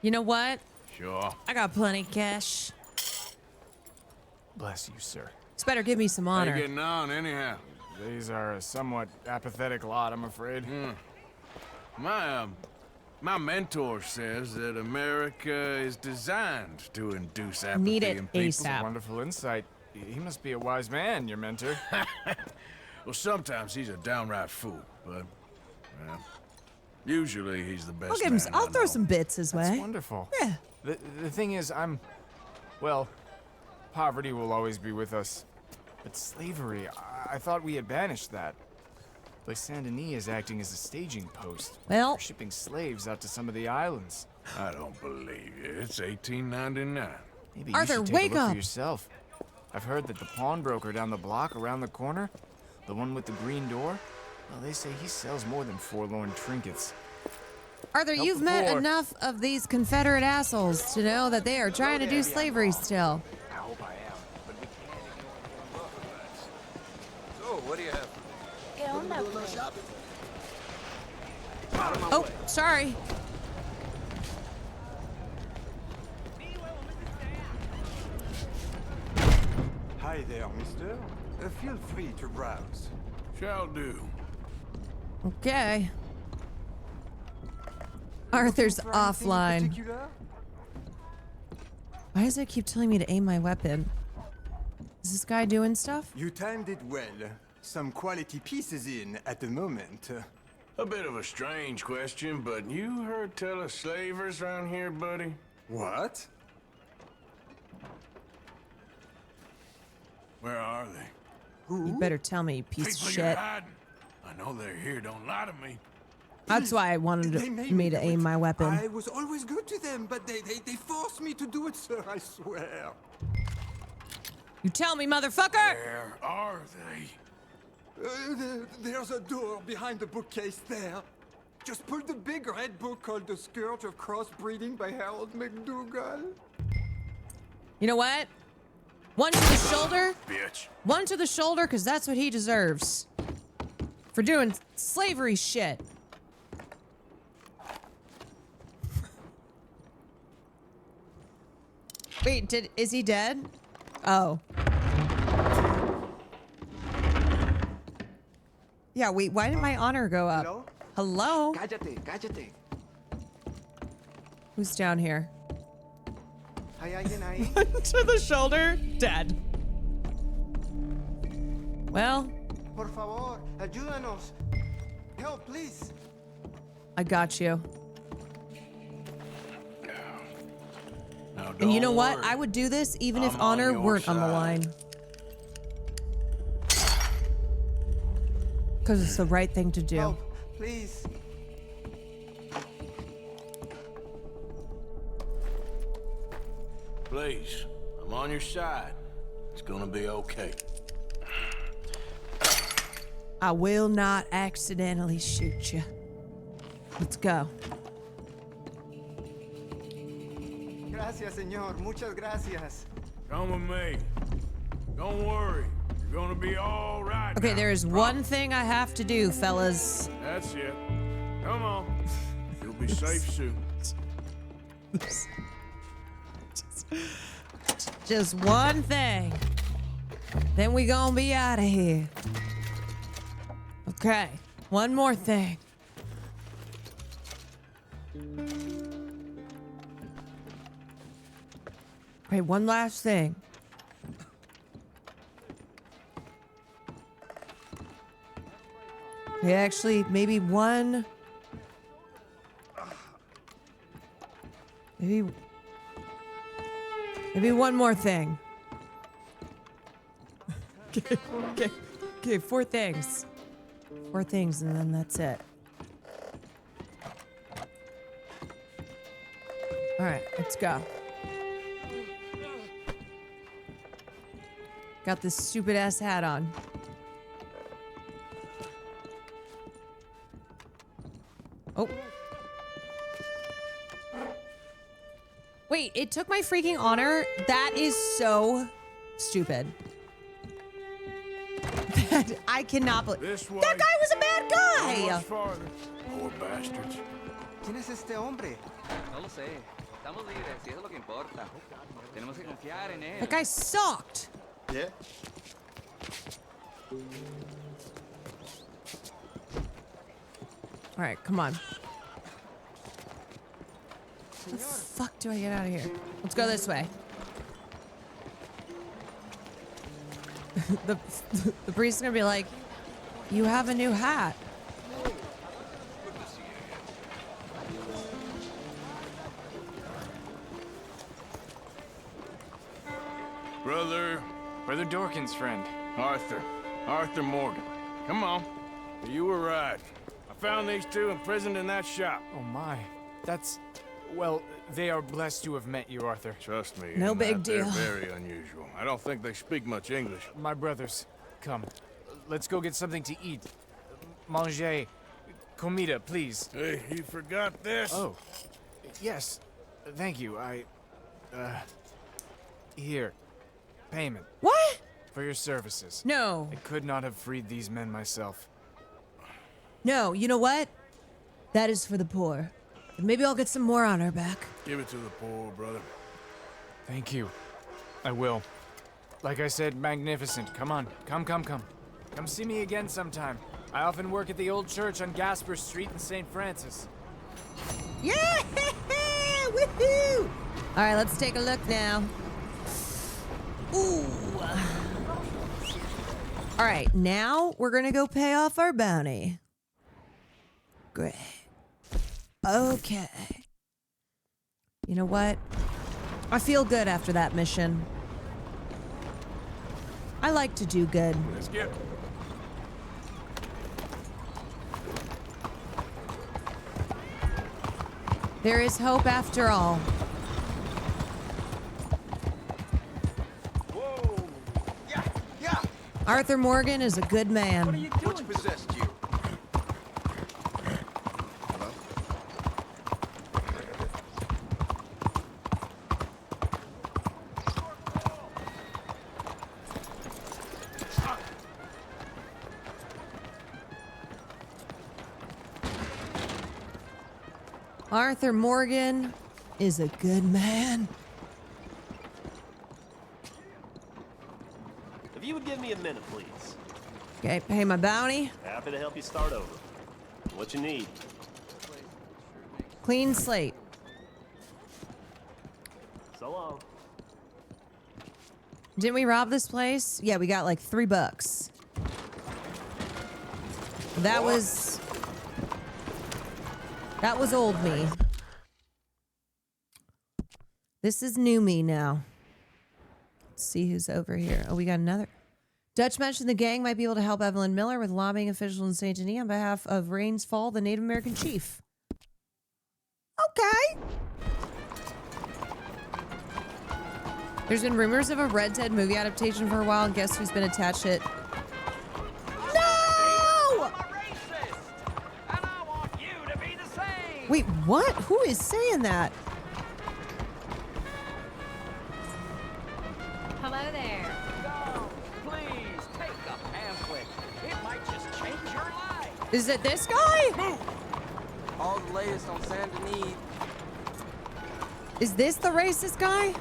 You know what? Sure. I got plenty cash. Bless you, sir. It's better give me some How you honor. getting on, anyhow? These are a somewhat apathetic lot, I'm afraid. My mentor says that America is designed to induce apathy Need it in people. ASAP. Wonderful insight. He must be a wise man, your mentor. Well, sometimes he's a downright fool, but well, usually he's the best. I'll give him. man I'll I throw know. some bits his That's way. wonderful. Yeah. The thing is, well, poverty will always be with us. But slavery, I thought we had banished that. Like Saint Denis is acting as a staging post. Well, for shipping slaves out to some of the islands. I don't believe you. It's 1899. Maybe Arthur, you should take wake a look up. for yourself. I've heard that the pawnbroker down the block around the corner, the one with the green door, well, they say he sells more than forlorn trinkets. Arthur, Help you've the met poor. enough of these Confederate assholes to know that they are trying to do slavery still. I hope I am, but we can't ignore the So, what do you have? Oh, sorry. Hi there, mister. Feel free to browse. Shall do. Okay. Arthur's offline. Why does it keep telling me to aim my weapon? Is this guy doing stuff? You timed it well. Some quality pieces in at the moment. A bit of a strange question, but you heard tell of slavers around here, buddy? What? Where are they? You better tell me, you piece of People shit. you're hiding. I know they're here. Don't lie to me. That's why I wanted They made me to do aim it. my weapon. I was always good to them, but they forced me to do it, sir, I swear. You tell me, motherfucker! Where are they? There's a door behind the bookcase there. Just pull the big red book called The Scourge of Crossbreeding by Harold McDougall. You know what? One to the shoulder. Bitch. One to the shoulder, because that's what he deserves. For doing slavery shit. Wait, is he dead? Oh. Yeah, wait, why did my honor go up? Hello? Cállate, cállate. Who's down here? ¿Hay alguien ahí? To the shoulder? Dead. Well, Por favor, ayúdanos. Help, please. I got you. Now, And you don't know what? worry. I would do this even if I'm on honor your weren't on the side. line. Because it's the right thing to do. Help, please. Please, I'm on your side. It's gonna be okay. I will not accidentally shoot you. Let's go. Gracias, señor. Muchas gracias. Come with me. Don't worry. You're gonna be all right. Okay, now. there is one thing I have to do, fellas. That's it. Come on. You'll be safe soon. Just one thing. Then we gonna be out of here. Okay, one more thing. Okay, one last thing. Okay, actually, maybe one. Maybe one more thing. Okay, four things. Four things, and then that's it. All right, let's go. Got this stupid ass hat on. Oh. Wait, it took my freaking honor? That is so stupid. That I cannot believe. That guy was a bad guy! Poor bastards. ¿Quién es este hombre? No lo sé. Estamos libres, y eso es lo que importa. Tenemos que confiar en él. That guy sucked. Yeah. All right, come on. How the fuck do I get out of here? Let's go this way. the priest is gonna be like, you have a new hat. Brother Dorkin's friend. Arthur Morgan. Come on. You were right. I found these two imprisoned in that shop. Oh my. That's... Well, they are blessed to have met you, Arthur. Trust me. No in big that, deal. They're very unusual. I don't think they speak much English. My brothers, come. Let's go get something to eat. Manger. Comida, please. Hey, you forgot this? Oh. Yes. Thank you. Here. Payment. What? For your services. No. I could not have freed these men myself. No, you know what? That is for the poor. Maybe I'll get some more honor back. Give it to the poor, brother. Thank you. I will. Like I said, magnificent. Come on. Come. Come see me again sometime. I often work at the old church on Gasper Street in St. Francis. Yeah! Woohoo! All right, let's take a look now. Ooh. All right, now we're gonna go pay off our bounty. Great. Okay. You know what? I feel good after that mission. I like to do good. Let's get... There is hope after all. Whoa! Yeah! Arthur Morgan is a good man. What are you doing? Which possessed you? Arthur Morgan is a good man. If you would give me a minute, please. Okay, pay my bounty. Happy to help you start over. What you need? Clean slate. So long. Didn't we rob this place? Yeah, we got like $3. That was old me. This is new me now. Let's see who's over here. Oh, we got another. Dutch mentioned the gang might be able to help Evelyn Miller with lobbying officials in St. Denis on behalf of Rains Fall, the Native American chief. Okay. There's been rumors of a Red Dead movie adaptation for a while, and guess who's been attached to it? No! Wait, what? Who is saying that? Hello there. No, please take a pamphlet. It might just change your life. Is it this guy? All the latest on Saint Denis. Is this the racist guy?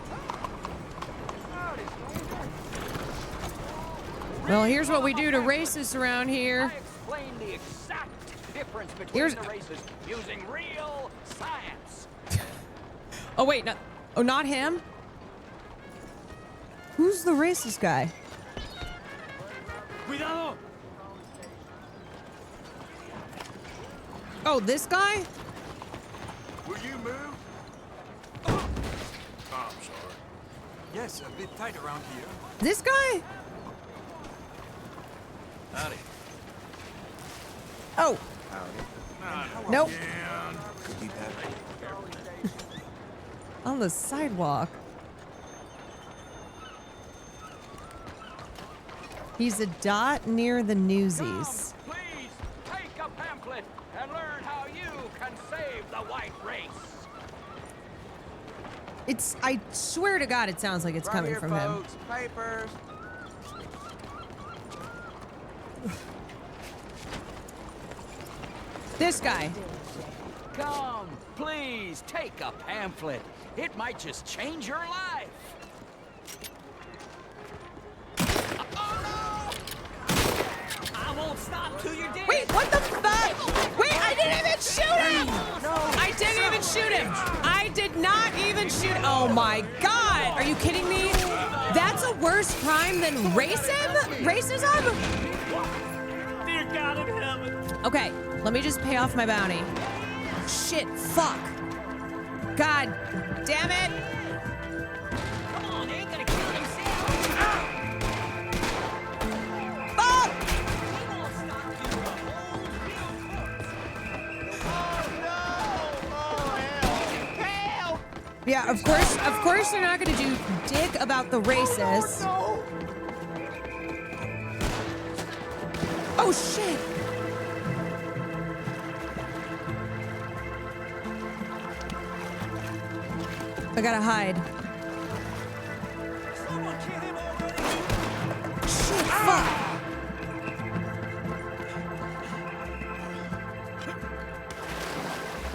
Well, here's what we do to racists around here. I explained the exact difference between the races using real science. Oh wait, no, oh not him. Who's the racist guy? Cuidado! Oh, this guy? Will you move? Oh, I'm sorry. Yes, a bit tight around here. This guy? Howdy. Oh. Nope. Could be better. On the sidewalk. He's a dot near the Newsies. Please take a pamphlet and learn how you can save the white race. It's, I swear to God, it sounds like it's coming here, from folks. Papers. him. This guy. Come, please take a pamphlet. It might just change your life. I won't stop till you're dead. Wait, what the fuck? Wait, I didn't even shoot him! I didn't even shoot him! I did not even shoot. Oh my God! Are you kidding me? That's a worse crime than racism? Dear God in heaven. Okay, let me just pay off my bounty. Shit, fuck. God damn it. Come on, they ain't gonna kill themselves. Fuck! Yeah, of course they're not gonna do dick about the racists. Oh shit! I gotta hide. Shit, fuck!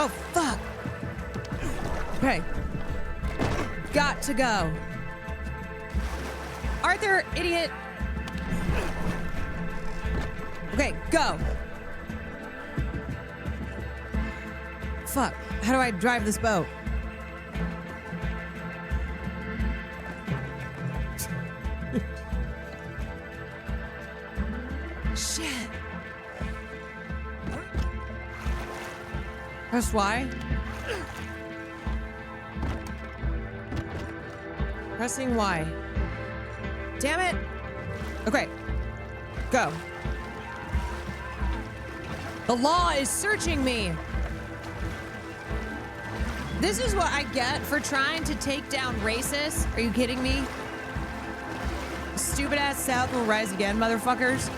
Oh, fuck! Okay. Got to go. Arthur, idiot! Okay, go! Fuck, how do I drive this boat? Shit. Press Y. Pressing Y. Damn it. Okay. Go. The law is searching me. This is what I get for trying to take down racists. Are you kidding me? Stupid ass South will rise again, motherfuckers.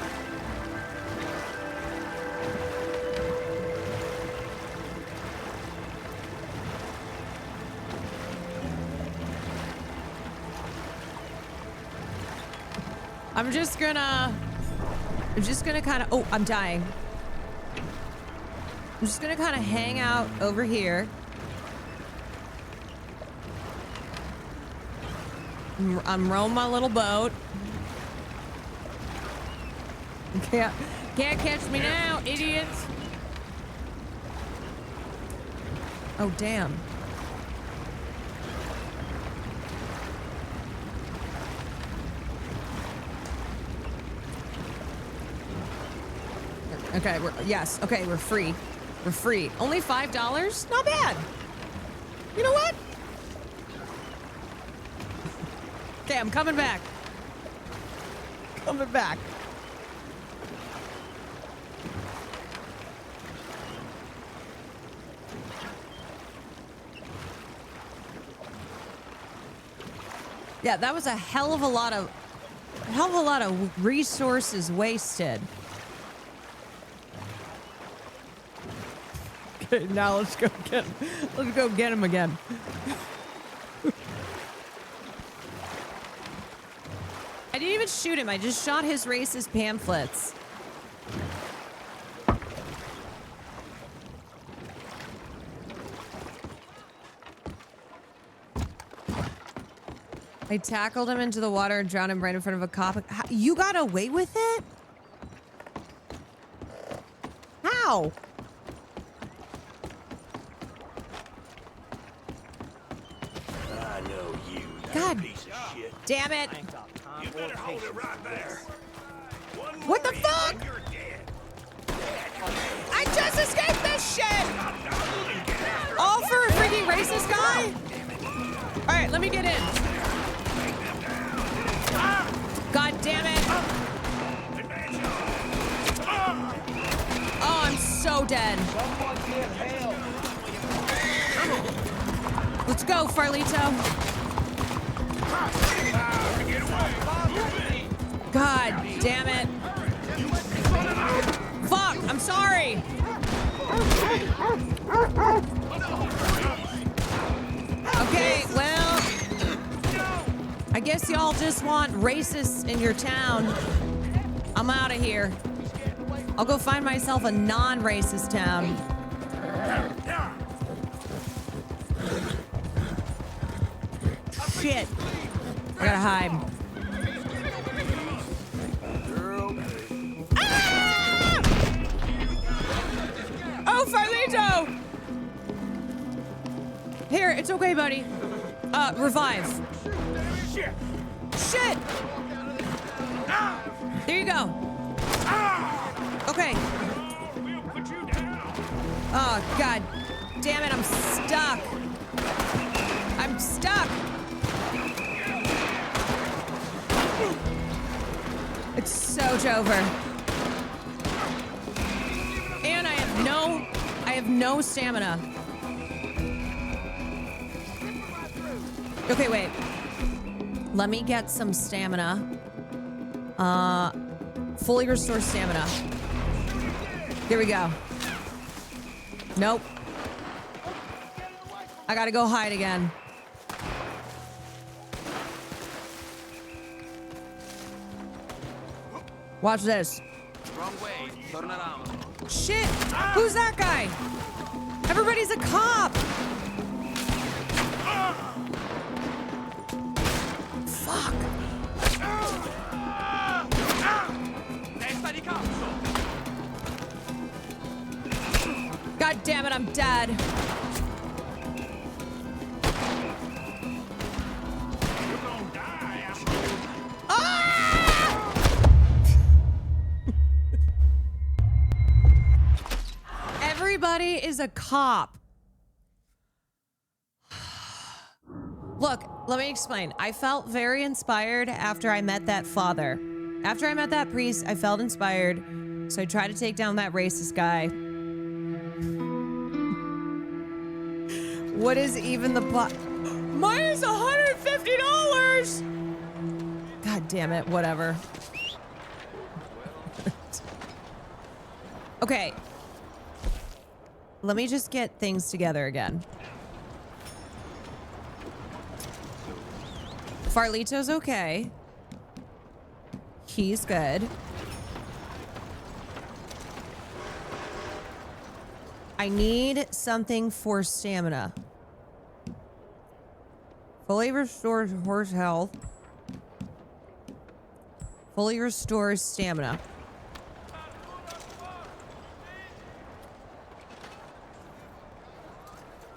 I'm just gonna kind of, oh, I'm dying. I'm just gonna kind of hang out over here. I'm rowing my little boat. Can't catch me now, idiots. Oh, damn. Okay, we're free. We're free. Only $5? Not bad. You know what? Okay, I'm coming back. Coming back. Yeah, that was a hell of a lot of resources wasted. Okay, now let's go get him. Let's go get him again. I didn't even shoot him. I just shot his racist pamphlets. I tackled him into the water and drowned him right in front of a cop. You got away with it? How? I know you. God Piece of shit. damn it. You better hold it right there. What the fuck? I just escaped this shit! All for a freaking racist guy? Alright, let me get in. God damn it. Oh, I'm so dead. Let's go, Farlito. God damn it. Fuck, I'm sorry. Okay, well, I guess y'all just want racists in your town. I'm out of here. I'll go find myself a non-racist town. Shit. I gotta hide. Ah! Oh, Farlito! Here, it's okay, buddy. Revive. Shit! There you go. Okay. Oh, God damn it, I'm stuck. I'm stuck. It's so over. And I have no stamina. Okay, wait. Let me get some stamina. Fully restore stamina. Here we go. Nope. I gotta go hide again. Watch this. Wrong way. Turn around. Shit! Who's that guy? Everybody's a cop! Fuck. God damn it, I'm dead. Everybody is a cop. Look, let me explain. I felt very inspired after I met that father. After I met that priest, I felt inspired. So I tried to take down that racist guy. What is even the plot? Minus $150! God damn it, whatever. Okay. Let me just get things together again. Farlito's okay. He's good. I need something for stamina. Fully restores horse health. Fully restores stamina.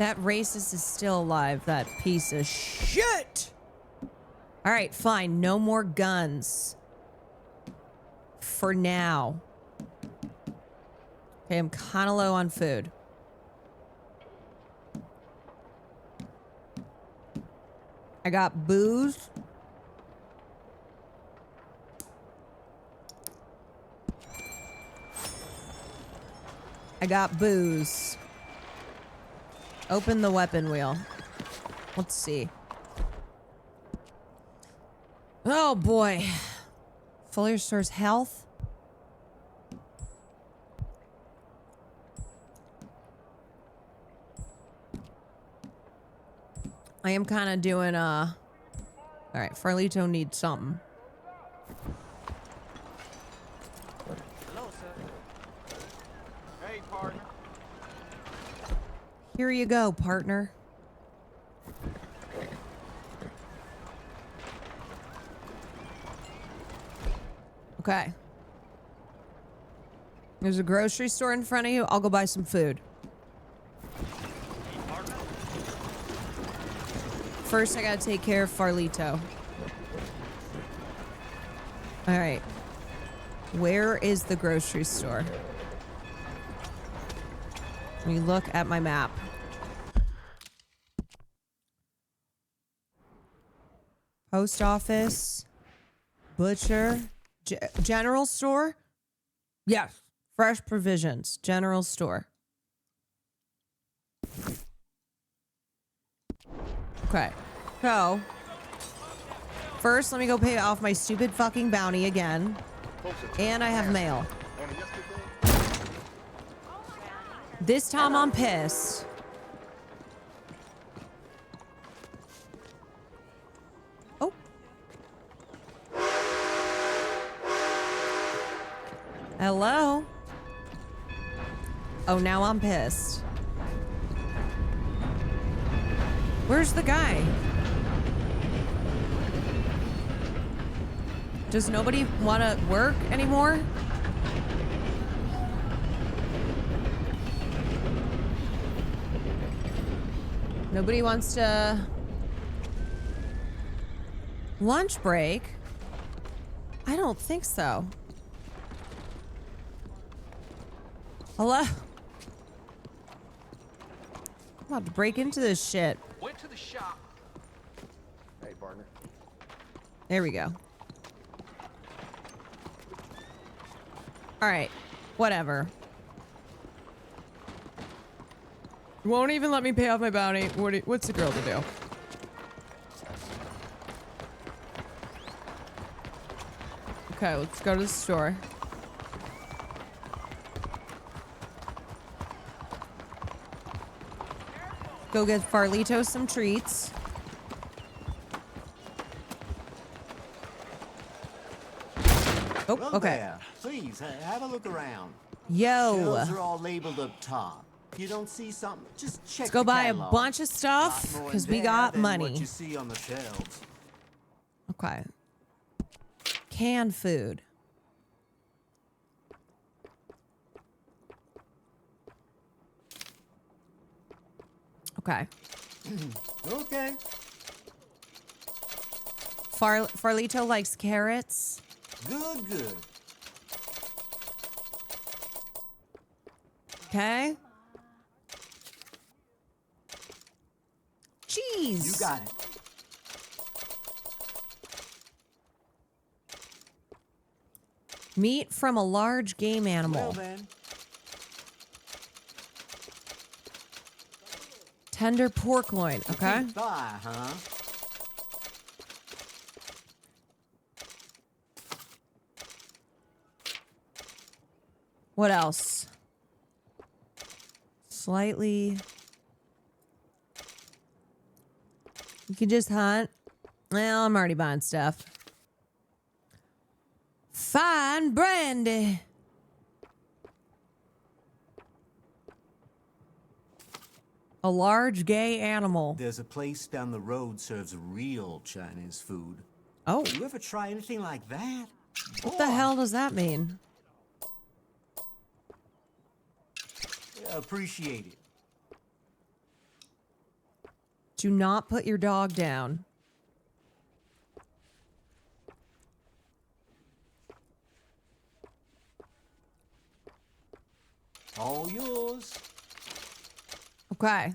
That racist is still alive, that piece of shit. All right, fine. No more guns. For now. Okay, I'm kind of low on food. I got booze. I got booze. Open the weapon wheel. Let's see. Oh boy. Fuller stores health. I am kind of doing all right, Farlito needs something. Hello, sir. Hey, partner. Here you go, partner. Okay. There's a grocery store in front of you. I'll go buy some food. First, I gotta take care of Farlito. All right. Where is the grocery store? Let me look at my map. Post office. Butcher. General store? Yes. Fresh provisions. General store. Okay. So, first, let me go pay off my stupid fucking bounty again. And I have mail. This time I'm pissed. Oh. Hello? Oh, now I'm pissed. Where's the guy? Does nobody want to work anymore? Nobody wants to... Lunch break? I don't think so. Hello? I'm about to break into this shit. Went to the shop. Hey, partner. There we go. All right. Whatever. Won't even let me pay off my bounty. What's the girl to do? Okay, let's go to the store. Go get Farlito some treats. Oh, Hello okay. there. Please, have a look around. Yo. Shelves are all labeled up top. If you don't see something, just check Let's go the buy a catalog. bunch of stuff, Lot more in 'cause we there got than money. What you see on the shelves. Okay. Canned food. Okay. Okay. Farlito likes carrots. Good, good. Okay. Cheese. You got it. Meat from a large game animal. Well then. Tender pork loin. Okay. Bye, huh? What else? Slightly. You can just hunt. Well, I'm already buying stuff. Fine brandy. A large gay animal. There's a place down the road serves real Chinese food. Oh. You ever try anything like that? What the hell does that mean? Appreciate it. Do not put your dog down. All yours. Okay.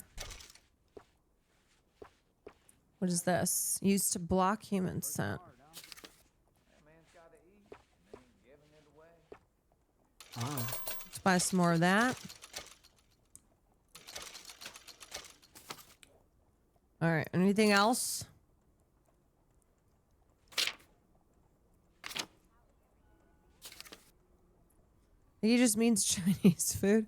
What is this? Used to block human scent. Let's buy some more of that. All right. Anything else? I think it just means Chinese food.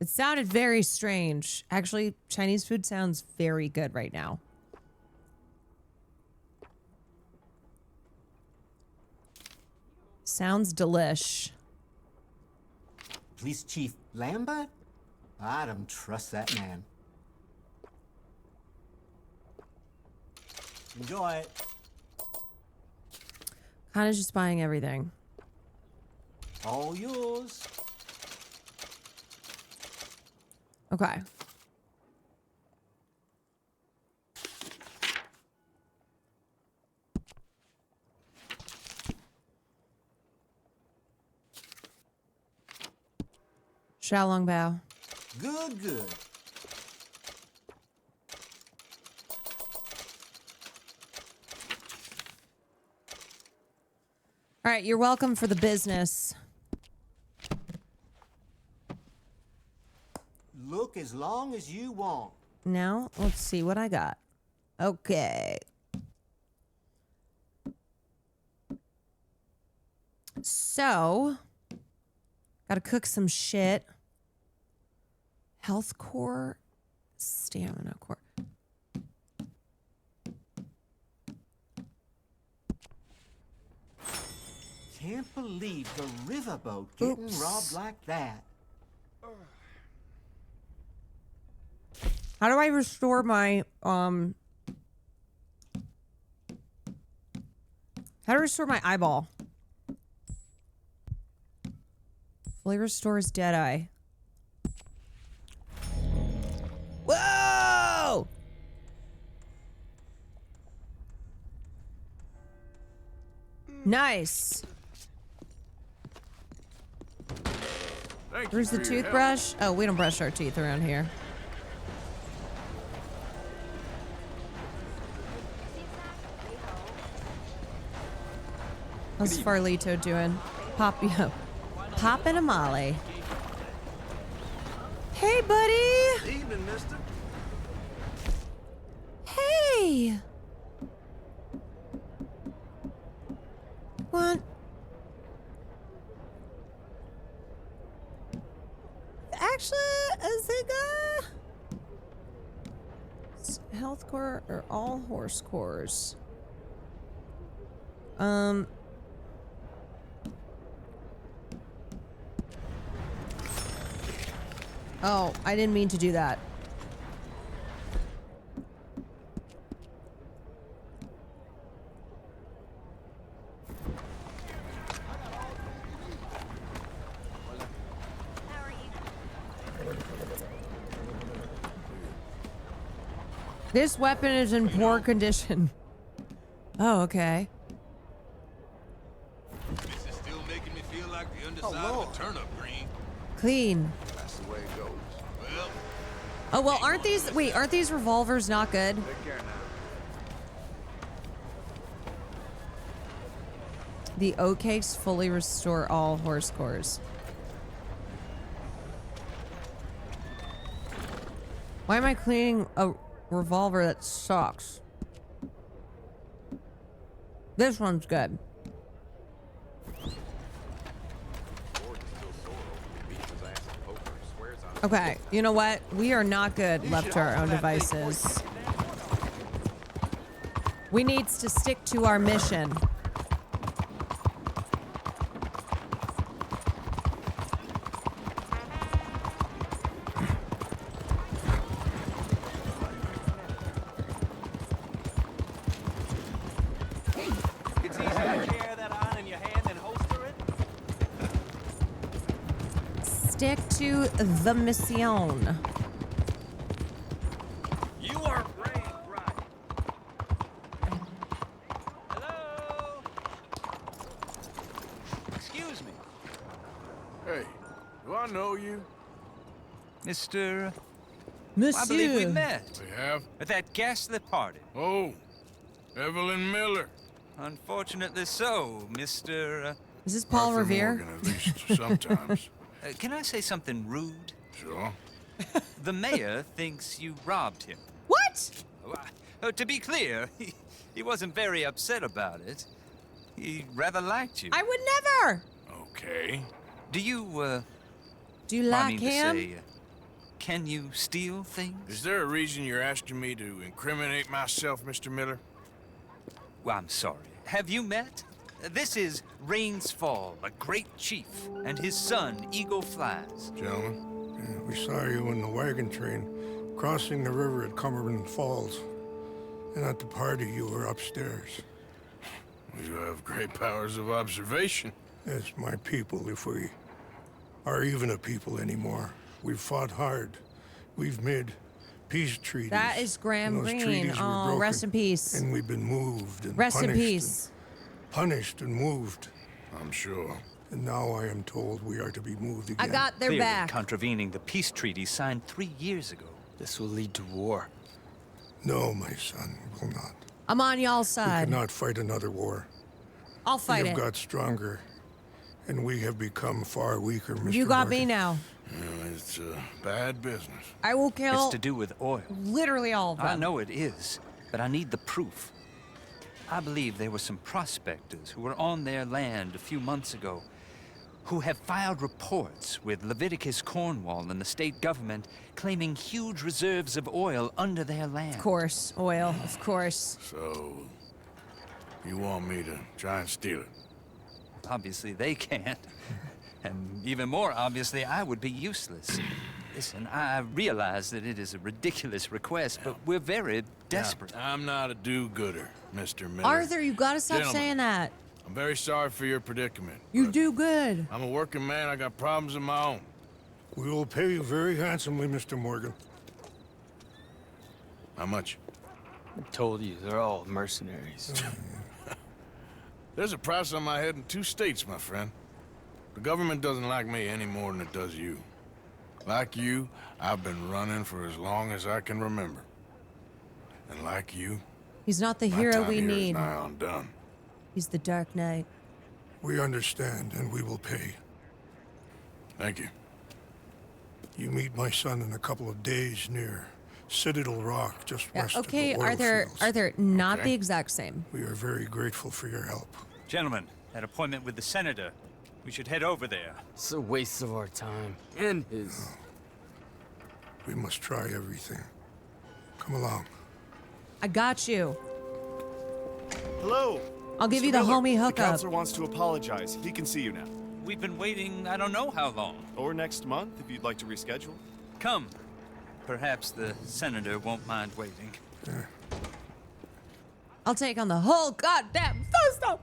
It sounded very strange. Actually, Chinese food sounds very good right now. Sounds delish. Police Chief Lambert? I don't trust that man. Enjoy it. Kind of just buying everything. All yours. Okay. Xiaolong Bao. Good, good. All right, you're welcome for the business. Look as long as you want. Now, let's see what I got. Okay. So, gotta cook some shit. Health core, stamina core. Can't believe the riverboat getting robbed like that. How do I restore my, how do I restore my eyeball? Fully restores Deadeye. Whoa! Nice. Where's the toothbrush? Oh, we don't brush our teeth around here. How's Farlito doing? Popping a molly. Hey, buddy. Evening, mister. Hey. What? Actually, is it health core or all horse cores? Oh, I didn't mean to do that. This weapon is in poor condition. Oh, okay. This is still making me feel like the underside of a turnip green. Clean. That's the way it goes. Well, Oh, well, aren't these revolvers not good? take care now. The O-cakes fully restore all horse cores. Why am I cleaning a revolver that sucks? This one's good. Okay, you know what? We are not good left to our own devices. We need to stick to our mission. It's easier to carry that on in your hand than holster it. Stick to the mission. You are brave, brother. Excuse me. Hey, do I know you? Mr. Monsieur. I believe we met. We have? At that ghastly party. Oh, Evelyn Miller. Unfortunately so, Mr. Is this Paul Arthur Revere? Morgan, at least sometimes. Can I say something rude? Sure. The mayor thinks you robbed him. What? To be clear, he wasn't very upset about it. He rather liked you. I would never. Okay. Do you, Do you like to him? say, can you steal things? Is there a reason you're asking me to incriminate myself, Mr. Miller? Well, I'm sorry. Have you met? This is Rains Fall, a great chief, and his son, Eagle Flies. Gentlemen, we saw you in the wagon train crossing the river at Cumberland Falls. And at the party, you were upstairs. You have great powers of observation. Yes, my people, if we are even a people anymore. We've fought hard. We've made peace treaties. That is Graham And those Greene. treaties were Oh, broken, rest in peace. And we've been moved and Rest in punished. peace. Punished and moved. I'm sure. And now I am told we are to be moved again. I got their Clearly back. contravening the peace treaty signed 3 years ago. This will lead to war. No, my son, will not. I'm on y'all's We side. cannot fight another war. I'll fight we it. have got stronger, and we have become far weaker, Mr. You got me Morgan. now. It's bad business. I will kill It's to do with oil. literally all of them. I know it is, but I need the proof. I believe there were some prospectors who were on their land a few months ago who have filed reports with Leviticus Cornwall and the state government claiming huge reserves of oil under their land. Of course, oil, of course. So, you want me to try and steal it? Obviously they can't. And even more obviously, I would be useless. Listen, I realize that it is a ridiculous request, but we're very desperate. Now, I'm not a do-gooder, Mr. Miller. Arthur, you gotta stop Gentlemen, saying that. I'm very sorry for your predicament. You do good. I'm a working man. I got problems of my own. We will pay you very handsomely, Mr. Morgan. How much? I told you, they're all mercenaries. There's a price on my head in 2 states, my friend. The government doesn't like me any more than it does you. Like you, I've been running for as long as I can remember. And like you, He's not the my hero time we here is need. nigh undone. He's the Dark Knight. We understand, and we will pay. Thank you. You meet my son in a couple of days near Citadel Rock, just Yeah, west okay, of the oil Arthur, fields. Arthur, not Okay. the exact same. We are very grateful for your help. Gentlemen, that appointment with the senator. We should head over there. It's a waste of our time. And his. We must try everything. Come along. I got you. Hello. I'll give Mr. you the Miller, homie The hookup. counselor wants to apologize. He can see you now. We've been waiting I don't know how long. Or next month, if you'd like to reschedule. Come. Perhaps the senator won't mind waiting. I'll take on the whole goddamn system.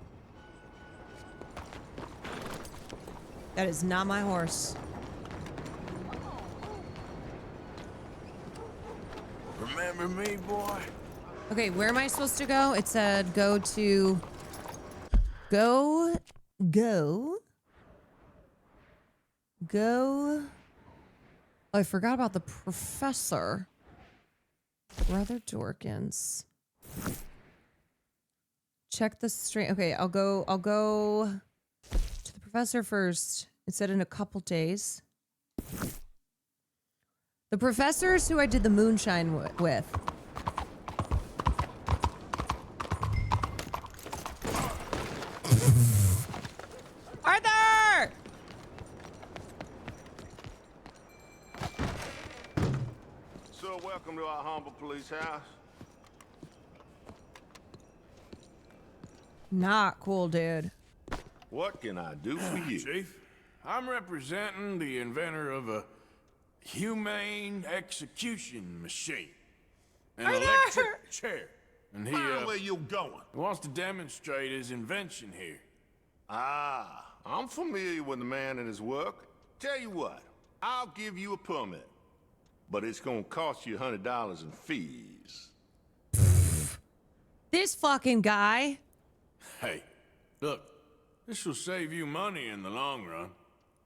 That is not my horse. Remember me, boy? Okay, where am I supposed to go? It said go to... Go... Oh, I forgot about the professor. Brother Dorkins. Check the stream. Okay, I'll go to the professor first. It said in a couple days. The professors who I did the moonshine with. Arthur! So welcome to our humble police house. Not cool, dude. What can I do for you? Chief, I'm representing the inventor of a humane execution machine. An electric chair. And he, where you going? wants to demonstrate his invention here. Ah, I'm familiar with the man and his work. Tell you what, I'll give you a permit. But it's gonna cost you $100 in fees. This fucking guy. Hey, look, This will save you money in the long run.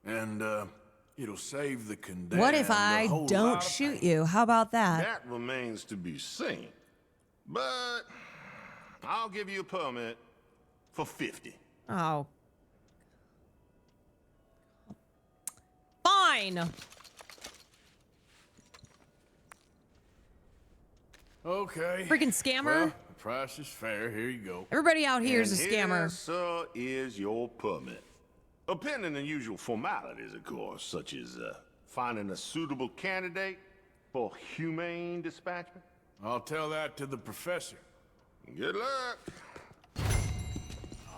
And, it'll save the condemned. What if I a whole don't lot of shoot you? How about that? That remains to be seen. But I'll give you a permit for 50. Oh. Fine. Okay. Freaking scammer. Well, the price is fair. Here you go. Everybody out here is a And scammer. Here, sir, is your permit. Pending the usual formalities, of course, such as finding a suitable candidate for humane dispatchment. I'll tell that to the professor. Good luck.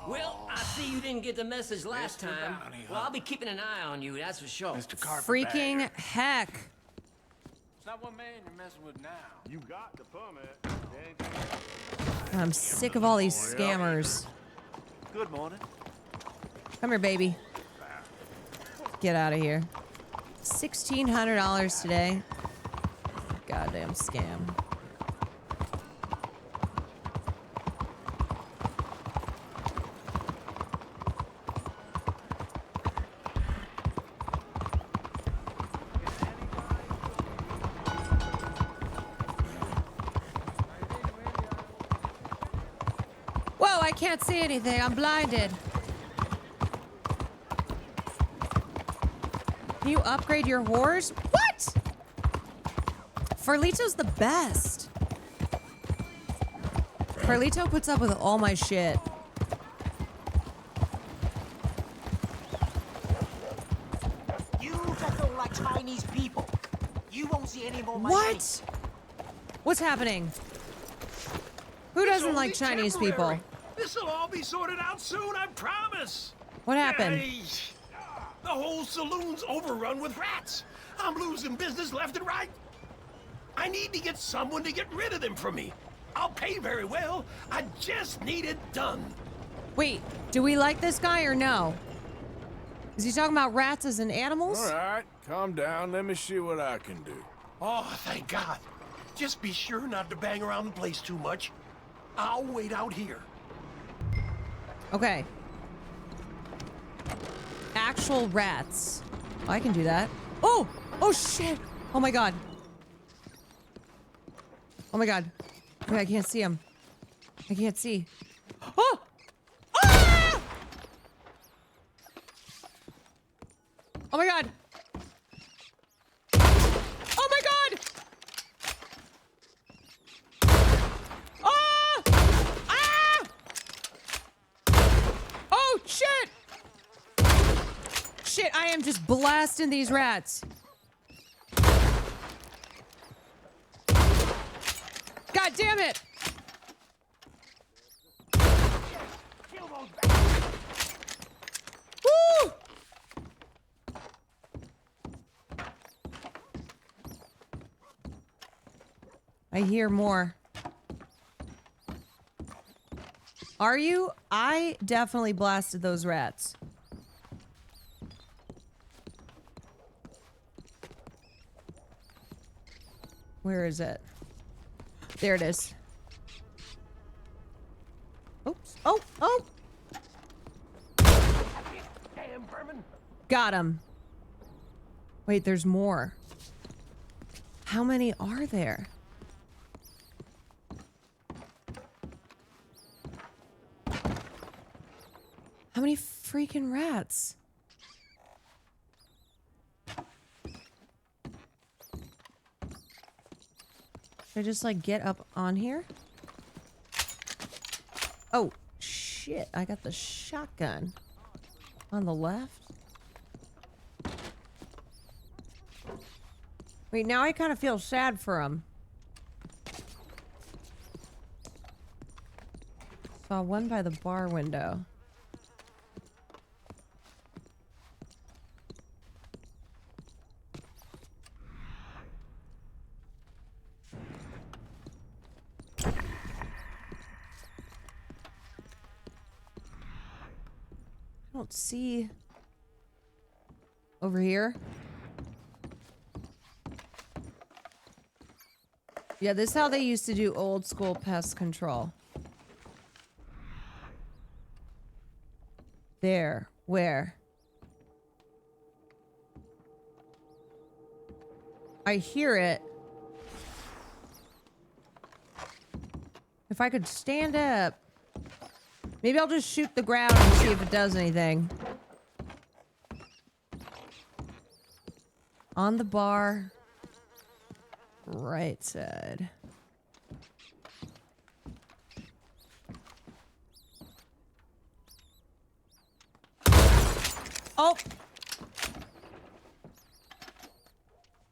Well, I see you didn't get the message last time. Well, I'll be keeping an eye on you, that's for sure. Mr. Freaking heck. It's not one man you're messing with now. You got the permit. I'm sick of all these scammers. Good morning. Come here, baby. Get out of here. $1,600 today. Goddamn scam. Whoa, I can't see anything. I'm blinded. Can you upgrade your horse? What? Farlito's the best. Farlito puts up with all my shit. You just don't like Chinese people. You won't see any more money. What? What's happening? Who doesn't like Chinese people? This'll all be sorted out soon, I promise. What happened? Hey, the whole saloon's overrun with rats. I'm losing business left and right. I need to get someone to get rid of them from me. I'll pay very well. I just need it done. Wait, do we like this guy or no? Is he talking about rats as in animals? All right, calm down. Let me see what I can do. Oh, thank God. Just be sure not to bang around the place too much. I'll wait out here. Okay. Actual rats. I can do that. Oh! Oh, shit! Oh, my God. Oh, my God. Okay, I can't see him. I can't see. Oh! Ah! Oh, my God. Oh, my God! Ah! Ah! Oh, shit! Shit, I am just blasting these rats. God damn it! Woo! I hear more. Are you? I definitely blasted those rats. Where is it? There it is. Oops. Oh, oh! Damn vermin. Got him. Wait, there's more. How many are there? How many freaking rats? Should I just like get up on here? Oh, shit. I got the shotgun on the left. Wait, now I kind of feel sad for him. Saw one by the bar window. I don't see over here. Yeah, this is how they used to do old school pest control. There. Where? I hear it. If I could stand up. Maybe I'll just shoot the ground and see if it does anything. On the bar. Right side. Oh!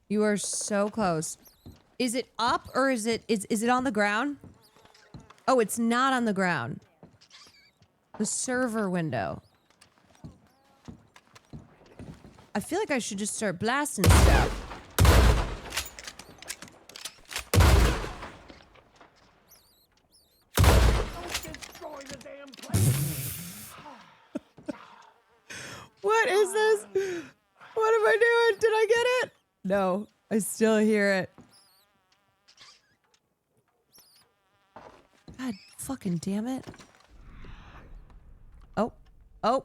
You are so close. Is it up or is it on the ground? Oh, it's not on the ground. The server window. I feel like I should just start blasting stuff. What is this? What am I doing? Did I get it? No, I still hear it. God fucking damn it. Oh. Oh.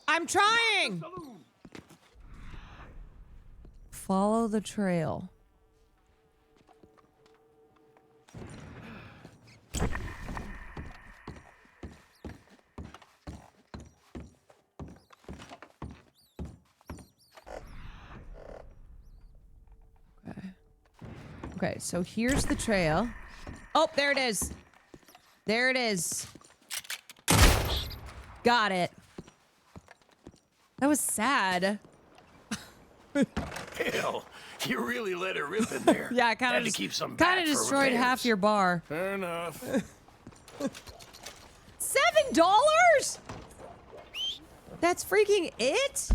I'm trying! Follow the trail. Okay, so here's the trail. Oh, there it is. There it is. Got it. That was sad. Hell, you really let her rip in there. Yeah, kind Had of to keep some kind back of for destroyed repairs. half your bar. Fair enough. $7? That's freaking it?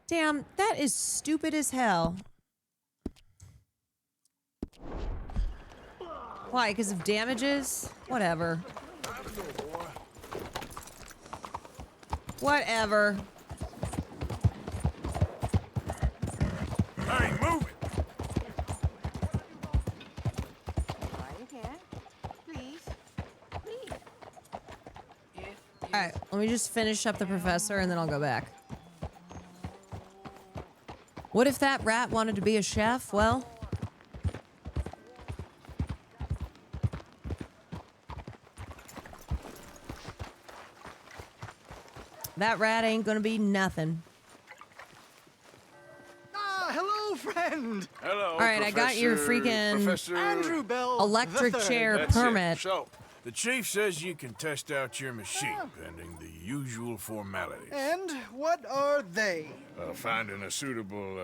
Damn, that is stupid as hell. Why? Because of damages? Whatever. Whatever. Hey, move it! Alright, let me just finish up the professor and then I'll go back. What if that rat wanted to be a chef? Well... that rat ain't gonna be nothing. Ah, hello, friend. Hello, All right, I got your freaking Professor Andrew Bell electric the third. chair That's it. permit. So, the chief says you can test out your machine, pending the usual formalities. And what are they? Finding a suitable,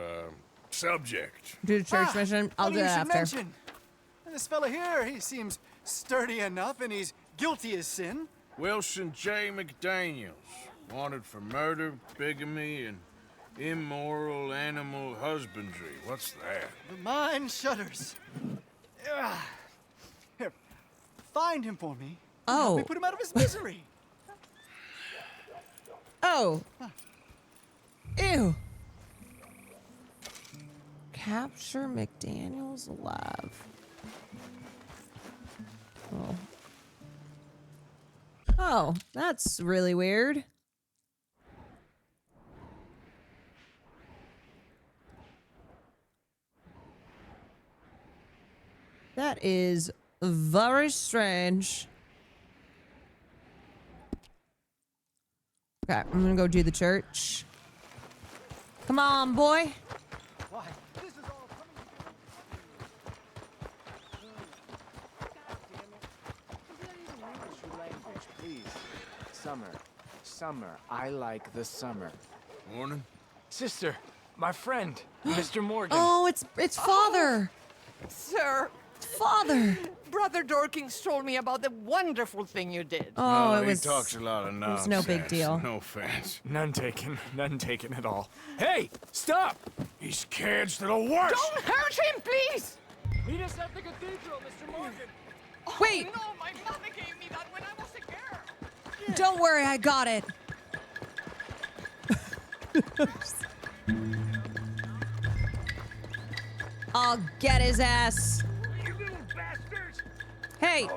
subject. Do the church mission. I'll funny do you that should after. mention. This fella here, he seems sturdy enough and he's guilty as sin. Wilson J. McDaniels, wanted for murder, bigamy, and immoral animal husbandry. What's that? The mind shudders. Here, find him for me. Oh. Help me put him out of his misery. Oh. Ew. Capture McDaniels alive. Oh. Oh, that's really weird. That is very strange. Okay, I'm gonna go do the church. Come on, boy. Why, this is all Language, please. Summer. Summer. I like the summer. Morning. Sister, my friend, Mr. Morgan. Oh, it's father. Sir. Father. Brother Dorkins told me about the wonderful thing you did. Oh, it he was. talks a lot of It nonsense. was no big deal. No offense. None taken at all. Hey, stop! These kids, they're the worst! Don't hurt him, please! Meet us at the cathedral, Mr. Morgan. Wait. No, my mother gave me that when I was a girl. Don't worry, I got it. I'll get his ass. You little bastards! Hey,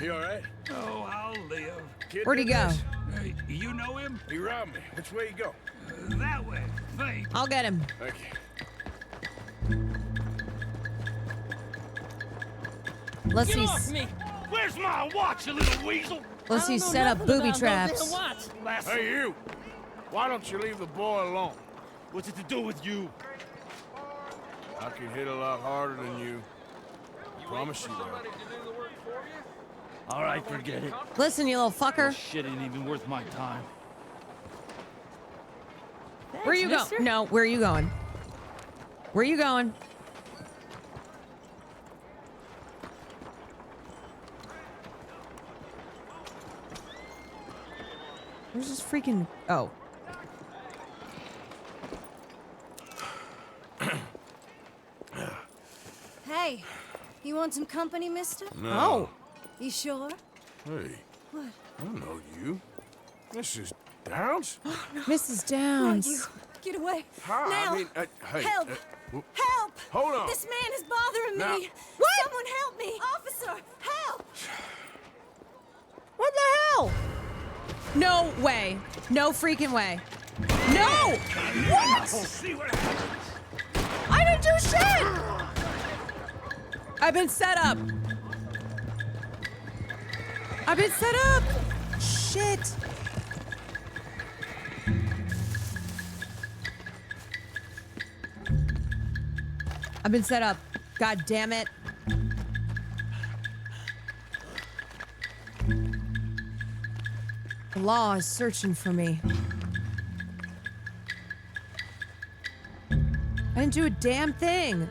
You all right? Oh, I'll live. Kid where'd he did go? this? You know him? He robbed me. Which way you go? That way. Thanks. I'll get him. Thank you. Let's Get see. off me! Where's my watch, you little weasel? Let's see. Set up booby traps. Hey, you! Why don't you leave the boy alone? What's it to do with you? I can hit a lot harder than you. Promise you that. All right, forget it. Listen, you little fucker. Shit ain't even worth my time. Where you going? No, where are you going? Where are you going? Where's this freaking... Oh. Hey, you want some company, mister? No. Oh. You sure? Hey, What? I don't know you. Mrs. Downs? Mrs. Not Downs. you. Get away. Hi, Now. I mean, hey. Help. w- Help! Hold on. This man is bothering Now- me. What? Someone help me. Officer, help! What the hell? No way. No freaking way. No! What? See what happens. I didn't do shit! I've been set up. I've been set up. Shit. I've been set up. God damn it. The law is searching for me. I didn't do a damn thing.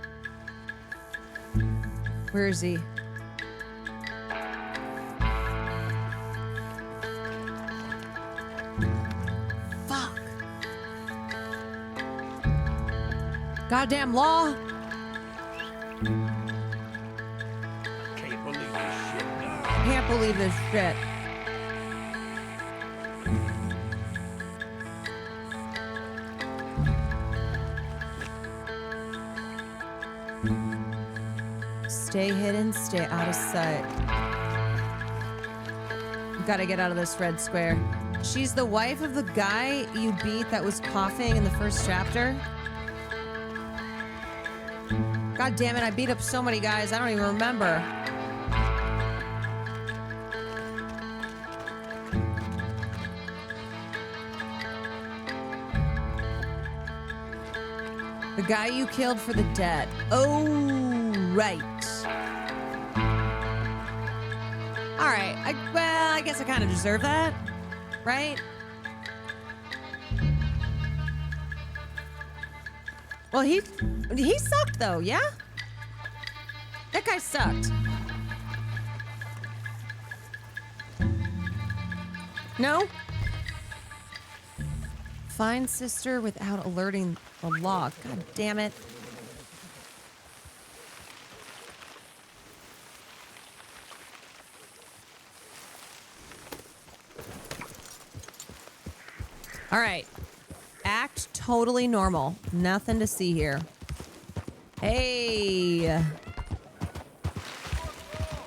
Where is he? Fuck. Goddamn law. Can't believe this shit. Can't believe this shit. Stay hidden, stay out of sight. Gotta get out of this red square. She's the wife of the guy you beat that was coughing in the first chapter. God damn it, I beat up so many guys, I don't even remember. The guy you killed for the debt. Oh, right. All right. I guess I kind of deserve that, right? Well, he sucked though, yeah? That guy sucked. No? Find sister without alerting the law. God damn it. All right. Act totally normal. Nothing to see here. Hey.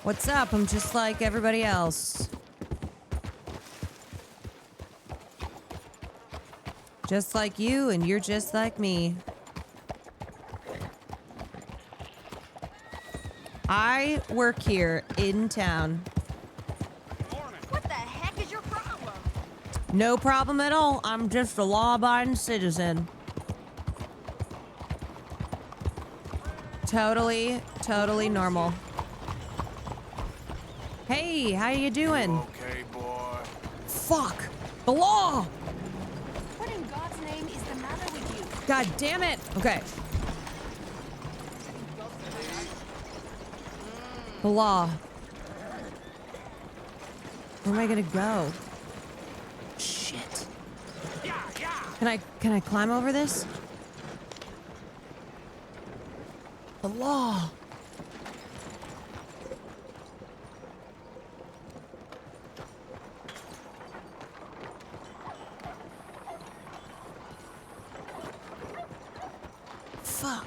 What's up? I'm just like everybody else. Just like you, and you're just like me. I work here in town. What the heck is your problem? No problem at all. I'm just a law-abiding citizen. Totally normal. Hey, how you doing? Okay, boy. Fuck! The law! What in God's name is the matter with you? God damn it! Okay. The law. Where am I gonna go? Shit. Can I climb over this? The law. fuck?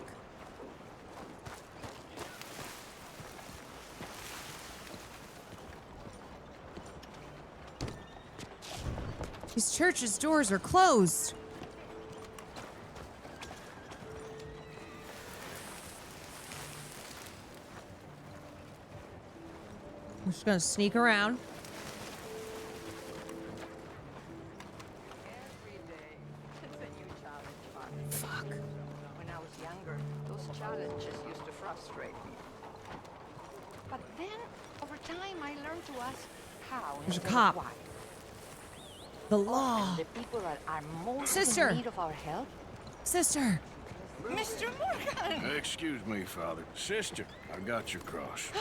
These church's doors are closed. I'm just gonna sneak around. Fuck. When I was younger, those challenges used to frustrate me. But then, over time, I learned to ask how. There's a instead of cop. why. The law. Often the people that are most Sister. in need of our help. Sister. Mr. Morgan! Excuse me, Father. Sister, I got your cross.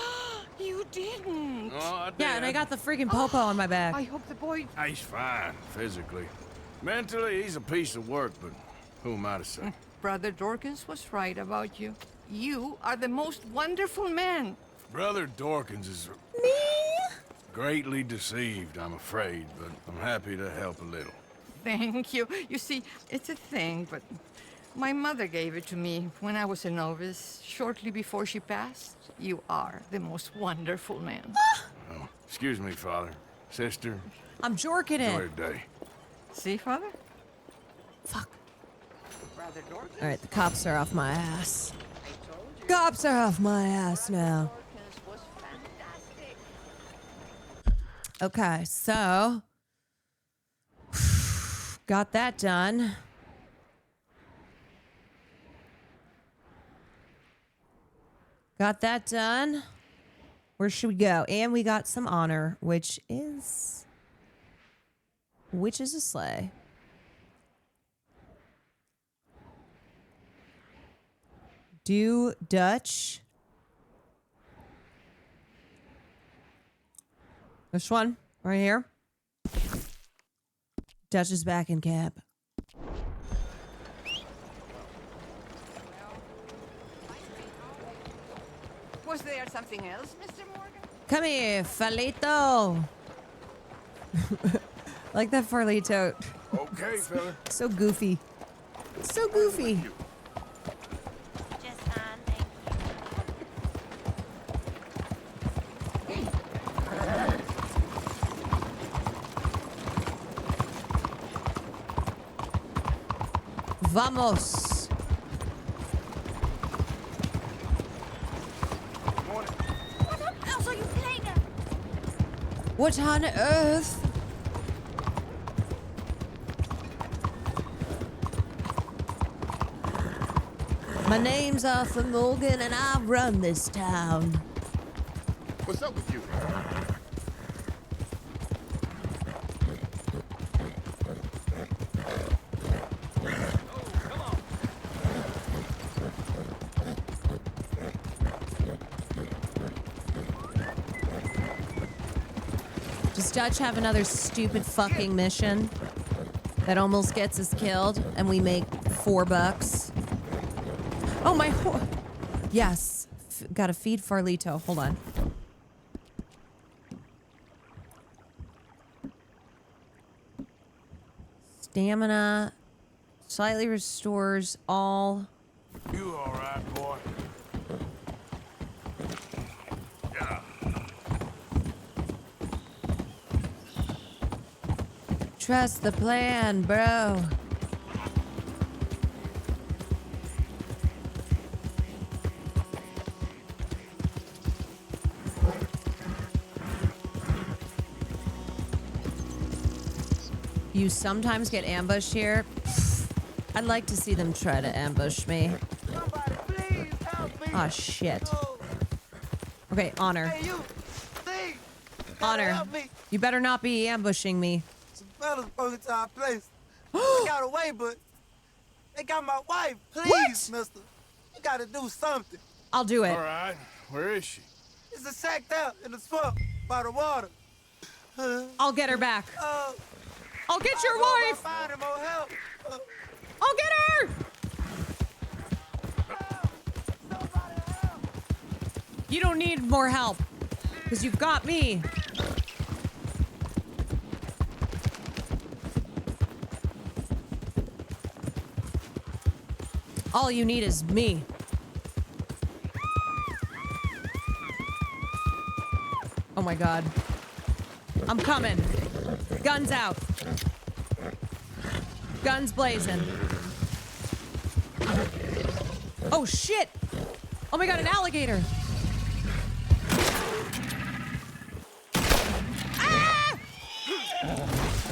You didn't. Oh, I did. Yeah, and I got the freaking popo on my back. I hope the boy... He's fine, physically. Mentally, he's a piece of work, but who am I to say? Brother Dorkins was right about you. You are the most wonderful man. Brother Dorkins is... greatly deceived, I'm afraid, but I'm happy to help a little. Thank you. You see, it's a thing, but my mother gave it to me when I was a novice, shortly before she passed. You are the most wonderful man. Oh, excuse me, Father. Sister. I'm jorking Enjoy it. your day. See, Father? Fuck. Brother Dorkins. All right, the cops are off my ass. Cops are off my ass now. Was fantastic. Okay, so got that done. Got that done. Where should we go? And we got some honor, which is a sleigh. Do Dutch. This one right here. Dutch is back in camp. Was there something else, Mr. Morgan? Come here, Farlito. Like that Farlito. Okay, fella. So goofy. So goofy. Vamos. What else are you playing at? What on earth? My name's Arthur Morgan and I run this town. What's up with you? Does Dutch have another stupid fucking mission that almost gets us killed and we make $4? Oh, my yes. Gotta feed Farlito. Hold on. Stamina slightly restores all. You all right, boy? Yeah. Trust the plan, bro. You sometimes get ambushed here. I'd like to see them try to ambush me. Oh shit. Okay, Honor. Hey, you. See? Honor. Help me. You better not be ambushing me. Some fellas broke into our place. They got away, but they got my wife. Please, mister. You gotta do something. I'll do it. All right. Where is she? It's a sacked out in the swamp by the water. I'll get her back. I'll get your wife. Find more help. I'll get her. You don't need more help because you've got me. All you need is me. Oh my god. I'm coming. Guns out. Guns blazing. Oh shit! Oh my god, an alligator! Ah!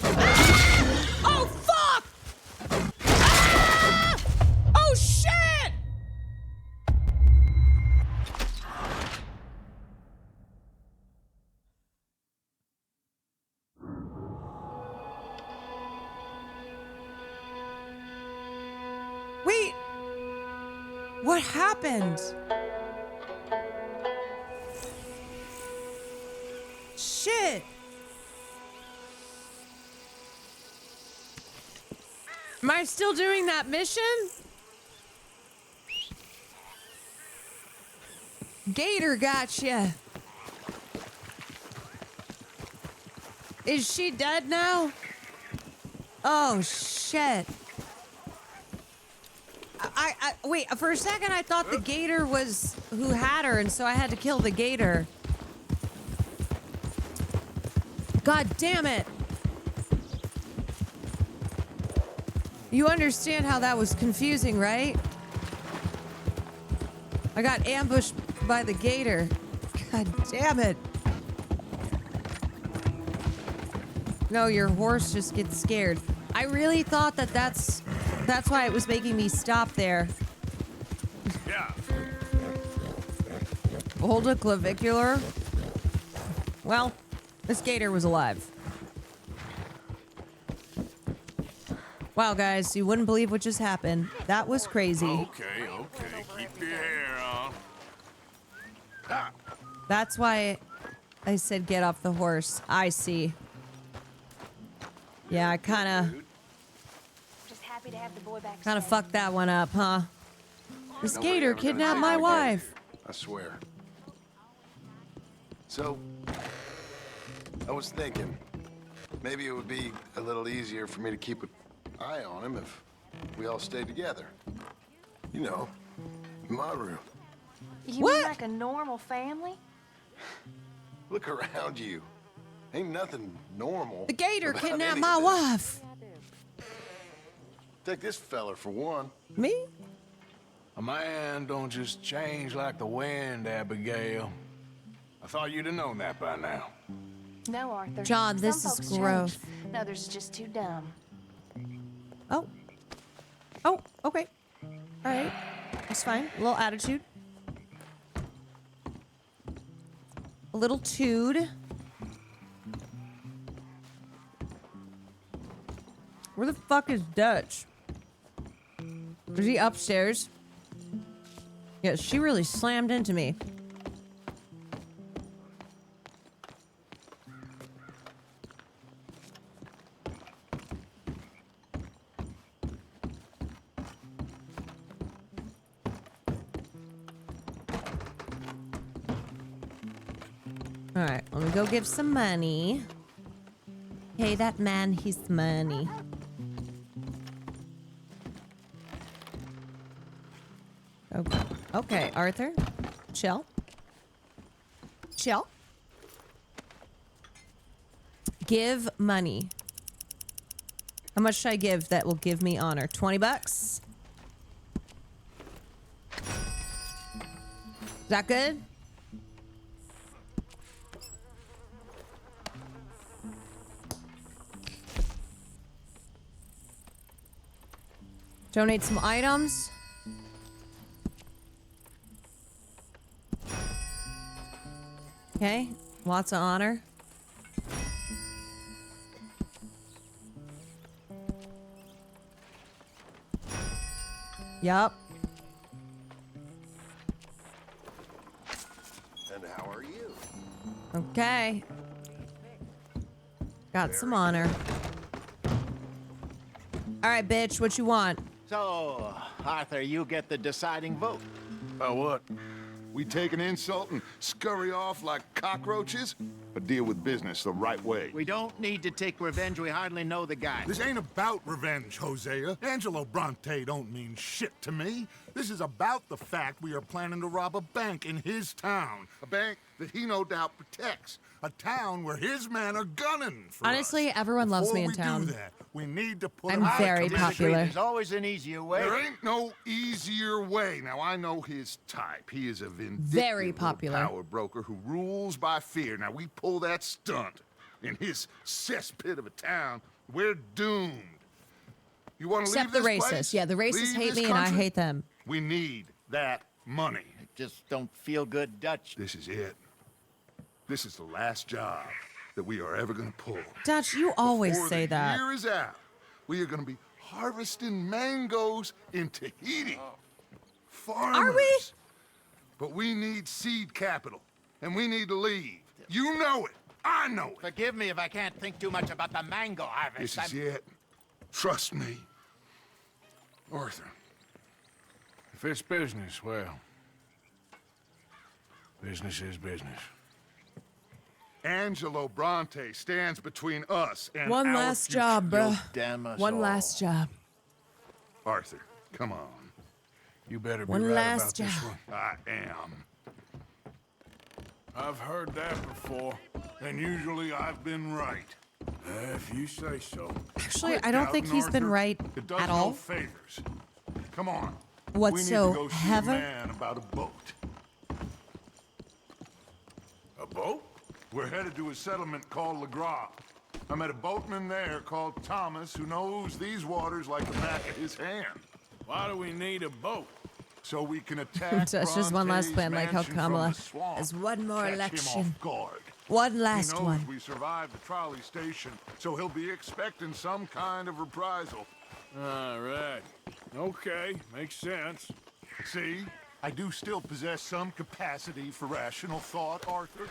Ah! Oh fuck! Ah! Oh shit! Wait! What happened? Shit! Am I still doing that mission? Gator gotcha. Is she dead now? Oh shit. Wait, for a second I thought the gator was who had her, and so I had to kill the gator. God damn it. You understand how that was confusing, right? I got ambushed by the gator. God damn it. No, your horse just gets scared. I really thought that that's why it was making me stop there. Yeah. Hold a clavicular. Well, this gator was alive. Wow, guys, you wouldn't believe what just happened. That was crazy. Okay. Keep your hair on. Ah. That's why I said get off the horse. I see. Yeah, I kind of fucked that one up, huh? This gator kidnapped my wife. I swear. So, I was thinking, maybe it would be a little easier for me to keep an eye on him if we all stayed together. You know, in my room. You mean like a normal family? Look around you. Ain't nothing normal. The gator about kidnapped any my of this. wife. Take this feller for one. Me? A man don't just change like the wind, Abigail. I thought you'd have known that by now. No, Arthur. John, this Some is folks change. gross. Others are just too dumb. Oh, okay. All right. That's fine. A little attitude. A little tude. Where the fuck is Dutch? Is he upstairs? Yeah, she really slammed into me. All right, let me go give some money. Hey, that man, he's money. Okay, okay, Arthur, chill. Chill. Give money. How much should I give that will give me honor? 20 bucks? Is that good? Donate some items. Okay, lots of honor. Yup. And how are you? Okay. Got some honor. All right, bitch, what you want? So, Arthur, you get the deciding vote. About what? We take an insult and scurry off like cockroaches, or deal with business the right way? We don't need to take revenge. We hardly know the guy. This ain't about revenge, Hosea. Angelo Bronte don't mean shit to me. This is about the fact we are planning to rob a bank in his town. A bank that he no doubt protects. A town where his men are gunning for Honestly, us. everyone loves me in Before town. we do that, we need to put I'm him out of very commission. popular. There's always an easier way. There ain't no easier way. Now, I know his type. He is a vindictive Very little popular. power broker who rules by fear. Now, we pull that stunt in his cesspit of a town, we're doomed. You want to leave Except the this racists. place? Yeah, the racists Leave hate this me and I country? hate them. We need that money. I just don't feel good, Dutch. This is it. This is the last job that we are ever going to pull. Dutch, you always Before say the that. year is out, we are going to be harvesting mangoes in Tahiti. Farmers. Are we? But we need seed capital, and we need to leave. You know it. I know it. Forgive me if I can't think too much about the mango harvest. This is it. Trust me. Arthur. If it's business, well, business is business. Angelo Bronte stands between us and One our last future. job, bro. You'll damn us One all. last job. Arthur, come on. You better be One right last about this job. one. I am. I've heard that before, and usually I've been right. If you say so. Actually, Quit I don't think doubting, he's been Arthur. right It does at no all. favors. Come on. What's we need so to go see heaven? a man about a boat. A boat? We're headed to a settlement called LeGras. I met a boatman there called Thomas who knows these waters like the back of his hand. Why do we need a boat? So we can attack That's just one last Bronte's plan, like how mansion from Kamala the swamp. has one more Catch him election. off guard. One last he knows one. we survived the trolley station, so he'll be expecting some kind of reprisal. All right. Okay, makes sense. See? I do still possess some capacity for rational thought, Arthur.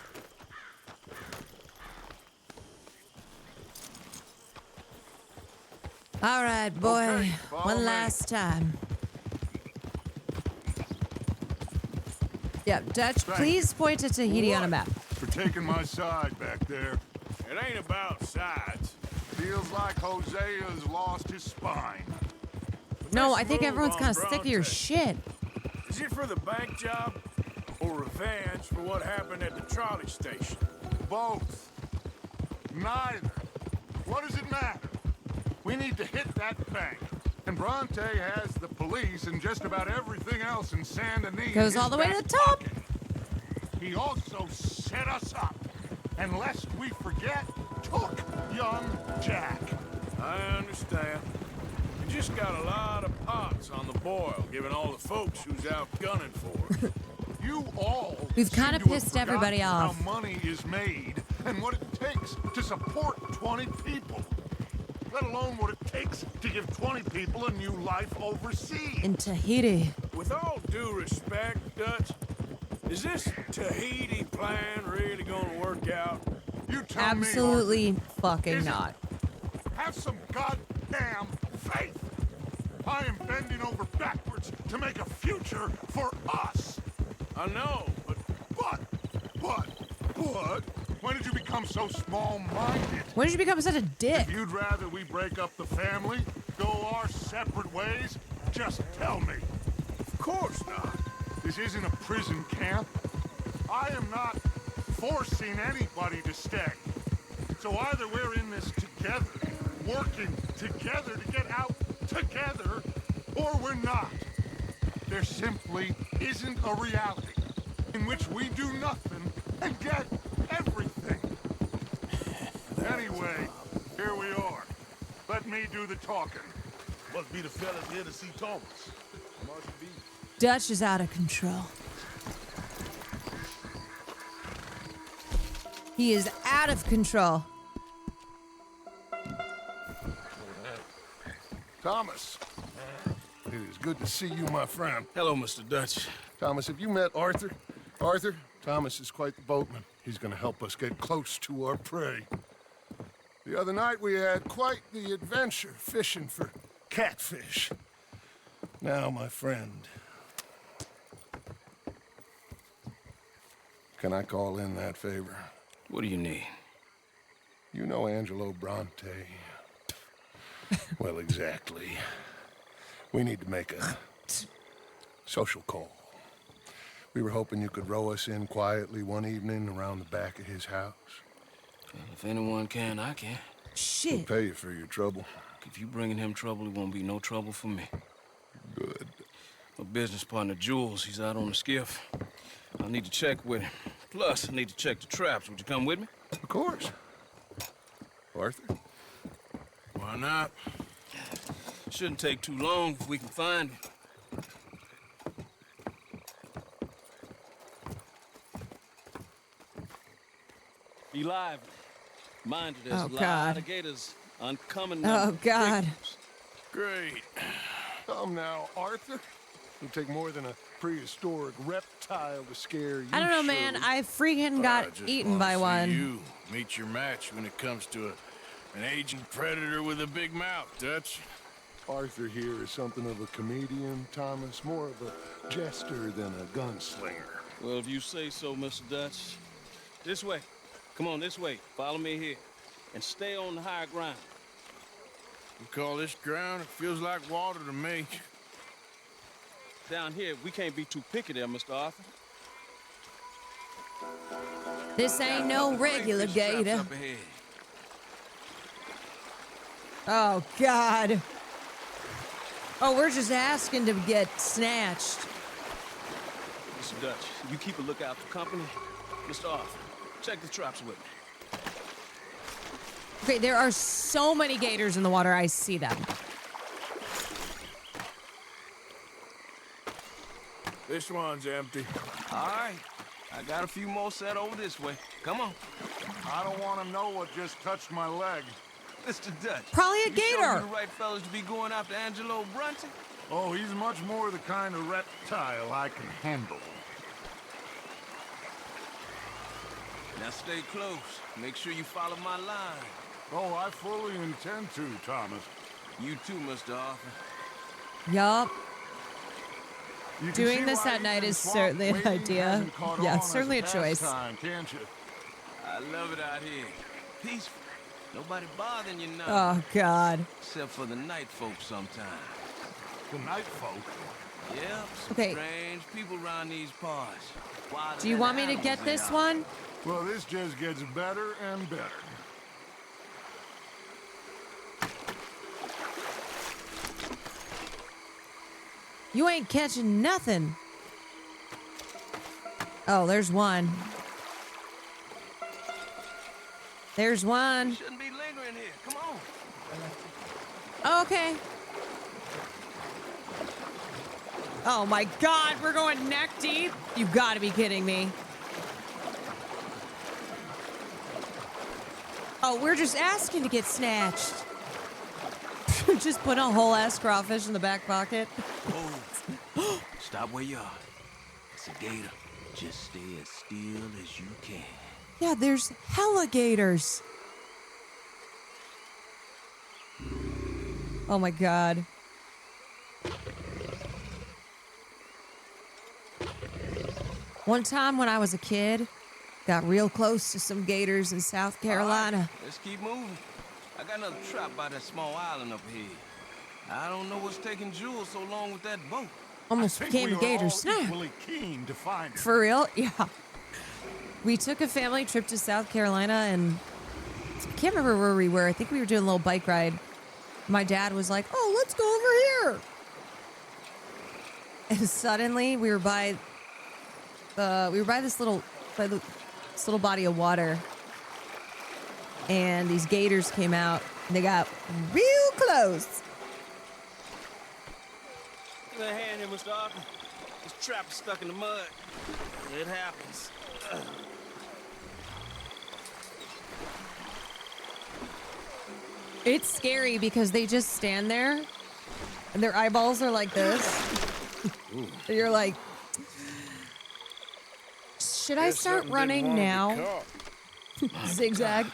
All right, boy. Okay, follow One me. last time. Yep, Dutch, Thank please point to Tahiti on a What? map. For taking my side back there. It ain't about sides. Feels like Hosea's lost his spine. No, Let's I think move everyone's on, kind of sick of your Bronte. shit. Is it for the bank job or revenge for what happened at the trolley station? Both. Neither. What does it matter? We need to hit that bank. And Bronte has the police and just about everything else in Saint Denis. Goes all the way to the top. He also set us up. And lest we forget, took young Jack. I understand. You just got a lot of pots on the boil, given all the folks who's out gunning for us. You all We've seem kinda to have pissed everybody forgotten off. How money is made and what it takes to support 20 people. Let alone what it takes to give 20 people a new life overseas. In Tahiti. With all due respect, Dutch, is this Tahiti plan really gonna work out? You tell Absolutely fucking Is it? not. Have some goddamn faith. I am bending over backwards to make a future for us. I know, but when did you become so small-minded? When did you become such a dick? If you'd rather we break up the family, go our separate ways, just tell me. of course not. This isn't a prison camp. I am not forcing anybody to stay. So either we're in this together, working together to get out together, or we're not. There simply isn't a reality in which we do nothing and get everything. Anyway, here we are. Let me do the talking. Must be the fellas here to see Thomas. Must be. Dutch is out of control. He is out of control. Thomas, it is good to see you, my friend. Hello, Mr. Dutch. Thomas, have you met Arthur? Arthur, Thomas is quite the boatman. He's gonna help us get close to our prey. The other night we had quite the adventure fishing for catfish. Now, my friend, Can I call in that favor? What do you need? You know Angelo Bronte. Well, exactly. We need to make a social call. We were hoping you could row us in quietly one evening around the back of his house. Well, if anyone can, I can. Shit. We'll pay you for your trouble. If you bringing him trouble, it won't be no trouble for me. Good. My business partner, Jules, he's out on the skiff. I need to check with him. Plus, I need to check the traps. Would you come with me? Of course. Arthur? Why not? Shouldn't take too long if we can find him. Be lively. Mind you, there's Oh, a lot God. of gators uncommon. Oh, God. Great. Come now, Arthur. It'll take more than a prehistoric reptile to scare you. I don't know, man. Shirley. I freaking I got just eaten wanna by see one. You meet your match when it comes to an aging predator with a big mouth, Dutch. Arthur here is something of a comedian, Thomas. More of a jester than a gunslinger. Well, if you say so, Mr. Dutch. This way. Come on, this way. Follow me here. And stay on the higher ground. You call this ground? It feels like water to me. Down here, we can't be too picky there, Mr. Arthur. This ain't no regular gator. Up ahead. Oh, God. Oh, we're just asking to get snatched. Mr. Dutch, you keep a lookout for company. Mr. Arthur, check the traps with me. Okay, there are so many gators in the water. I see them. This one's empty. All right. I got a few more set over this way. Come on. I don't want to know what just touched my leg. Mr. Dutch. Probably a you sure gator. you're the right fellas to be going after Angelo Bronte? Oh, he's much more the kind of reptile I can handle. Now stay close. Make sure you follow my line. Oh, I fully intend to, Thomas. You too, Mr. Arthur. Yup. You can Doing see this why at night even is swamp certainly an wading idea. hasn't caught Yeah, on it's certainly a as choice. pastime, can't you? I love it out here. Peaceful. Nobody bothering you now. Oh, God. Except for the night folk sometimes. The night folk? Yeah, some Okay. strange people around these parts. Wilder Do you than want me to animals get they this are. one? Well, this just gets better and better. You ain't catching nothing. Oh, there's one. There's one. Shouldn't be lingering here. Come on. Oh, okay. Oh my God, we're going neck deep? You gotta be kidding me. Oh, we're just asking to get snatched. Just put a whole ass crawfish in the back pocket. Whoa. Stop where you are. It's a gator. Just stay as still as you can. Yeah, there's hella gators. Oh my God. One time when I was a kid, got real close to some gators in South Carolina. All right, let's keep moving. I got another trap by that small island up here. I don't know what's taking Jules so long with that boat. Almost became a gator snap. Equally keen to find it. For real? Yeah. We took a family trip to South Carolina and I can't remember where we were. I think we were doing a little bike ride. My dad was like, "Oh, let's go over here." And suddenly we were by this little body of water. And these gators came out and they got real close. Give me a hand here, Mr. Arthur. This trap is stuck in the mud. It happens. It's scary because they just stand there and their eyeballs are like this. So you're like, should I start running now? Zigzag.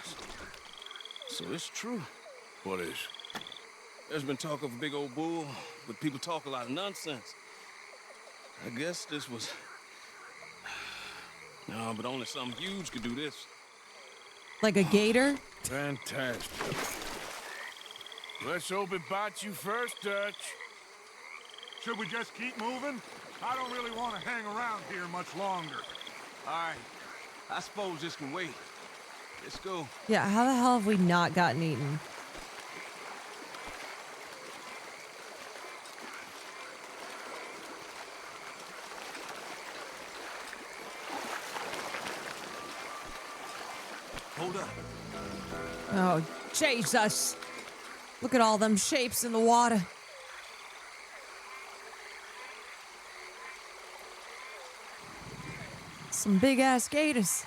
So it's true. What is? There's been talk of a big old bull, but people talk a lot of nonsense. I guess this was No, but only something huge could do this. Like a gator? Fantastic. Let's hope it bites you first, Dutch. Should we just keep moving? I don't really want to hang around here much longer. All right. I suppose this can wait. Let's go. Yeah, how the hell have we not gotten eaten? Hold up. Oh, Jesus. Look at all them shapes in the water. Some big ass gators.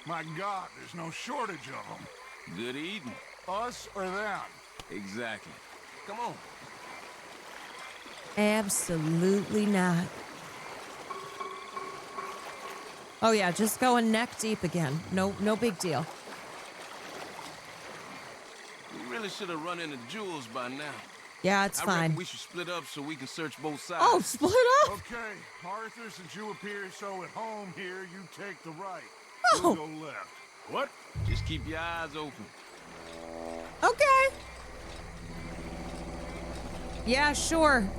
My God, there's no shortage of them. Good eating. Us or them? Exactly. Come on. Absolutely not. Oh yeah, just going neck deep again. No big deal. We really should have run into Jules by now. Yeah, it's I fine. reckon we should split up so we can search both sides. Oh, split up? Okay, Arthur, since you appear so at home here, you take the right. Oh. We'll go left. What? Just keep your eyes open. Okay. Yeah, sure.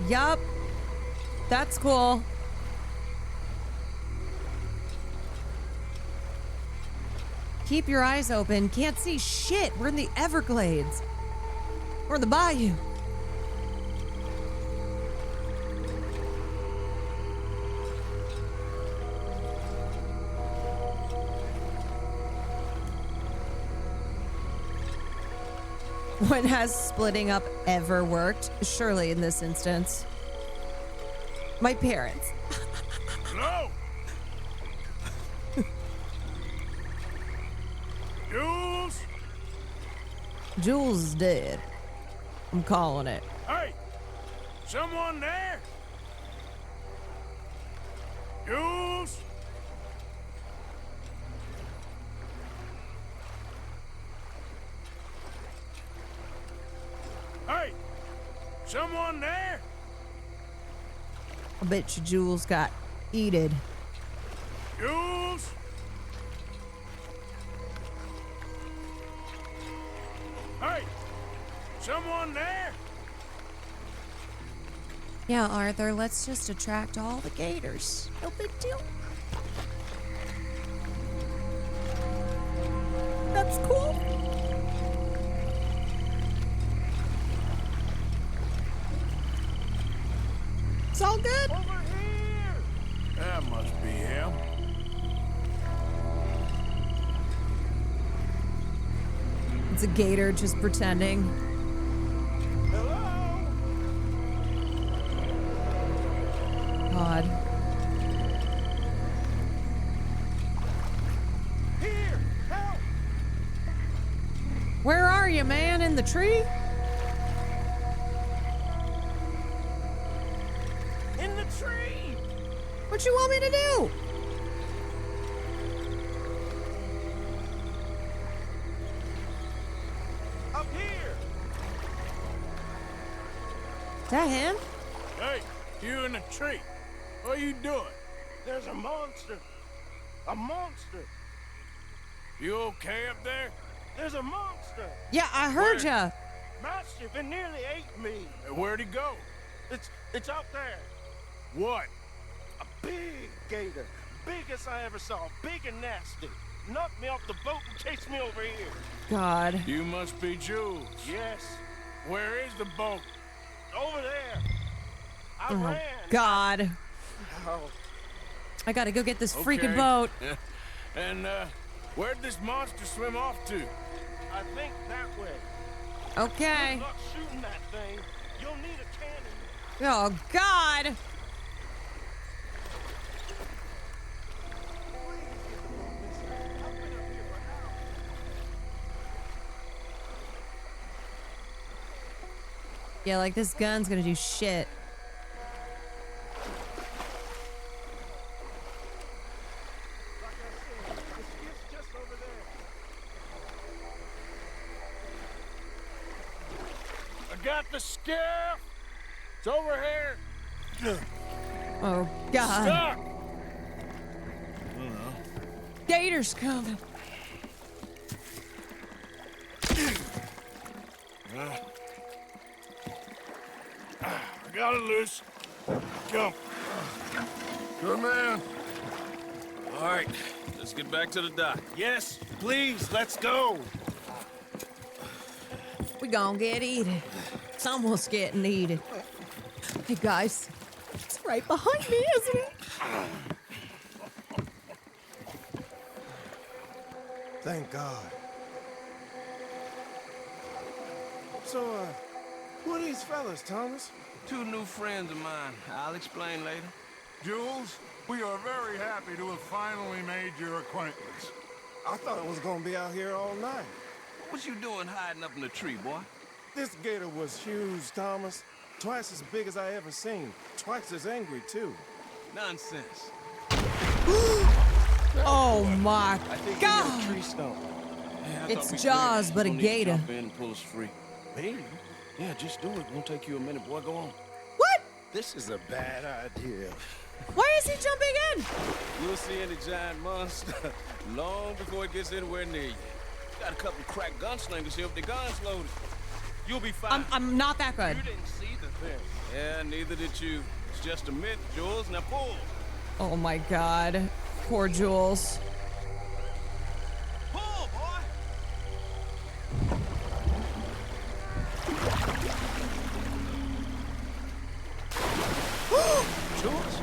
Yup. That's cool. Keep your eyes open. Can't see shit. We're in the Everglades. We're in the bayou. When has splitting up ever worked? Surely in this instance. My parents. No! Jules! Jules is dead. I'm calling it. Hey! Someone there? Jules? Hey! Someone there? I bet you Jules got eated. Jules? Hey! Someone there? Yeah, Arthur, let's just attract all the gators. No big deal. That's cool. It's all good. Over here! That must be him. It's a gator just pretending. Hello? God. Here! Help! Where are you, man? In the tree? In the tree! What you want me to do? Up here! Is that him? Hey, you in the tree. What are you doing? There's a monster. A monster. You okay up there? There's a monster. Yeah, I heard ya. Mastiff, it nearly ate me. Where'd he go? It's out there. What? A big gator. Biggest I ever saw. Big and nasty. Knocked me off the boat and chased me over here. God. You must be Jules. Yes. Where is the boat? Over there. I Oh, ran. God. Oh, I gotta go get this freaking Okay. boat. Yeah. And, where'd this monster swim off to? I think that way. Okay. Good luck shooting that thing. You'll need a cannon. Oh, God. Yeah, like this gun's gonna do shit. I got the skiff. It's over here. Oh, God. Stuck. Gator's coming. I got it loose. Jump. Good man. All right, let's get back to the dock. Yes, please, let's go. We gonna get eaten. It's almost getting eaten. Hey, guys. It's right behind me, isn't it? Thank God. So, who are these fellas, Thomas? Two new friends of mine. I'll explain later. Jules, we are very happy to have finally made your acquaintance. I thought it was gonna be out here all night. What you doing hiding up in the tree, boy? This gator was huge, Thomas. Twice as big as I ever seen. Twice as angry, too. Nonsense. Oh my I think God! tree stump. Yeah, It's Jaws, but a gator. Jump in and pull us free. Maybe. Yeah, just do it. Won't take you a minute, boy. Go on. What? This is a bad idea. Why is he jumping in? You'll see any giant monster long before it gets anywhere near you. Got a couple crack gunslingers here with their guns loaded. You'll be fine. I'm not that good. You didn't see the thing. Yeah, neither did you. It's just a myth, Jules. Now pull. Oh my God. Poor Jules. Pull, boy. Jules?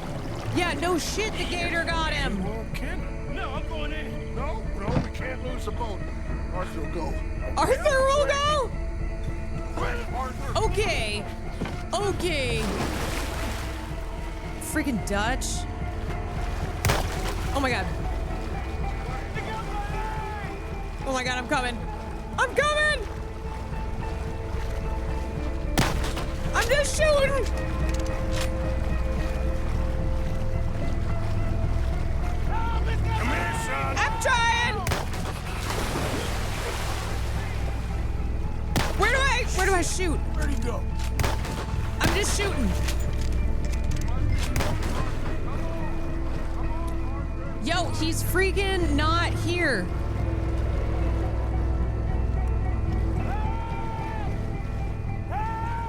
Yeah, no shit, the gator got him. No, I'm going in. No, we can't lose the boat. Arthur will go. Arthur will go? Arthur. Okay. Okay. Freaking Dutch. Oh my God. Oh my God, I'm coming. I'm coming! I'm just shooting! Come here, son. I'm trying! Where do I shoot? Where'd he go? I'm just shooting. Yo, he's freaking not here.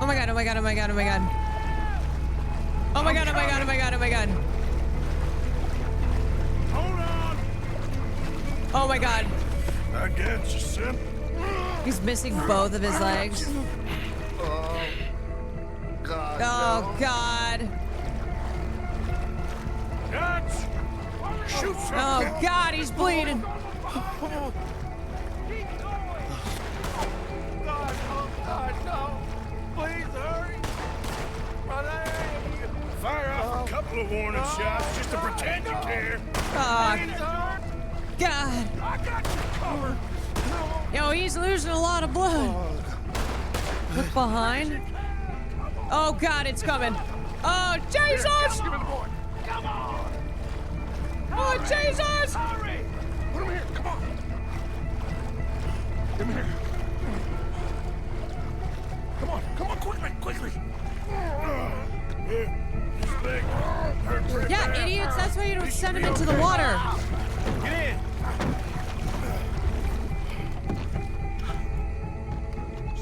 Oh my God, oh my God, oh my God, oh my God. Oh my God, oh my God, oh my God, oh my God. Hold on. Oh my God. I got you, son. He's missing both of his legs. Oh, God. Oh, God. Dutch! Shoot something. Oh, God, he's bleeding. God, no. Please hurry. Fire off a couple of warning shots just to pretend you care. Oh, God. I got you covered. Yo, he's losing a lot of blood. Look behind. Oh, God, it's coming. Oh, Jesus! Come on. Oh, Jesus! Hurry. Put him here. Come on. Come here. Come on, quickly. His leg hurt pretty Yeah, bad. idiots, that's why you don't send him into the water. Get in.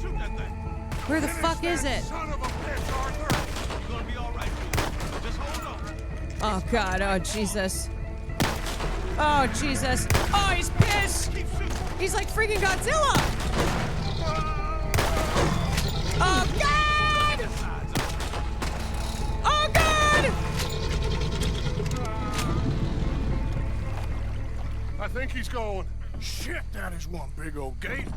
Shoot that thing. Where the fuck is it? Son of a bitch, Arthur. You're gonna be all right, dude. Just hold on. Oh, God, oh, Jesus. Oh, Jesus. Oh, he's pissed. He's like freaking Godzilla. Oh, God! Oh, God! I think he's going. Shit, that is one big old gate.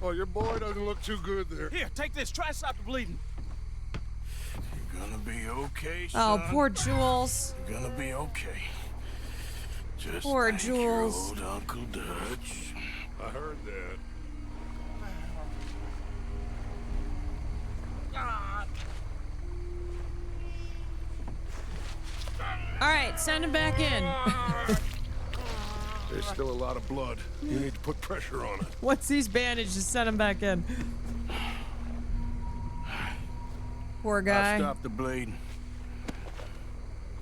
Oh, your boy doesn't look too good there. Here, take this. Try to stop the bleeding. You're gonna be okay, Oh, son. poor Jules. You're gonna be okay. Just Poor thank your Jules. old Uncle Dutch. I heard that. send him back in. There's still a lot of blood. You need to put pressure on it. Once he's bandaged, just send him back in. Poor guy. I stopped the bleeding.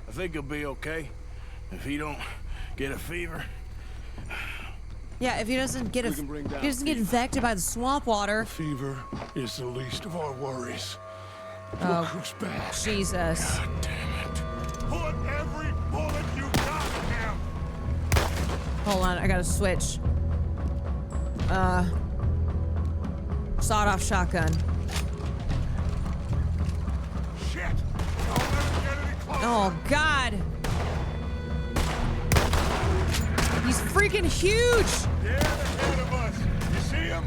I think he'll be okay if he don't get a fever. Yeah, if he doesn't get infected by the swamp water. Fever is the least of our worries. Oh, Look who's back. Jesus. God damn it. Put every bullet you got in him. Hold on, I gotta switch. Sawed-off shotgun. Shit! Don't let him get any closer. Oh, God. He's freaking huge. Yeah, ahead of us. You see him?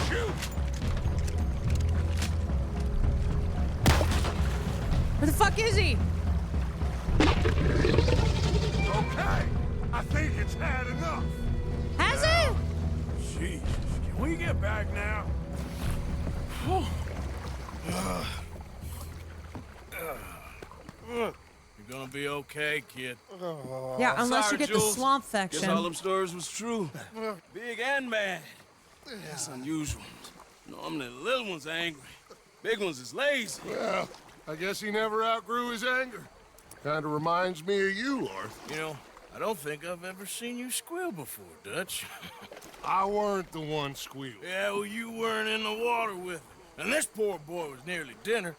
Shoot! Where the fuck is he? Okay, I think it's had enough. Has it? Jesus, can we get back now? You're gonna be okay, kid. Yeah, unless you Sorry, get the Jules. swamp Guess all infection. them stories was true. Big and bad. That's unusual. Normally the little ones are angry. Big ones is lazy. Well, I guess he never outgrew his anger. Kinda reminds me of you, Arthur. You know, I don't think I've ever seen you squeal before, Dutch. I weren't the one squealing. Yeah, well, you weren't in the water with him. And this poor boy was nearly dinner.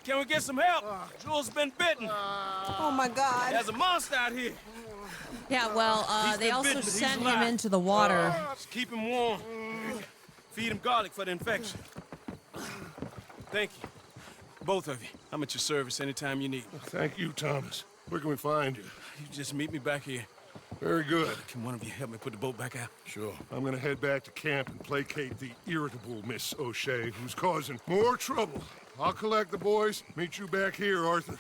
Can we get some help? Jules been bitten. Oh my God. There's a monster out here. Yeah, well, He's they been also bitten, but he's sent him alive. into the water. Just keep him warm. Feed him garlic for the infection. Thank you. Both of you. I'm at your service anytime you need. Thank you, Thomas. Where can we find you? You just meet me back here. Very good. Can one of you help me put the boat back out? Sure. I'm gonna head back to camp and placate the irritable Miss O'Shea, who's causing more trouble. I'll collect the boys. Meet you back here, Arthur.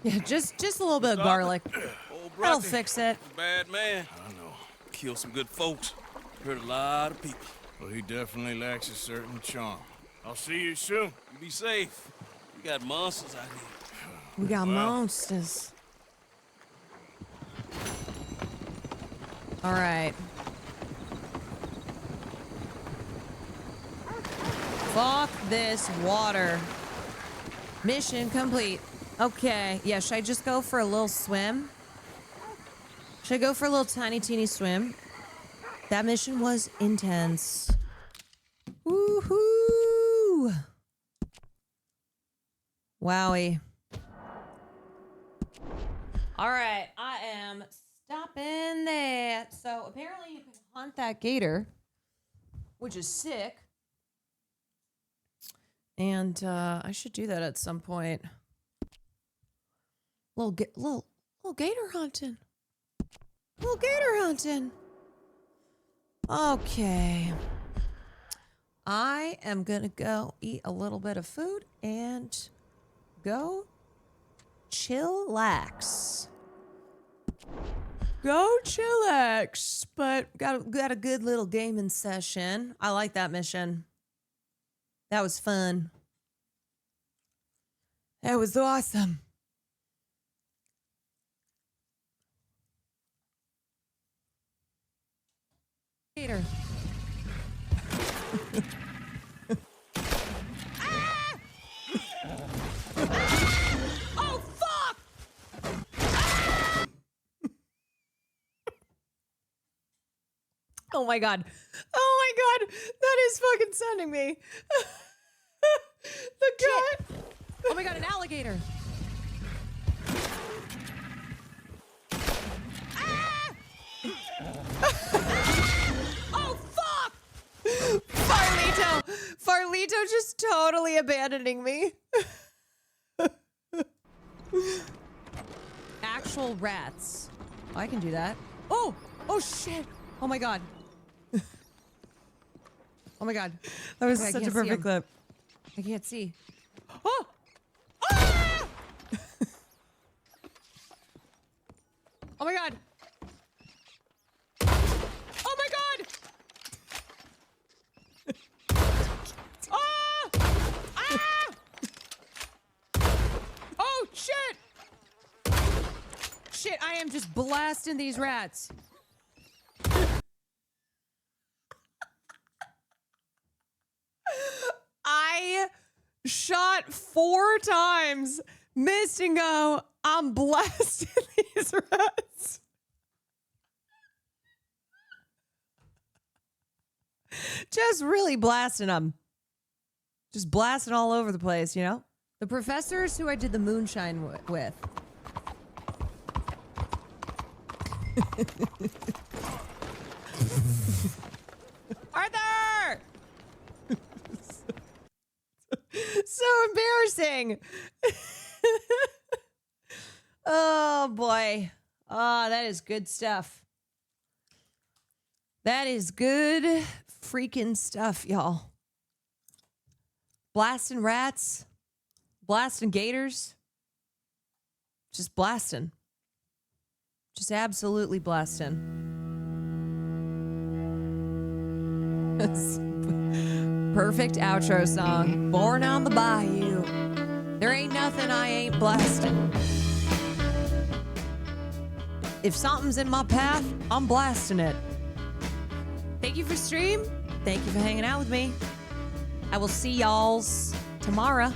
Yeah, just a little bit of garlic. Old That'll Brothy, fix it. bad man. I know. Killed some good folks. Hurt a lot of people. Well, he definitely lacks a certain charm. I'll see you soon. You be safe. We got monsters out here. We got Well. monsters. All right. Fuck this water. Mission complete. Okay. Yeah, should I just go for a little swim? Should I go for a little tiny, teeny swim? That mission was intense. Woohoo! Wowie. All right, I am stopping that. So apparently you can hunt that gator, which is sick. And I should do that at some point. Little gator hunting. Little gator hunting. Okay. I am gonna go eat a little bit of food and go chillax. Go chillax. But got a good little gaming session. I like that mission. That was fun. That was awesome. Peter. Oh, fuck! Oh my god. Oh my god. That is fucking sending me. The cat. Oh my god, an alligator. Oh fuck! Farlito just totally abandoning me. Actual rats. Oh, I can do that. Oh! Oh shit! Oh my god. Oh my god. That was such a perfect clip. I can't see. Oh! Ah! Oh my god. Oh my god! Ah! Ah! Oh shit! Shit, I'm just blasting these rats. I shot 4 times, missed and go, I'm blasting these rats. Just really blasting them. Just blasting all over the place, you know? The professors who I did the moonshine with. Arthur! So embarrassing. Oh, boy. Oh, that is good stuff. That is good freaking stuff, y'all. Blasting rats. Blasting gators. Just blasting. Just absolutely blasting. Perfect outro song. Born on the bayou. There ain't nothing I ain't blasting. If something's in my path, I'm blasting it. Thank you for stream. Thank you for hanging out with me. I will see y'alls tomorrow.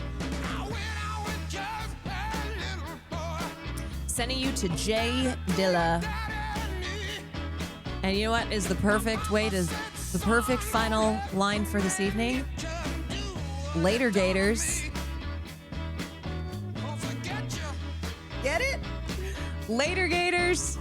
Sending you to Jay Dilla. And you know what is the perfect way to, the perfect final line for this evening? Later, Gators. Get it? Later, Gators.